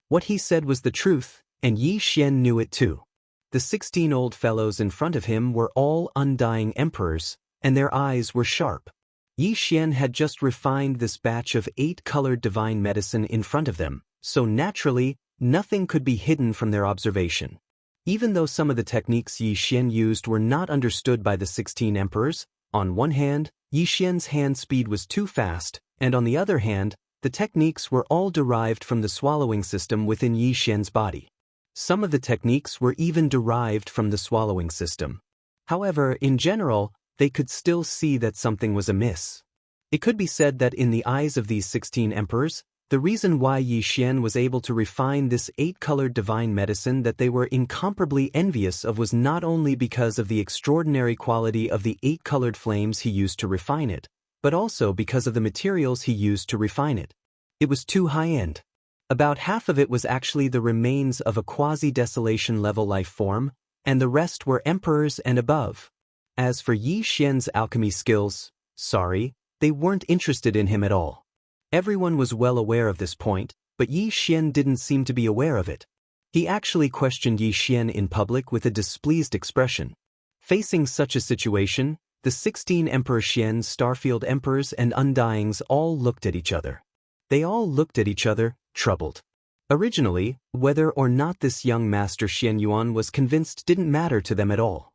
What he said was the truth, and Yixian knew it too. The 16 old fellows in front of him were all undying emperors, and their eyes were sharp. Yixian had just refined this batch of 8-colored divine medicine in front of them, so naturally, nothing could be hidden from their observation. Even though some of the techniques Yixian used were not understood by the 16 emperors, on one hand, Yixian's hand speed was too fast, and on the other hand, the techniques were all derived from the swallowing system within Yixian's body. Some of the techniques were even derived from the swallowing system. However, in general, they could still see that something was amiss. It could be said that in the eyes of these 16 emperors, the reason why Yixian was able to refine this 8-colored divine medicine that they were incomparably envious of was not only because of the extraordinary quality of the 8-colored flames he used to refine it, but also because of the materials he used to refine it. It was too high-end. About half of it was actually the remains of a quasi-desolation level life form, and the rest were emperors and above. As for Yixian's alchemy skills, sorry, they weren't interested in him at all. Everyone was well aware of this point, but Yixian didn't seem to be aware of it. He actually questioned Yixian in public with a displeased expression. Facing such a situation, the 16 Emperor Xian Starfield Emperors and Undyings all looked at each other. They all looked at each other, troubled. Originally, whether or not this young Master Shen Yuan was convinced didn't matter to them at all.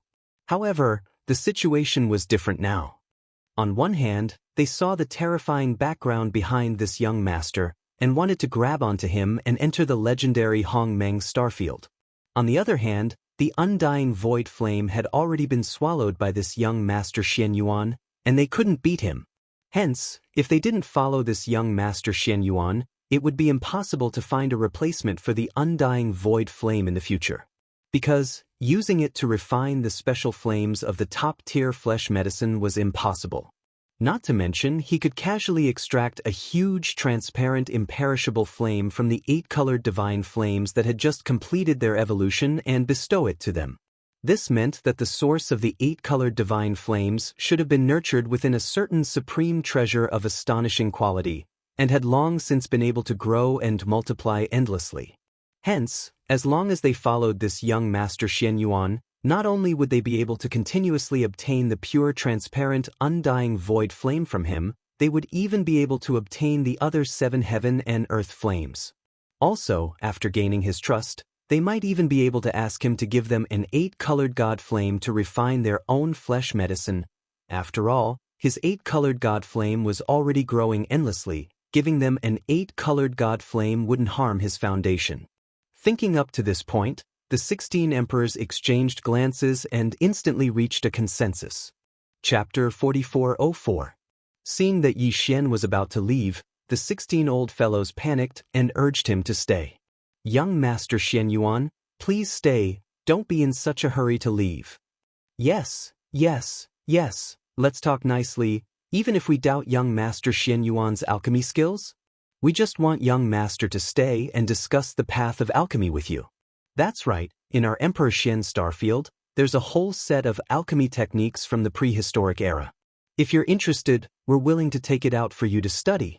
However, the situation was different now. On one hand, they saw the terrifying background behind this young master and wanted to grab onto him and enter the legendary Hongmeng Starfield. On the other hand, the undying void flame had already been swallowed by this young Master Shen Yuan, and they couldn't beat him. Hence, if they didn't follow this young Master Shen Yuan, it would be impossible to find a replacement for the undying void flame in the future. because using it to refine the special flames of the top-tier flesh medicine was impossible. Not to mention, he could casually extract a huge, transparent, imperishable flame from the 8-colored divine flames that had just completed their evolution and bestow it to them. This meant that the source of the 8-colored divine flames should have been nurtured within a certain supreme treasure of astonishing quality, and had long since been able to grow and multiply endlessly. Hence, as long as they followed this young master Xianyuan, not only would they be able to continuously obtain the pure, transparent, undying void flame from him, they would even be able to obtain the other 7 heaven and earth flames. Also, after gaining his trust, they might even be able to ask him to give them an 8-colored god flame to refine their own flesh medicine. After all, his 8-colored god flame was already growing endlessly. Giving them an 8-colored god flame wouldn't harm his foundation. Thinking up to this point, the 16 emperors exchanged glances and instantly reached a consensus. Chapter 4404. Seeing that Yi Xian was about to leave, the 16 old fellows panicked and urged him to stay. Young Master Xianyuan, please stay, don't be in such a hurry to leave. Yes, let's talk nicely, even if we doubt young Master Xianyuan's alchemy skills. We just want young Master to stay and discuss the path of alchemy with you. That's right, in our Emperor Xian starfield, there's a whole set of alchemy techniques from the prehistoric era. If you're interested, we're willing to take it out for you to study.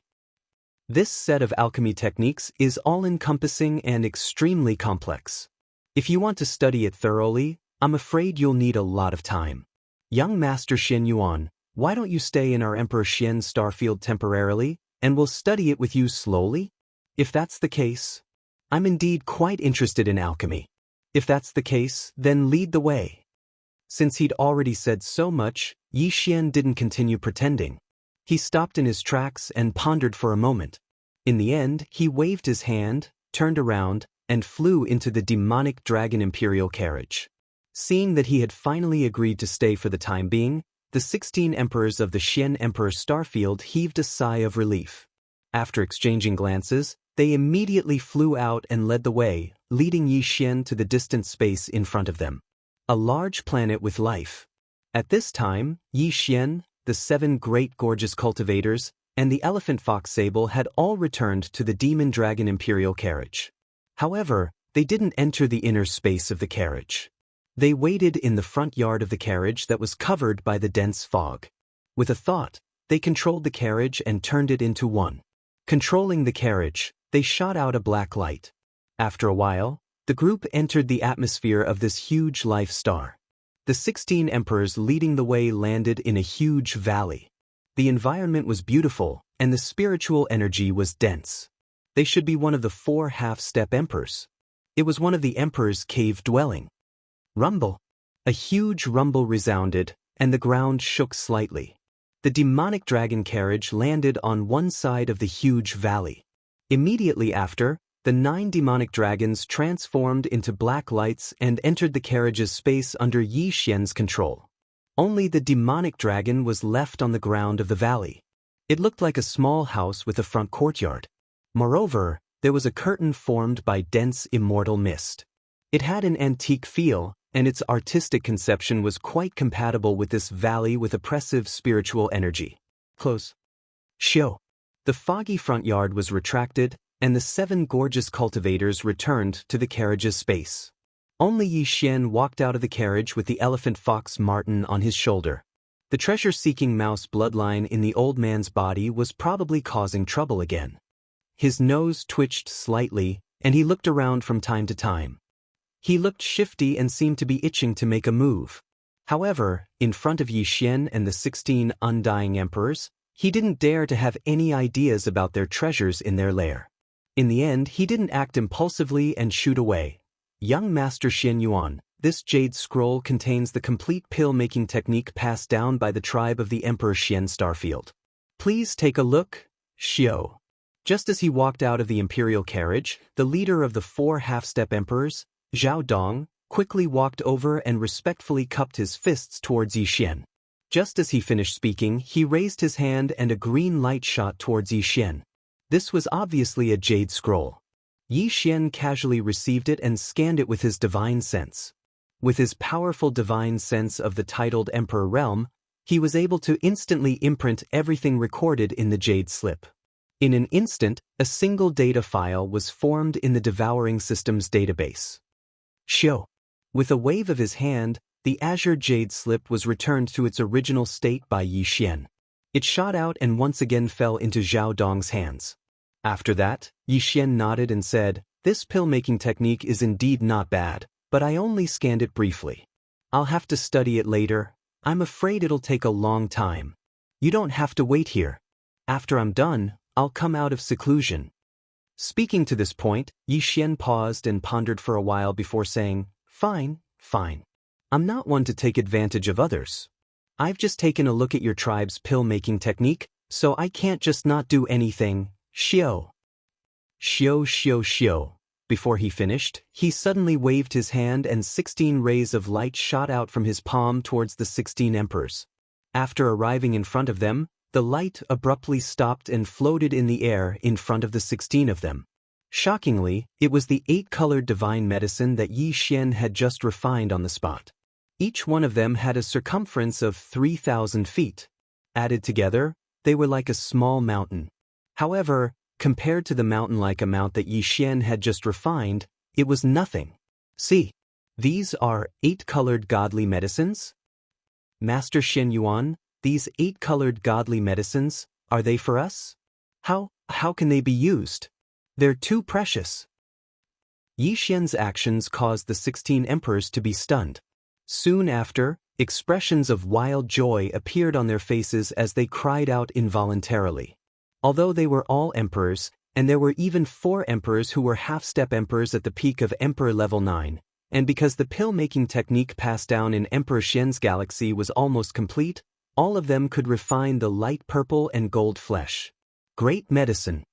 This set of alchemy techniques is all-encompassing and extremely complex. If you want to study it thoroughly, I'm afraid you'll need a lot of time. Young Master Xianyuan, why don't you stay in our Emperor Xian starfield temporarily, and we'll study it with you slowly? If that's the case, I'm indeed quite interested in alchemy. If that's the case, then lead the way. Since he'd already said so much, Yi Xian didn't continue pretending. He stopped in his tracks and pondered for a moment. In the end, he waved his hand, turned around, and flew into the demonic dragon imperial carriage. Seeing that he had finally agreed to stay for the time being, the 16 emperors of the Xian Emperor Starfield heaved a sigh of relief. After exchanging glances, they immediately flew out and led the way, leading Yi Xian to the distant space in front of them. A large planet with life. At this time, Yi Xian, the 7 great gorgeous cultivators, and the elephant fox sable had all returned to the demon dragon imperial carriage. However, they didn't enter the inner space of the carriage. They waited in the front yard of the carriage that was covered by the dense fog. With a thought, they controlled the carriage and turned it into one. Controlling the carriage, they shot out a black light. After a while, the group entered the atmosphere of this huge life star. The 16 emperors leading the way landed in a huge valley. The environment was beautiful, and the spiritual energy was dense. They should be one of the 4 half-step emperors. It was one of the emperor's cave dwelling. Rumble. A huge rumble resounded, and the ground shook slightly. The demonic dragon carriage landed on one side of the huge valley. Immediately after, the 9 demonic dragons transformed into black lights and entered the carriage's space under Yi Xian's control. Only the demonic dragon was left on the ground of the valley. It looked like a small house with a front courtyard. Moreover, there was a curtain formed by dense immortal mist. It had an antique feel, and its artistic conception was quite compatible with this valley with oppressive spiritual energy. Close. Shio. The foggy front yard was retracted, and the 7 gorgeous cultivators returned to the carriage's space. Only Yi Xian walked out of the carriage with the elephant fox Martin on his shoulder. The treasure-seeking mouse bloodline in the old man's body was probably causing trouble again. His nose twitched slightly, and he looked around from time to time. He looked shifty and seemed to be itching to make a move. However, in front of Yi Xian and the 16 undying emperors, he didn't dare to have any ideas about their treasures in their lair. In the end, he didn't act impulsively and shoot away. Young Master Xianyuan, this jade scroll contains the complete pill-making technique passed down by the tribe of the Emperor Xian Starfield. Please take a look, Xiao. Just as he walked out of the imperial carriage, the leader of the 4 half-step emperors, Zhao Dong, quickly walked over and respectfully cupped his fists towards Yi Xian. Just as he finished speaking, he raised his hand and a green light shot towards Yi Xian. This was obviously a jade scroll. Yi Xian casually received it and scanned it with his divine sense. With his powerful divine sense of the titled Emperor realm, he was able to instantly imprint everything recorded in the jade slip. In an instant, a single data file was formed in the Devouring Systems database. Shio. With a wave of his hand, the azure jade slip was returned to its original state by Yi Xian. It shot out and once again fell into Zhao Dong's hands. After that, Yi Xian nodded and said, "This pill-making technique is indeed not bad, but I only scanned it briefly. I'll have to study it later. I'm afraid it'll take a long time. You don't have to wait here. After I'm done, I'll come out of seclusion." Speaking to this point, Yi Xian paused and pondered for a while before saying, Fine. I'm not one to take advantage of others. I've just taken a look at your tribe's pill-making technique, so I can't just not do anything. Shio. Before he finished, he suddenly waved his hand and 16 rays of light shot out from his palm towards the 16 emperors. After arriving in front of them, the light abruptly stopped and floated in the air in front of the 16 of them. Shockingly, it was the 8-colored divine medicine that Yi Xian had just refined on the spot. Each one of them had a circumference of 3,000 feet. Added together, they were like a small mountain. However, compared to the mountain-like amount that Yi Xian had just refined, it was nothing. See, these are 8-colored godly medicines? Master Shen Yuan, these 8-colored godly medicines, are they for us? How can they be used? They're too precious. Yi Xian's actions caused the 16 emperors to be stunned. Soon after, expressions of wild joy appeared on their faces as they cried out involuntarily. Although they were all emperors, and there were even 4 emperors who were half-step emperors at the peak of Emperor Level 9, and because the pill-making technique passed down in Emperor Shen's galaxy was almost complete, all of them could refine the light purple and gold flesh. Great medicine.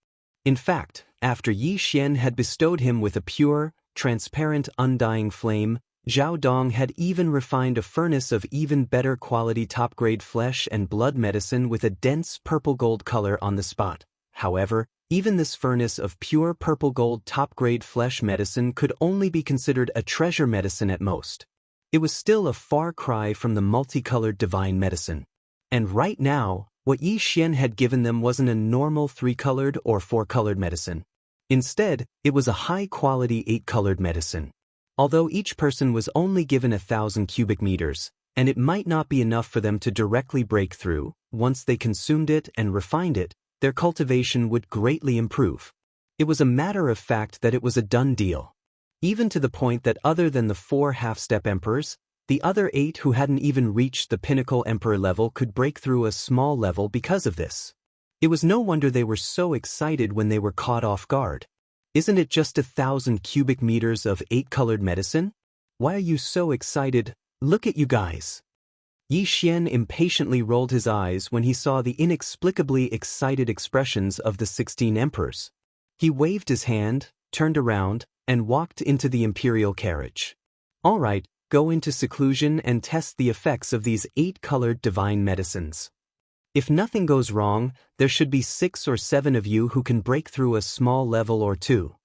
In fact, after Yi Xian had bestowed him with a pure, transparent, undying flame, Zhao Dong had even refined a furnace of even better quality top-grade flesh and blood medicine with a dense purple-gold color on the spot. However, even this furnace of pure purple-gold top-grade flesh medicine could only be considered a treasure medicine at most. It was still a far cry from the multicolored divine medicine. And right now, what Yi Xian had given them wasn't a normal 3-colored or 4-colored medicine. Instead, it was a high-quality 8-colored medicine. Although each person was only given 1,000 cubic meters, and it might not be enough for them to directly break through, once they consumed it and refined it, their cultivation would greatly improve. It was a matter of fact that it was a done deal. Even to the point that other than the 4 half-step emperors, the other 8 who hadn't even reached the pinnacle emperor level could break through a small level because of this. It was no wonder they were so excited when they were caught off guard. Isn't it just 1,000 cubic meters of 8-colored medicine? Why are you so excited? Look at you guys. Yi Xian impatiently rolled his eyes when he saw the inexplicably excited expressions of the 16 emperors. He waved his hand, turned around, and walked into the imperial carriage. All right, go into seclusion and test the effects of these 8-colored divine medicines. If nothing goes wrong, there should be 6 or 7 of you who can break through a small level or 2.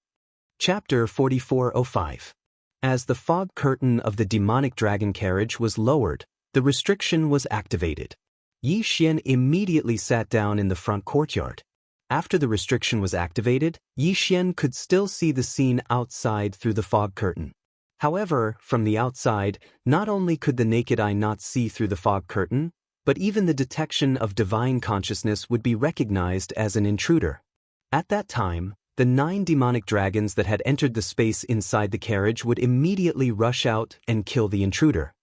Chapter 4405. As the fog curtain of the demonic dragon carriage was lowered, the restriction was activated. Yi Xian immediately sat down in the front courtyard. After the restriction was activated, Yi Xian could still see the scene outside through the fog curtain. However, from the outside, not only could the naked eye not see through the fog curtain, but even the detection of divine consciousness would be recognized as an intruder. At that time, the 9 demonic dragons that had entered the space inside the carriage would immediately rush out and kill the intruder.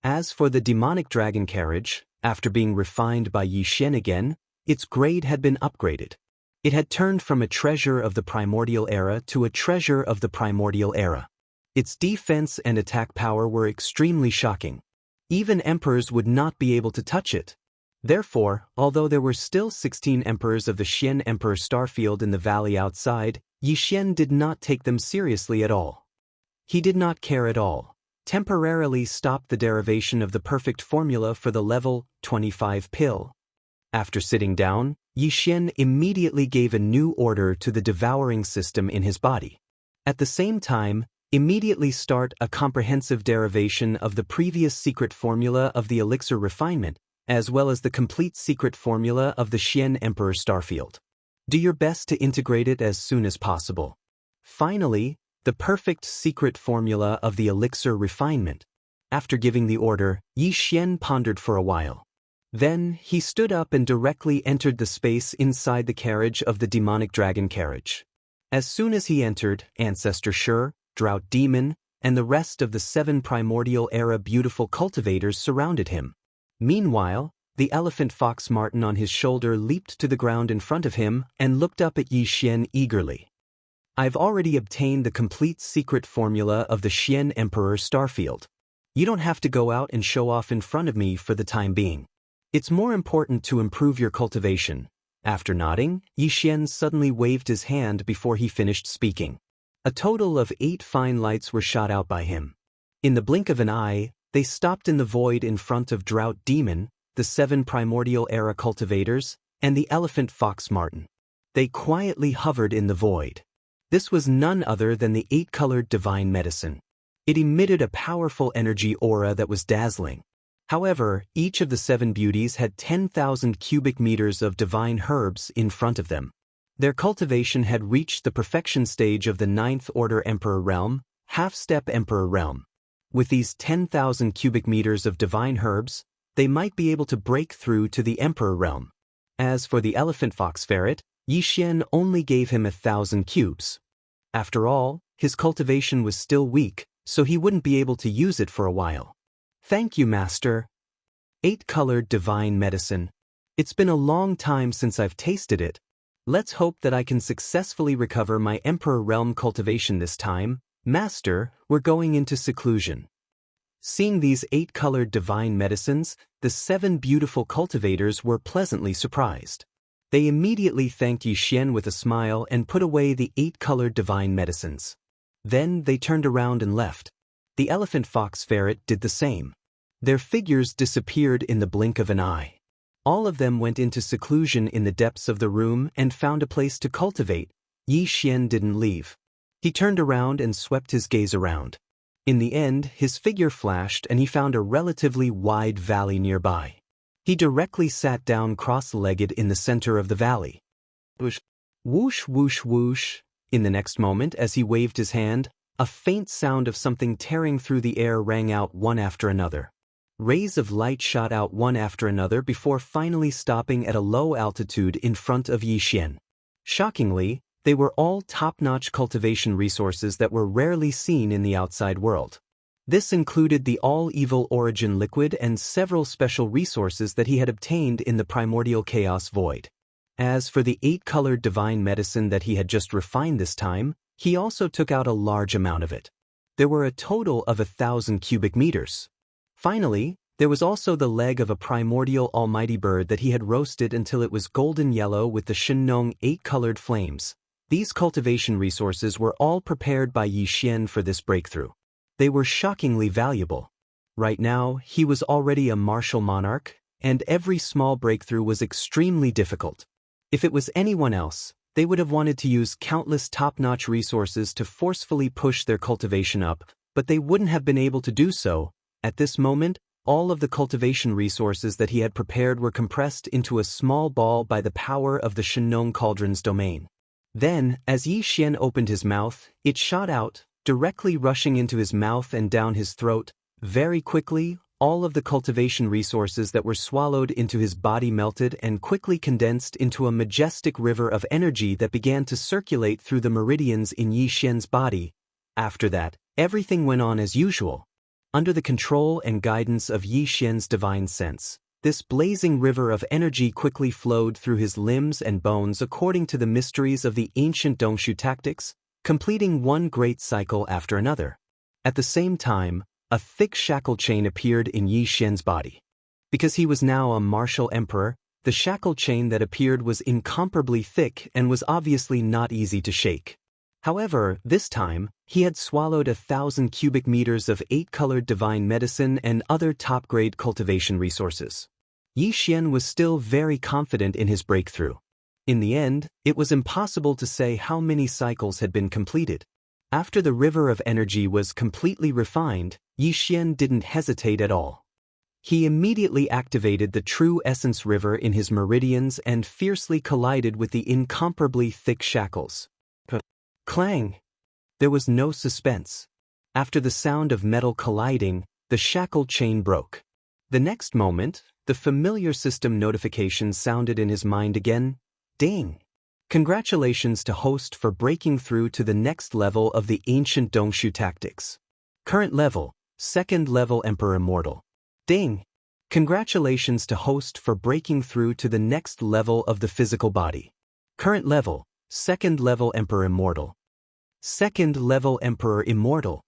As for the demonic dragon carriage, after being refined by Yi Xian again, its grade had been upgraded. It had turned from a treasure of the primordial era to a treasure of the primordial era. Its defense and attack power were extremely shocking. Even emperors would not be able to touch it. Therefore, although there were still 16 emperors of the Xian Emperor Starfield in the valley outside, Yi Xian did not take them seriously at all. He did not care at all. Temporarily stopped the derivation of the perfect formula for the level 25 pill. After sitting down, Yi Xian immediately gave a new order to the devouring system in his body. At the same time, immediately start a comprehensive derivation of the previous secret formula of the elixir refinement, as well as the complete secret formula of the Xian Emperor Starfield. Do your best to integrate it as soon as possible. Finally, the perfect secret formula of the elixir refinement. After giving the order, Yi Xian pondered for a while. Then, he stood up and directly entered the space inside the carriage of the demonic dragon carriage. As soon as he entered, Ancestor Shur, Drought Demon, and the rest of the 7 primordial era beautiful cultivators surrounded him. Meanwhile, the elephant fox Martin on his shoulder leaped to the ground in front of him and looked up at Yi Xian eagerly. I've already obtained the complete secret formula of the Xian Emperor Starfield. You don't have to go out and show off in front of me for the time being. It's more important to improve your cultivation. After nodding, Yi Xian suddenly waved his hand before he finished speaking. A total of 8 fine lights were shot out by him. In the blink of an eye, they stopped in the void in front of Drought Demon, the 7 primordial era cultivators, and the elephant fox Martin. They quietly hovered in the void. This was none other than the 8-colored divine medicine. It emitted a powerful energy aura that was dazzling. However, each of the 7 beauties had 10,000 cubic meters of divine herbs in front of them. Their cultivation had reached the perfection stage of the 9th Order Emperor Realm, Half-Step Emperor Realm. With these 10,000 cubic meters of divine herbs, they might be able to break through to the Emperor Realm. As for the elephant fox ferret, Yi Xian only gave him 1,000 cubes. After all, his cultivation was still weak, so he wouldn't be able to use it for a while. Thank you, Master. 8-colored divine medicine. It's been a long time since I've tasted it. Let's hope that I can successfully recover my Emperor Realm cultivation this time. Master, we're going into seclusion. Seeing these 8-colored divine medicines, the 7 beautiful cultivators were pleasantly surprised. They immediately thanked Yi Xian with a smile and put away the 8-colored divine medicines. Then they turned around and left. The elephant fox ferret did the same. Their figures disappeared in the blink of an eye. All of them went into seclusion in the depths of the room and found a place to cultivate. Yi Xian didn't leave. He turned around and swept his gaze around. In the end, his figure flashed and he found a relatively wide valley nearby. He directly sat down cross-legged in the center of the valley. Whoosh, whoosh, whoosh, whoosh. In the next moment, as he waved his hand, a faint sound of something tearing through the air rang out one after another. Rays of light shot out one after another before finally stopping at a low altitude in front of Yi Xian. Shockingly, they were all top-notch cultivation resources that were rarely seen in the outside world. This included the all-evil origin liquid and several special resources that he had obtained in the primordial chaos void. As for the 8-colored divine medicine that he had just refined this time, he also took out a large amount of it. There were a total of 1,000 cubic meters. Finally, there was also the leg of a primordial almighty bird that he had roasted until it was golden yellow with the Shenong 8-colored flames. These cultivation resources were all prepared by Yi Xian for this breakthrough. They were shockingly valuable. Right now, he was already a martial monarch, and every small breakthrough was extremely difficult. If it was anyone else, they would have wanted to use countless top-notch resources to forcefully push their cultivation up, but they wouldn't have been able to do so. At this moment, all of the cultivation resources that he had prepared were compressed into a small ball by the power of the Shenong Cauldron's domain. Then, as Yi Xian opened his mouth, it shot out, directly rushing into his mouth and down his throat. Very quickly, all of the cultivation resources that were swallowed into his body melted and quickly condensed into a majestic river of energy that began to circulate through the meridians in Yi Xian's body. After that, everything went on as usual. Under the control and guidance of Yi Xian's divine sense, this blazing river of energy quickly flowed through his limbs and bones according to the mysteries of the ancient Dongshu tactics, completing one great cycle after another. At the same time, a thick shackle chain appeared in Yi Xian's body. Because he was now a martial emperor, the shackle chain that appeared was incomparably thick and was obviously not easy to shake. However, this time, he had swallowed 1,000 cubic meters of 8-colored divine medicine and other top-grade cultivation resources. Yi Xian was still very confident in his breakthrough. In the end, it was impossible to say how many cycles had been completed. After the river of energy was completely refined, Yixian didn't hesitate at all. He immediately activated the true essence river in his meridians and fiercely collided with the incomparably thick shackles. Clang! There was no suspense. After the sound of metal colliding, the shackle chain broke. The next moment, the familiar system notification sounded in his mind again. Ding! Congratulations to host for breaking through to the next level of the ancient Dongshu tactics. Current level, 2nd level Emperor Immortal. Ding! Congratulations to host for breaking through to the next level of the physical body. Current level, 2nd level Emperor Immortal. 2nd level Emperor Immortal.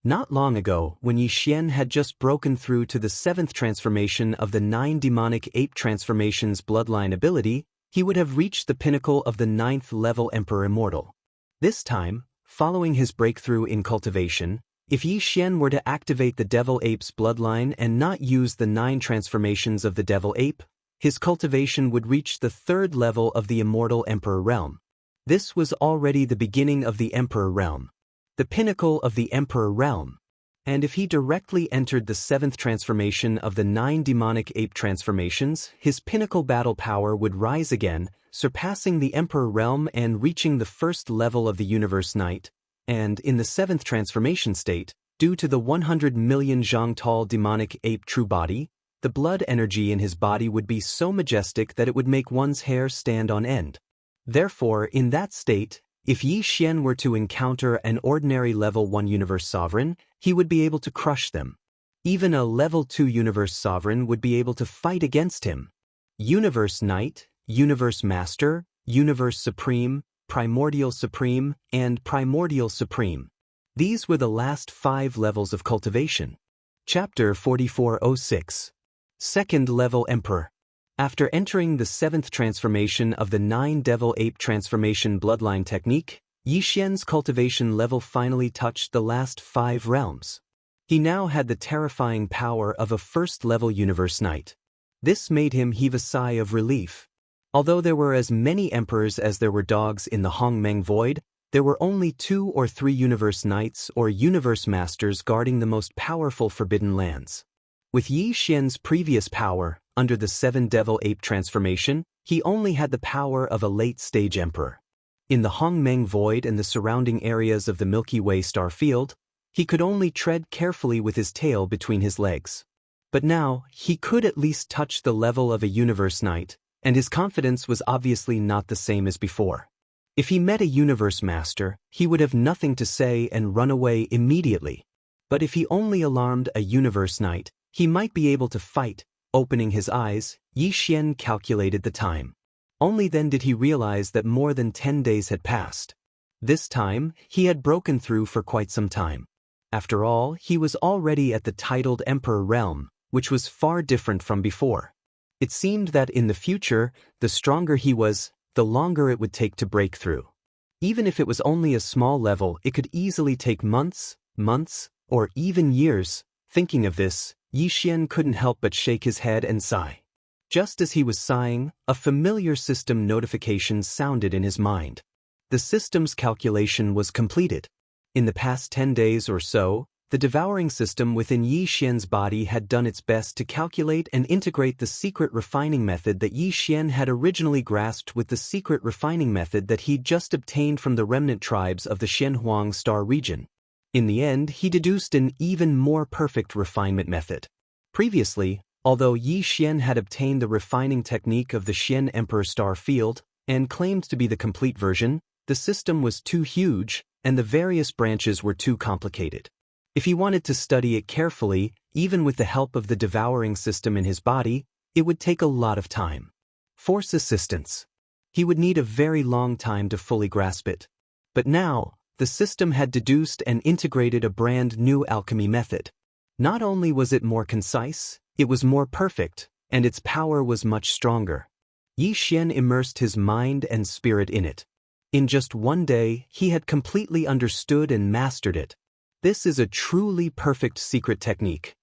Not long ago, when Yixian had just broken through to the 7th transformation of the 9 demonic ape transformations bloodline ability, he would have reached the pinnacle of the 9th level Emperor Immortal. This time, following his breakthrough in cultivation, if Yixian were to activate the Devil Ape's bloodline and not use the 9 transformations of the Devil Ape, his cultivation would reach the 3rd level of the Immortal Emperor Realm. This was already the beginning of the Emperor Realm, the pinnacle of the Emperor Realm, and if he directly entered the 7th transformation of the 9 demonic ape transformations, his pinnacle battle power would rise again, surpassing the Emperor Realm and reaching the 1st level of the Universe Knight, and in the 7th transformation state, due to the 100 million zhang tall demonic ape true body, the blood energy in his body would be so majestic that it would make one's hair stand on end. Therefore, in that state, if Yixian were to encounter an ordinary level 1 Universe Sovereign, he would be able to crush them. Even a level 2 Universe Sovereign would be able to fight against him. Universe Knight, Universe Master, Universe Supreme, Primordial Supreme, and Primordial Supreme. These were the last 5 levels of cultivation. Chapter 4406. 2nd Level Emperor. After entering the 7th transformation of the 9 Devil Ape transformation bloodline technique, Yixian's cultivation level finally touched the last 5 realms. He now had the terrifying power of a 1st level Universe Knight. This made him heave a sigh of relief. Although there were as many emperors as there were dogs in the Hongmeng Void, there were only 2 or 3 Universe Knights or Universe Masters guarding the most powerful forbidden lands. With Yixian's previous power, under the 7 Devil Ape transformation, he only had the power of a late-stage emperor. In the Hongmeng Void and the surrounding areas of the Milky Way star field, he could only tread carefully with his tail between his legs. But now, he could at least touch the level of a Universe Knight, and his confidence was obviously not the same as before. If he met a Universe Master, he would have nothing to say and run away immediately. But if he only alarmed a Universe Knight, he might be able to fight. Opening his eyes, Yixian calculated the time. Only then did he realize that more than 10 days had passed. This time, he had broken through for quite some time. After all, he was already at the titled Emperor Realm, which was far different from before. It seemed that in the future, the stronger he was, the longer it would take to break through. Even if it was only a small level, it could easily take months, or even years. Thinking of this, Yixian couldn't help but shake his head and sigh. Just as he was sighing, a familiar system notification sounded in his mind. The system's calculation was completed. In the past 10 days or so, the devouring system within Yixian's body had done its best to calculate and integrate the secret refining method that Yixian had originally grasped with the secret refining method that he'd just obtained from the remnant tribes of the Shenhuang star region. In the end, he deduced an even more perfect refinement method. Previously, although Yixian had obtained the refining technique of the Xian Emperor star field and claimed to be the complete version, the system was too huge and the various branches were too complicated. If he wanted to study it carefully, even with the help of the devouring system in his body, it would take a lot of time. Force assistance. He would need a very long time to fully grasp it. But now, the system had deduced and integrated a brand new alchemy method. Not only was it more concise, it was more perfect, and its power was much stronger. Yixian immersed his mind and spirit in it. In just one day, he had completely understood and mastered it. This is a truly perfect secret technique.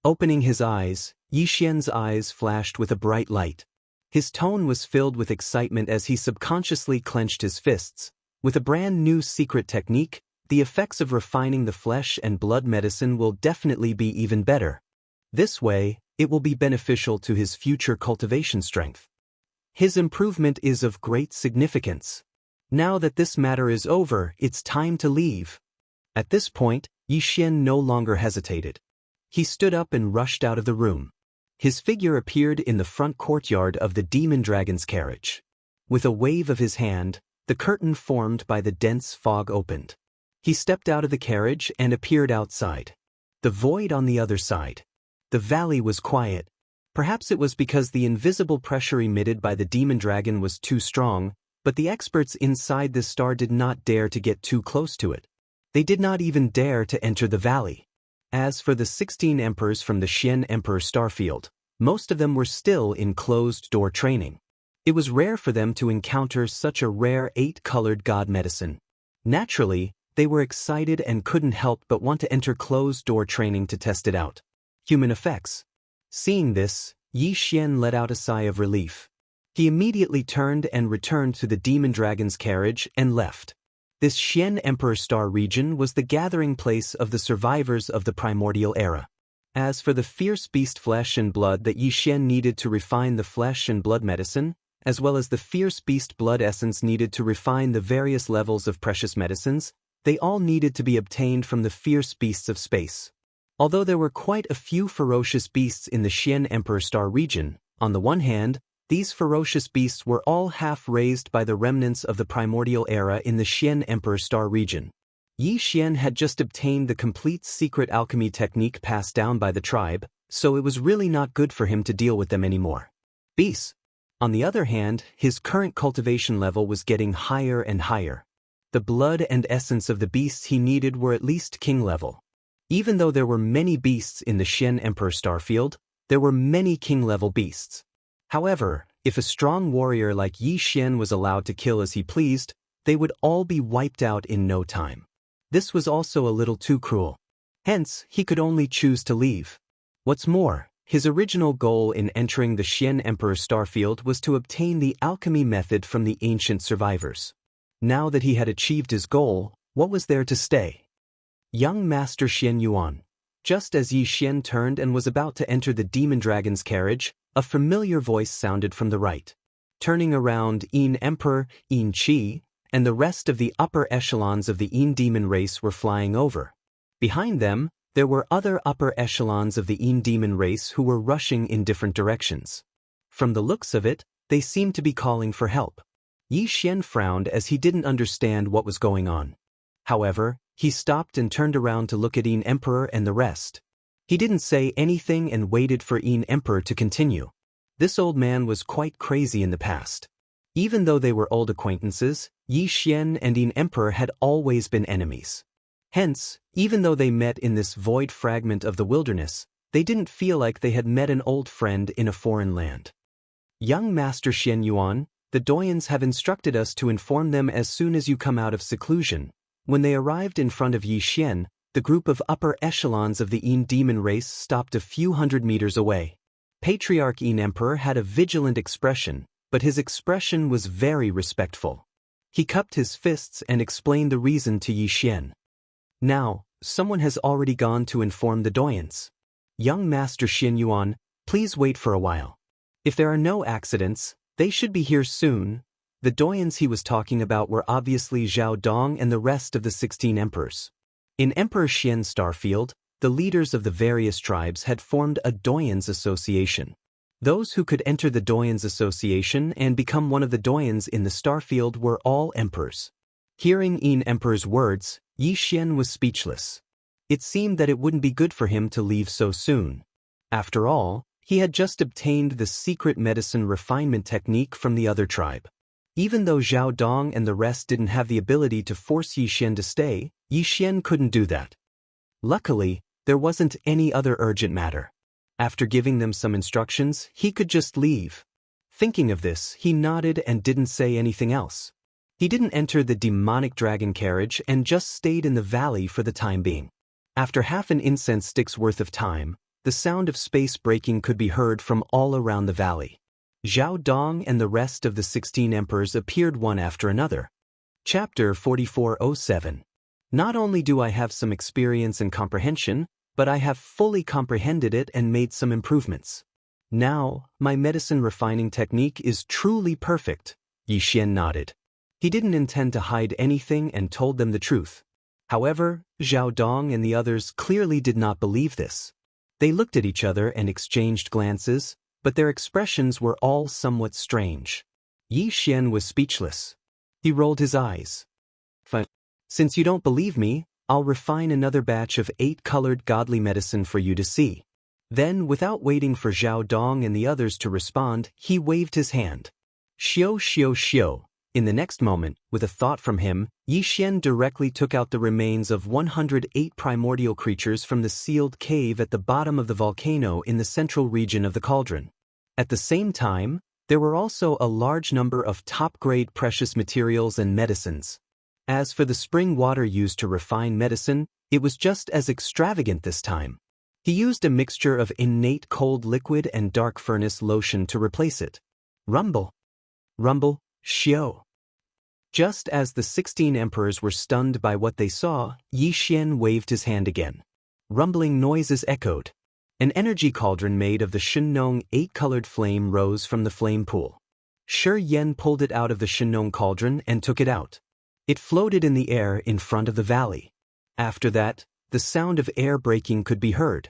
Opening his eyes, Yixian's eyes flashed with a bright light. His tone was filled with excitement as he subconsciously clenched his fists. With a brand new secret technique, the effects of refining the flesh and blood medicine will definitely be even better. This way, it will be beneficial to his future cultivation strength. His improvement is of great significance. Now that this matter is over, it's time to leave. At this point, Yixian no longer hesitated. He stood up and rushed out of the room. His figure appeared in the front courtyard of the demon dragon's carriage. With a wave of his hand, the curtain formed by the dense fog opened. He stepped out of the carriage and appeared outside. The void on the other side. The valley was quiet. Perhaps it was because the invisible pressure emitted by the demon dragon was too strong, but the experts inside this star did not dare to get too close to it. They did not even dare to enter the valley. As for the 16 emperors from the Xian Emperor Starfield, most of them were still in closed-door training. It was rare for them to encounter such a rare 8-colored god medicine. Naturally, they were excited and couldn't help but want to enter closed-door training to test it out. Human effects. Seeing this, Yixian let out a sigh of relief. He immediately turned and returned to the demon dragon's carriage and left. This Xian Emperor Star region was the gathering place of the survivors of the primordial era. As for the fierce beast flesh and blood that Yixian needed to refine the flesh and blood medicine, as well as the fierce beast blood essence needed to refine the various levels of precious medicines, they all needed to be obtained from the fierce beasts of space. Although there were quite a few ferocious beasts in the Xian Emperor Star region, on the one hand, these ferocious beasts were all half raised by the remnants of the primordial era in the Xian Emperor Star region. Yixian had just obtained the complete secret alchemy technique passed down by the tribe, so it was really not good for him to deal with them anymore. Beasts. On the other hand, his current cultivation level was getting higher and higher. The blood and essence of the beasts he needed were at least king level. Even though there were many beasts in the Xian Emperor Starfield, there were many king-level beasts. However, if a strong warrior like Yixian was allowed to kill as he pleased, they would all be wiped out in no time. This was also a little too cruel. Hence, he could only choose to leave. What's more, his original goal in entering the Xian Emperor Starfield was to obtain the alchemy method from the ancient survivors. Now that he had achieved his goal, what was there to stay? Young Master Xian Yuan. Just as Yixian turned and was about to enter the demon dragon's carriage, a familiar voice sounded from the right. Turning around, Yin Emperor, Yin Qi, and the rest of the upper echelons of the Yin demon race were flying over. Behind them, there were other upper echelons of the Yin demon race who were rushing in different directions. From the looks of it, they seemed to be calling for help. Yixian frowned as he didn't understand what was going on. However, he stopped and turned around to look at Yin Emperor and the rest. He didn't say anything and waited for Yin Emperor to continue. This old man was quite crazy in the past. Even though they were old acquaintances, Yixian and Yin Emperor had always been enemies. Hence, even though they met in this void fragment of the wilderness, they didn't feel like they had met an old friend in a foreign land. Young Master Xian Yuan, the Doyens have instructed us to inform them as soon as you come out of seclusion. When they arrived in front of Yixian, the group of upper echelons of the Yin demon race stopped a few hundred meters away. Patriarch Yin Emperor had a vigilant expression, but his expression was very respectful. He cupped his fists and explained the reason to Yixian. Now, someone has already gone to inform the Doyens. Young Master Xian Yuan, please wait for a while. If there are no accidents, they should be here soon. The Doyens he was talking about were obviously Zhao Dong and the rest of the 16 emperors. In Emperor Xian Starfield, the leaders of the various tribes had formed a Doyens Association. Those who could enter the Doyens Association and become one of the Doyens in the Starfield were all emperors. Hearing Yin Emperor's words, Yixian was speechless. It seemed that it wouldn't be good for him to leave so soon. After all, he had just obtained the secret medicine refinement technique from the other tribe. Even though Zhao Dong and the rest didn't have the ability to force Yixian to stay, Yixian couldn't do that. Luckily, there wasn't any other urgent matter. After giving them some instructions, he could just leave. Thinking of this, he nodded and didn't say anything else. He didn't enter the demonic dragon carriage and just stayed in the valley for the time being. After half an incense stick's worth of time, the sound of space breaking could be heard from all around the valley. Zhao Dong and the rest of the 16 emperors appeared one after another. Chapter 4407. Not only do I have some experience and comprehension, but I have fully comprehended it and made some improvements. Now, my medicine refining technique is truly perfect. Yixian nodded. He didn't intend to hide anything and told them the truth. However, Zhao Dong and the others clearly did not believe this. They looked at each other and exchanged glances, but their expressions were all somewhat strange. Yixian was speechless. He rolled his eyes. Fine. Since you don't believe me, I'll refine another batch of 8-colored godly medicine for you to see. Then, without waiting for Zhao Dong and the others to respond, he waved his hand. Xiao xiao xiao. In the next moment, with a thought from him, Yixian directly took out the remains of 108 primordial creatures from the sealed cave at the bottom of the volcano in the central region of the cauldron. At the same time, there were also a large number of top-grade precious materials and medicines. As for the spring water used to refine medicine, it was just as extravagant this time. He used a mixture of innate cold liquid and dark furnace lotion to replace it. Rumble. Rumble, xiao. Just as the 16 emperors were stunned by what they saw, Yixian waved his hand again. Rumbling noises echoed. An energy cauldron made of the Shenong 8-colored flame rose from the flame pool. Shi Yan pulled it out of the Shenong cauldron and took it out. It floated in the air in front of the valley. After that, the sound of air breaking could be heard.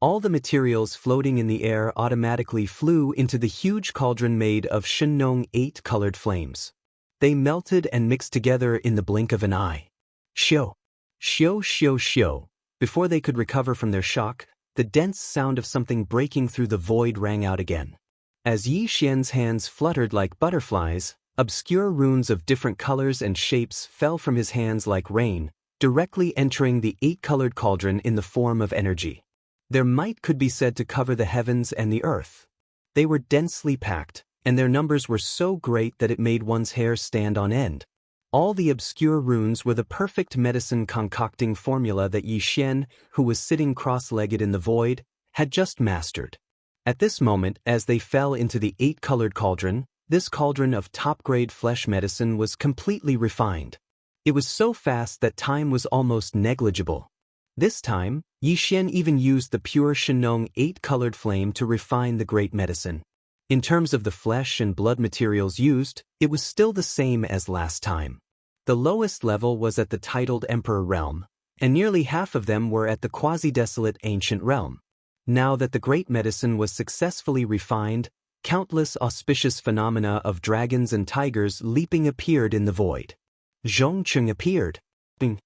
All the materials floating in the air automatically flew into the huge cauldron made of Shenong 8-colored flames. They melted and mixed together in the blink of an eye. Xiao. Xiao xiao xiao. Before they could recover from their shock, the dense sound of something breaking through the void rang out again. As Yixian's hands fluttered like butterflies, obscure runes of different colors and shapes fell from his hands like rain, directly entering the 8-colored cauldron in the form of energy. Their might could be said to cover the heavens and the earth. They were densely packed, and their numbers were so great that it made one's hair stand on end. All the obscure runes were the perfect medicine concocting formula that Yixian, who was sitting cross-legged in the void, had just mastered. At this moment, as they fell into the 8-colored cauldron, this cauldron of top-grade flesh medicine was completely refined. It was so fast that time was almost negligible. This time, Yixian even used the pure Shenong 8-colored flame to refine the great medicine. In terms of the flesh and blood materials used, it was still the same as last time. The lowest level was at the titled Emperor realm, and nearly half of them were at the quasi-desolate ancient realm. Now that the great medicine was successfully refined, countless auspicious phenomena of dragons and tigers leaping appeared in the void. Zhongcheng appeared. Bing.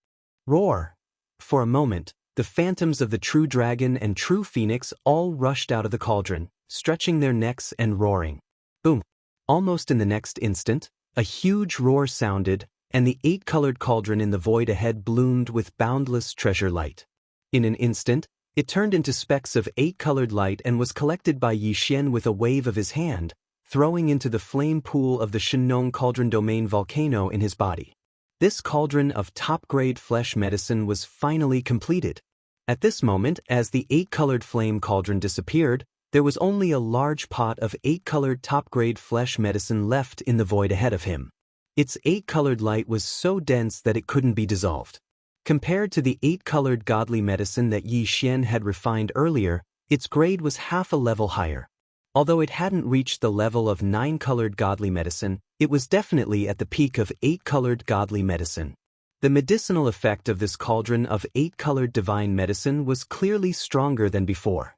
Roar. For a moment, the phantoms of the true dragon and true phoenix all rushed out of the cauldron, stretching their necks and roaring. Boom. Almost in the next instant, a huge roar sounded, and the 8-colored cauldron in the void ahead bloomed with boundless treasure light. In an instant, it turned into specks of 8-colored light and was collected by Yixian with a wave of his hand, throwing into the flame pool of the Shenong cauldron domain volcano in his body. This cauldron of top-grade flesh medicine was finally completed. At this moment, as the 8-colored flame cauldron disappeared, there was only a large pot of 8-colored top-grade flesh medicine left in the void ahead of him. Its 8-colored light was so dense that it couldn't be dissolved. Compared to the 8-colored godly medicine that Yixian had refined earlier, its grade was half a level higher. Although it hadn't reached the level of 9-colored godly medicine, it was definitely at the peak of 8-colored godly medicine. The medicinal effect of this cauldron of 8-colored divine medicine was clearly stronger than before.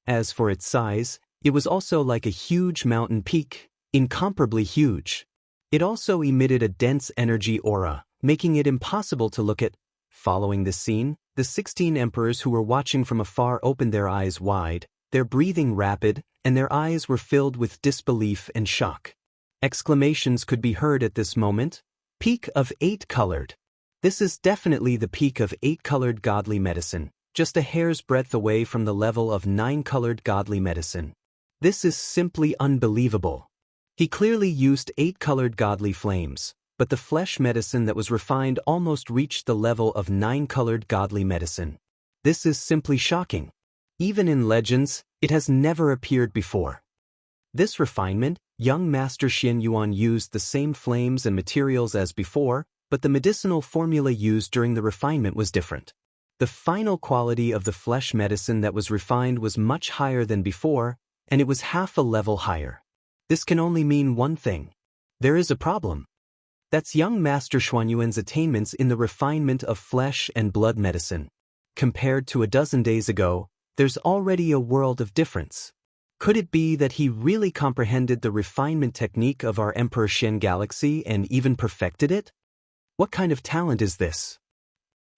As for its size, it was also like a huge mountain peak, incomparably huge. It also emitted a dense energy aura, making it impossible to look at. Following this scene, the 16 emperors who were watching from afar opened their eyes wide, their breathing rapid, and their eyes were filled with disbelief and shock. Exclamations could be heard at this moment. Peak of 8-colored. This is definitely the peak of 8-colored godly medicine, just a hair's breadth away from the level of 9-colored godly medicine. This is simply unbelievable. He clearly used 8-colored godly flames, but the flesh medicine that was refined almost reached the level of 9-colored godly medicine. This is simply shocking. Even in legends, it has never appeared before. This refinement, young Master Xian Yuan used the same flames and materials as before, but the medicinal formula used during the refinement was different. The final quality of the flesh medicine that was refined was much higher than before, and it was half a level higher. This can only mean one thing. There is a problem. That's young Master Xuanyuan's attainments in the refinement of flesh and blood medicine. Compared to a dozen days ago, there's already a world of difference. Could it be that he really comprehended the refinement technique of our Emperor Xian galaxy and even perfected it? What kind of talent is this?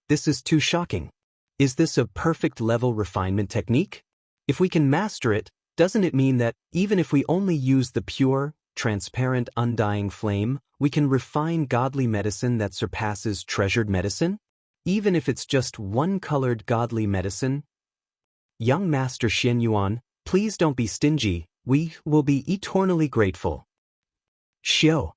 This is too shocking. Is this a perfect level refinement technique? If we can master it, doesn't it mean that, even if we only use the pure, transparent, undying flame, we can refine godly medicine that surpasses treasured medicine? Even if it's just one-colored godly medicine? Young Master Xianyuan, please don't be stingy, we will be eternally grateful. Xiao.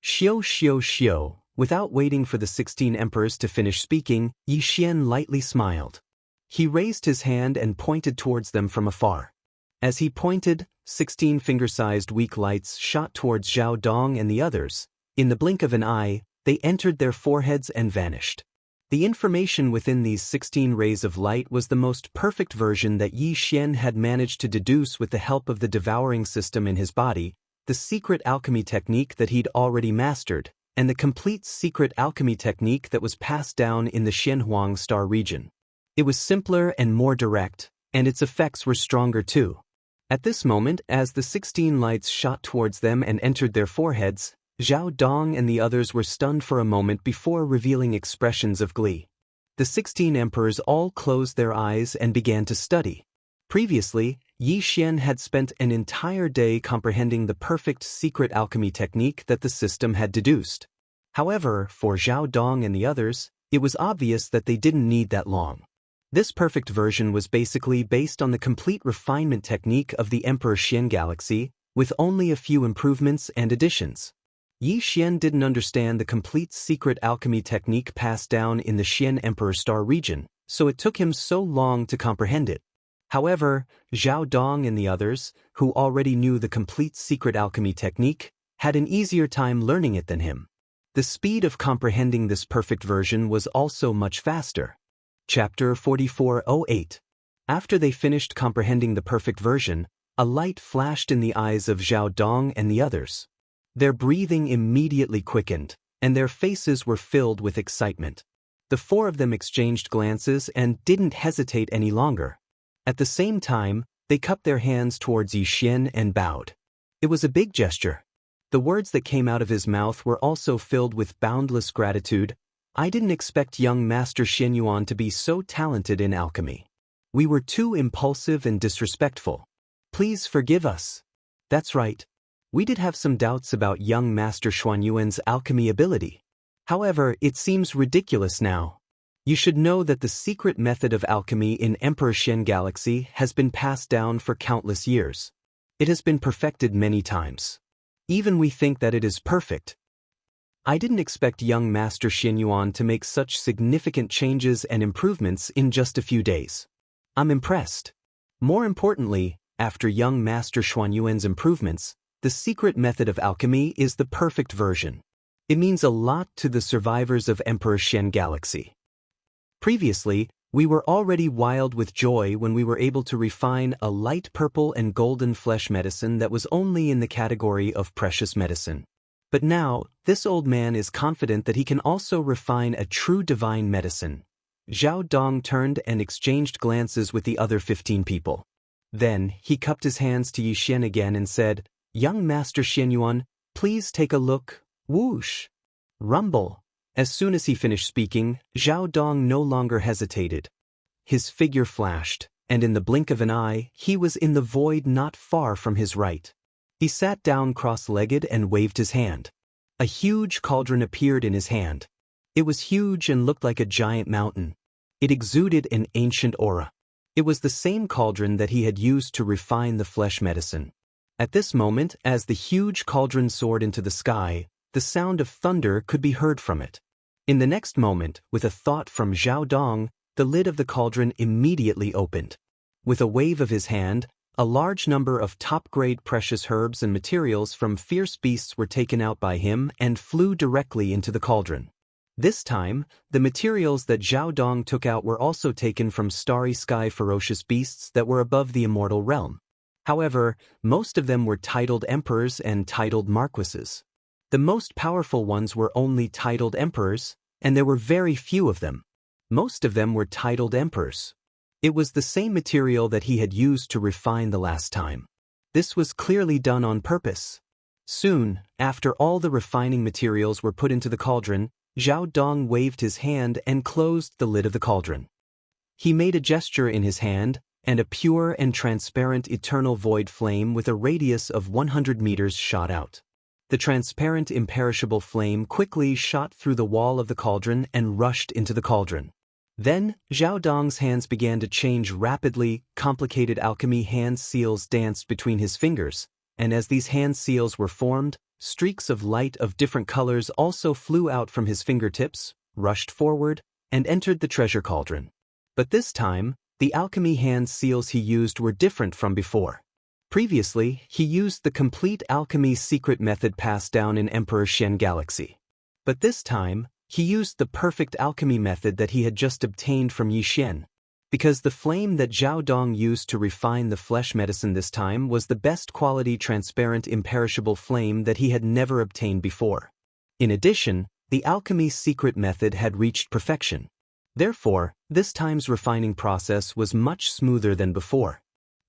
Xiao. Without waiting for the 16 emperors to finish speaking, Yi Xian lightly smiled. He raised his hand and pointed towards them from afar. As he pointed, 16 finger-sized weak lights shot towards Zhao Dong and the others. In the blink of an eye, they entered their foreheads and vanished. The information within these 16 rays of light was the most perfect version that Yi Xian had managed to deduce with the help of the devouring system in his body, the secret alchemy technique that he'd already mastered, and the complete secret alchemy technique that was passed down in the Xianhuang star region. It was simpler and more direct, and its effects were stronger too. At this moment, as the 16 lights shot towards them and entered their foreheads, Zhao Dong and the others were stunned for a moment before revealing expressions of glee. The 16 emperors all closed their eyes and began to study. Previously, Yi Xian had spent an entire day comprehending the perfect secret alchemy technique that the system had deduced. However, for Zhao Dong and the others, it was obvious that they didn't need that long. This perfect version was basically based on the complete refinement technique of the Emperor Xian galaxy, with only a few improvements and additions. Yi Xian didn't understand the complete secret alchemy technique passed down in the Xian Emperor Star region, so it took him so long to comprehend it. However, Zhao Dong and the others, who already knew the complete secret alchemy technique, had an easier time learning it than him. The speed of comprehending this perfect version was also much faster. Chapter 4408. After they finished comprehending the perfect version, a light flashed in the eyes of Zhao Dong and the others. Their breathing immediately quickened, and their faces were filled with excitement. The four of them exchanged glances and didn't hesitate any longer. At the same time, they cupped their hands towards Yi Xian and bowed. It was a big gesture. The words that came out of his mouth were also filled with boundless gratitude. I didn't expect young Master Xianyuan to be so talented in alchemy. We were too impulsive and disrespectful. Please forgive us. That's right. We did have some doubts about young Master Xuanyuan's alchemy ability. However, it seems ridiculous now. You should know that the secret method of alchemy in Emperor Xian Galaxy has been passed down for countless years. It has been perfected many times. Even we think that it is perfect. I didn't expect young Master Xianyuan to make such significant changes and improvements in just a few days. I'm impressed. More importantly, after young Master Xuanyuan's improvements, the secret method of alchemy is the perfect version. It means a lot to the survivors of Emperor Xian Galaxy. Previously, we were already wild with joy when we were able to refine a light purple and golden flesh medicine that was only in the category of precious medicine. But now, this old man is confident that he can also refine a true divine medicine. Zhao Dong turned and exchanged glances with the other 15 people. Then, he cupped his hands to Yi Xian again and said, "Young Master Xianyuan, please take a look." Whoosh! Rumble! As soon as he finished speaking, Zhao Dong no longer hesitated. His figure flashed, and in the blink of an eye, he was in the void not far from his right. He sat down cross-legged and waved his hand. A huge cauldron appeared in his hand. It was huge and looked like a giant mountain. It exuded an ancient aura. It was the same cauldron that he had used to refine the flesh medicine. At this moment, as the huge cauldron soared into the sky, the sound of thunder could be heard from it. In the next moment, with a thought from Zhao Dong, the lid of the cauldron immediately opened. With a wave of his hand, a large number of top-grade precious herbs and materials from fierce beasts were taken out by him and flew directly into the cauldron. This time, the materials that Zhao Dong took out were also taken from starry sky ferocious beasts that were above the immortal realm. However, most of them were titled emperors and titled marquises. The most powerful ones were only titled emperors, and there were very few of them. Most of them were titled emperors. It was the same material that he had used to refine the last time. This was clearly done on purpose. Soon, after all the refining materials were put into the cauldron, Zhao Dong waved his hand and closed the lid of the cauldron. He made a gesture in his hand, and a pure and transparent eternal void flame with a radius of 100 meters shot out. The transparent imperishable flame quickly shot through the wall of the cauldron and rushed into the cauldron. Then, Zhao Dong's hands began to change rapidly. Complicated alchemy hand seals danced between his fingers, and as these hand seals were formed, streaks of light of different colors also flew out from his fingertips, rushed forward, and entered the treasure cauldron. But this time, the alchemy hand seals he used were different from before. Previously, he used the complete alchemy secret method passed down in Emperor Shen Galaxy. But this time, he used the perfect alchemy method that he had just obtained from Yi Xian. Because the flame that Zhao Dong used to refine the flesh medicine this time was the best quality transparent imperishable flame that he had never obtained before. In addition, the alchemy secret method had reached perfection. Therefore, this time's refining process was much smoother than before.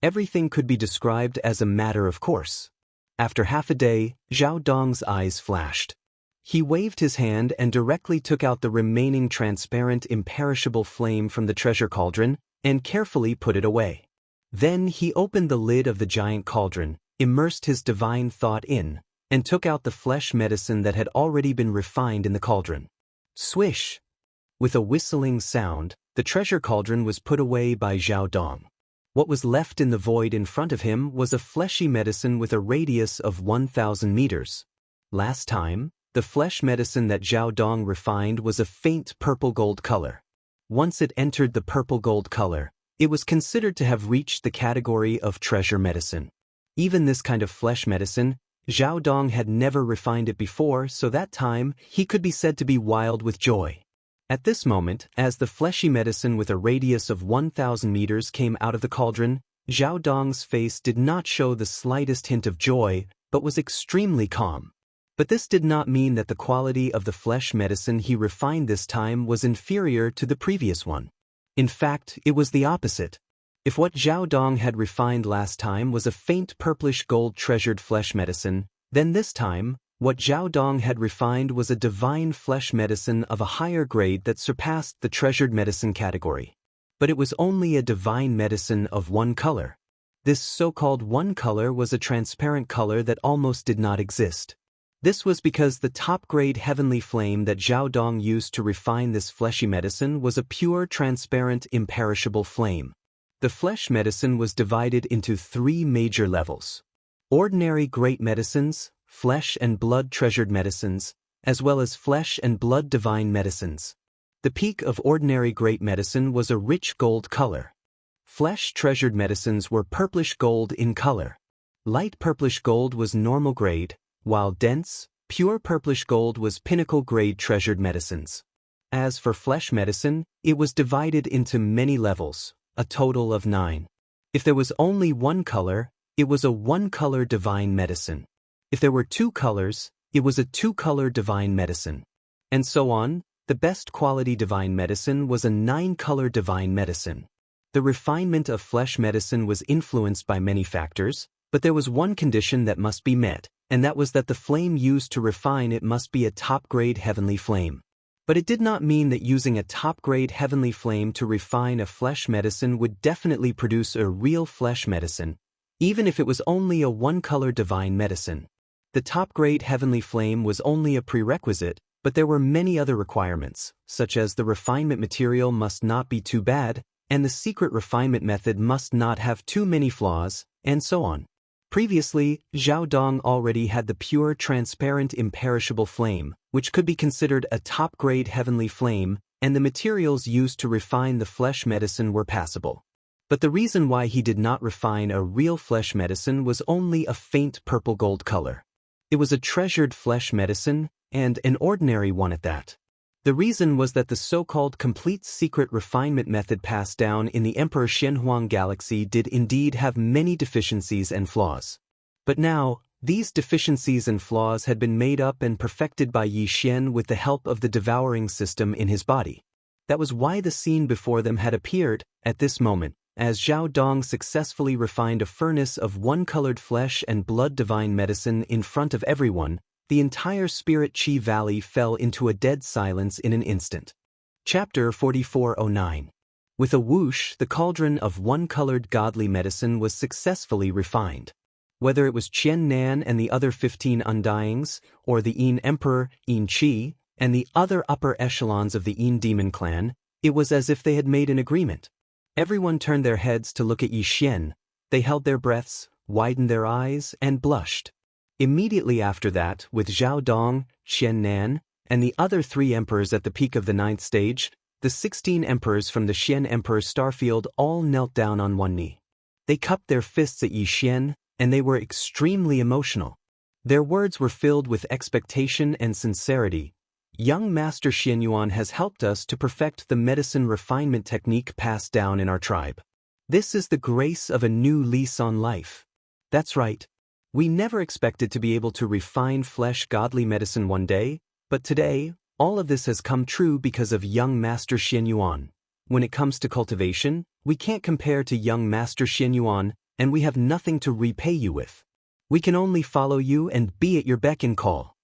Everything could be described as a matter of course. After half a day, Zhao Dong's eyes flashed. He waved his hand and directly took out the remaining transparent imperishable flame from the treasure cauldron and carefully put it away. Then he opened the lid of the giant cauldron, immersed his divine thought in, and took out the flesh medicine that had already been refined in the cauldron. Swish! With a whistling sound, the treasure cauldron was put away by Zhao Dong. What was left in the void in front of him was a fleshy medicine with a radius of 1,000 meters. Last time, the flesh medicine that Zhao Dong refined was a faint purple-gold color. Once it entered the purple-gold color, it was considered to have reached the category of treasure medicine. Even this kind of flesh medicine, Zhao Dong had never refined it before, so that time he could be said to be wild with joy. At this moment, as the fleshy medicine with a radius of 1,000 meters came out of the cauldron, Zhao Dong's face did not show the slightest hint of joy, but was extremely calm. But this did not mean that the quality of the flesh medicine he refined this time was inferior to the previous one. In fact, it was the opposite. If what Zhao Dong had refined last time was a faint purplish gold treasured flesh medicine, then this time, what Zhao Dong had refined was a divine flesh medicine of a higher grade that surpassed the treasured medicine category. But it was only a divine medicine of one color. This so-called one color was a transparent color that almost did not exist. This was because the top-grade heavenly flame that Zhao Dong used to refine this fleshy medicine was a pure, transparent, imperishable flame. The flesh medicine was divided into 3 major levels: ordinary great medicines, flesh and blood treasured medicines, as well as flesh and blood divine medicines. The peak of ordinary great medicine was a rich gold color. Flesh treasured medicines were purplish gold in color. Light purplish gold was normal grade, while dense, pure purplish gold was pinnacle grade treasured medicines. As for flesh medicine, it was divided into many levels, a total of 9. If there was only one color, it was a one-color divine medicine. If there were 2 colors, it was a 2-color divine medicine. And so on. The best quality divine medicine was a 9-color divine medicine. The refinement of flesh medicine was influenced by many factors, but there was one condition that must be met, and that was that the flame used to refine it must be a top-grade heavenly flame. But it did not mean that using a top-grade heavenly flame to refine a flesh medicine would definitely produce a real flesh medicine, even if it was only a one-color divine medicine. The top-grade heavenly flame was only a prerequisite, but there were many other requirements, such as the refinement material must not be too bad, and the secret refinement method must not have too many flaws, and so on. Previously, Zhao Dong already had the pure, transparent, imperishable flame, which could be considered a top-grade heavenly flame, and the materials used to refine the flesh medicine were passable. But the reason why he did not refine a real flesh medicine was only a faint purple-gold color. It was a treasured flesh medicine, and an ordinary one at that. The reason was that the so-called complete secret refinement method passed down in the Emperor Xianhuang galaxy did indeed have many deficiencies and flaws. But now, these deficiencies and flaws had been made up and perfected by Yi Xian with the help of the devouring system in his body. That was why the scene before them had appeared, at this moment, as Zhao Dong successfully refined a furnace of one-colored flesh and blood divine medicine in front of everyone. The entire Spirit Chi Valley fell into a dead silence in an instant. Chapter 4409. With a whoosh, the cauldron of one-colored godly medicine was successfully refined. Whether it was Qian Nan and the other 15 Undyings, or the Yin Emperor, Yin Qi, and the other upper echelons of the Yin Demon clan, it was as if they had made an agreement. Everyone turned their heads to look at Yi Xian. They held their breaths, widened their eyes, and blushed. Immediately after that, with Zhao Dong, Qian Nan, and the other 3 emperors at the peak of the 9th stage, the 16 emperors from the Xian Emperor's starfield all knelt down on one knee. They cupped their fists at Yi Xian, and they were extremely emotional. Their words were filled with expectation and sincerity. Young Master Xianyuan has helped us to perfect the medicine refinement technique passed down in our tribe. This is the grace of a new lease on life. That's right. We never expected to be able to refine flesh godly medicine one day, but today, all of this has come true because of young Master Xianyuan. When it comes to cultivation, we can't compare to young Master Xianyuan, and we have nothing to repay you with. We can only follow you and be at your beck and call.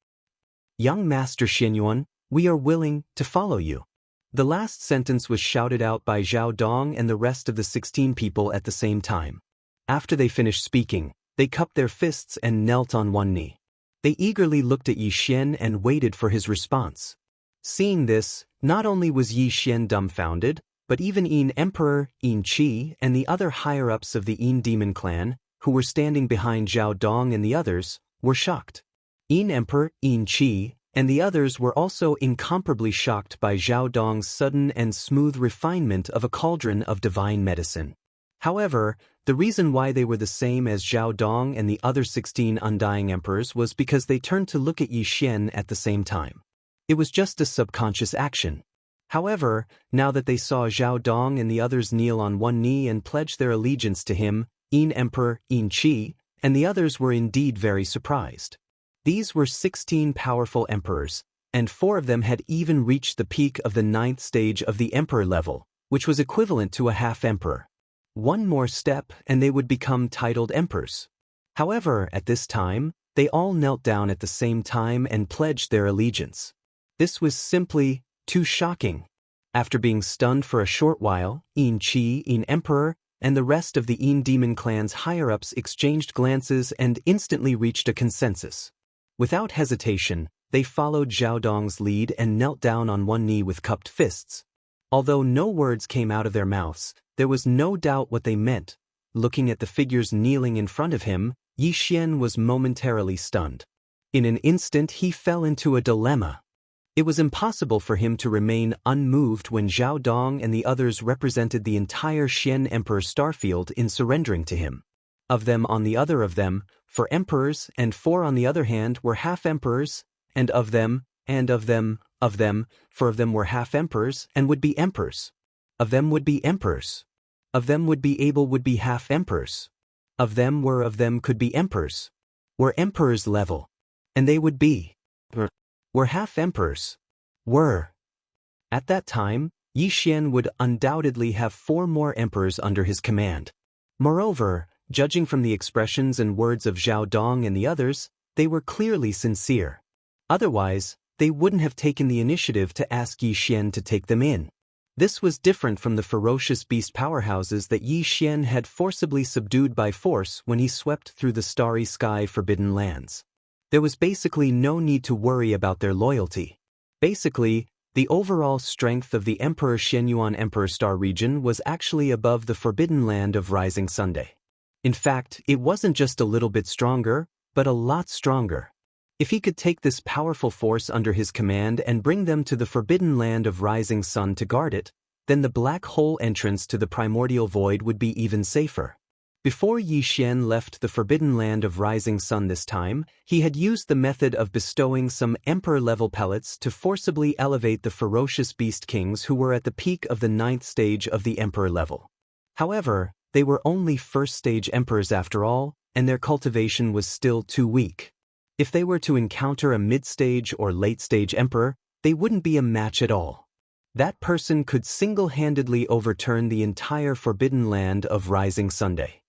Young Master Xianyuan, we are willing to follow you. The last sentence was shouted out by Zhao Dong and the rest of the 16 people at the same time. After they finished speaking, they cupped their fists and knelt on one knee. They eagerly looked at Yi Xian and waited for his response. Seeing this, not only was Yi Xian dumbfounded, but even Yin Emperor, Yin Qi, and the other higher-ups of the Yin Demon clan, who were standing behind Zhao Dong and the others, were shocked. Yin Emperor, Yin Qi, and the others were also incomparably shocked by Zhao Dong's sudden and smooth refinement of a cauldron of divine medicine. However, the reason why they were the same as Zhao Dong and the other 16 Undying Emperors was because they turned to look at Yi Xian at the same time. It was just a subconscious action. However, now that they saw Zhao Dong and the others kneel on one knee and pledge their allegiance to him, Yin Emperor, Yin Qi, and the others were indeed very surprised. These were 16 powerful emperors, and 4 of them had even reached the peak of the 9th stage of the emperor level, which was equivalent to a half-emperor. One more step and they would become titled emperors. However, at this time, they all knelt down at the same time and pledged their allegiance. This was simply too shocking. After being stunned for a short while, Yin Qi, Yin Emperor, and the rest of the Yin Demon clan's higher-ups exchanged glances and instantly reached a consensus. Without hesitation, they followed Zhao Dong's lead and knelt down on one knee with cupped fists. Although no words came out of their mouths, there was no doubt what they meant. Looking at the figures kneeling in front of him, Yi Xian was momentarily stunned. In an instant he fell into a dilemma. It was impossible for him to remain unmoved when Zhao Dong and the others represented the entire Xian Emperor Starfield in surrendering to him. Of them on the other of them, 4 emperors, and 4 on the other hand were half-emperors, and of them, 4 of them were half-emperors and would be emperors. Of them would be emperors. Of them would be half-emperors. Of them could be emperors. Were emperors level. And they would be. Were half-emperors. Were. At that time, Yi Xian would undoubtedly have 4 more emperors under his command. Moreover, judging from the expressions and words of Zhao Dong and the others, they were clearly sincere. Otherwise, they wouldn't have taken the initiative to ask Yi Xian to take them in. This was different from the ferocious beast powerhouses that Yi Xian had forcibly subdued by force when he swept through the starry sky forbidden lands. There was basically no need to worry about their loyalty. Basically, the overall strength of the Emperor Xianyuan Emperor Star region was actually above the forbidden land of Rising Sunday. In fact, it wasn't just a little bit stronger, but a lot stronger. If he could take this powerful force under his command and bring them to the forbidden land of Rising Sun to guard it, then the black hole entrance to the primordial void would be even safer. Before Yi Xian left the Forbidden Land of Rising Sun this time, he had used the method of bestowing some Emperor-level pellets to forcibly elevate the ferocious beast kings who were at the peak of the 9th stage of the Emperor level. However, they were only first-stage Emperors after all, and their cultivation was still too weak. If they were to encounter a mid-stage or late-stage Emperor, they wouldn't be a match at all. That person could single-handedly overturn the entire Forbidden Land of Rising Sunday.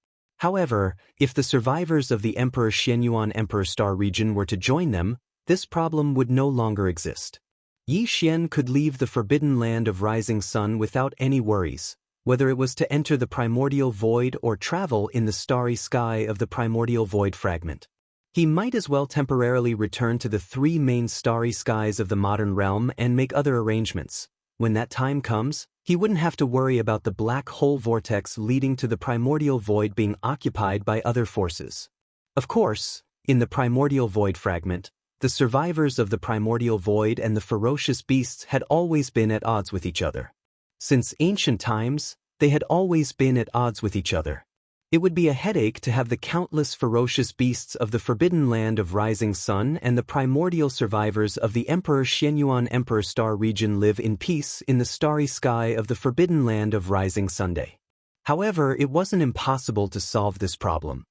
However, if the survivors of the Emperor Xianyuan Emperor Star region were to join them, this problem would no longer exist. Yi Xian could leave the Forbidden Land of Rising Sun without any worries, whether it was to enter the primordial void or travel in the starry sky of the primordial void fragment. He might as well temporarily return to the 3 main starry skies of the modern realm and make other arrangements. When that time comes, he wouldn't have to worry about the black hole vortex leading to the primordial void being occupied by other forces. Of course, in the primordial void fragment, the survivors of the primordial void and the ferocious beasts had always been at odds with each other. Since ancient times, they had always been at odds with each other. It would be a headache to have the countless ferocious beasts of the Forbidden Land of Rising Sun and the primordial survivors of the Emperor Xianyuan Emperor Star region live in peace in the starry sky of the Forbidden Land of Rising Sunday. However, it wasn't impossible to solve this problem.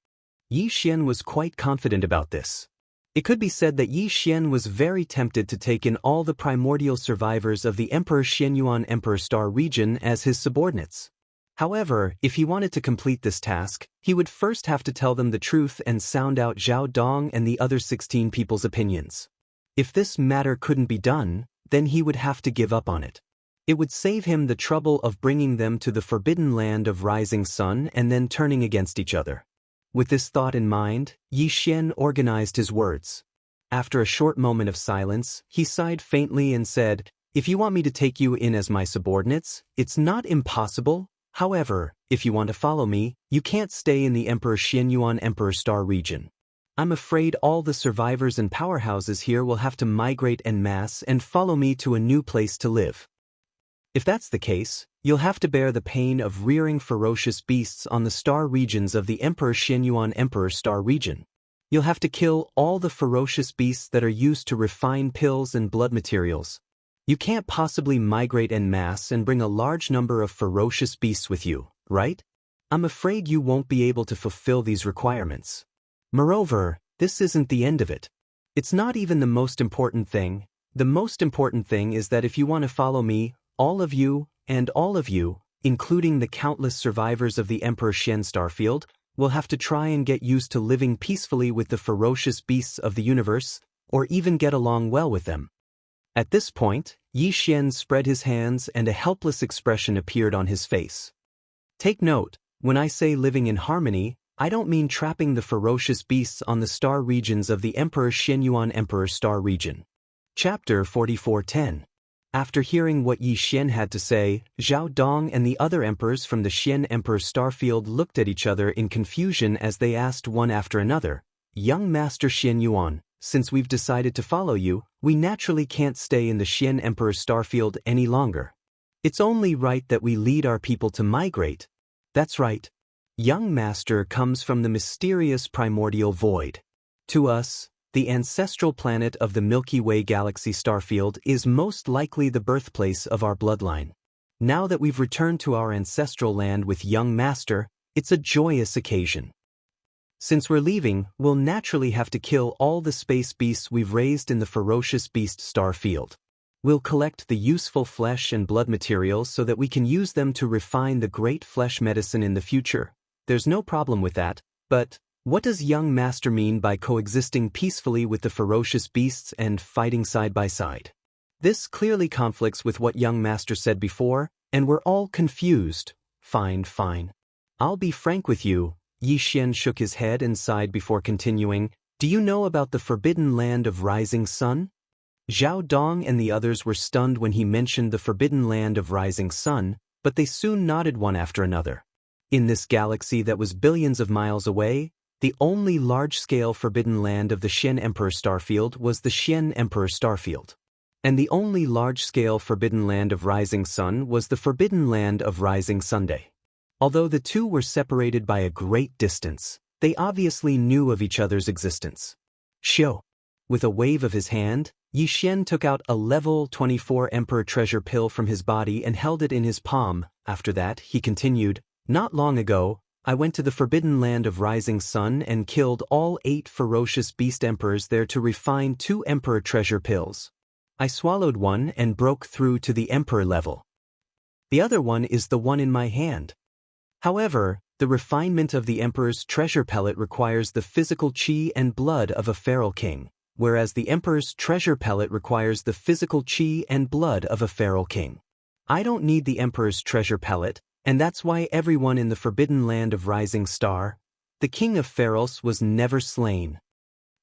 Yi Xian was quite confident about this. It could be said that Yi Xian was very tempted to take in all the primordial survivors of the Emperor Xianyuan Emperor Star region as his subordinates. However, if he wanted to complete this task, he would first have to tell them the truth and sound out Zhao Dong and the other 16 people's opinions. If this matter couldn't be done, then he would have to give up on it. It would save him the trouble of bringing them to the Forbidden Land of Rising Sun and then turning against each other. With this thought in mind, Yi Xian organized his words. After a short moment of silence, he sighed faintly and said, "If you want me to take you in as my subordinates, it's not impossible. However, if you want to follow me, you can't stay in the Emperor Xianyuan Emperor Star region. I'm afraid all the survivors and powerhouses here will have to migrate en masse and follow me to a new place to live. If that's the case, you'll have to bear the pain of rearing ferocious beasts on the star regions of the Emperor Xianyuan Emperor Star region. You'll have to kill all the ferocious beasts that are used to refine pills and blood materials. You can't possibly migrate en masse and bring a large number of ferocious beasts with you, right? I'm afraid you won't be able to fulfill these requirements. Moreover, this isn't the end of it. It's not even the most important thing. The most important thing is that if you want to follow me, all of you, including the countless survivors of the Emperor Xian Starfield, will have to try and get used to living peacefully with the ferocious beasts of the universe, or even get along well with them." At this point, Yi Xian spread his hands and a helpless expression appeared on his face. Take note, when I say living in harmony, I don't mean trapping the ferocious beasts on the star regions of the Emperor Xianyuan Emperor Star region. Chapter 44:10. After hearing what Yi Xian had to say, Zhao Dong and the other emperors from the Xian Emperor Starfield looked at each other in confusion as they asked one after another, "Young Master Xianyuan, since we've decided to follow you, we naturally can't stay in the Xian Emperor Starfield any longer. It's only right that we lead our people to migrate." That's right. Young Master comes from the mysterious primordial void. To us, the ancestral planet of the Milky Way galaxy Starfield is most likely the birthplace of our bloodline. Now that we've returned to our ancestral land with Young Master, it's a joyous occasion. Since we're leaving, we'll naturally have to kill all the space beasts we've raised in the ferocious beast star field. We'll collect the useful flesh and blood materials so that we can use them to refine the great flesh medicine in the future. There's no problem with that, but what does Young Master mean by coexisting peacefully with the ferocious beasts and fighting side by side? This clearly conflicts with what Young Master said before, and we're all confused. Fine. I'll be frank with you. Yi Xian shook his head and sighed before continuing. Do you know about the Forbidden Land of Rising Sun? Zhao Dong and the others were stunned when he mentioned the Forbidden Land of Rising Sun, but they soon nodded one after another. In this galaxy that was billions of miles away, the only large-scale Forbidden Land of the Xian Emperor Starfield was the Xian Emperor Starfield. And the only large-scale Forbidden Land of Rising Sun was the Forbidden Land of Rising Sunday. Although the two were separated by a great distance, they obviously knew of each other's existence. Xiu. With a wave of his hand, Yixian took out a level 24 Emperor treasure pill from his body and held it in his palm. After that, he continued, "Not long ago, I went to the forbidden land of Rising Sun and killed all 8 ferocious beast emperors there to refine 2 Emperor treasure pills. I swallowed one and broke through to the Emperor level. The other one is the one in my hand. However, the refinement of the Emperor's treasure pellet requires the physical qi and blood of a feral king, whereas the Emperor's treasure pellet requires the physical qi and blood of a feral king. I don't need the Emperor's treasure pellet, and that's why everyone in the forbidden land of Rising Star, the king of Pharos, was never slain.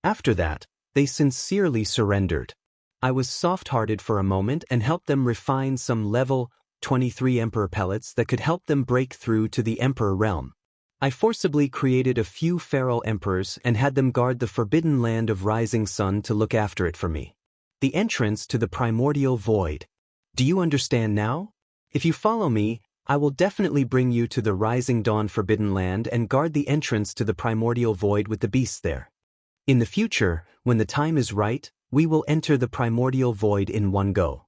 After that, they sincerely surrendered. I was soft-hearted for a moment and helped them refine some level 23 Emperor pellets that could help them break through to the Emperor realm. I forcibly created a few feral emperors and had them guard the forbidden land of Rising Sun to look after it for me. The entrance to the primordial void. Do you understand now? If you follow me, I will definitely bring you to the Rising Dawn forbidden land and guard the entrance to the primordial void with the beasts there. In the future, when the time is right, we will enter the primordial void in one go.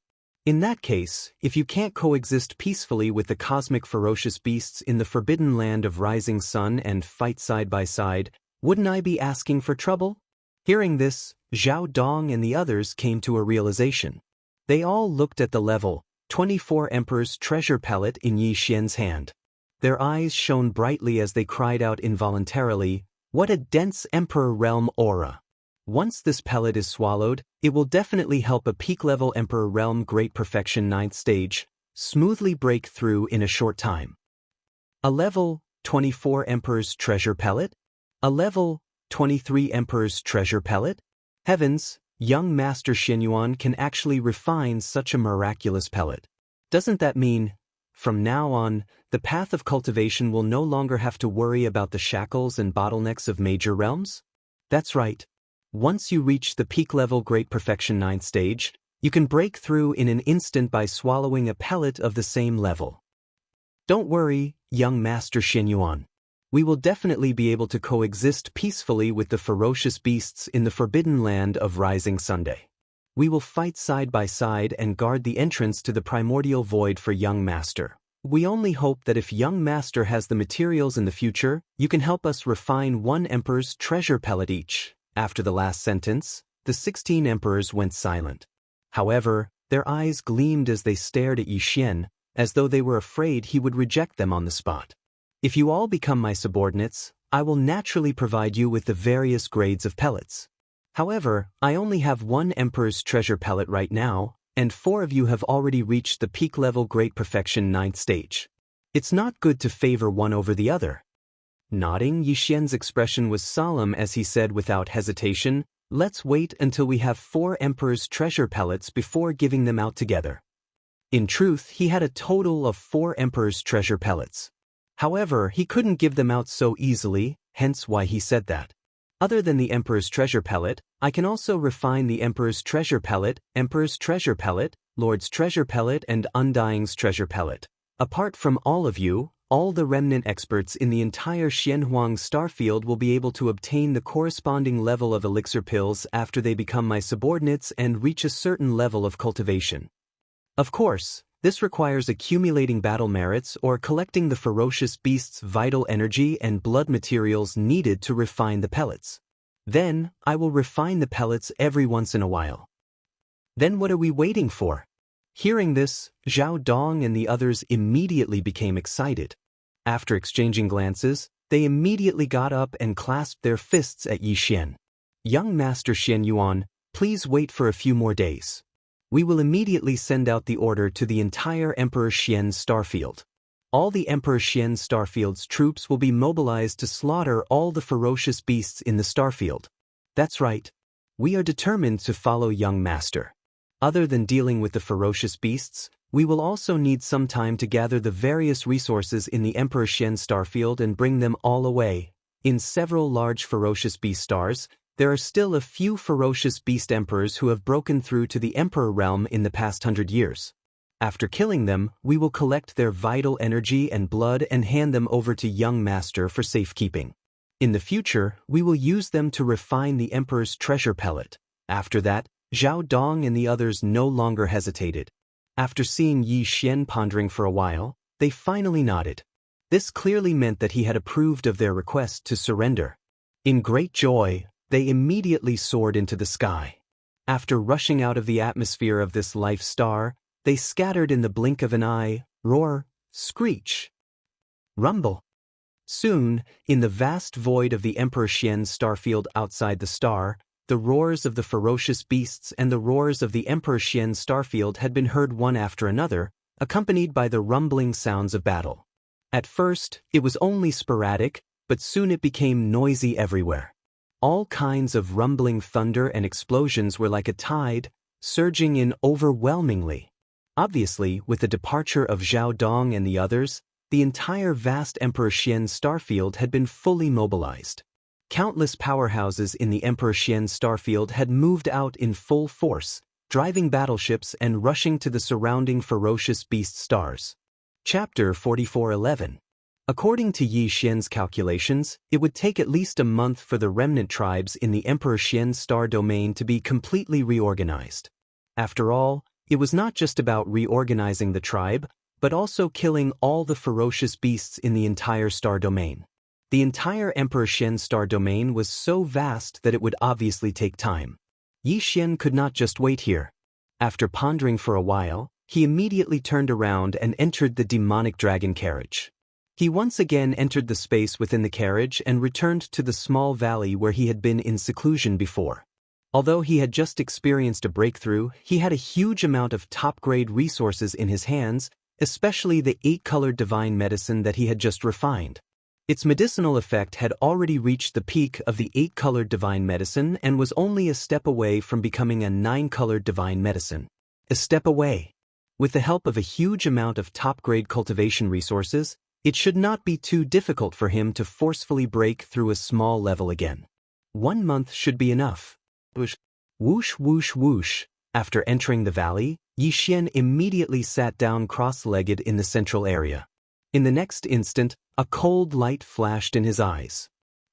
In that case, if you can't coexist peacefully with the cosmic ferocious beasts in the forbidden land of Rising Sun and fight side by side, wouldn't I be asking for trouble?" Hearing this, Zhao Dong and the others came to a realization. They all looked at the level 24 Emperor's treasure pellet in Yixian's hand. Their eyes shone brightly as they cried out involuntarily, "What a dense Emperor realm aura!" Once this pellet is swallowed, it will definitely help a peak-level Emperor realm Great Perfection 9th stage smoothly break through in a short time. A level 24 Emperor's treasure pellet? A level 23 Emperor's treasure pellet? Heavens, young Master Xianyuan can actually refine such a miraculous pellet. Doesn't that mean, from now on, the path of cultivation will no longer have to worry about the shackles and bottlenecks of major realms? That's right. Once you reach the peak-level Great Perfection 9th stage, you can break through in an instant by swallowing a pellet of the same level. Don't worry, young Master Xianyuan. We will definitely be able to coexist peacefully with the ferocious beasts in the forbidden land of Rising Sunday. We will fight side by side and guard the entrance to the primordial void for young Master. We only hope that if young Master has the materials in the future, you can help us refine 1 Emperor's treasure pellet each. After the last sentence, the 16 emperors went silent. However, their eyes gleamed as they stared at Yixian, as though they were afraid he would reject them on the spot. If you all become my subordinates, I will naturally provide you with the various grades of pellets. However, I only have 1 Emperor's treasure pellet right now, and 4 of you have already reached the peak-level Great Perfection 9th stage. It's not good to favor one over the other. Nodding, Yixian's expression was solemn as he said without hesitation, "Let's wait until we have 4 Emperor's treasure pellets before giving them out together." In truth, he had a total of 4 Emperor's treasure pellets. However, he couldn't give them out so easily, hence why he said that. Other than the Emperor's treasure pellet, I can also refine the Emperor's treasure pellet, Emperor's treasure pellet, Lord's treasure pellet, and Undying's treasure pellet. Apart from all of you, all the remnant experts in the entire Xianhuang starfield will be able to obtain the corresponding level of elixir pills after they become my subordinates and reach a certain level of cultivation. Of course, this requires accumulating battle merits or collecting the ferocious beast's vital energy and blood materials needed to refine the pellets. Then, I will refine the pellets every once in a while. Then what are we waiting for? Hearing this, Zhao Dong and the others immediately became excited. After exchanging glances, they immediately got up and clasped their fists at Yixian. "Young Master Xianyuan, please wait for a few more days. We will immediately send out the order to the entire Emperor Xian's starfield. All the Emperor Xian's starfield's troops will be mobilized to slaughter all the ferocious beasts in the starfield. That's right. We are determined to follow young Master. Other than dealing with the ferocious beasts, we will also need some time to gather the various resources in the Emperor Xian starfield and bring them all away. In several large ferocious beast stars, there are still a few ferocious beast emperors who have broken through to the Emperor realm in the past 100 years. After killing them, we will collect their vital energy and blood and hand them over to young master for safekeeping. In the future, we will use them to refine the emperor's treasure pellet. After that, Zhao Dong and the others no longer hesitated. After seeing Yi Xian pondering for a while, they finally nodded. This clearly meant that he had approved of their request to surrender. In great joy, they immediately soared into the sky. After rushing out of the atmosphere of this life star, they scattered in the blink of an eye, roar, screech, rumble. Soon, in the vast void of the Emperor Xian's starfield outside the star, the roars of the ferocious beasts and the roars of the Emperor Xian's starfield had been heard one after another, accompanied by the rumbling sounds of battle. At first, it was only sporadic, but soon it became noisy everywhere. All kinds of rumbling thunder and explosions were like a tide, surging in overwhelmingly. Obviously, with the departure of Zhao Dong and the others, the entire vast Emperor Xian's starfield had been fully mobilized. Countless powerhouses in the Emperor Xian's starfield had moved out in full force, driving battleships and rushing to the surrounding ferocious beast stars. Chapter 44:11. According to Yi Xian's calculations, it would take at least a month for the remnant tribes in the Emperor Xian's star domain to be completely reorganized. After all, it was not just about reorganizing the tribe, but also killing all the ferocious beasts in the entire star domain. The entire Emperor Xian star domain was so vast that it would obviously take time. Yi Xian could not just wait here. After pondering for a while, he immediately turned around and entered the demonic dragon carriage. He once again entered the space within the carriage and returned to the small valley where he had been in seclusion before. Although he had just experienced a breakthrough, he had a huge amount of top-grade resources in his hands, especially the 8-colored divine medicine that he had just refined. Its medicinal effect had already reached the peak of the 8-colored divine medicine and was only a step away from becoming a 9-colored divine medicine. A step away. With the help of a huge amount of top-grade cultivation resources, it should not be too difficult for him to forcefully break through a small level again. 1 month should be enough. Whoosh, whoosh, whoosh, whoosh. After entering the valley, Yi Xian immediately sat down cross-legged in the central area. In the next instant, a cold light flashed in his eyes.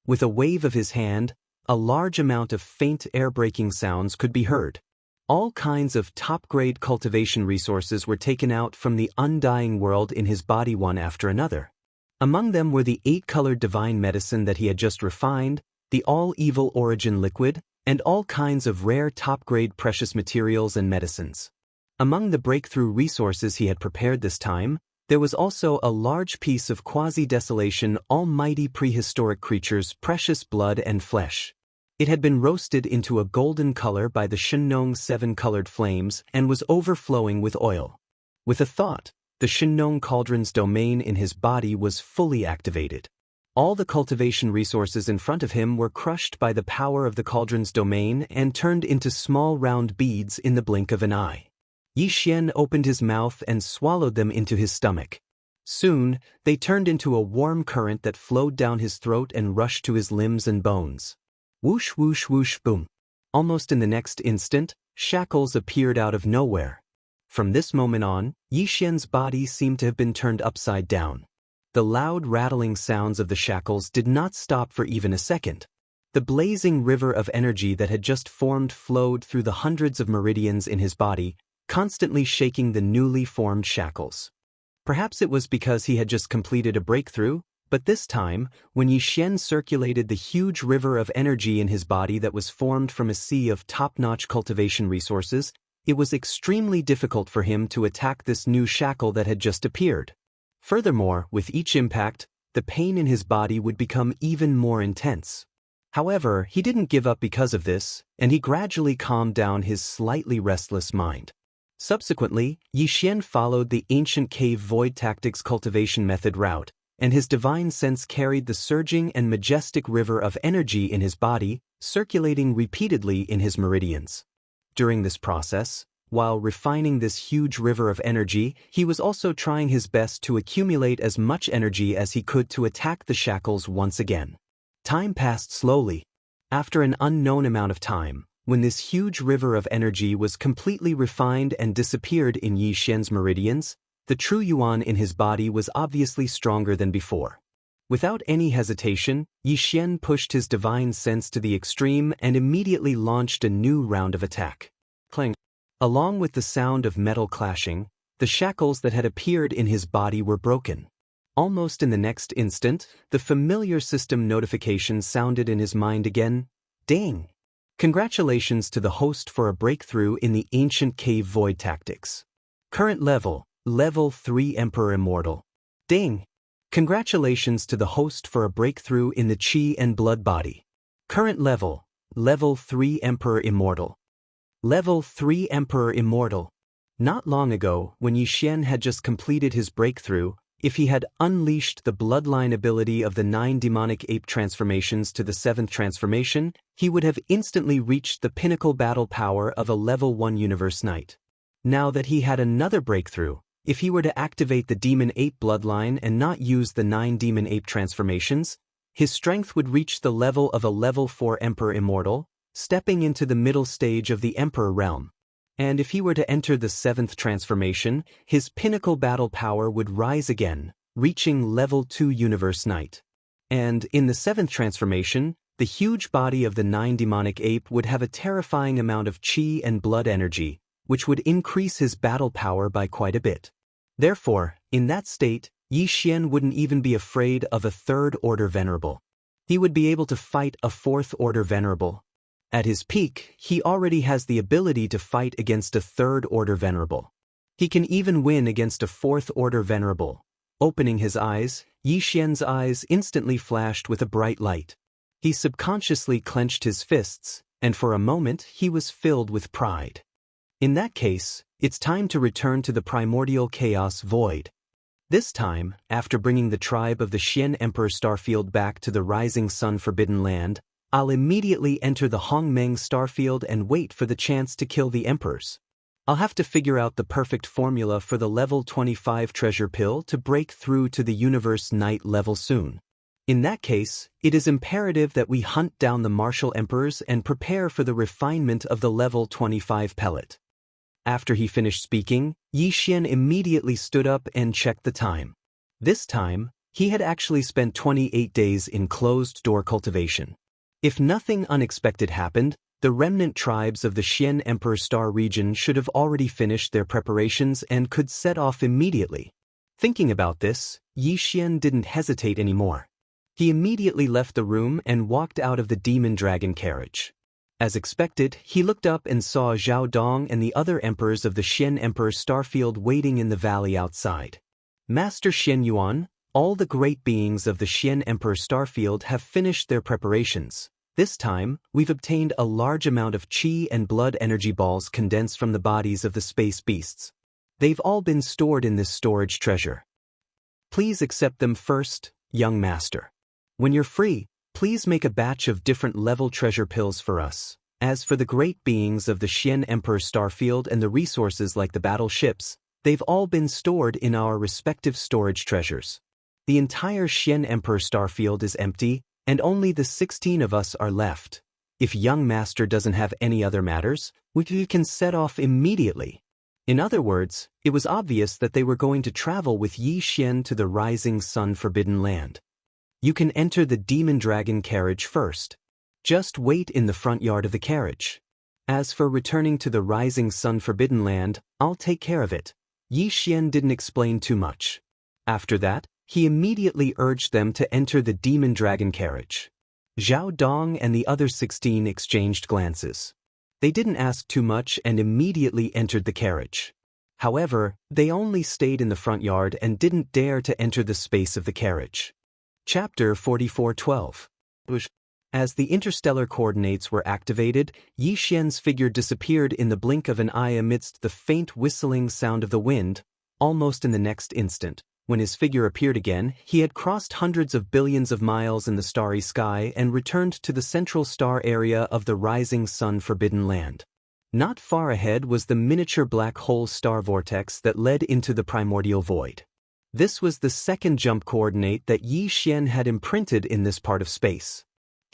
With a wave of his hand, a large amount of faint air-breaking sounds could be heard. All kinds of top-grade cultivation resources were taken out from the undying world in his body one after another. Among them were the 8-colored divine medicine that he had just refined, the all-evil origin liquid, and all kinds of rare top-grade precious materials and medicines. Among the breakthrough resources he had prepared this time, there was also a large piece of quasi-desolation almighty prehistoric creatures' precious blood and flesh. It had been roasted into a golden color by the Shenong 7-colored flames and was overflowing with oil. With a thought, the Shenong cauldron's domain in his body was fully activated. All the cultivation resources in front of him were crushed by the power of the cauldron's domain and turned into small round beads in the blink of an eye. Yi Xian opened his mouth and swallowed them into his stomach. Soon, they turned into a warm current that flowed down his throat and rushed to his limbs and bones. Whoosh, whoosh, whoosh, boom. Almost in the next instant, shackles appeared out of nowhere. From this moment on, Yi Xian's body seemed to have been turned upside down. The loud rattling sounds of the shackles did not stop for even a second. The blazing river of energy that had just formed flowed through the hundreds of meridians in his body, constantly shaking the newly formed shackles. Perhaps it was because he had just completed a breakthrough, but this time, when Yi Xian circulated the huge river of energy in his body that was formed from a sea of top-notch cultivation resources, it was extremely difficult for him to attack this new shackle that had just appeared. Furthermore, with each impact, the pain in his body would become even more intense. However, he didn't give up because of this, and he gradually calmed down his slightly restless mind. Subsequently, Yi Xian followed the ancient cave void tactics cultivation method route, and his divine sense carried the surging and majestic river of energy in his body, circulating repeatedly in his meridians. During this process, while refining this huge river of energy, he was also trying his best to accumulate as much energy as he could to attack the shackles once again. Time passed slowly. After an unknown amount of time, when this huge river of energy was completely refined and disappeared in Yi Xian's meridians, the true yuan in his body was obviously stronger than before. Without any hesitation, Yi Xian pushed his divine sense to the extreme and immediately launched a new round of attack. Clang! Along with the sound of metal clashing, the shackles that had appeared in his body were broken. Almost in the next instant, the familiar system notification sounded in his mind again. Ding! Congratulations to the host for a breakthrough in the ancient cave void tactics. Current level, Level 3 Emperor Immortal. Ding! Congratulations to the host for a breakthrough in the Qi and Blood Body. Current level, Level 3 Emperor Immortal. Level 3 Emperor Immortal. Not long ago, when Yi Xian had just completed his breakthrough, if he had unleashed the bloodline ability of the 9 demonic ape transformations to the 7th transformation, he would have instantly reached the pinnacle battle power of a level 1 universe knight. Now that he had another breakthrough, if he were to activate the demon ape bloodline and not use the 9 demon ape transformations, his strength would reach the level of a level 4 Emperor Immortal, stepping into the middle stage of the Emperor realm. And if he were to enter the 7th transformation, his pinnacle battle power would rise again, reaching level 2 Universe Knight. And in the 7th transformation, the huge body of the 9 demonic ape would have a terrifying amount of Qi and blood energy, which would increase his battle power by quite a bit. Therefore, in that state, Yi Xian wouldn't even be afraid of a 3rd order venerable. He would be able to fight a 4th order venerable. At his peak, he already has the ability to fight against a 3rd order venerable. He can even win against a 4th order venerable. Opening his eyes, Yi Xian's eyes instantly flashed with a bright light. He subconsciously clenched his fists, and for a moment he was filled with pride. In that case, it's time to return to the primordial chaos void. This time, after bringing the tribe of the Xian Emperor Starfield back to the Rising Sun Forbidden Land, I'll immediately enter the Hongmeng Starfield and wait for the chance to kill the Emperors. I'll have to figure out the perfect formula for the level 25 treasure pill to break through to the Universe Knight level soon. In that case, it is imperative that we hunt down the martial emperors and prepare for the refinement of the level 25 pellet. After he finished speaking, Yi Xian immediately stood up and checked the time. This time, he had actually spent 28 days in closed-door cultivation. If nothing unexpected happened, the remnant tribes of the Xian Emperor Star region should have already finished their preparations and could set off immediately. Thinking about this, Yi Xian didn't hesitate anymore. He immediately left the room and walked out of the demon dragon carriage. As expected, he looked up and saw Zhao Dong and the other emperors of the Xian Emperor Starfield waiting in the valley outside. Master Xian Yuan, all the great beings of the Xian Emperor Starfield have finished their preparations. This time, we've obtained a large amount of Qi and blood energy balls condensed from the bodies of the space beasts. They've all been stored in this storage treasure. Please accept them first, young master. When you're free, please make a batch of different level treasure pills for us. As for the great beings of the Xian Emperor Starfield and the resources like the battleships, they've all been stored in our respective storage treasures. The entire Xian Emperor Starfield is empty, and only the 16 of us are left. If young master doesn't have any other matters, we can set off immediately. In other words, it was obvious that they were going to travel with Yi Xian to the Rising Sun Forbidden Land. You can enter the demon dragon carriage first. Just wait in the front yard of the carriage. As for returning to the Rising Sun Forbidden Land, I'll take care of it. Yi Xian didn't explain too much. After that, he immediately urged them to enter the demon dragon carriage. Zhao Dong and the other 16 exchanged glances. They didn't ask too much and immediately entered the carriage. However, they only stayed in the front yard and didn't dare to enter the space of the carriage. Chapter 44:12. As the interstellar coordinates were activated, Yi Xian's figure disappeared in the blink of an eye amidst the faint whistling sound of the wind. Almost in the next instant, when his figure appeared again, he had crossed hundreds of billions of miles in the starry sky and returned to the central star area of the Rising Sun Forbidden Land. Not far ahead was the miniature black hole star vortex that led into the primordial void. This was the second jump coordinate that Yi Xian had imprinted in this part of space.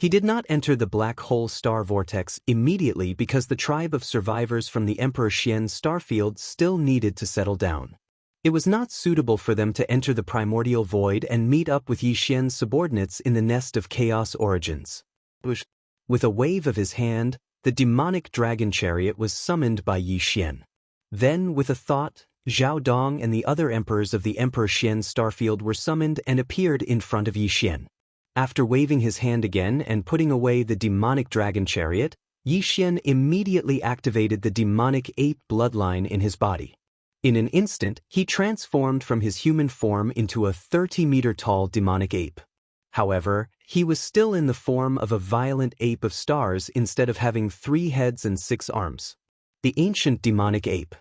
He did not enter the black hole star vortex immediately because the tribe of survivors from the Emperor Xian's starfield still needed to settle down. It was not suitable for them to enter the primordial void and meet up with Yi Xian's subordinates in the nest of chaos origins. With a wave of his hand, the demonic dragon chariot was summoned by Yi Xian. Then, with a thought, Zhao Dong and the other emperors of the Emperor Xian's starfield were summoned and appeared in front of Yi Xian. After waving his hand again and putting away the demonic dragon chariot, Yi Xian immediately activated the demonic ape bloodline in his body. In an instant, he transformed from his human form into a 30-meter-tall demonic ape. However, he was still in the form of a violent ape of stars instead of having 3 heads and 6 arms. The ancient demonic ape.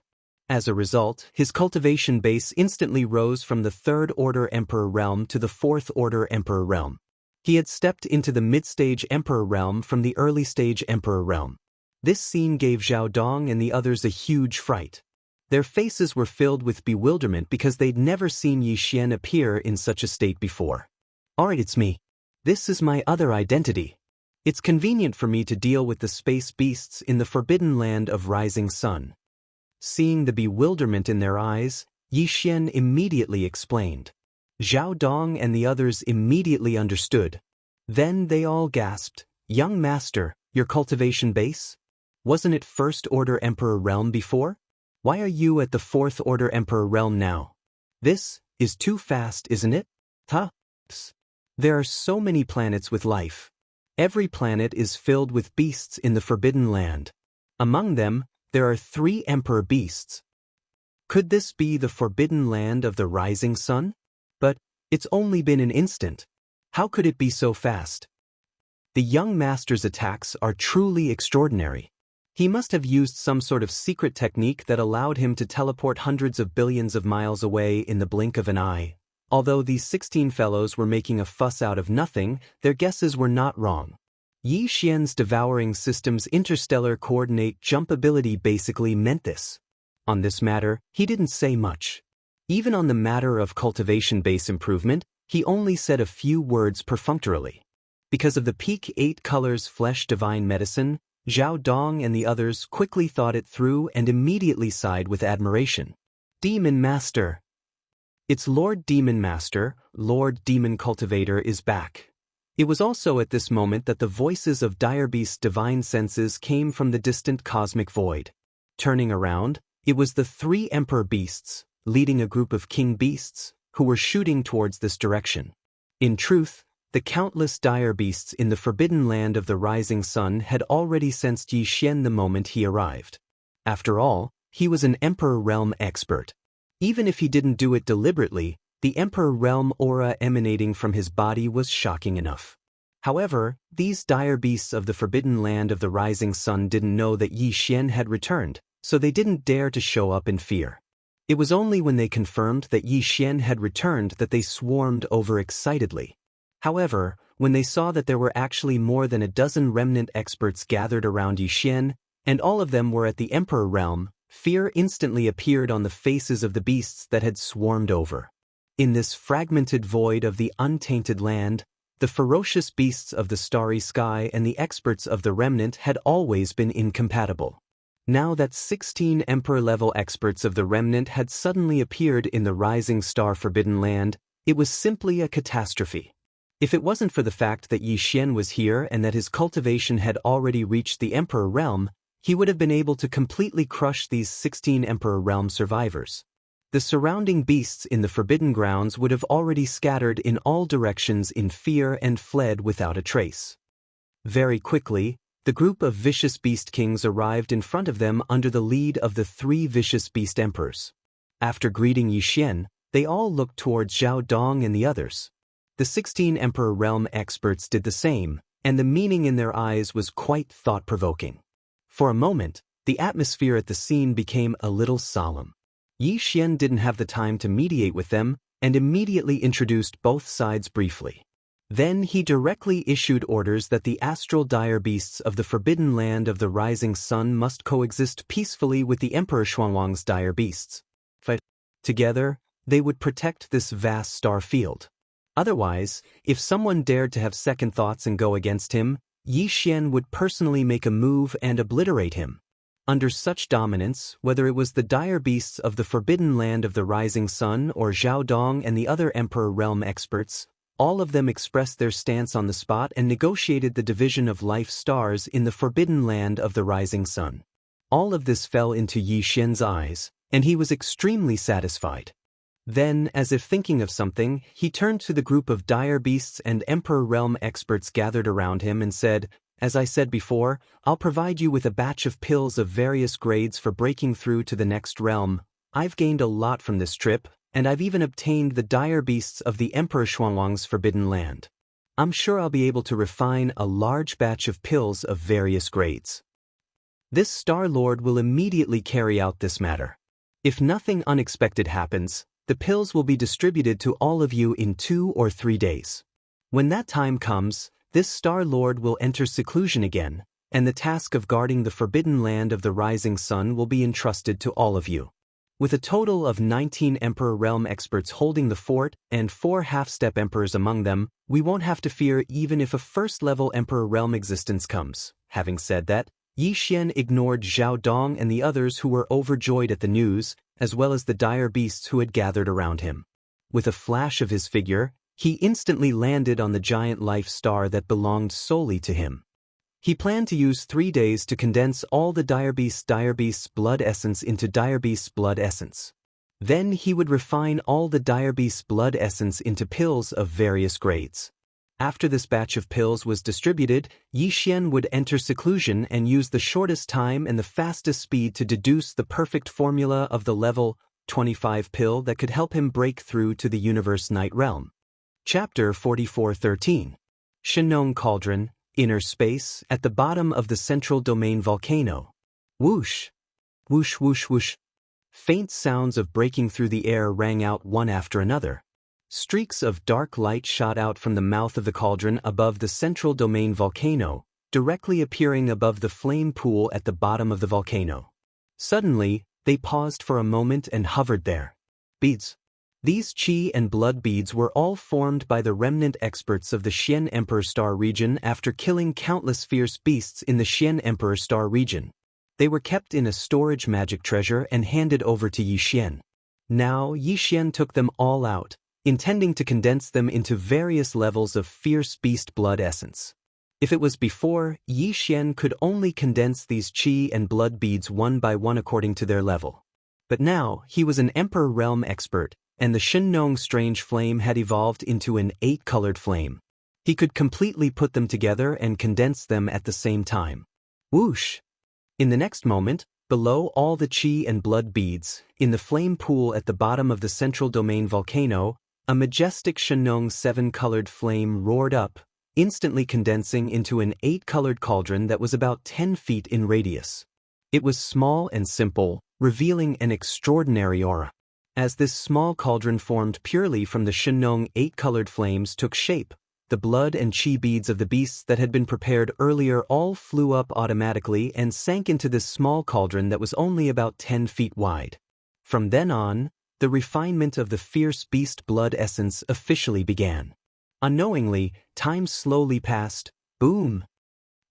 As a result, his cultivation base instantly rose from the 3rd Order Emperor realm to the 4th Order Emperor realm. He had stepped into the mid-stage Emperor realm from the early-stage Emperor realm. This scene gave Zhao Dong and the others a huge fright. Their faces were filled with bewilderment because they'd never seen Yi Xian appear in such a state before. Alright, it's me. This is my other identity. It's convenient for me to deal with the space beasts in the forbidden land of Rising Sun. Seeing the bewilderment in their eyes, Yi Xian immediately explained. Zhao Dong and the others immediately understood. Then they all gasped, "Young master, your cultivation base? Wasn't it 1st Order Emperor realm before? Why are you at the 4th Order Emperor realm now? This is too fast, isn't it? Huh? Psst. There are so many planets with life. Every planet is filled with beasts in the Forbidden Land. Among them, there are 3 Emperor beasts. Could this be the Forbidden Land of the Rising Sun? But it's only been an instant. How could it be so fast? The young master's attacks are truly extraordinary. He must have used some sort of secret technique that allowed him to teleport hundreds of billions of miles away in the blink of an eye. Although these 16 fellows were making a fuss out of nothing, their guesses were not wrong. Yi Xian's devouring system's interstellar coordinate jump ability basically meant this. On this matter, he didn't say much. Even on the matter of cultivation base improvement, he only said a few words perfunctorily. Because of the peak 8 colors flesh divine medicine, Zhao Dong and the others quickly thought it through and immediately sighed with admiration. Demon Master. It's Lord Demon Master, Lord Demon Cultivator is back. It was also at this moment that the voices of Direbeast's divine senses came from the distant cosmic void. Turning around, it was the 3 Emperor beasts, leading a group of king beasts, who were shooting towards this direction. In truth, the countless dire beasts in the forbidden land of the rising sun had already sensed Yi Xian the moment he arrived. After all, he was an Emperor Realm expert. Even if he didn't do it deliberately, the Emperor Realm aura emanating from his body was shocking enough. However, these dire beasts of the forbidden land of the rising sun didn't know that Yi Xian had returned, so they didn't dare to show up in fear. It was only when they confirmed that Yi Xian had returned that they swarmed overexcitedly. However, when they saw that there were actually more than a dozen remnant experts gathered around Yi Xian, and all of them were at the Emperor Realm, fear instantly appeared on the faces of the beasts that had swarmed over. In this fragmented void of the untainted land, the ferocious beasts of the starry sky and the experts of the remnant had always been incompatible. Now that 16 Emperor-level experts of the remnant had suddenly appeared in the rising star forbidden land, it was simply a catastrophe. If it wasn't for the fact that Yi Xian was here and that his cultivation had already reached the Emperor Realm, he would have been able to completely crush these 16 Emperor Realm survivors. The surrounding beasts in the Forbidden Grounds would have already scattered in all directions in fear and fled without a trace. Very quickly, the group of vicious beast kings arrived in front of them under the lead of the 3 vicious beast emperors. After greeting Yi Xian, they all looked towards Zhao Dong and the others. The 16 Emperor Realm experts did the same, and the meaning in their eyes was quite thought-provoking. For a moment, the atmosphere at the scene became a little solemn. Yi Xian didn't have the time to mediate with them and immediately introduced both sides briefly. Then he directly issued orders that the astral dire beasts of the forbidden land of the rising sun must coexist peacefully with the Emperor Xuanwang's dire beasts. Together, they would protect this vast star field. Otherwise, if someone dared to have second thoughts and go against him, Yi Xian would personally make a move and obliterate him. Under such dominance, whether it was the dire beasts of the Forbidden Land of the Rising Sun or Zhao Dong and the other Emperor Realm experts, all of them expressed their stance on the spot and negotiated the division of life stars in the Forbidden Land of the Rising Sun. All of this fell into Yi Xian's eyes, and he was extremely satisfied. Then, as if thinking of something, he turned to the group of dire beasts and Emperor Realm experts gathered around him and said, "As I said before, I'll provide you with a batch of pills of various grades for breaking through to the next realm. I've gained a lot from this trip, and I've even obtained the dire beasts of the Emperor Xuanwang's Forbidden Land. I'm sure I'll be able to refine a large batch of pills of various grades. This Star Lord will immediately carry out this matter. If nothing unexpected happens, the pills will be distributed to all of you in 2 or 3 days. When that time comes, this Star Lord will enter seclusion again, and the task of guarding the Forbidden Land of the Rising Sun will be entrusted to all of you." With a total of 19 Emperor Realm experts holding the fort and 4 half-step emperors among them, we won't have to fear even if a first-level Emperor Realm existence comes. Having said that, Yi Xian ignored Zhao Dong and the others who were overjoyed at the news, as well as the dire beasts who had gathered around him. With a flash of his figure, he instantly landed on the giant life star that belonged solely to him. He planned to use 3 days to condense all the dire beasts' blood essence into dire beasts' blood essence. Then he would refine all the dire beasts' blood essence into pills of various grades. After this batch of pills was distributed, Yi Xian would enter seclusion and use the shortest time and the fastest speed to deduce the perfect formula of the level 25 pill that could help him break through to the Universe Night Realm. Chapter 44:13. Shenong Cauldron, Inner Space, at the bottom of the Central Domain Volcano. Whoosh! Whoosh whoosh whoosh. Faint sounds of breaking through the air rang out one after another. Streaks of dark light shot out from the mouth of the cauldron above the Central Domain Volcano, directly appearing above the flame pool at the bottom of the volcano. Suddenly, they paused for a moment and hovered there. Beads. These qi and blood beads were all formed by the remnant experts of the Xian Emperor Star region after killing countless fierce beasts in the Xian Emperor Star region. They were kept in a storage magic treasure and handed over to Yi Xian. Now Yi Xian took them all out, intending to condense them into various levels of fierce beast blood essence. If it was before, Yi Xian could only condense these qi and blood beads one by one according to their level. But now, he was an Emperor Realm expert, and the Shenong Strange Flame had evolved into an 8-colored flame. He could completely put them together and condense them at the same time. Whoosh! In the next moment, below all the qi and blood beads, in the flame pool at the bottom of the Central Domain Volcano, a majestic Shenong 7-colored flame roared up, instantly condensing into an 8-colored cauldron that was about 10 feet in radius. It was small and simple, revealing an extraordinary aura. As this small cauldron formed purely from the Shenong 8-colored flames took shape, the blood and qi beads of the beasts that had been prepared earlier all flew up automatically and sank into this small cauldron that was only about 10 feet wide. From then on, the refinement of the fierce beast blood essence officially began. Unknowingly, time slowly passed. Boom!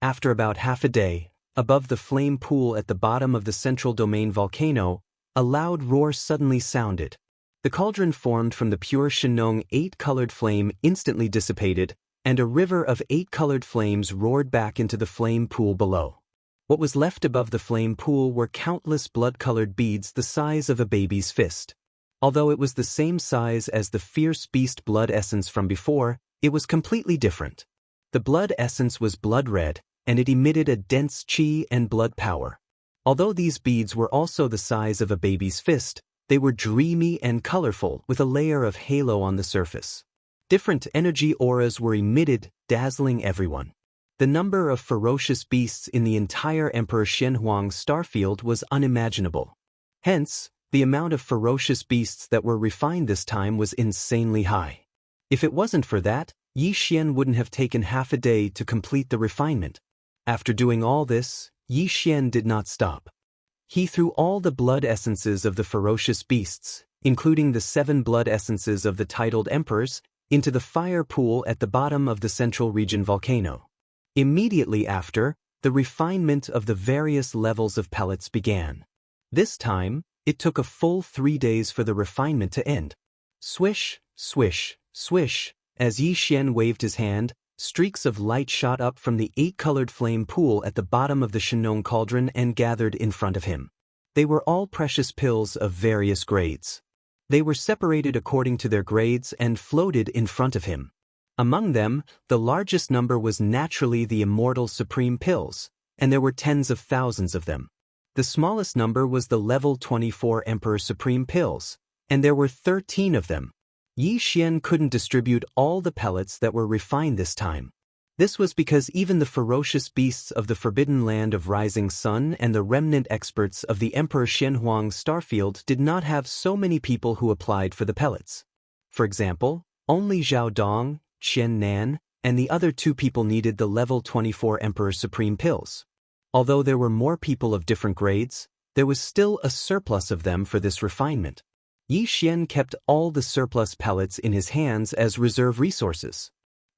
After about half a day, above the flame pool at the bottom of the Central Domain Volcano, a loud roar suddenly sounded. The cauldron formed from the pure Shenong 8-colored flame instantly dissipated, and a river of 8-colored flames roared back into the flame pool below. What was left above the flame pool were countless blood-colored beads the size of a baby's fist. Although it was the same size as the fierce beast blood essence from before, it was completely different. The blood essence was blood red, and it emitted a dense qi and blood power. Although these beads were also the size of a baby's fist, they were dreamy and colorful with a layer of halo on the surface. Different energy auras were emitted, dazzling everyone. The number of ferocious beasts in the entire Emperor Xianhuang's starfield was unimaginable. Hence, the amount of ferocious beasts that were refined this time was insanely high. If it wasn't for that, Yi Xian wouldn't have taken half a day to complete the refinement. After doing all this, Yi Xian did not stop. He threw all the blood essences of the ferocious beasts, including the 7 blood essences of the titled emperors, into the fire pool at the bottom of the central region volcano. Immediately after, the refinement of the various levels of pellets began. This time, it took a full 3 days for the refinement to end. Swish, swish, swish, as Yi Xian waved his hand, streaks of light shot up from the 8-colored flame pool at the bottom of the Shenong cauldron and gathered in front of him. They were all precious pills of various grades. They were separated according to their grades and floated in front of him. Among them, the largest number was naturally the immortal supreme pills, and there were tens of thousands of them. The smallest number was the level 24 Emperor Supreme pills, and there were 13 of them. Yi Xian couldn't distribute all the pellets that were refined this time. This was because even the ferocious beasts of the Forbidden Land of Rising Sun and the remnant experts of the Emperor Xianhuang's Starfield did not have so many people who applied for the pellets. For example, only Zhao Dong, Qian Nan, and the other 2 people needed the level 24 Emperor Supreme pills. Although there were more people of different grades, there was still a surplus of them for this refinement. Yi Xian kept all the surplus pellets in his hands as reserve resources.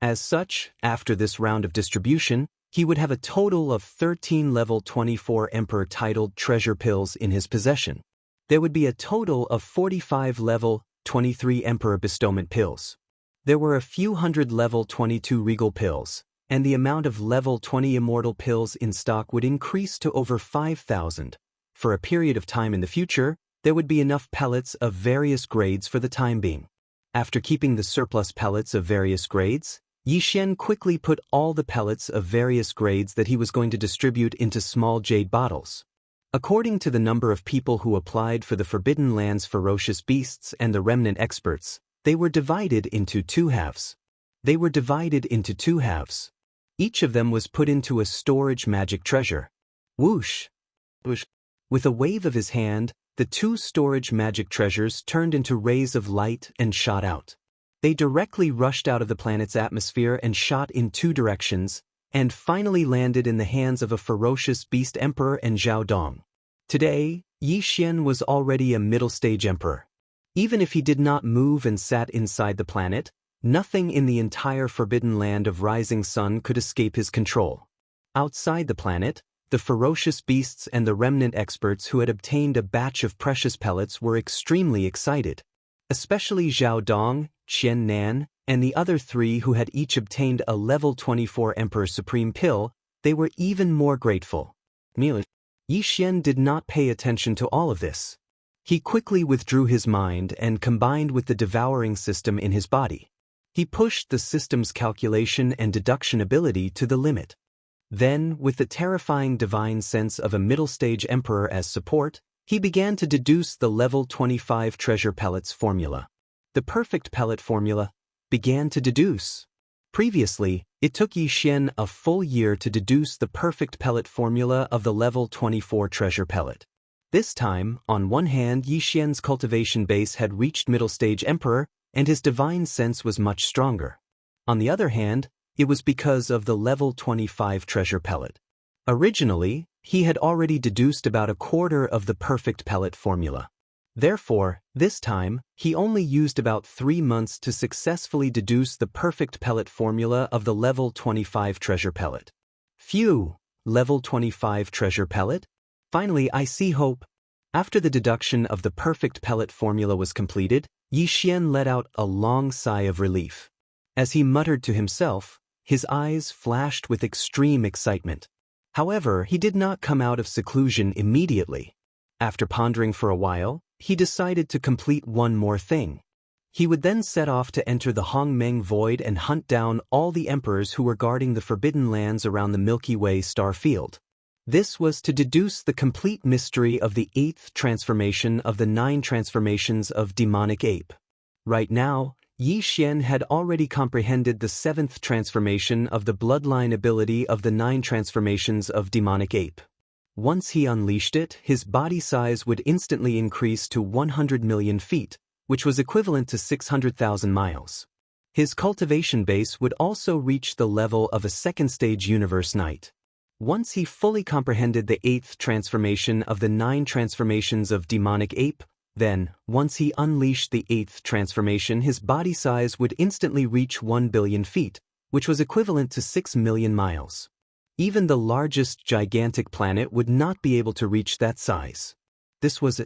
As such, after this round of distribution, he would have a total of 13 level 24 Emperor-titled treasure pills in his possession. There would be a total of 45 level 23 Emperor bestowment pills. There were a few hundred level 22 regal pills, and the amount of level 20 immortal pills in stock would increase to over 5,000. For a period of time in the future, there would be enough pellets of various grades for the time being. After keeping the surplus pellets of various grades, Yi Xian quickly put all the pellets of various grades that he was going to distribute into small jade bottles. According to the number of people who applied for the Forbidden Land's ferocious beasts and the remnant experts, they were divided into 2 halves. Each of them was put into a storage magic treasure. Whoosh! Whoosh! With a wave of his hand, the 2 storage magic treasures turned into rays of light and shot out. They directly rushed out of the planet's atmosphere and shot in 2 directions, and finally landed in the hands of a ferocious beast emperor and Zhao Dong. Today, Yi Xian was already a middle-stage emperor. Even if he did not move and sat inside the planet, nothing in the entire Forbidden Land of Rising Sun could escape his control. Outside the planet, the ferocious beasts and the remnant experts who had obtained a batch of precious pellets were extremely excited. Especially Zhao Dong, Qian Nan, and the other 3 who had each obtained a level 24 Emperor Supreme pill, they were even more grateful. Yi Xian did not pay attention to all of this. He quickly withdrew his mind and combined with the devouring system in his body. He pushed the system's calculation and deduction ability to the limit. Then, with the terrifying divine sense of a middle-stage emperor as support, he began to deduce the level 25 treasure pellets formula. The perfect pellet formula began to deduce. Previously, it took Yi Xian a full year to deduce the perfect pellet formula of the level 24 treasure pellet. This time, on one hand, Yi Xian's cultivation base had reached middle-stage emperor, and his divine sense was much stronger. On the other hand, it was because of the level 25 treasure pellet. Originally, he had already deduced about a quarter of the perfect pellet formula. Therefore, this time, he only used about 3 months to successfully deduce the perfect pellet formula of the level 25 treasure pellet. Phew! Level 25 treasure pellet? Finally, I see hope. After the deduction of the perfect pellet formula was completed, Yi Xian let out a long sigh of relief. As he muttered to himself, his eyes flashed with extreme excitement. However, he did not come out of seclusion immediately. After pondering for a while, he decided to complete one more thing. He would then set off to enter the Hongmeng Void and hunt down all the emperors who were guarding the forbidden lands around the Milky Way star field. This was to deduce the complete mystery of the 8th transformation of the 9 transformations of demonic ape. Right now, Yi Xian had already comprehended the 7th transformation of the bloodline ability of the 9 transformations of demonic ape. Once he unleashed it, his body size would instantly increase to 100 million feet, which was equivalent to 600,000 miles. His cultivation base would also reach the level of a second-stage universe knight. Once he fully comprehended the 8th transformation of the 9 transformations of demonic ape, Then, once he unleashed the 8th transformation, his body size would instantly reach 1 billion feet, which was equivalent to 6 million miles. Even the largest gigantic planet would not be able to reach that size. This was